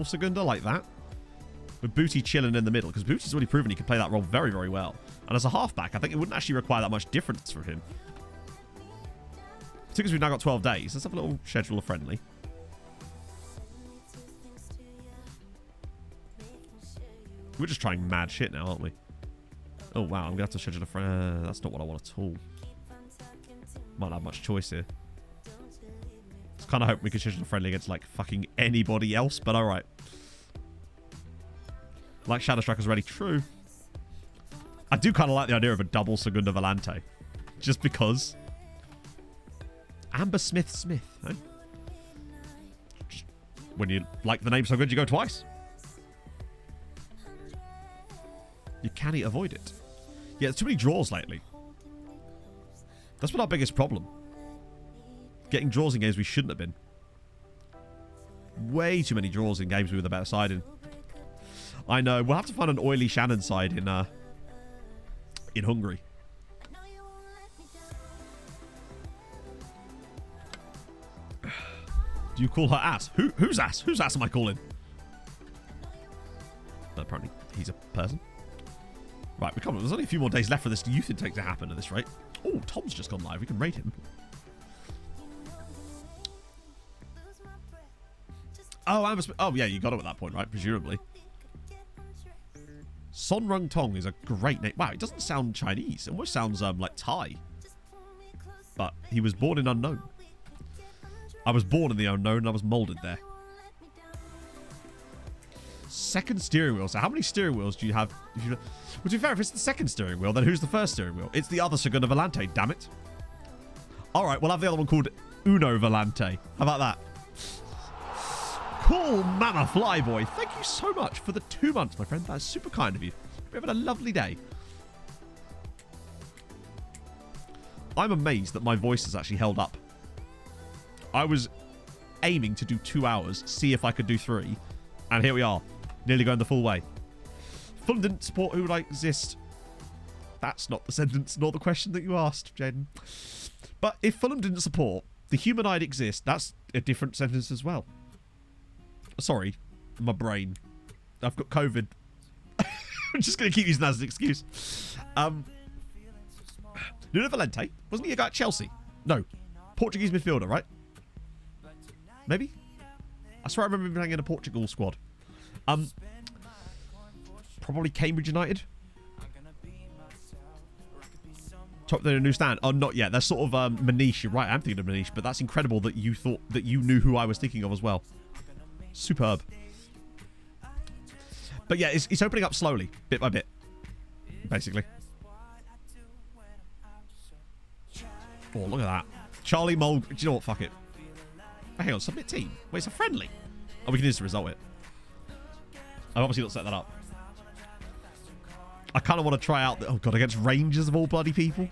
Segunda like that. With Booty chilling in the middle, because Booty's already proven he can play that role very, very well. And as a halfback, I think it wouldn't actually require that much difference for him. Because we've now got 12 days. Let's have a little schedule of friendly. We're just trying mad shit now, aren't we? Oh, wow. I'm going to have to schedule a friend. That's not what I want at all. Might not have much choice here. I was kind of hoping we could schedule a friendly against, like, fucking anybody else, but alright. Like Shadow Striker's already true. I do kind of like the idea of a double Segunda Volante. Just because. Amber Smith, eh? Just when you like the name so good, you go twice. You can't avoid it. Yeah, there's too many draws lately. That's been our biggest problem. Getting draws in games we shouldn't have been. Way too many draws in games we were the better side in. I know. We'll have to find an oily Shannon side in Hungary. Do you call her ass? Who's ass? Whose ass am I calling? Apparently, he's a person. Right, we come on. There's only a few more days left for this youth intake to happen at this rate. Oh, Tom's just gone live. We can rate him. Oh, yeah, you got it at that point, right? Presumably. Son Rung Tong is a great name. Wow, it doesn't sound Chinese. It almost sounds like Thai. but he was born in unknown. I was born in the unknown and I was moulded there. Second steering wheel. So how many steering wheels do you have? Well, to be fair, if it's the second steering wheel, then who's the first steering wheel? It's the other Segunda Volante, damn it. All right, we'll have the other one called Uno Volante. How about that? Cool Mama Flyboy. Thank you so much for the 2 months, my friend. That's super kind of you. You're having a lovely day. I'm amazed that my voice has actually held up. I was aiming to do 2 hours, see if I could do 3, and here we are, nearly going the full way. Fulham didn't support who would I exist. That's not the sentence nor the question that you asked, Jaden. But if Fulham didn't support the human I'd exist, that's a different sentence as well. Sorry, my brain. I've got COVID. I'm just going to keep using that as an excuse. Nuno Valente, wasn't he a guy at Chelsea? No. Portuguese midfielder, right? Maybe? I swear I remember him playing in a Portugal squad. Probably Cambridge United. Top of the newsstand. Oh, not yet. That's sort of Manish. You're right, I'm thinking of Manish, but that's incredible that you thought that you knew who I was thinking of as well. Superb. But yeah, it's opening up slowly, bit by bit, basically. Oh, look at that. Charlie Mold. Do you know what? Fuck it. Oh, hang on, submit team. Wait, it's a friendly. Oh, we can just result it. I've obviously not set that up. I kind of want to try out the, oh god, against Rangers of all bloody people.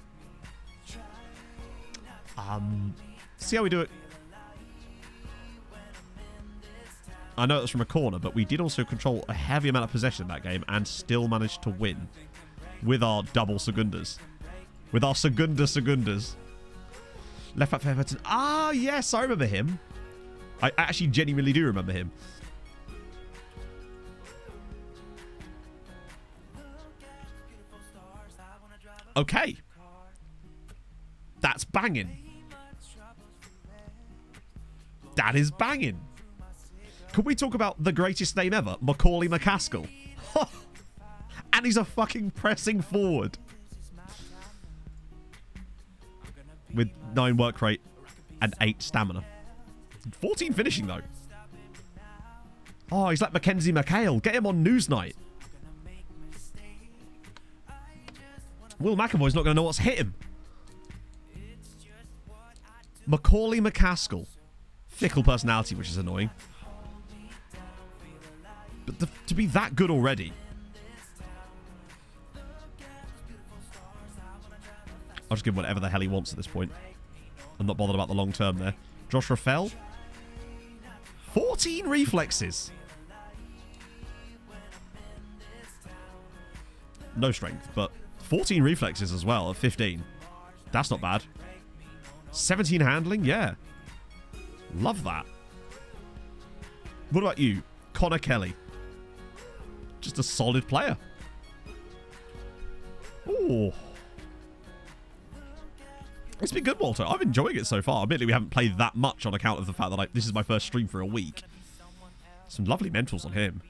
See how we do it. I know it was from a corner, but we did also control a heavy amount of possession in that game and still managed to win with our double Segundas. With our Segundas. Left back for Everton. Ah, yes, I remember him. I actually genuinely do remember him. Okay. That's banging. That is banging. Can we talk about the greatest name ever? Macaulay McCaskill. And he's a fucking pressing forward. With 9 work rate and 8 stamina. 14 finishing, though. Oh, he's like Mackenzie McHale. Get him on Newsnight. Will McAvoy's not going to know what's hit him. Macaulay McCaskill. Fickle personality, which is annoying. But to be that good already. I'll just give him whatever the hell he wants at this point. I'm not bothered about the long term there. Josh Raffel. 14 reflexes. No strength, but 14 reflexes as well at 15. That's not bad. 17 handling, yeah. Love that. What about you? Connor Kelly. Just a solid player. Ooh. It's been good, Walter. I'm enjoying it so far. Admittedly, we haven't played that much on account of the fact that this is my first stream for a week. Some lovely mentals on him.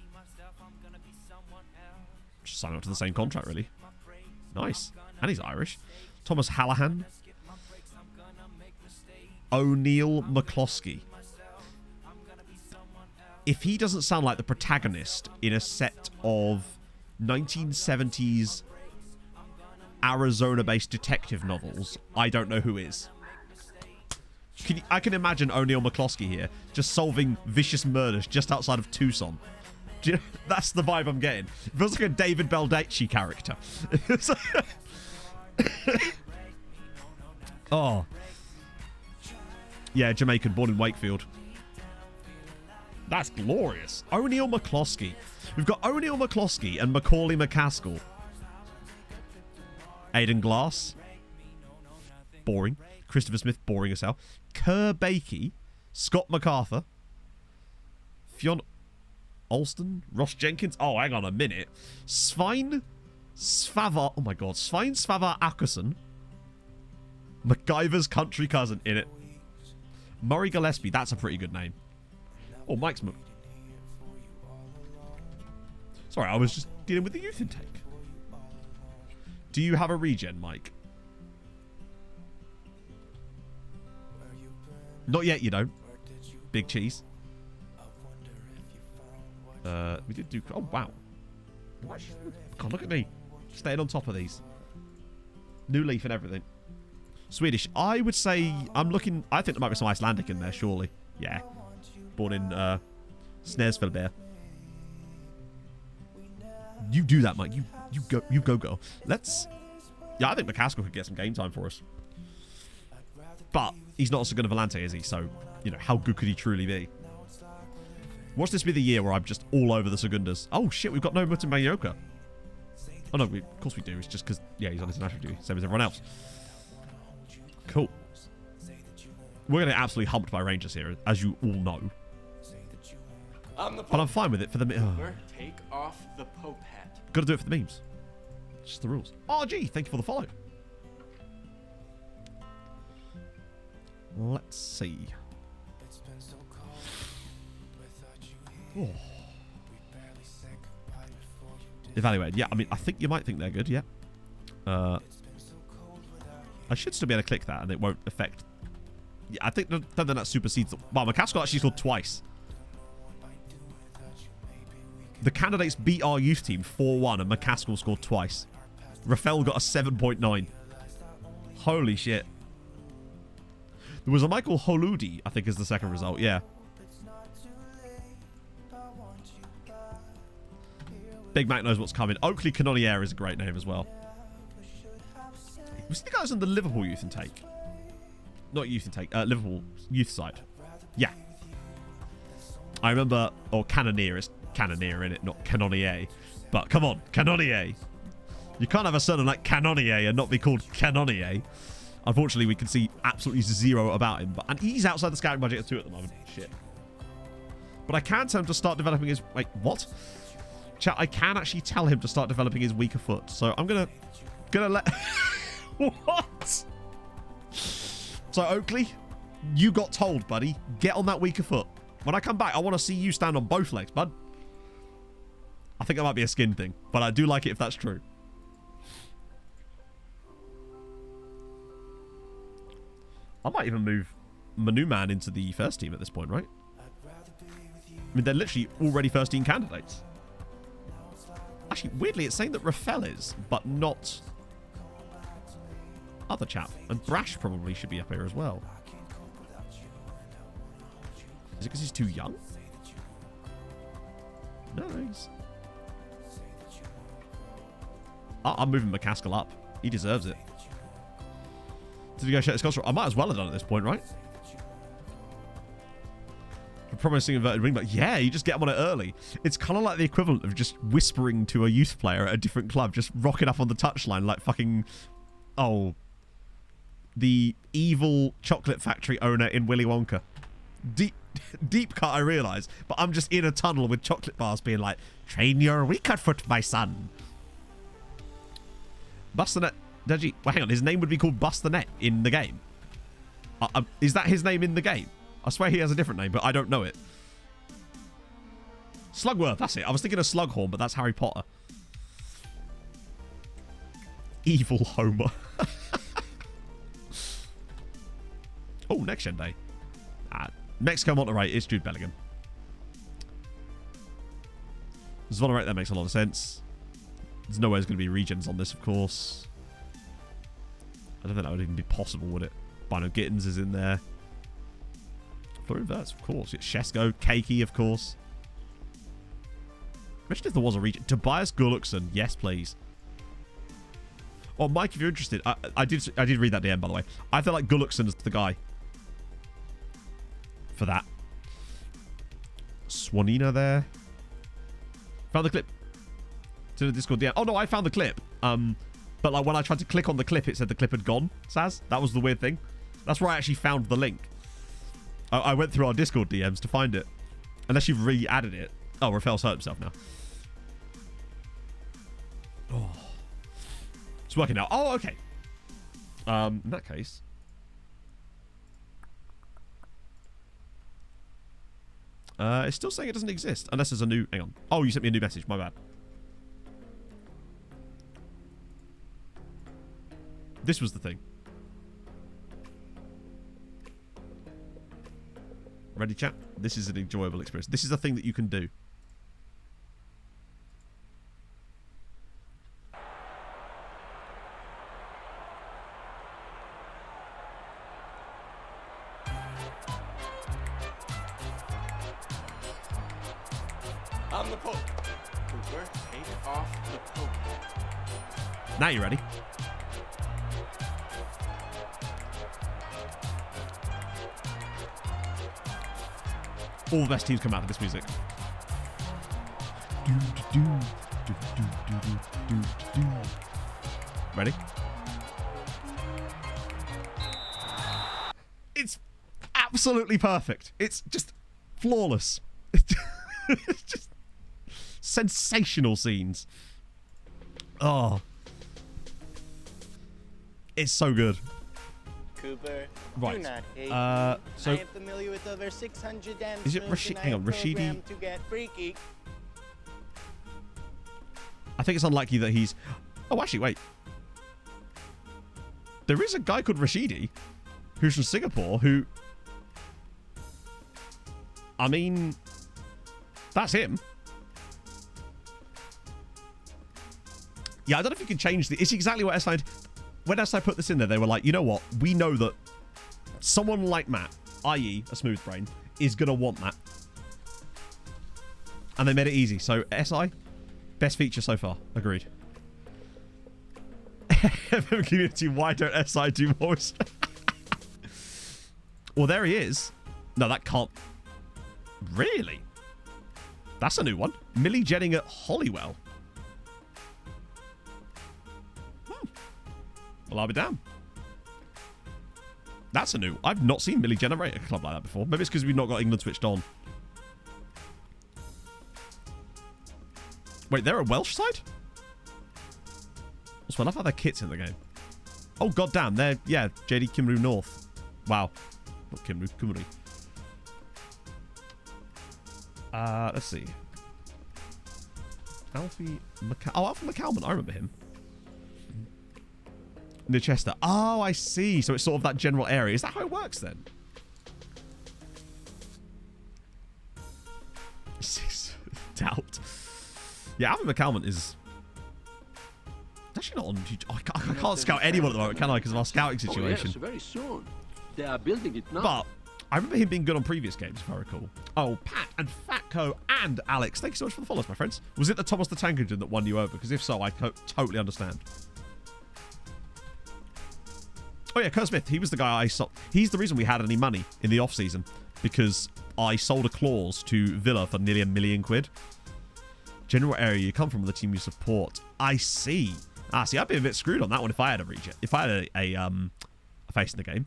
Just sign up to the same contract, really. Nice. And he's Irish. Thomas Hallahan. O'Neill McCloskey. If he doesn't sound like the protagonist in a set of 1970s Arizona-based detective novels, I don't know who is. I can imagine O'Neill McCloskey here, just solving vicious murders just outside of Tucson. That's the vibe I'm getting. It feels like a David Baldacci character. Oh. Yeah, Jamaican, born in Wakefield. That's glorious. O'Neill McCloskey. We've got O'Neill McCloskey and Macaulay McCaskill. Aidan Glass. Boring. Christopher Smith, boring as hell. Kerr Bakey. Scott MacArthur. Fionn Alston. Ross Jenkins. Oh, hang on a minute. Svein Svavar. Oh my god. Svein Svavar Ackerson. MacGyver's country cousin in it. Murray Gillespie. That's a pretty good name. Oh, Mike's... Sorry, I was just dealing with the youth intake. Do you have a regen, Mike? Not yet, you don't. Big cheese. We did do... Oh, wow. God, look at me. Staying on top of these. New leaf and everything. Swedish. I would say... I'm looking... I think there might be some Icelandic in there, surely. Yeah. Born in Snaresville. You do that, Mike. You go, girl. Let's... Yeah, I think McCaskill could get some game time for us. But he's not a Segunda Volante, is he? So, you know, how good could he truly be? Watch this be the year where I'm just all over the Segundas. Oh, shit, we've got no Mutin Bagnaioka. Oh, no, of course we do. It's just because, yeah, he's on international duty. Same as everyone else. Cool. We're going to get absolutely humped by Rangers here, as you all know. But I'm fine with it for the... Take off the Pope hat. Got to do it for the memes. Just the rules. RG, thank you for the follow. Let's see. Oh. Evaluated. Yeah, I mean, I think you might think they're good, yeah. I should still be able to click that and it won't affect... Yeah, I think that supersedes... Wow, McCaskill actually scored twice. The candidates beat our youth team 4-1 and McCaskill scored twice. Rafael got a 7.9. Holy shit. There was a Michael Holudi, I think is the second result, yeah. Big Mac knows what's coming. Oakley Cannonier is a great name as well. Was the guys on the Liverpool youth intake? Not youth intake, Liverpool youth side. Yeah. I remember, or Cannoneer is Cannoneer in it, not Cannonier. But come on, Cannonier. You can't have a surname like Cannonier and not be called Cannonier. Unfortunately, we can see absolutely zero about him. And he's outside the scouting budget of 2 at the moment. Shit. But I can tell him to start developing his... Wait, what? Chat, I can actually tell him to start developing his weaker foot. So I'm gonna let... What? So Oakley, you got told, buddy. Get on that weaker foot. When I come back, I want to see you stand on both legs, bud. I think that might be a skin thing, but I do like it if that's true. I might even move Manuman into the first team at this point, right? I mean, they're literally already first team candidates. Actually, weirdly, it's saying that Rafael is, but not other chap. And Brash probably should be up here as well. Is it because he's too young? No, he's... Oh, I'm moving McCaskill up. He deserves it. Did you go check his culture? I might as well have done at this point, right? For promising inverted wingback. Yeah, you just get him on it early. It's kind of like the equivalent of just whispering to a youth player at a different club, just rocking up on the touchline like fucking... Oh. The evil chocolate factory owner in Willy Wonka. Deep cut, I realise. But I'm just in a tunnel with chocolate bars being like, train your weaker foot, my son. Bust the net. Deji, well, hang on. His name would be called Bust the Net in the game. Is that his name in the game? I swear he has a different name, but I don't know it. Slugworth, that's it. I was thinking of Slughorn, but that's Harry Potter. Evil Homer. Oh, next gen day. Mexico Monterrey is Jude Bellingham. Zvonorek, that makes a lot of sense. There's no way there's going to be regions on this, of course. I don't think that would even be possible, would it? Bino Gittins is in there. Florian Wirtz, of course. Shesko, Keiki, of course. Imagine if there was a region. Tobias Gulluckson, yes, please. Oh, Mike, if you're interested, I did read that DM, by the way. I feel like Gulluckson is the guy for that. Swanina there. Found the clip. To the Discord DM. Oh, no, I found the clip. But like when I tried to click on the clip, it said the clip had gone, Saz. That was the weird thing. That's where I actually found the link. I went through our Discord DMs to find it. Unless you've re-added it. Oh, Rafael's hurt himself now. Oh. It's working out. Oh, okay. In that case. It's still saying it doesn't exist. Unless there's a new... Hang on. Oh, you sent me a new message. My bad. This was the thing. Ready, chat? This is an enjoyable experience. This is a thing that you can do. I'm the Pope. Cooper, take off the Pope. Now you're ready. All the best teams come out of this music. Ready? It's absolutely perfect. It's just flawless. It's just sensational scenes. Oh. It's so good. Cooper, Right. do not hate so me. I am familiar with over 600 dancers. is it Rashid? Hang on, Rashidi. To get freaky. I think it's unlikely that he's. Oh, actually, wait. There is a guy called Rashidi, who's from Singapore. Who, I mean, that's him. Yeah, I don't know if you can change the. It's exactly what SI. When SI put this in there, they were like, you know what? We know that someone like Matt, i.e. a smooth brain, is going to want that. And they made it easy. So, SI, best feature so far. Agreed. Community, why don't SI do more? Well, there he is. No, that can't. Really? That's a new one. Millie Jennings at Hollywell. Well, I'll be damned. That's a new. I've not seen Millie generate a club like that before. Maybe it's because we've not got England switched on. Wait, they're a Welsh side? Also, I love how their kit's in the game. Oh, goddamn. They're, yeah, JD Cymru North. Wow. Not Cymru, Cymru. Let's see. Alfie McCalman. I remember him. Nichester. Oh, I see. So it's sort of that general area. Is that how it works then? Doubt. Yeah, Alfie McCalman is actually not on. I can't scout anyone at the moment, can I? Because of our scouting situation. Oh, yes, very soon. They are building it now. But I remember him being good on previous games, if I recall. Oh, Pat and Fatco and Alex, thank you so much for the follows, my friends. Was it the Thomas the Tank Engine that won you over? Because if so, I totally understand. Oh yeah, Kurt Smith, he was the guy I sold. He's the reason we had any money in the off-season, because I sold a clause to Villa for nearly £1 million. General area you come from, the team you support. I see. See, I'd be a bit screwed on that one if I had a region. If I had a face in the game,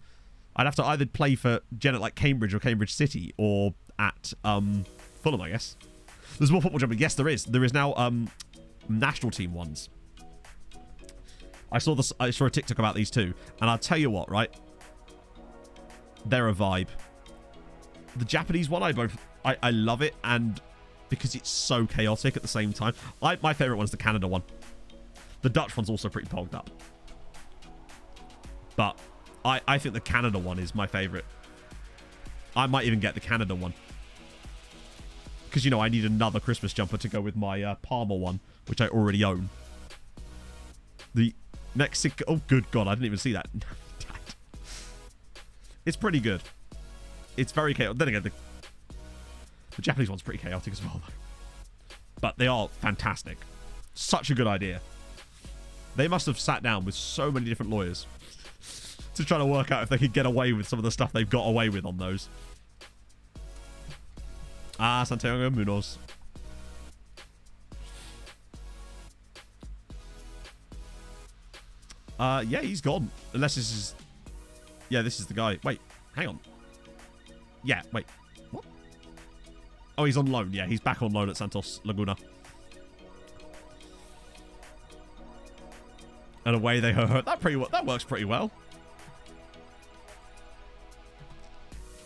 I'd have to either play for like Cambridge or Cambridge City, or at Fulham, I guess. There's more football jumping. Yes, there is. There is now national team ones. I saw a TikTok about these too, and I'll tell you what, right? They're a vibe. The Japanese one, I love it, and because it's so chaotic at the same time. My favorite one's the Canada one. The Dutch one's also pretty pogged up, but I think the Canada one is my favorite. I might even get the Canada one because, you know, I need another Christmas jumper to go with my Parma one, which I already own. The Mexico. Oh, good God. I didn't even see that. It's pretty good. It's very chaotic. Then again, the Japanese one's pretty chaotic as well, though. But they are fantastic. Such a good idea. They must have sat down with so many different lawyers to try to work out if they could get away with some of the stuff they've got away with on those. Santiago Munoz. Yeah, he's gone. Unless this is... Yeah, this is the guy. Wait, hang on. Yeah, wait. What? Oh, he's on loan. Yeah, he's back on loan at Santos Laguna. And away they hurt. That works pretty well.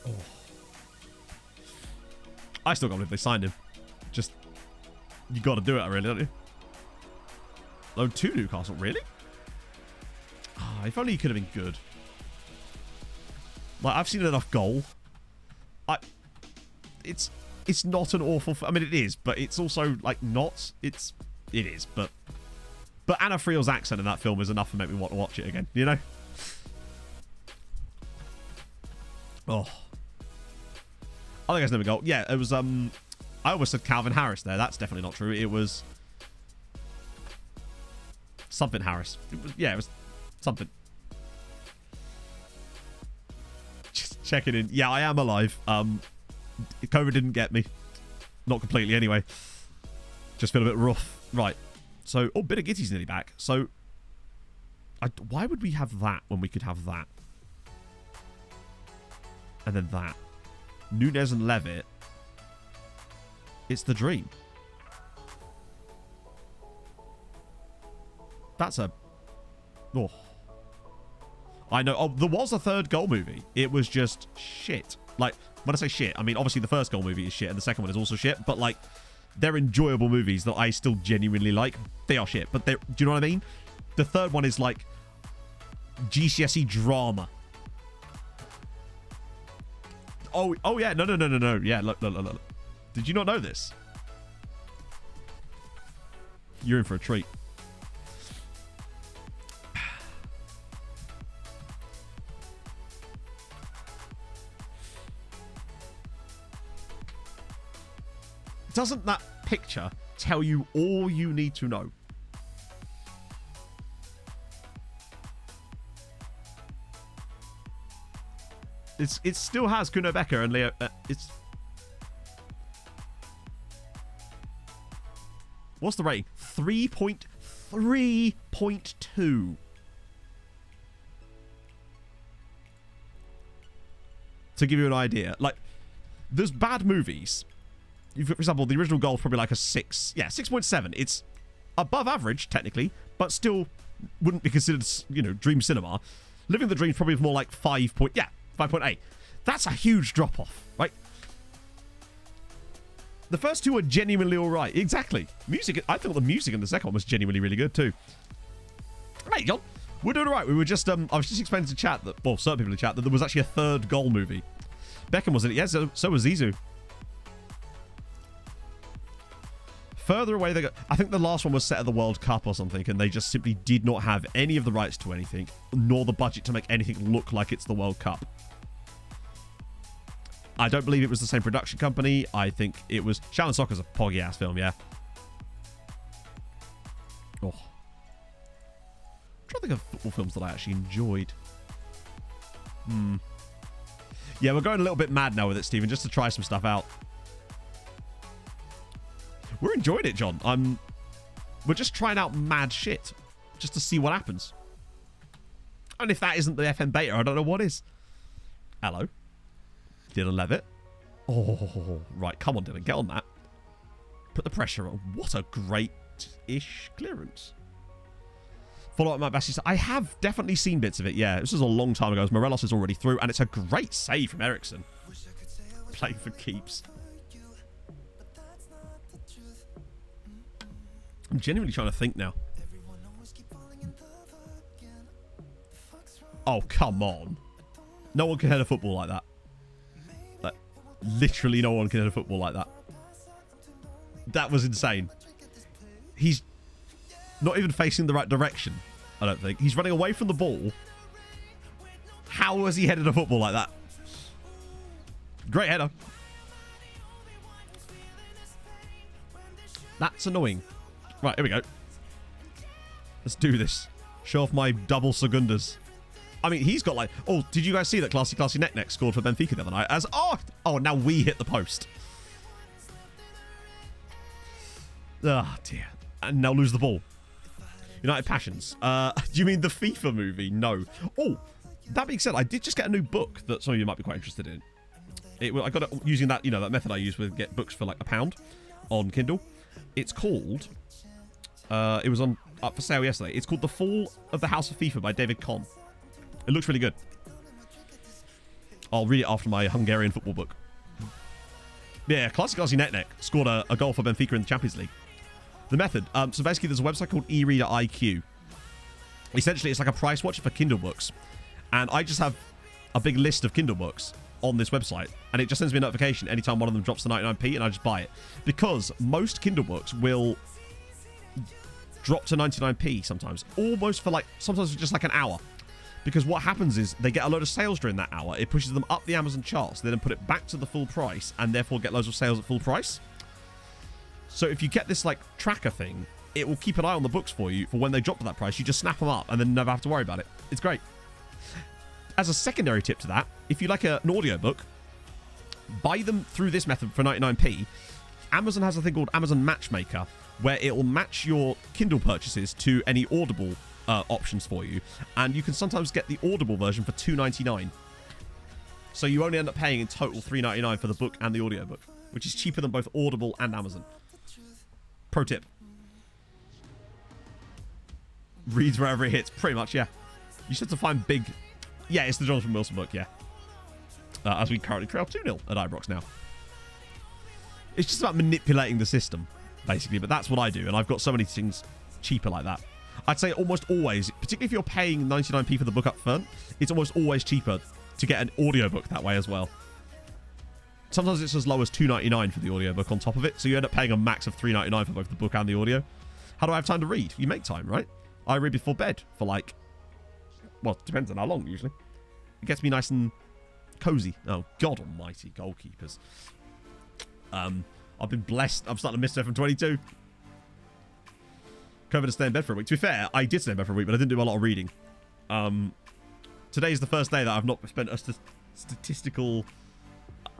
Oh. I still can't believe they signed him. Just... You got to do it, really, don't you? Loan to Newcastle. Really? If only he could have been good. Like, I've seen enough goal. it's not an awful. I mean, it is, but it's also like not. It is, but Anna Friel's accent in that film is enough to make me want to watch it again. You know. Oh. I think it's never go. Yeah, it was. I almost said Calvin Harris there. That's definitely not true. It was something Harris. It was something. Just checking in. Yeah, I am alive. COVID didn't get me. Not completely, anyway. Just feel a bit rough. Right. So, Bit of Gitty's nearly back. So, why would we have that when we could have that? And then that. Nunez and Levitt. It's the dream. That's a... Oh. I know. Oh, there was a third goal movie. It was just shit. Like, when I say shit, I mean, obviously the first goal movie is shit and the second one is also shit, but, like, they're enjoyable movies that I still genuinely like. They are shit, but they're... Do you know what I mean? The third one is, like, GCSE drama. Oh yeah. No. Yeah, look. Did you not know this? You're in for a treat. Doesn't that picture tell you all you need to know? It still has Kuno Becker and Leo. What's the rating? 3.2. To give you an idea, like, there's bad movies. For example, the original goal is probably like a 6. Yeah, 6.7. It's above average, technically, but still wouldn't be considered, you know, dream cinema. Living the Dream is probably more like 5.8. That's a huge drop-off, right? The first two are genuinely all right. Exactly. Music, I thought the music in the second one was genuinely really good, too. Right, John, we're doing all right. We were just, I was just explaining to chat that, well, certain people in chat, that there was actually a third goal movie. Beckham was in it. Yes, so was Zizou. Further away they go. I think the last one was set at the World Cup or something, and they just simply did not have any of the rights to anything, nor the budget to make anything look like it's the World Cup. I don't believe it was the same production company. I think it was... Shaolin Soccer's a poggy-ass film, yeah. Oh. I'm trying to think of football films that I actually enjoyed. Yeah, we're going a little bit mad now with it, Stephen, just to try some stuff out. We're enjoying it, John. We're just trying out mad shit, just to see what happens. And if that isn't the FM beta, I don't know what is. Hello. Dylan Levitt. Oh, right. Come on, Dylan. Get on that. Put the pressure on. What a great-ish clearance. Follow up my best. I have definitely seen bits of it, yeah. This was a long time ago, as Morelos is already through, and it's a great save from Eriksson. Playing for keeps. I'm genuinely trying to think now. Oh, come on. No one can head a football like that. Like, literally no one can head a football like that. That was insane. He's not even facing the right direction, I don't think. He's running away from the ball. How has he headed a football like that? Great header. That's annoying. Right, here we go. Let's do this. Show off my double segundas. I mean, he's got like... Oh, did you guys see that Classy Neck scored for Benfica the other night? Oh, now we hit the post. Oh, dear. And now lose the ball. United Passions. Do you mean the FIFA movie? No. Oh, that being said, I did just get a new book that some of you might be quite interested in. I got it using that, you know, that method I use with get books for like £1 on Kindle. It's called... it was up for sale yesterday. It's called The Fall of the House of FIFA by David Conn. It looks really good. I'll read it after my Hungarian football book. Yeah, Classy Neck scored a goal for Benfica in the Champions League. The method. So basically, there's a website called eReader IQ. Essentially, it's like a price watcher for Kindle books. And I just have a big list of Kindle books. on this website, and it just sends me a notification anytime one of them drops to 99p, and I just buy it. Because most Kindle books will drop to 99p sometimes, almost for like, sometimes for just like an hour. Because what happens is they get a load of sales during that hour, it pushes them up the Amazon charts, they then put it back to the full price, and therefore get loads of sales at full price. So if you get this like tracker thing, it will keep an eye on the books for you for when they drop to that price. You just snap them up and then never have to worry about it. It's great. As a secondary tip to that, if you like an audiobook, buy them through this method for 99p. Amazon has a thing called Amazon Matchmaker, where it will match your Kindle purchases to any Audible options for you, and you can sometimes get the Audible version for $2.99. So you only end up paying in total $3.99 for the book and the audiobook, which is cheaper than both Audible and Amazon. Pro tip. Reads wherever it hits, pretty much, yeah. You should have to find big... Yeah, it's the Jonathan Wilson book, yeah. As we currently trail 2-0 at Ibrox now. It's just about manipulating the system, basically, but that's what I do, and I've got so many things cheaper like that. I'd say almost always, particularly if you're paying 99p for the book up front, it's almost always cheaper to get an audiobook that way as well. Sometimes it's as low as $2.99 for the audiobook on top of it, so you end up paying a max of $3.99 for both the book and the audio. How do I have time to read? You make time, right? I read before bed for like... Well, it depends on how long, usually. It gets me nice and cozy. Oh, God almighty, goalkeepers. I've been blessed. I'm starting to miss it from 22. COVID to stay in bed for a week. To be fair, I did stay in bed for a week, but I didn't do a lot of reading. Today's the first day that I've not spent a statistical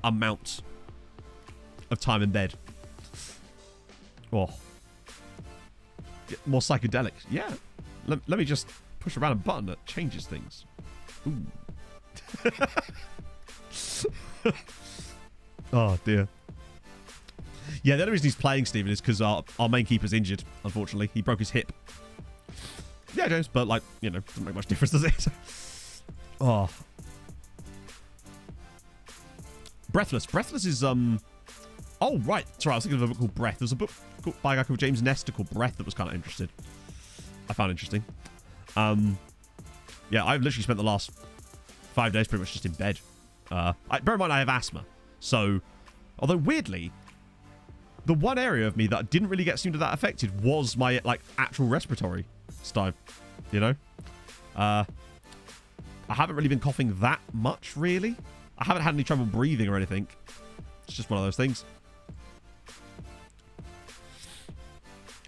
amount of time in bed. Oh. Get more psychedelic. Yeah. Let me just push around a button that changes things. Ooh. Oh, dear. Yeah, the only reason he's playing, Stephen, is because our main keeper's injured, unfortunately. He broke his hip. Yeah, James, but, like, you know, doesn't make much difference, does it? Oh. Breathless. Breathless is, Oh, right. Sorry, I was thinking of a book called Breath. There's a book by a guy called James Nestor called Breath that was kind of interesting. I found interesting. Yeah, I've literally spent the last 5 days pretty much just in bed. Bear in mind, I have asthma. So, although weirdly... The one area of me that didn't really seem to that affected was my, like, actual respiratory stuff, you know? I haven't really been coughing that much, really. I haven't had any trouble breathing or anything. It's just one of those things.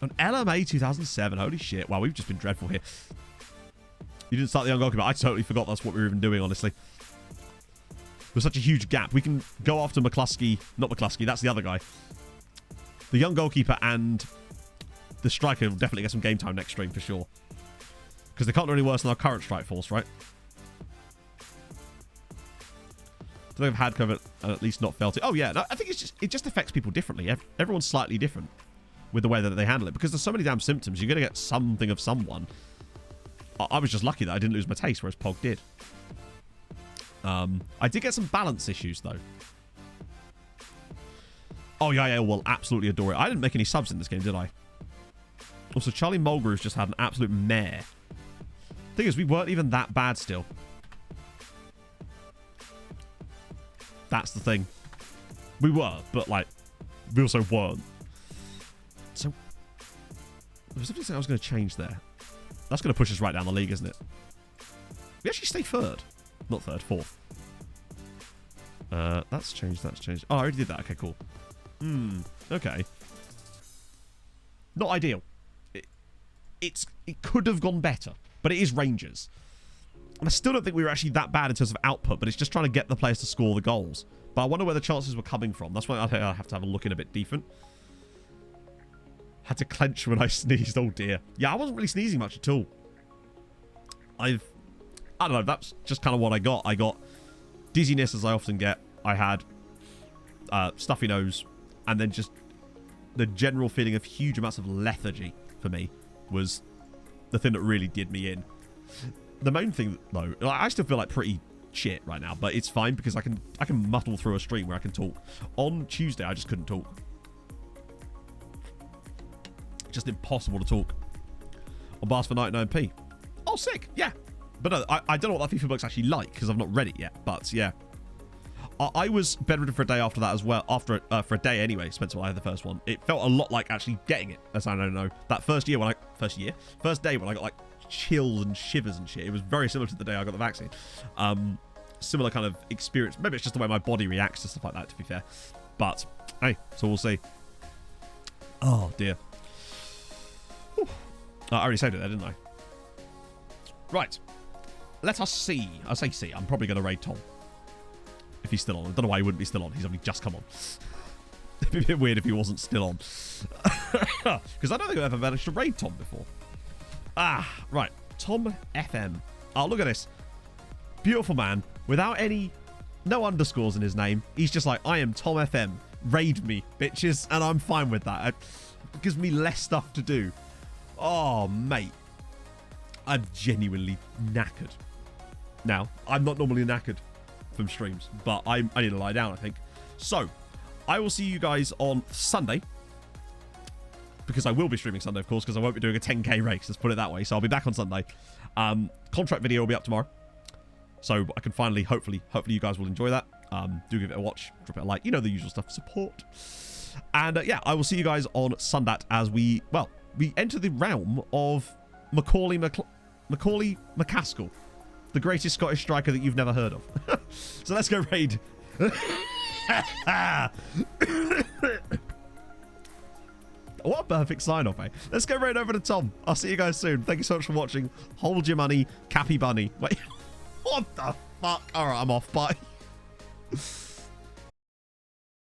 An LMA 2007. Holy shit. Wow, we've just been dreadful here. You didn't start the young goalkeeper. I totally forgot that's what we were even doing, honestly. There's such a huge gap. We can go after McCluskey. Not McCluskey, that's the other guy. The young goalkeeper and the striker will definitely get some game time next stream for sure. Because they can't do any worse than our current strike force, right? So they've had COVID and at least not felt it. Oh, yeah. No, I think it just affects people differently. Everyone's slightly different with the way that they handle it. Because there's so many damn symptoms. You're going to get something of someone. I was just lucky that I didn't lose my taste, whereas Pog did. I did get some balance issues, though. Oh, yeah, will absolutely adore it. I didn't make any subs in this game, did I? Also, Charlie Mulgrew's just had an absolute mare. Thing is, we weren't even that bad still. That's the thing. We were, but, like, we also weren't. So, there was something I was going to change there. That's going to push us right down the league, isn't it? We actually stay third. Not third, fourth. That's changed. Oh, I already did that. Okay, cool. Okay. Not ideal. It could have gone better, but it is Rangers. And I still don't think we were actually that bad in terms of output, but it's just trying to get the players to score the goals. But I wonder where the chances were coming from. That's why I have to have a look in a bit different. Had to clench when I sneezed. Oh, dear. Yeah, I wasn't really sneezing much at all. I don't know. That's just kind of what I got. I got dizziness, as I often get. I had stuffy nose. And then just the general feeling of huge amounts of lethargy for me was the thing that really did me in. The main thing, though, I still feel like pretty shit right now, but it's fine because I can muddle through a stream where I can talk. On Tuesday, I just couldn't talk. Just impossible to talk. On Bars for 99p. Oh, sick. Yeah. But no, I don't know what that FIFA book's actually like because I've not read it yet. But yeah. I was bedridden for a day after that as well. For a day anyway, Spencer, when I had the first one. It felt a lot like actually getting it, as I don't know. That first day when I got like chills and shivers and shit. It was very similar to the day I got the vaccine. Similar kind of experience. Maybe it's just the way my body reacts to stuff like that, to be fair. But hey, so we'll see. Oh dear. Whew. I already said it there, didn't I? Right. Let us see. I say see. I'm probably going to raid Tom. If he's still on. I don't know why he wouldn't be still on. He's only just come on. It'd be a bit weird if he wasn't still on. Because I don't think I've ever managed to raid Tom before. Right. Tom FM. Oh, look at this. Beautiful man. Without no underscores in his name. He's just like, I am Tom FM. Raid me, bitches. And I'm fine with that. It gives me less stuff to do. Oh, mate. I'm genuinely knackered. Now, I'm not normally knackered from streams, but I need to lie down, I think. So, I will see you guys on Sunday. Because I will be streaming Sunday, of course, because I won't be doing a 10k race. Let's put it that way. So, I'll be back on Sunday. Contract video will be up tomorrow. So, I can finally, hopefully you guys will enjoy that. Do give it a watch. Drop it a like. You know the usual stuff. Support. And, yeah, I will see you guys on Sunday as we enter the realm of Macaulay McCaskill, the greatest Scottish striker that you've never heard of. So let's go raid. What a perfect sign-off, eh? Let's go raid over to Tom. I'll see you guys soon. Thank you so much for watching. Hold your money, Cappy Bunny. Wait, what the fuck? All right, I'm off. Bye.